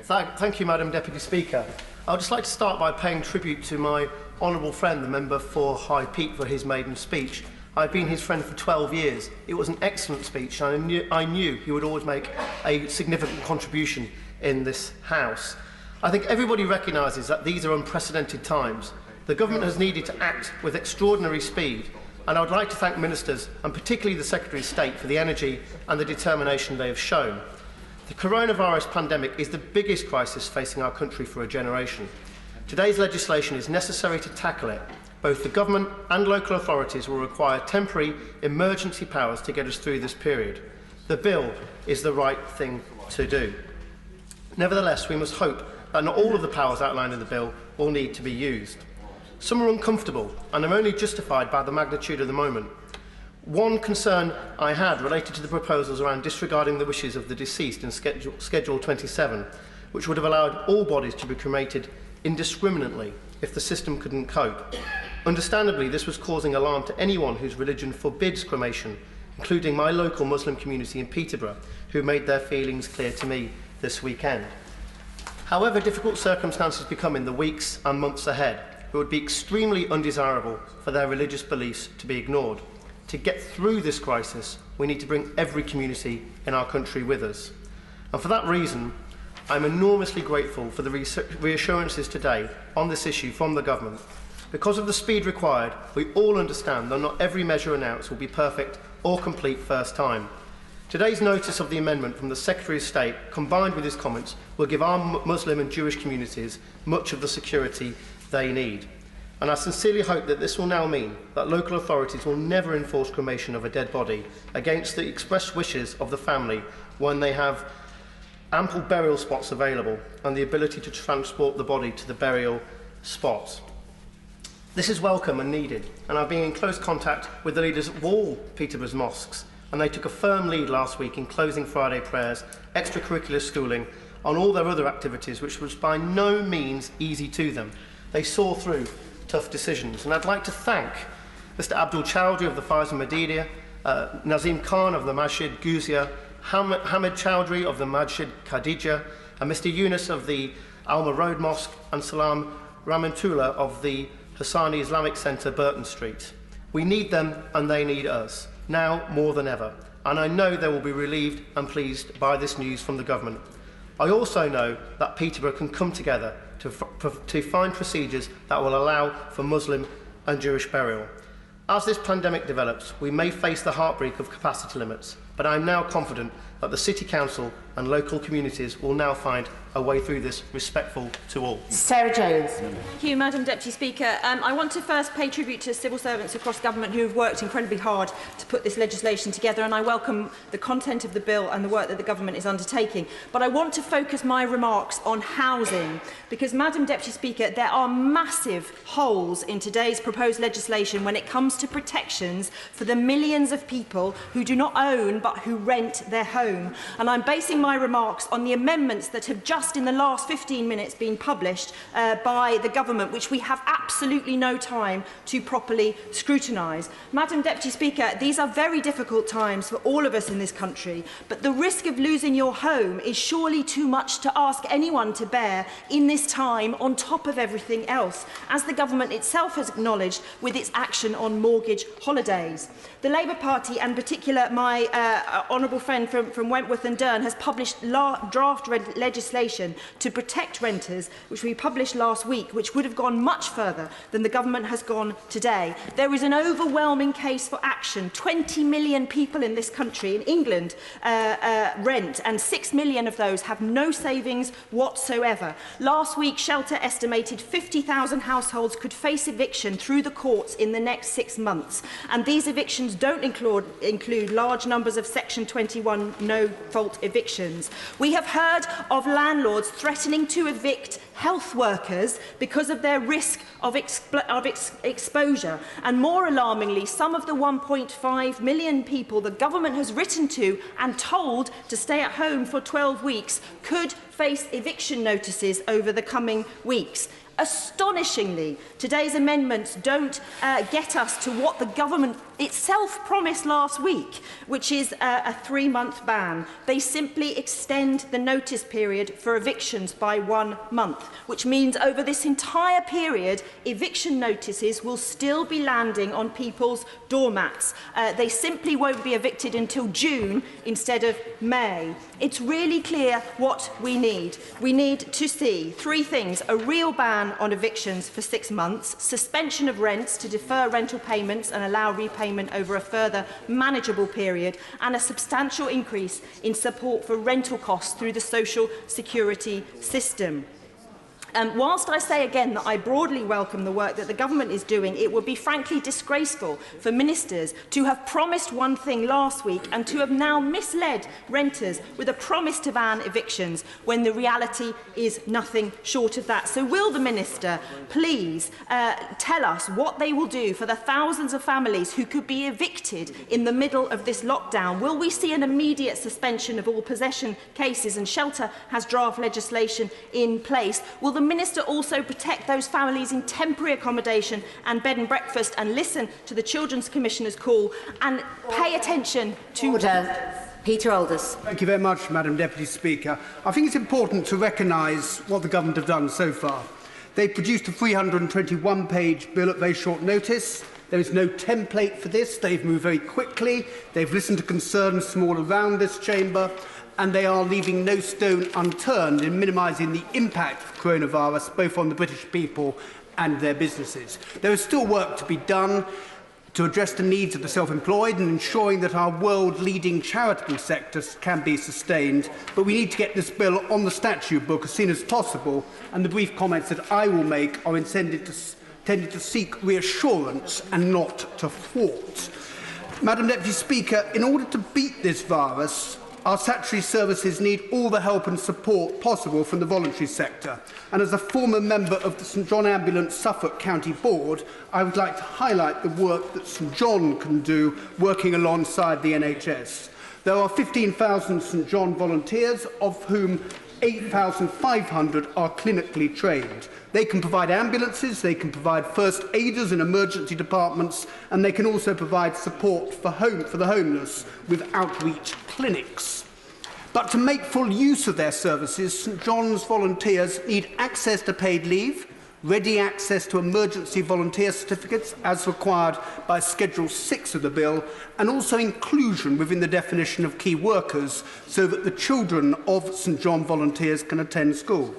Thank you, Madam Deputy Speaker. I would just like to start by paying tribute to my honourable friend, the member for High Peak, for his maiden speech. I've been his friend for 12 years. It was an excellent speech, and I knew he would always make a significant contribution in this House. I think everybody recognises that these are unprecedented times. The government has needed to act with extraordinary speed, and I would like to thank ministers, and particularly the Secretary of State, for the energy and the determination they have shown. The coronavirus pandemic is the biggest crisis facing our country for a generation. Today's legislation is necessary to tackle it. Both the government and local authorities will require temporary emergency powers to get us through this period. The bill is the right thing to do. Nevertheless, we must hope that not all of the powers outlined in the bill will need to be used. Some are uncomfortable and are only justified by the magnitude of the moment. One concern I had related to the proposals around disregarding the wishes of the deceased in Schedule 27, which would have allowed all bodies to be cremated indiscriminately if the system couldn't cope. Understandably, this was causing alarm to anyone whose religion forbids cremation, including my local Muslim community in Peterborough, who made their feelings clear to me this weekend. However difficult circumstances become in the weeks and months ahead, it would be extremely undesirable for their religious beliefs to be ignored. To get through this crisis, we need to bring every community in our country with us. And for that reason, I'm enormously grateful for the reassurances today on this issue from the government. Because of the speed required, we all understand that not every measure announced will be perfect or complete first time. Today's notice of the amendment from the Secretary of State, combined with his comments, will give our Muslim and Jewish communities much of the security they need. And I sincerely hope that this will now mean that local authorities will never enforce cremation of a dead body against the express wishes of the family when they have ample burial spots available and the ability to transport the body to the burial spot. This is welcome and needed, and I've been in close contact with the leaders of all Peterborough's mosques, and they took a firm lead last week in closing Friday prayers, extracurricular schooling, and all their other activities, which was by no means easy to them. They saw through tough decisions, and I'd like to thank Mr. Abdul Chowdhury of the Faiz Madinah, Nazim Khan of the Masjid Guzia, Hamid Chowdhury of the Masjid Khadija, and Mr. Yunus of the Alma Road Mosque, and Salam Rahmatullah of the Hassani Islamic Centre, Burton Street. We need them and they need us, now more than ever, and I know they will be relieved and pleased by this news from the government. I also know that Peterborough can come together to find procedures that will allow for Muslim and Jewish burial. As this pandemic develops, we may face the heartbreak of capacity limits, but I am now confident that the City Council and local communities will now find a way through this respectful to all. Sarah Jones. Thank you, Madam Deputy Speaker. I want to first pay tribute to civil servants across government who have worked incredibly hard to put this legislation together, and I welcome the content of the bill and the work that the government is undertaking. But I want to focus my remarks on housing, because, Madam Deputy Speaker, there are massive holes in today's proposed legislation when it comes to protections for the millions of people who do not own but who rent their home. And I'm basing my remarks on the amendments that have just in the last 15 minutes been published by the government, which we have absolutely no time to properly scrutinise. Madam Deputy Speaker, these are very difficult times for all of us in this country, but the risk of losing your home is surely too much to ask anyone to bear in this time on top of everything else, as the government itself has acknowledged with its action on mortgage holidays. The Labour Party, and in particular my honourable friend from Wentworth and Dearne, has published draft legislation to protect renters, which we published last week, which would have gone much further than the government has gone today. There is an overwhelming case for action. 20 million people in this country, in England, rent, and 6 million of those have no savings whatsoever. Last week, Shelter estimated 50,000 households could face eviction through the courts in the next 6 months, and these evictions don't include large numbers of Section 21 no-fault evictions. We have heard of landlords threatening to evict health workers because of their risk of exposure. And more alarmingly, some of the 1.5 million people the government has written to and told to stay at home for 12 weeks could face eviction notices over the coming weeks. Astonishingly, today's amendments don't get us to what the government itself promised last week, which is a 3-month ban. They simply extend the notice period for evictions by 1 month, which means over this entire period, eviction notices will still be landing on people's doormats. They simply won't be evicted until June instead of May. It's really clear what we need. We need to see 3 things: a real ban on evictions for 6 months, suspension of rents to defer rental payments and allow repayment over a further manageable period, and a substantial increase in support for rental costs through the social security system. Whilst I say again that I broadly welcome the work that the government is doing, it would be frankly disgraceful for ministers to have promised one thing last week and to have now misled renters with a promise to ban evictions when the reality is nothing short of that. So will the minister please tell us what they will do for the thousands of families who could be evicted in the middle of this lockdown? Will we see an immediate suspension of all possession cases, and Shelter has draft legislation in place? Will the minister also protect those families in temporary accommodation and bed and breakfast, and listen to the Children's Commissioner's call and pay attention to... Peter Aldous. Thank you very much, Madam Deputy Speaker. I think it's important to recognise what the government have done so far. They've produced a 321-page bill at very short notice. There is no template for this. They've moved very quickly. They've listened to concerns from all around this chamber, and they are leaving no stone unturned in minimising the impact of coronavirus, both on the British people and their businesses. There is still work to be done to address the needs of the self-employed and ensuring that our world-leading charitable sectors can be sustained, but we need to get this bill on the statute book as soon as possible, and the brief comments that I will make are intended to seek reassurance and not to thwart. Madam Deputy Speaker, in order to beat this virus, our statutory services need all the help and support possible from the voluntary sector. And as a former member of the St John Ambulance Suffolk County Board, I would like to highlight the work that St John can do working alongside the NHS. There are 15,000 St John volunteers, of whom 8,500 are clinically trained. They can provide ambulances, they can provide first aiders in emergency departments, and they can also provide support for the homeless with outreach clinics. But to make full use of their services, St John's volunteers need access to paid leave, ready access to emergency volunteer certificates as required by Schedule 6 of the bill, and also inclusion within the definition of key workers so that the children of St John volunteers can attend school.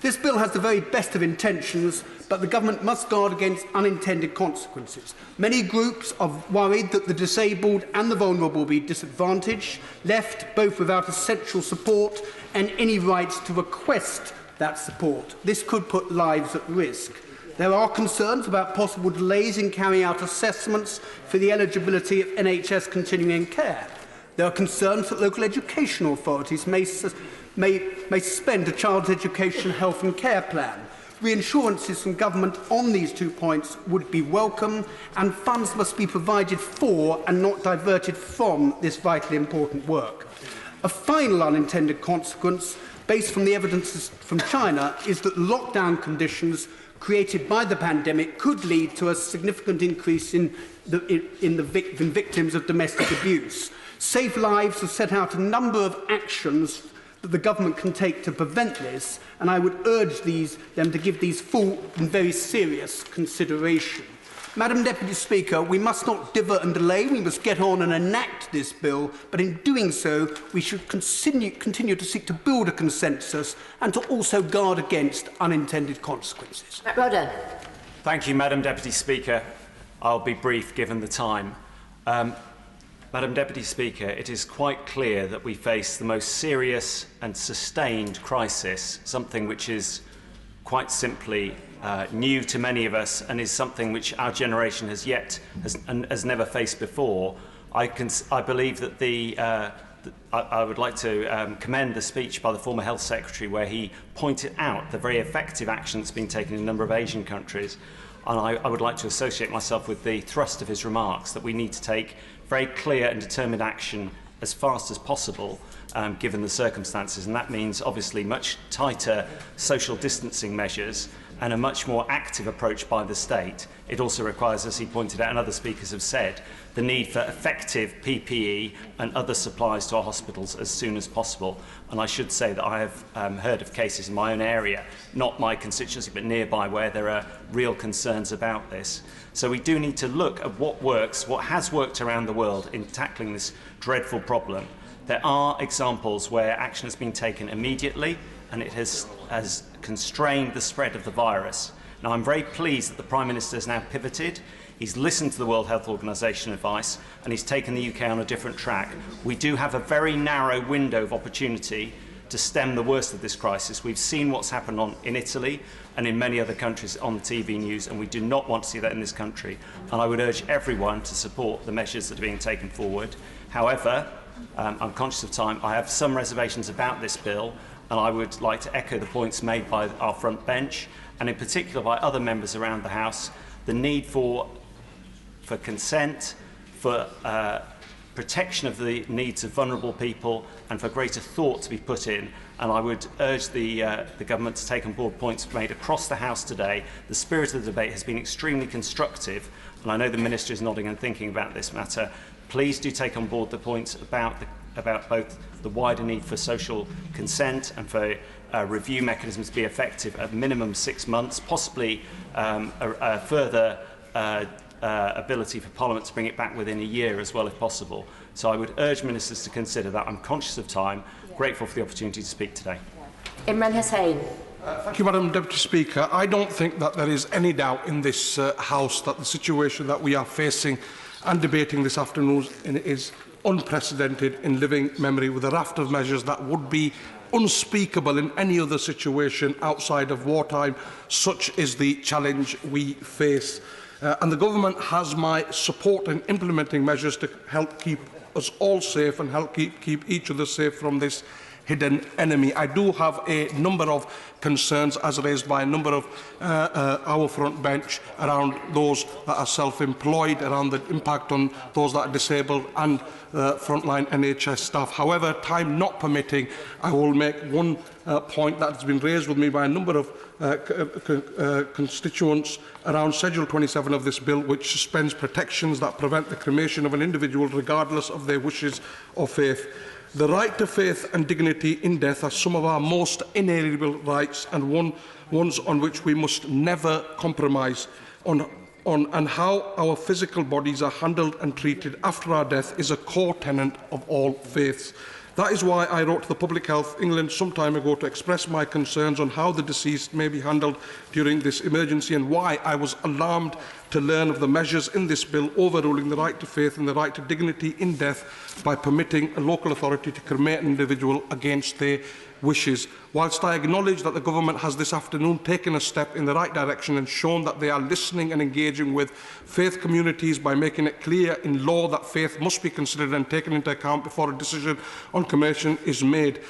This bill has the very best of intentions, but the government must guard against unintended consequences. Many groups are worried that the disabled and the vulnerable will be disadvantaged, left both without essential support and any rights to request that support. This could put lives at risk. There are concerns about possible delays in carrying out assessments for the eligibility of NHS continuing care. There are concerns that local educational authorities may suspend a child's education, health and care plan. Reassurances from government on these 2 points would be welcome, and funds must be provided for and not diverted from this vitally important work. A final unintended consequence, based from the evidence from China, is that lockdown conditions created by the pandemic could lead to a significant increase in victims of domestic abuse. Safe Lives have set out a number of actions that the government can take to prevent this, and I would urge them to give these full and very serious consideration. Madam Deputy Speaker, we must not dither and delay. We must get on and enact this bill, but in doing so, we should continue to seek to build a consensus and to also guard against unintended consequences. Rodder. Thank you, Madam Deputy Speaker. I'll be brief given the time. Madam Deputy Speaker, it is quite clear that we face the most serious and sustained crisis, something which is quite simply new to many of us and is something which our generation has never faced before. I believe that I would like to commend the speech by the former Health Secretary, where he pointed out the very effective action that's been taken in a number of Asian countries. And I would like to associate myself with the thrust of his remarks, that we need to take very clear and determined action as fast as possible, given the circumstances, and that means obviously much tighter social distancing measures and a much more active approach by the state. It also requires, as he pointed out and other speakers have said, the need for effective PPE and other supplies to our hospitals as soon as possible. And I should say that I have heard of cases in my own area, not my constituency but nearby, where there are real concerns about this. So we do need to look at what works, what has worked around the world in tackling this dreadful problem. There are examples where action has been taken immediately and it has constrained the spread of the virus. Now, I'm very pleased that the Prime Minister has now pivoted. He's listened to the World Health Organization advice and he's taken the UK on a different track. We do have a very narrow window of opportunity to stem the worst of this crisis. We've seen what's happened in Italy and in many other countries on the TV news, and we do not want to see that in this country. And I would urge everyone to support the measures that are being taken forward. However, I'm conscious of time. I have some reservations about this bill, and I would like to echo the points made by our front bench, and in particular by other members around the House, the need for consent, for protection of the needs of vulnerable people, and for greater thought to be put in. And I would urge the government to take on board points made across the House today. The spirit of the debate has been extremely constructive, and I know the Minister is nodding and thinking about this matter. Please do take on board the points about both the wider need for social consent and for review mechanisms to be effective at minimum 6 months, possibly a further ability for Parliament to bring it back within a year as well if possible. So I would urge ministers to consider that. I'm conscious of time, grateful for the opportunity to speak today. Imran Hussain. Thank you, Madam Deputy Speaker. I don't think that there is any doubt in this House that the situation that we are facing and debating this afternoon is unprecedented in living memory, with a raft of measures that would be unspeakable in any other situation outside of wartime. Such is the challenge we face. And the government has my support in implementing measures to help keep us all safe and help keep each other safe from this hidden enemy. I do have a number of concerns, as raised by a number of our front bench, around those that are self-employed, around the impact on those that are disabled and frontline NHS staff. However, time not permitting, I will make one point that has been raised with me by a number of constituents around Schedule 27 of this bill, which suspends protections that prevent the cremation of an individual regardless of their wishes or faith. The right to faith and dignity in death are some of our most inalienable rights, and ones on which we must never compromise. And how our physical bodies are handled and treated after our death is a core tenet of all faiths. That is why I wrote to the Public Health England some time ago to express my concerns on how the deceased may be handled during this emergency, and why I was alarmed to learn of the measures in this bill overruling the right to faith and the right to dignity in death by permitting a local authority to cremate an individual against their wishes. Whilst I acknowledge that the government has this afternoon taken a step in the right direction and shown that they are listening and engaging with faith communities by making it clear in law that faith must be considered and taken into account before a decision on cremation is made,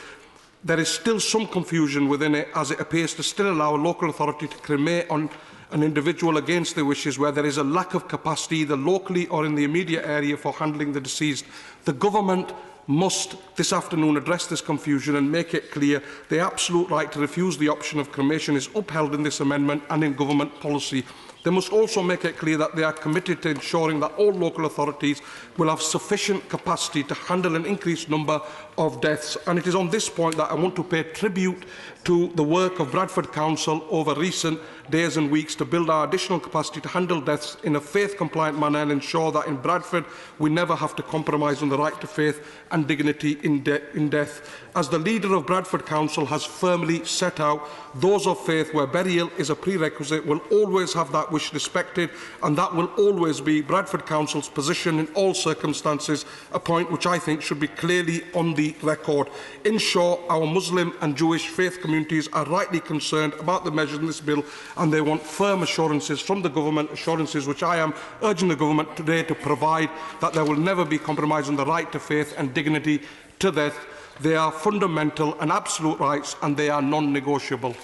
there is still some confusion within it, as it appears to still allow a local authority to cremate on an individual against their wishes where there is a lack of capacity either locally or in the immediate area for handling the deceased. The government must this afternoon address this confusion and make it clear the absolute right to refuse the option of cremation is upheld in this amendment and in government policy. They must also make it clear that they are committed to ensuring that all local authorities will have sufficient capacity to handle an increased number of deaths. And it is on this point that I want to pay tribute to the work of Bradford Council over recent days and weeks to build our additional capacity to handle deaths in a faith-compliant manner and ensure that in Bradford we never have to compromise on the right to faith and dignity in death. As the leader of Bradford Council has firmly set out, those of faith where burial is a prerequisite will always have that wish respected, and that will always be Bradford Council's position in all circumstances, a point which I think should be clearly on the record. In short, our Muslim and Jewish faith communities are rightly concerned about the measures in this bill, and they want firm assurances from the government, assurances which I am urging the government today to provide, that there will never be compromise on the right to faith and dignity to death. They are fundamental and absolute rights, and they are non-negotiable.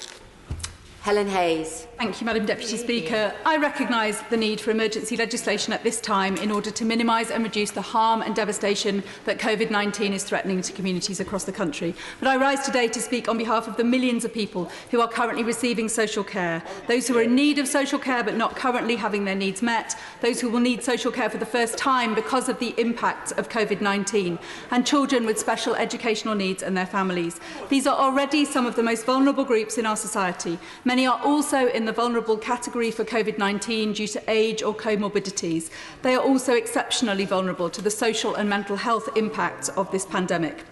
Helen Hayes. Thank you, Madam Deputy Speaker. I recognise the need for emergency legislation at this time in order to minimise and reduce the harm and devastation that COVID-19 is threatening to communities across the country. But I rise today to speak on behalf of the millions of people who are currently receiving social care, those who are in need of social care but not currently having their needs met, those who will need social care for the first time because of the impact of COVID-19, and children with special educational needs and their families. These are already some of the most vulnerable groups in our society. Many are also in the vulnerable category for COVID-19 due to age or comorbidities. They are also exceptionally vulnerable to the social and mental health impacts of this pandemic.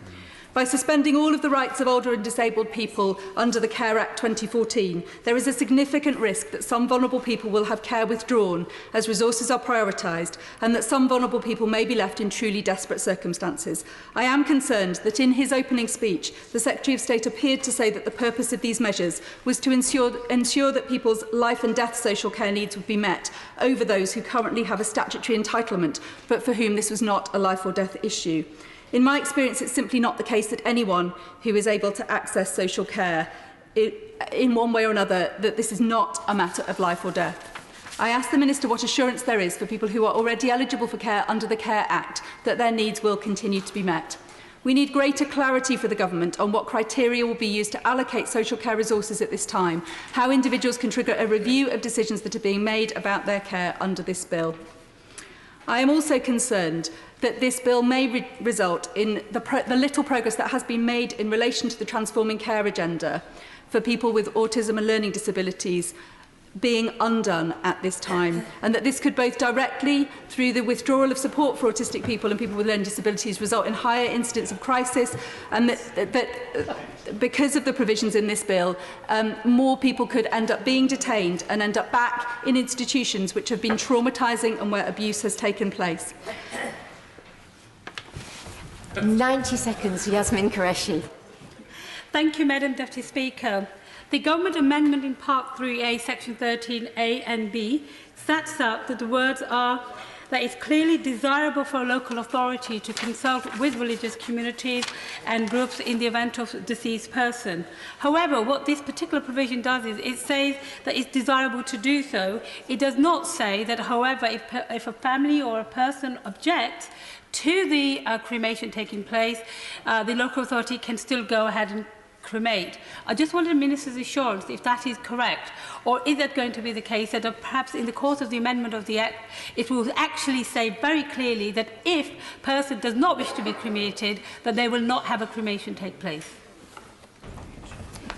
By suspending all of the rights of older and disabled people under the Care Act 2014, there is a significant risk that some vulnerable people will have care withdrawn as resources are prioritised, and that some vulnerable people may be left in truly desperate circumstances. I am concerned that in his opening speech, the Secretary of State appeared to say that the purpose of these measures was to ensure that people's life and death social care needs would be met over those who currently have a statutory entitlement, but for whom this was not a life or death issue. In my experience, it's simply not the case that anyone who is able to access social care in one way or another, that this is not a matter of life or death. I ask the Minister what assurance there is for people who are already eligible for care under the Care Act that their needs will continue to be met. We need greater clarity for the Government on what criteria will be used to allocate social care resources at this time, how individuals can trigger a review of decisions that are being made about their care under this bill. I am also concerned that this bill may result in the little progress that has been made in relation to the Transforming Care agenda for people with autism and learning disabilities being undone at this time, and that this could both directly, through the withdrawal of support for autistic people and people with learning disabilities, result in higher incidents of crisis, and that because of the provisions in this bill, more people could end up being detained and end up back in institutions which have been traumatising and where abuse has taken place. 90 seconds, Yasmin Qureshi. Thank you, Madam Deputy Speaker. The Government Amendment in Part 3A, Section 13A and B, sets out that the words are that it's clearly desirable for a local authority to consult with religious communities and groups in the event of a deceased person. However, what this particular provision does is it says that it's desirable to do so. It does not say that, however, if a family or a person objects to the cremation taking place, the local authority can still go ahead and cremate. I just wanted the Minister's assurance if that is correct, or is that going to be the case that perhaps in the course of the amendment of the Act it will actually say very clearly that if a person does not wish to be cremated, that they will not have a cremation take place.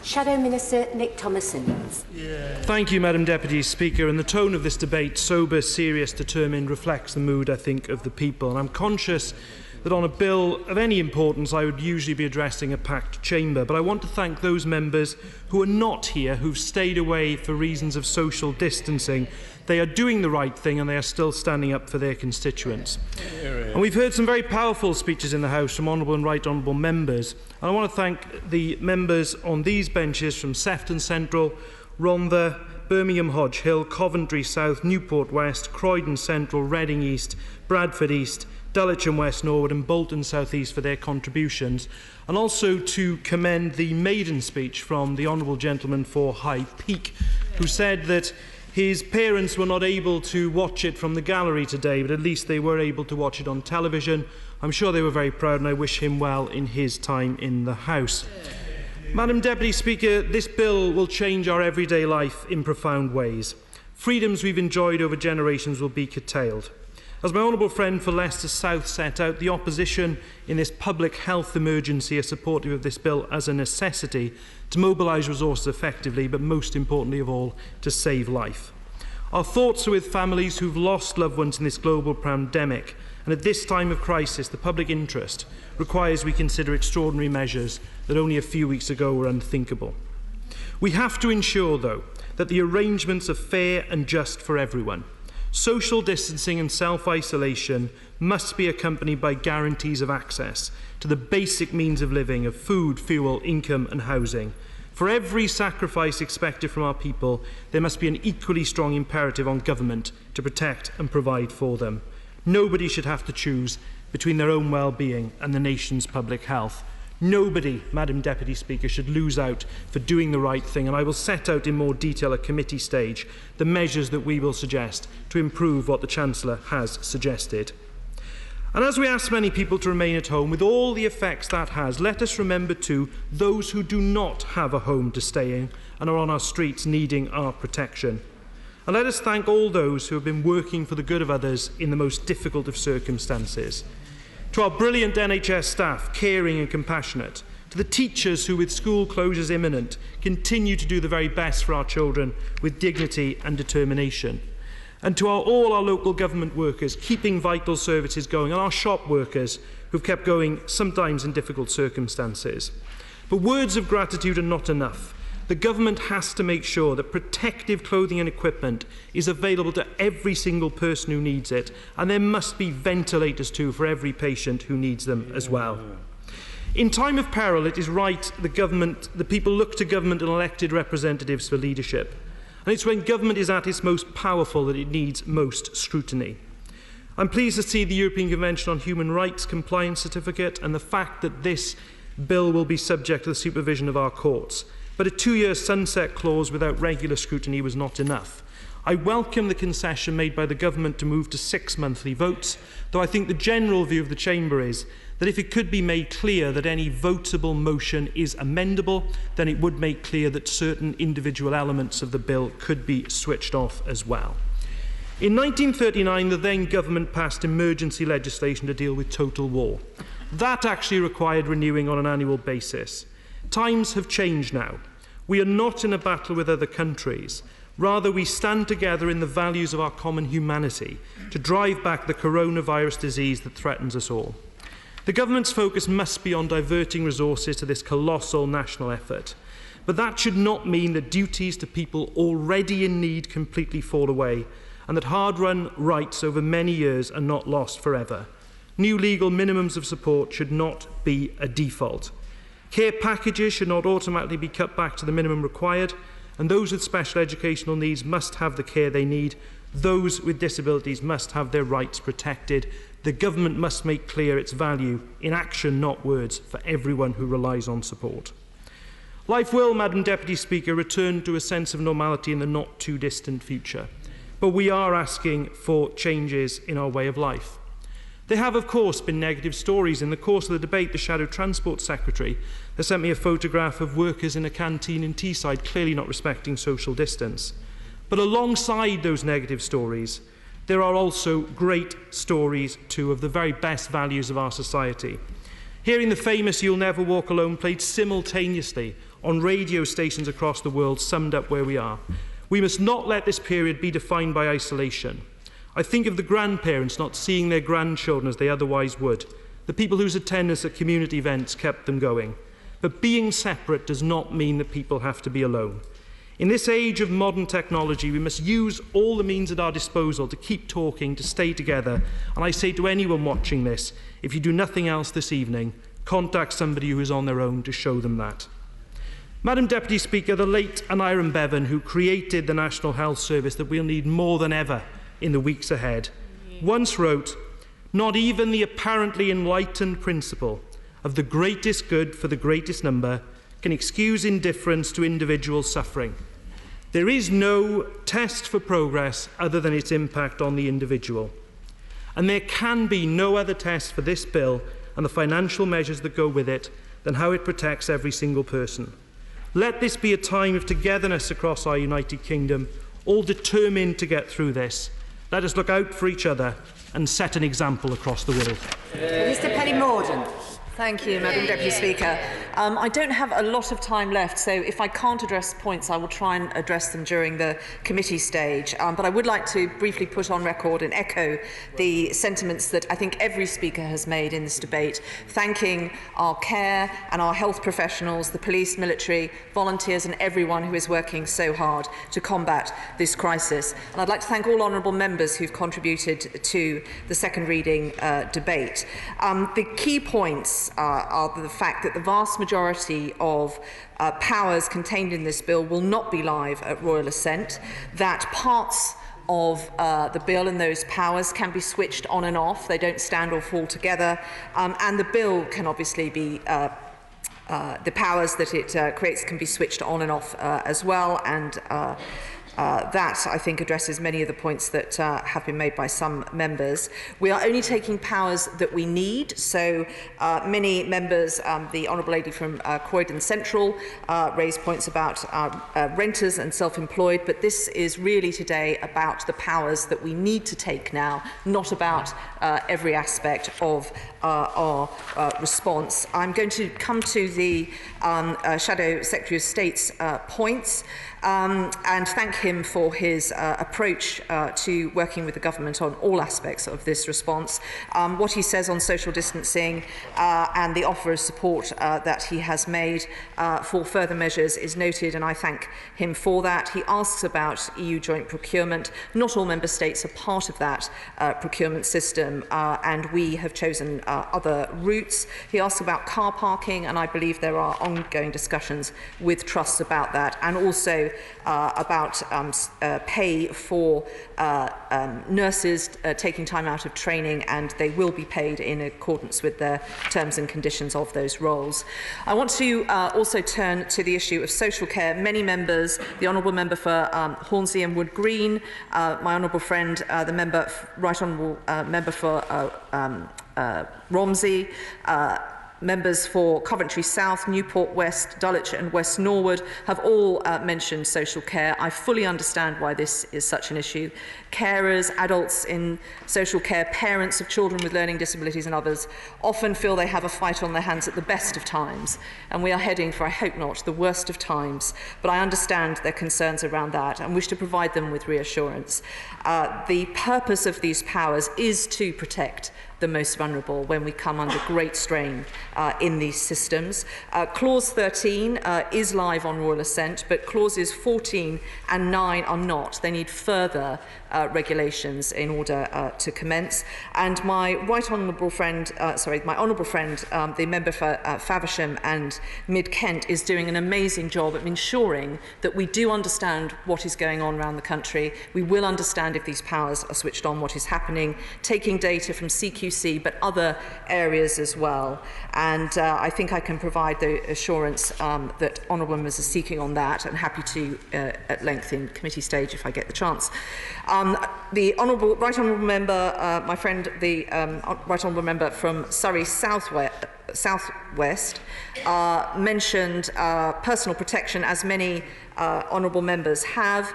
Shadow Minister Nick Thomason. Thank you, Madam Deputy Speaker. And the tone of this debate, sober, serious, determined, reflects the mood, I think, of the people. And I'm conscious that on a bill of any importance I would usually be addressing a packed chamber, but I want to thank those members who are not here, who've stayed away for reasons of social distancing. They are doing the right thing and they are still standing up for their constituents. And we've heard some very powerful speeches in the House from honourable and right honourable members. And I want to thank the members on these benches from Sefton Central, Rhondda, Birmingham Hodge Hill, Coventry South, Newport West, Croydon Central, Reading East, Bradford East, Dulwich and West Norwood and Bolton South East for their contributions, and also to commend the maiden speech from the Honourable Gentleman for High Peak, who said that his parents were not able to watch it from the gallery today, but at least they were able to watch it on television. I'm sure they were very proud, and I wish him well in his time in the House. Madam Deputy Speaker, this bill will change our everyday life in profound ways. Freedoms we've enjoyed over generations will be curtailed. As my honourable friend for Leicester South set out, the opposition in this public health emergency are supportive of this bill as a necessity to mobilise resources effectively, but most importantly of all, to save life. Our thoughts are with families who've lost loved ones in this global pandemic, and at this time of crisis, the public interest requires we consider extraordinary measures that only a few weeks ago were unthinkable. We have to ensure, though, that the arrangements are fair and just for everyone. Social distancing and self-isolation must be accompanied by guarantees of access to the basic means of living of food, fuel, income and housing. For every sacrifice expected from our people, there must be an equally strong imperative on government to protect and provide for them. Nobody should have to choose between their own well-being and the nation's public health. Nobody, Madam Deputy Speaker, should lose out for doing the right thing, and I will set out in more detail at committee stage the measures that we will suggest to improve what the Chancellor has suggested. And as we ask many people to remain at home, with all the effects that has, let us remember too those who do not have a home to stay in and are on our streets needing our protection. And let us thank all those who have been working for the good of others in the most difficult of circumstances. To our brilliant NHS staff, caring and compassionate, to the teachers who, with school closures imminent, continue to do the very best for our children with dignity and determination, and to all our local government workers keeping vital services going, and our shop workers who've kept going sometimes in difficult circumstances. But words of gratitude are not enough. The government has to make sure that protective clothing and equipment is available to every single person who needs it, and there must be ventilators too for every patient who needs them as well. In time of peril, it is right the people look to government and elected representatives for leadership. And it's when government is at its most powerful that it needs most scrutiny. I'm pleased to see the European Convention on Human Rights compliance certificate and the fact that this bill will be subject to the supervision of our courts. But a 2-year sunset clause without regular scrutiny was not enough. I welcome the concession made by the government to move to 6 monthly votes, though I think the general view of the Chamber is that if it could be made clear that any votable motion is amendable, then it would make clear that certain individual elements of the bill could be switched off as well. In 1939, the then government passed emergency legislation to deal with total war. That actually required renewing on an annual basis. Times have changed now. We are not in a battle with other countries. Rather, we stand together in the values of our common humanity to drive back the coronavirus disease that threatens us all. The government's focus must be on diverting resources to this colossal national effort. But that should not mean that duties to people already in need completely fall away, and that hard-run rights over many years are not lost forever. New legal minimums of support should not be a default. Care packages should not automatically be cut back to the minimum required, and those with special educational needs must have the care they need. Those with disabilities must have their rights protected. The government must make clear its value in action, not words, for everyone who relies on support. Life will, Madam Deputy Speaker, return to a sense of normality in the not-too-distant future. But we are asking for changes in our way of life. There have, of course, been negative stories. In the course of the debate, the Shadow Transport Secretary has sent me a photograph of workers in a canteen in Teesside, clearly not respecting social distance. But alongside those negative stories, there are also great stories, too, of the very best values of our society. Hearing the famous You'll Never Walk Alone played simultaneously on radio stations across the world summed up where we are. We must not let this period be defined by isolation. I think of the grandparents not seeing their grandchildren as they otherwise would, the people whose attendance at community events kept them going. But being separate does not mean that people have to be alone. In this age of modern technology, we must use all the means at our disposal to keep talking, to stay together. And I say to anyone watching this, if you do nothing else this evening, contact somebody who is on their own to show them that. Madam Deputy Speaker, the late Aneurin Bevan, who created the National Health Service that we'll need more than ever in the weeks ahead, once wrote, "Not even the apparently enlightened principle of the greatest good for the greatest number can excuse indifference to individual suffering. There is no test for progress other than its impact on the individual. And there can be no other test for this bill and the financial measures that go with it than how it protects every single person. Let this be a time of togetherness across our United Kingdom, all determined to get through this. Let us look out for each other and set an example across the world." Mr Penny-Mordaunt. Thank you, Madam Deputy Speaker. I don't have a lot of time left, so if I can't address points, I will try and address them during the committee stage. But I would like to briefly put on record and echo the sentiments that I think every speaker has made in this debate, thanking our care and our health professionals, the police, military, volunteers and everyone who is working so hard to combat this crisis. And I'd like to thank all honourable members who've contributed to the second reading debate. The key points are the fact that the vast majority of powers contained in this bill will not be live at royal assent, that parts of the bill and those powers can be switched on and off, they don't stand or fall together, and the bill can obviously be the powers that it creates can be switched on and off as well, and that, I think, addresses many of the points that have been made by some members. We are only taking powers that we need, so many members, the Honourable Lady from Croydon Central, raised points about renters and self-employed, but this is really today about the powers that we need to take now, not about every aspect of our response. I'm going to come to the Shadow Secretary of State's points and thank him for his approach to working with the government on all aspects of this response. What he says on social distancing and the offer of support that he has made for further measures is noted, and I thank him for that. He asks about EU joint procurement. Not all member states are part of that procurement system, and we have chosen other routes. He asks about car parking, and I believe there are ongoing discussions with trusts about that, and also about pay for nurses taking time out of training, and they will be paid in accordance with the terms and conditions of those roles. I want to also turn to the issue of social care. Many members, the Honourable Member for Hornsey and Wood Green, my honourable friend, the member, Right Honourable Member for Romsey, members for Coventry South, Newport West, Dulwich and West Norwood have all mentioned social care. I fully understand why this is such an issue. Carers, adults in social care, parents of children with learning disabilities and others often feel they have a fight on their hands at the best of times, and we are heading for, I hope not, the worst of times. But I understand their concerns around that and wish to provide them with reassurance. The purpose of these powers is to protect the most vulnerable when we come under great strain in these systems. Clause 13 is live on royal assent, but clauses 14 and 9 are not. They need further regulations in order to commence. And my right honourable friend, my honourable friend, the member for Faversham and Mid Kent, is doing an amazing job of ensuring that we do understand what is going on around the country. We will understand if these powers are switched on, what is happening, taking data from CQC, but other areas as well. And I think I can provide the assurance that honourable members are seeking on that, and happy to at length in committee stage if I get the chance. The right honourable member, my friend, the right honourable member from Surrey Southwest, mentioned personal protection, as many honourable members have.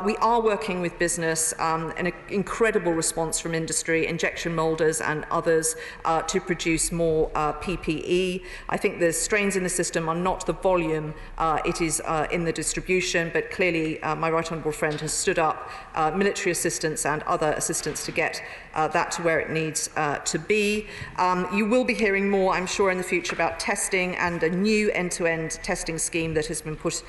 We are working with business, an incredible response from industry, injection moulders and others, to produce more PPE. I think the strains in the system are not the volume, it is in the distribution, but clearly my right honourable friend has stood up military assistance and other assistance to get that to where it needs to be. You will be hearing more, I'm sure, in the future about testing and a new end-to-end testing scheme that has been put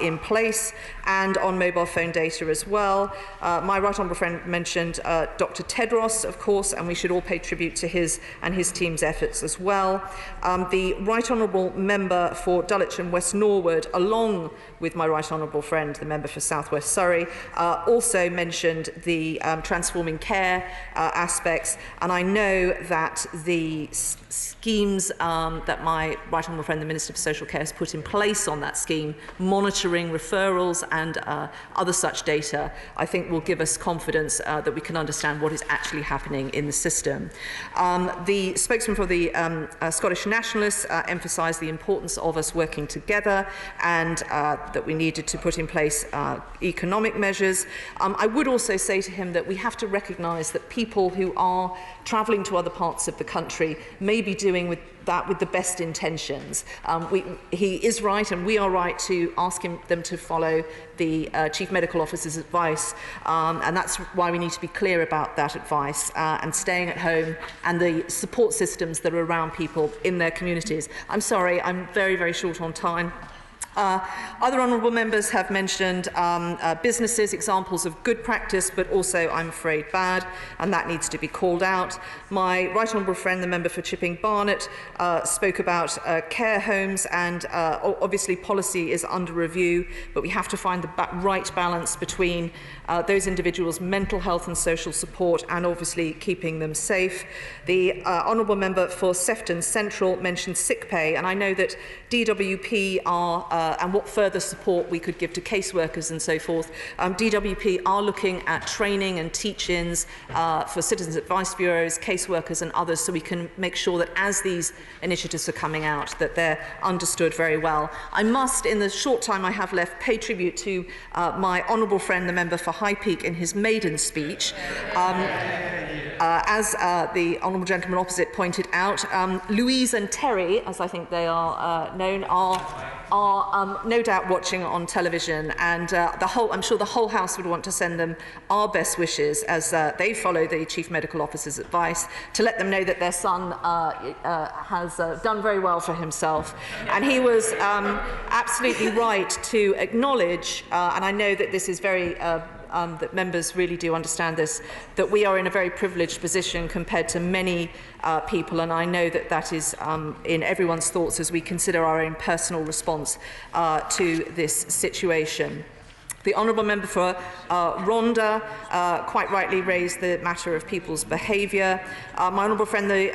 in place, and on mobile phone data as well. My right honourable friend mentioned Dr. Tedros, of course, and we should all pay tribute to his and his team's efforts as well. The right honourable member for Dulwich and West Norwood, along with my right honourable friend, the member for South West Surrey, also mentioned the transforming care aspects, and I know that the schemes that my right honourable friend, the Minister for Social Care, has put in place on that scheme, monitoring referrals and other such data, I think will give us confidence that we can understand what is actually happening in the system. The spokesman for the Scottish Nationalists emphasised the importance of us working together, and that we needed to put in place economic measures. I would also say to him that we have to recognise that people who are travelling to other parts of the country may be doing with the best intentions. He is right, and we are right, to ask them to follow the Chief Medical Officer's advice, and that's why we need to be clear about that advice and staying at home and the support systems that are around people in their communities. I'm sorry, I'm very, very short on time. Other honourable members have mentioned businesses, examples of good practice, but also, I'm afraid, bad, and that needs to be called out. My right honourable friend, the member for Chipping Barnet, spoke about care homes, and obviously policy is under review, but we have to find the right balance between those individuals' mental health and social support and obviously keeping them safe. The honourable member for Sefton Central mentioned sick pay, and I know that DWP are, and what further support we could give to caseworkers and so forth. DWP are looking at training and teach-ins for citizens advice bureaus, caseworkers and others, so we can make sure that as these initiatives are coming out, that they're understood very well. I must, in the short time I have left, pay tribute to my honourable friend, the member for High Peak, in his maiden speech. As the honourable gentleman opposite pointed out, Louise and Terry, as I think they are known, are no doubt watching on television, and I'm sure the whole House would want to send them our best wishes as they follow the Chief Medical Officer's advice, to let them know that their son has done very well for himself. And he was absolutely right to acknowledge, and I know that this is very that members really do understand this, that we are in a very privileged position compared to many people, and I know that that is in everyone's thoughts as we consider our own personal response to this situation. The honourable member for Rhondda quite rightly raised the matter of people's behaviour. My honourable friend, the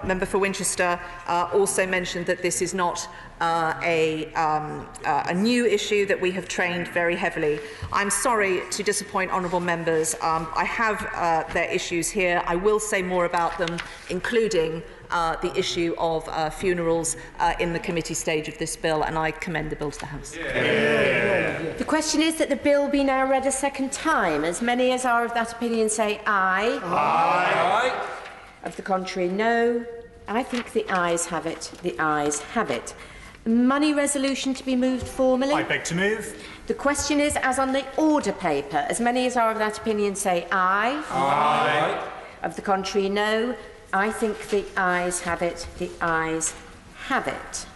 member for Winchester, also mentioned that this is not a new issue, that we have trained very heavily. I'm sorry to disappoint honourable members. I have their issues here. I will say more about them, including the issue of funerals in the committee stage of this bill, and I commend the bill to the House. The question is that the bill be now read a second time. As many as are of that opinion say aye. Aye. Of the contrary, no. I think the ayes have it. The ayes have it. Money resolution to be moved formally. I beg to move. The question is, as on the order paper, as many as are of that opinion say aye. Aye. Of the contrary, no. I think the ayes have it. The ayes have it.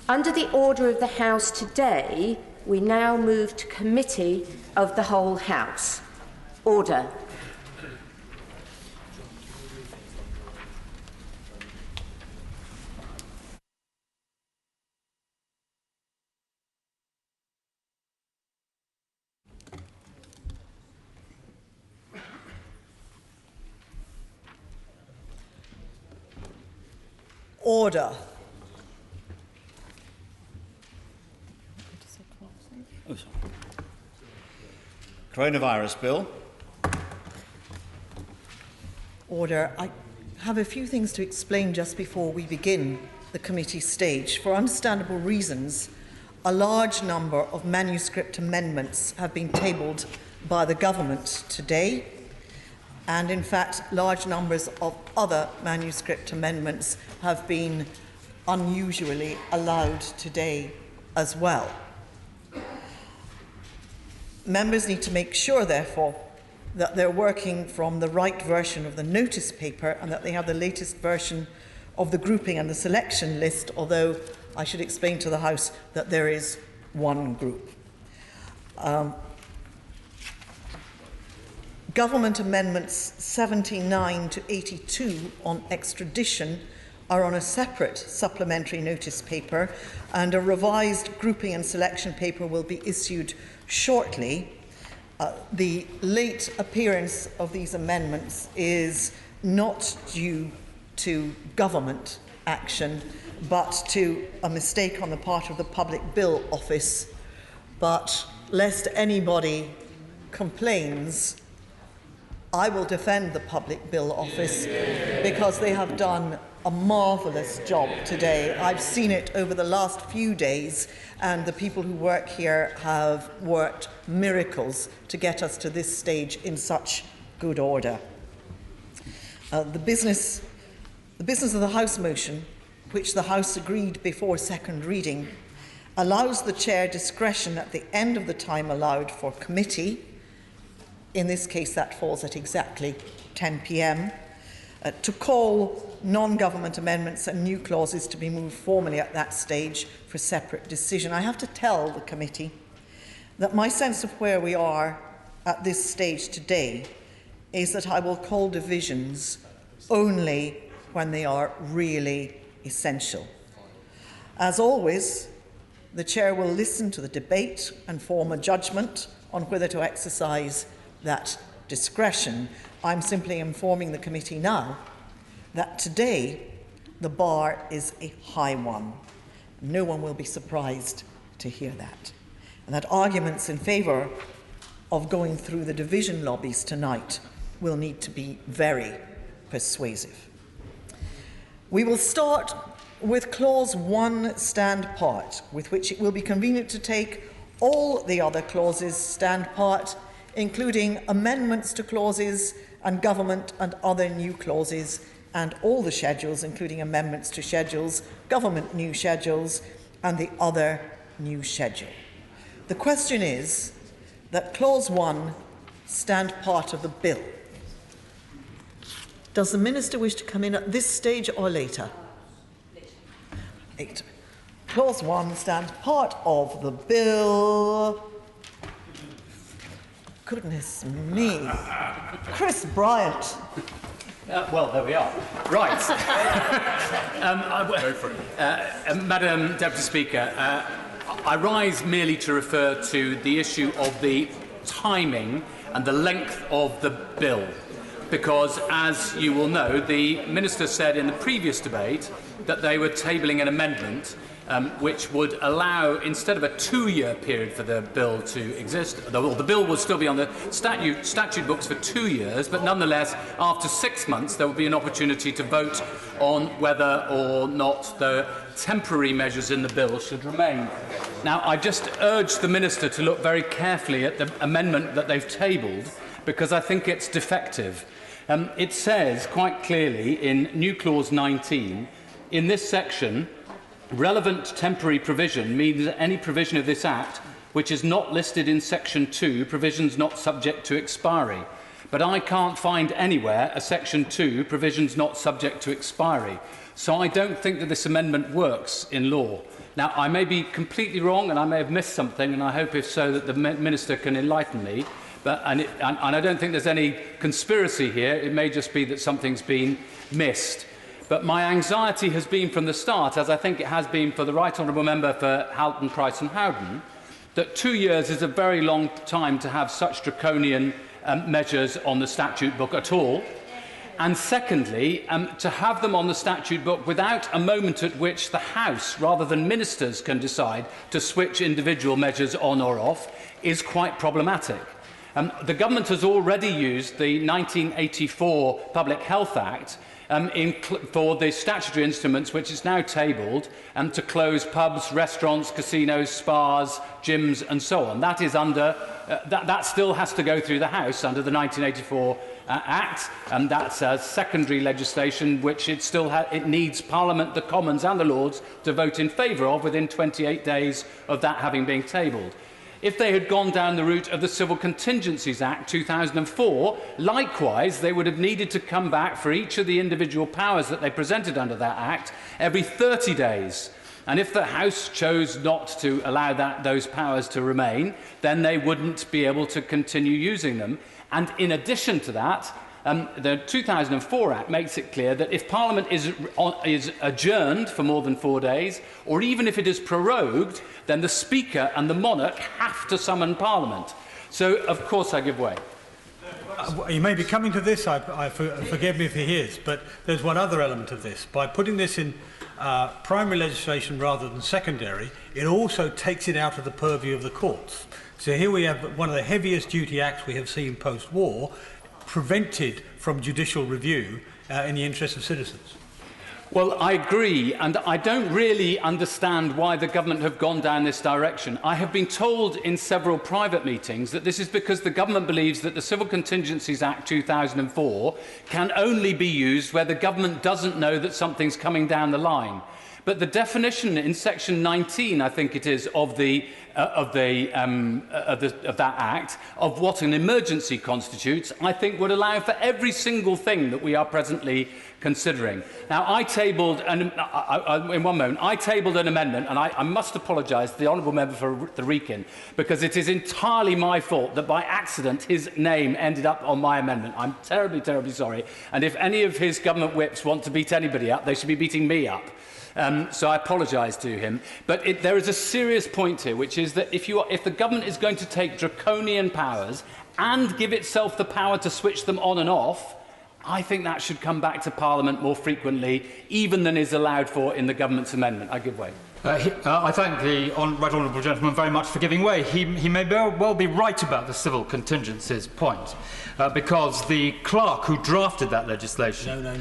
Under the order of the House today, we now move to Committee of the Whole House. Order. Order. Coronavirus bill. Order. I have a few things to explain just before we begin the committee stage. For understandable reasons, a large number of manuscript amendments have been tabled by the government today, and in fact large numbers of other manuscript amendments have been unusually allowed today as well. Members need to make sure, therefore, that they're working from the right version of the notice paper and that they have the latest version of the grouping and the selection list, although I should explain to the House that there is one group. Government Amendments 79 to 82 on extradition are on a separate supplementary notice paper, and a revised grouping and selection paper will be issued shortly. The late appearance of these amendments is not due to government action, but to a mistake on the part of the Public Bill Office. But lest anybody complains, I will defend the Public Bill Office because they have done a marvellous job today. I've seen it over the last few days, and the people who work here have worked miracles to get us to this stage in such good order. The business of the House motion, which the House agreed before second reading, allows the Chair discretion at the end of the time allowed for committee. In this case, that falls at exactly 10 p.m. to call non-government amendments and new clauses to be moved formally at that stage for separate decision. I have to tell the committee that my sense of where we are at this stage today is that I will call divisions only when they are really essential. As always, the Chair will listen to the debate and form a judgment on whether to exercise that discretion. I'm simply informing the committee now that today the bar is a high one. No one will be surprised to hear that. And that arguments in favour of going through the division lobbies tonight will need to be very persuasive. We will start with Clause 1 stand part, with which it will be convenient to take all the other clauses stand part, including amendments to clauses and government and other new clauses, and all the schedules, including amendments to schedules, government new schedules, and the other new schedule. The question is that Clause 1 stand part of the bill. Does the Minister wish to come in at this stage or later? Later. Clause 1 stands part of the bill. Goodness me. Chris Bryant. Well, there we are. Right. Go for it. Madam Deputy Speaker, I rise merely to refer to the issue of the timing and the length of the bill, because, as you will know, the Minister said in the previous debate that they were tabling an amendment which would allow, instead of a 2-year period for the bill to exist, the bill will still be on the statute books for 2 years, but nonetheless, after 6 months, there will be an opportunity to vote on whether or not the temporary measures in the bill should remain. Now, I just urge the Minister to look very carefully at the amendment that they've tabled, because I think it's defective. It says quite clearly in New Clause 19, in this section, relevant temporary provision means that any provision of this Act which is not listed in Section 2, provisions not subject to expiry. But I can't find anywhere a Section 2, provisions not subject to expiry. So I don't think that this amendment works in law. Now, I may be completely wrong and I may have missed something, and I hope, if so, that the Minister can enlighten me. And I don't think there's any conspiracy here. It may just be that something's been missed. But my anxiety has been from the start, as I think it has been for the Right Honourable Member for Halton, Price and Howden, that 2 years is a very long time to have such draconian measures on the statute book at all. And secondly, to have them on the statute book without a moment at which the House, rather than ministers, can decide to switch individual measures on or off is quite problematic. The government has already used the 1984 Public Health Act for the statutory instruments, which is now tabled, to close pubs, restaurants, casinos, spas, gyms and so on. That is under, that still has to go through the House under the 1984 Act, and that's secondary legislation which it needs Parliament, the Commons and the Lords to vote in favour of within 28 days of that having been tabled. If they had gone down the route of the Civil Contingencies Act 2004, likewise, they would have needed to come back for each of the individual powers that they presented under that Act every 30 days. And if the House chose not to allow those powers to remain, then they wouldn't be able to continue using them. And in addition to that, the 2004 Act makes it clear that if Parliament is adjourned for more than 4 days, or even if it is prorogued, then the Speaker and the Monarch have to summon Parliament. So, of course, I give way. You may be coming to this, forgive me if he is, but there's one other element of this. By putting this in primary legislation rather than secondary, it also takes it out of the purview of the courts. So here we have one of the heaviest duty acts we have seen post-war, prevented from judicial review in the interest of citizens. Well, I agree, and I don't really understand why the government have gone down this direction. I have been told in several private meetings that this is because the government believes that the Civil Contingencies Act 2004 can only be used where the government doesn't know that something's coming down the line. But the definition in section 19, I think it is, of that Act, of what an emergency constitutes, I think would allow for every single thing that we are presently considering. Now, I tabled, in one moment, I tabled an amendment, and I must apologise to the honourable member for the Wrekin, because it is entirely my fault that by accident his name ended up on my amendment. I'm terribly, terribly sorry. And if any of his government whips want to beat anybody up, they should be beating me up. So I apologise to him. But there is a serious point here, which is that if the government is going to take draconian powers and give itself the power to switch them on and off, I think that should come back to Parliament more frequently, even than is allowed for in the government's amendment. I give way. I thank the right honourable gentleman very much for giving way. He may well be right about the civil contingencies point, because the clerk who drafted that legislation, the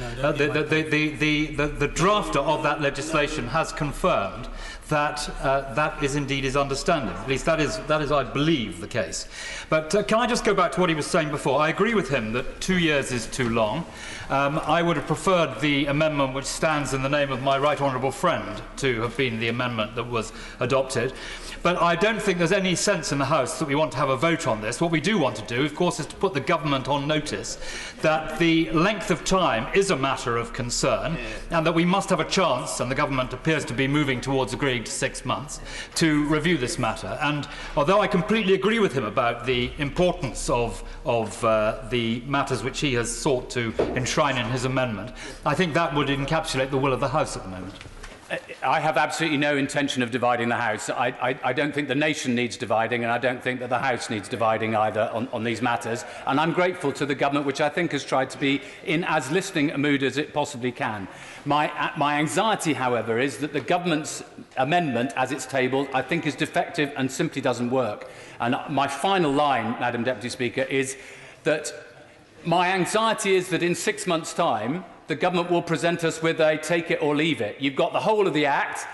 drafter of that legislation has confirmed that that is indeed his understanding. At least that is, I believe, the case. But can I just go back to what he was saying before? I agree with him that 2 years is too long. I would have preferred the amendment which stands in the name of my right honourable friend to have been the amendment that was adopted. But I don't think there's any sense in the House that we want to have a vote on this. What we do want to do, of course, is to put the government on notice that the length of time is a matter of concern, and that we must have a chance, and the government appears to be moving towards agreeing to 6 months, to review this matter. And although I completely agree with him about the importance of the matters which he has sought to enshrine in his amendment, I think that would encapsulate the will of the House at the moment. I have absolutely no intention of dividing the House. I don't think the nation needs dividing, and I don't think that the House needs dividing either on these matters. And I'm grateful to the government, which I think has tried to be in as listening a mood as it possibly can. My anxiety, however, is that the government's amendment, as it's tabled, I think is defective and simply doesn't work. And my final line, Madam Deputy Speaker, is that my anxiety is that in 6 months' time, the government will present us with a take it or leave it. You've got the whole of the Act,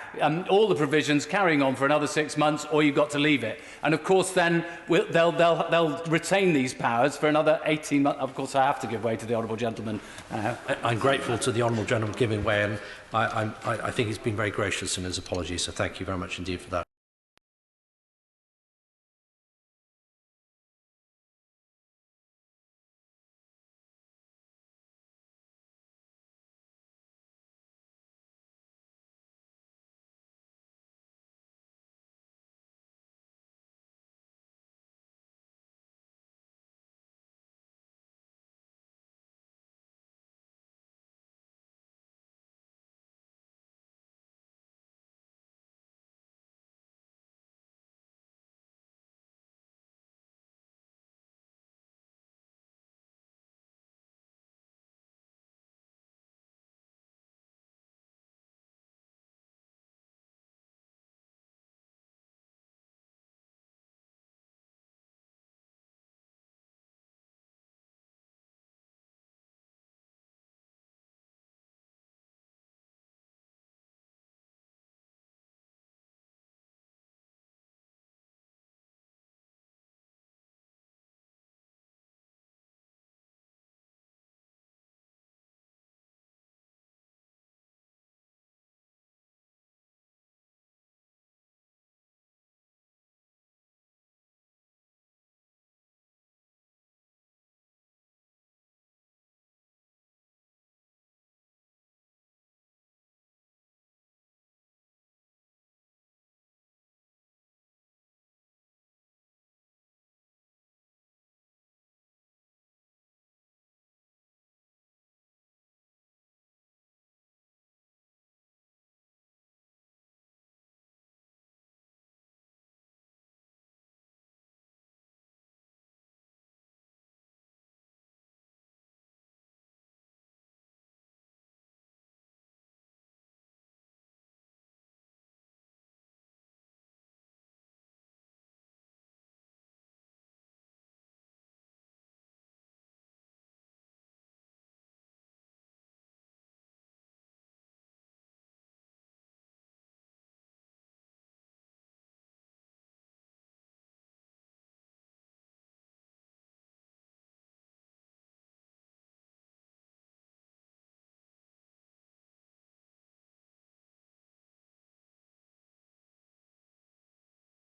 all the provisions carrying on for another 6 months, or you've got to leave it. And of course, then they'll retain these powers for another 18 months. Of course, I have to give way to the honourable gentleman. I'm grateful to the honourable gentleman giving way, and I think he's been very gracious in his apologies, so thank you very much indeed for that.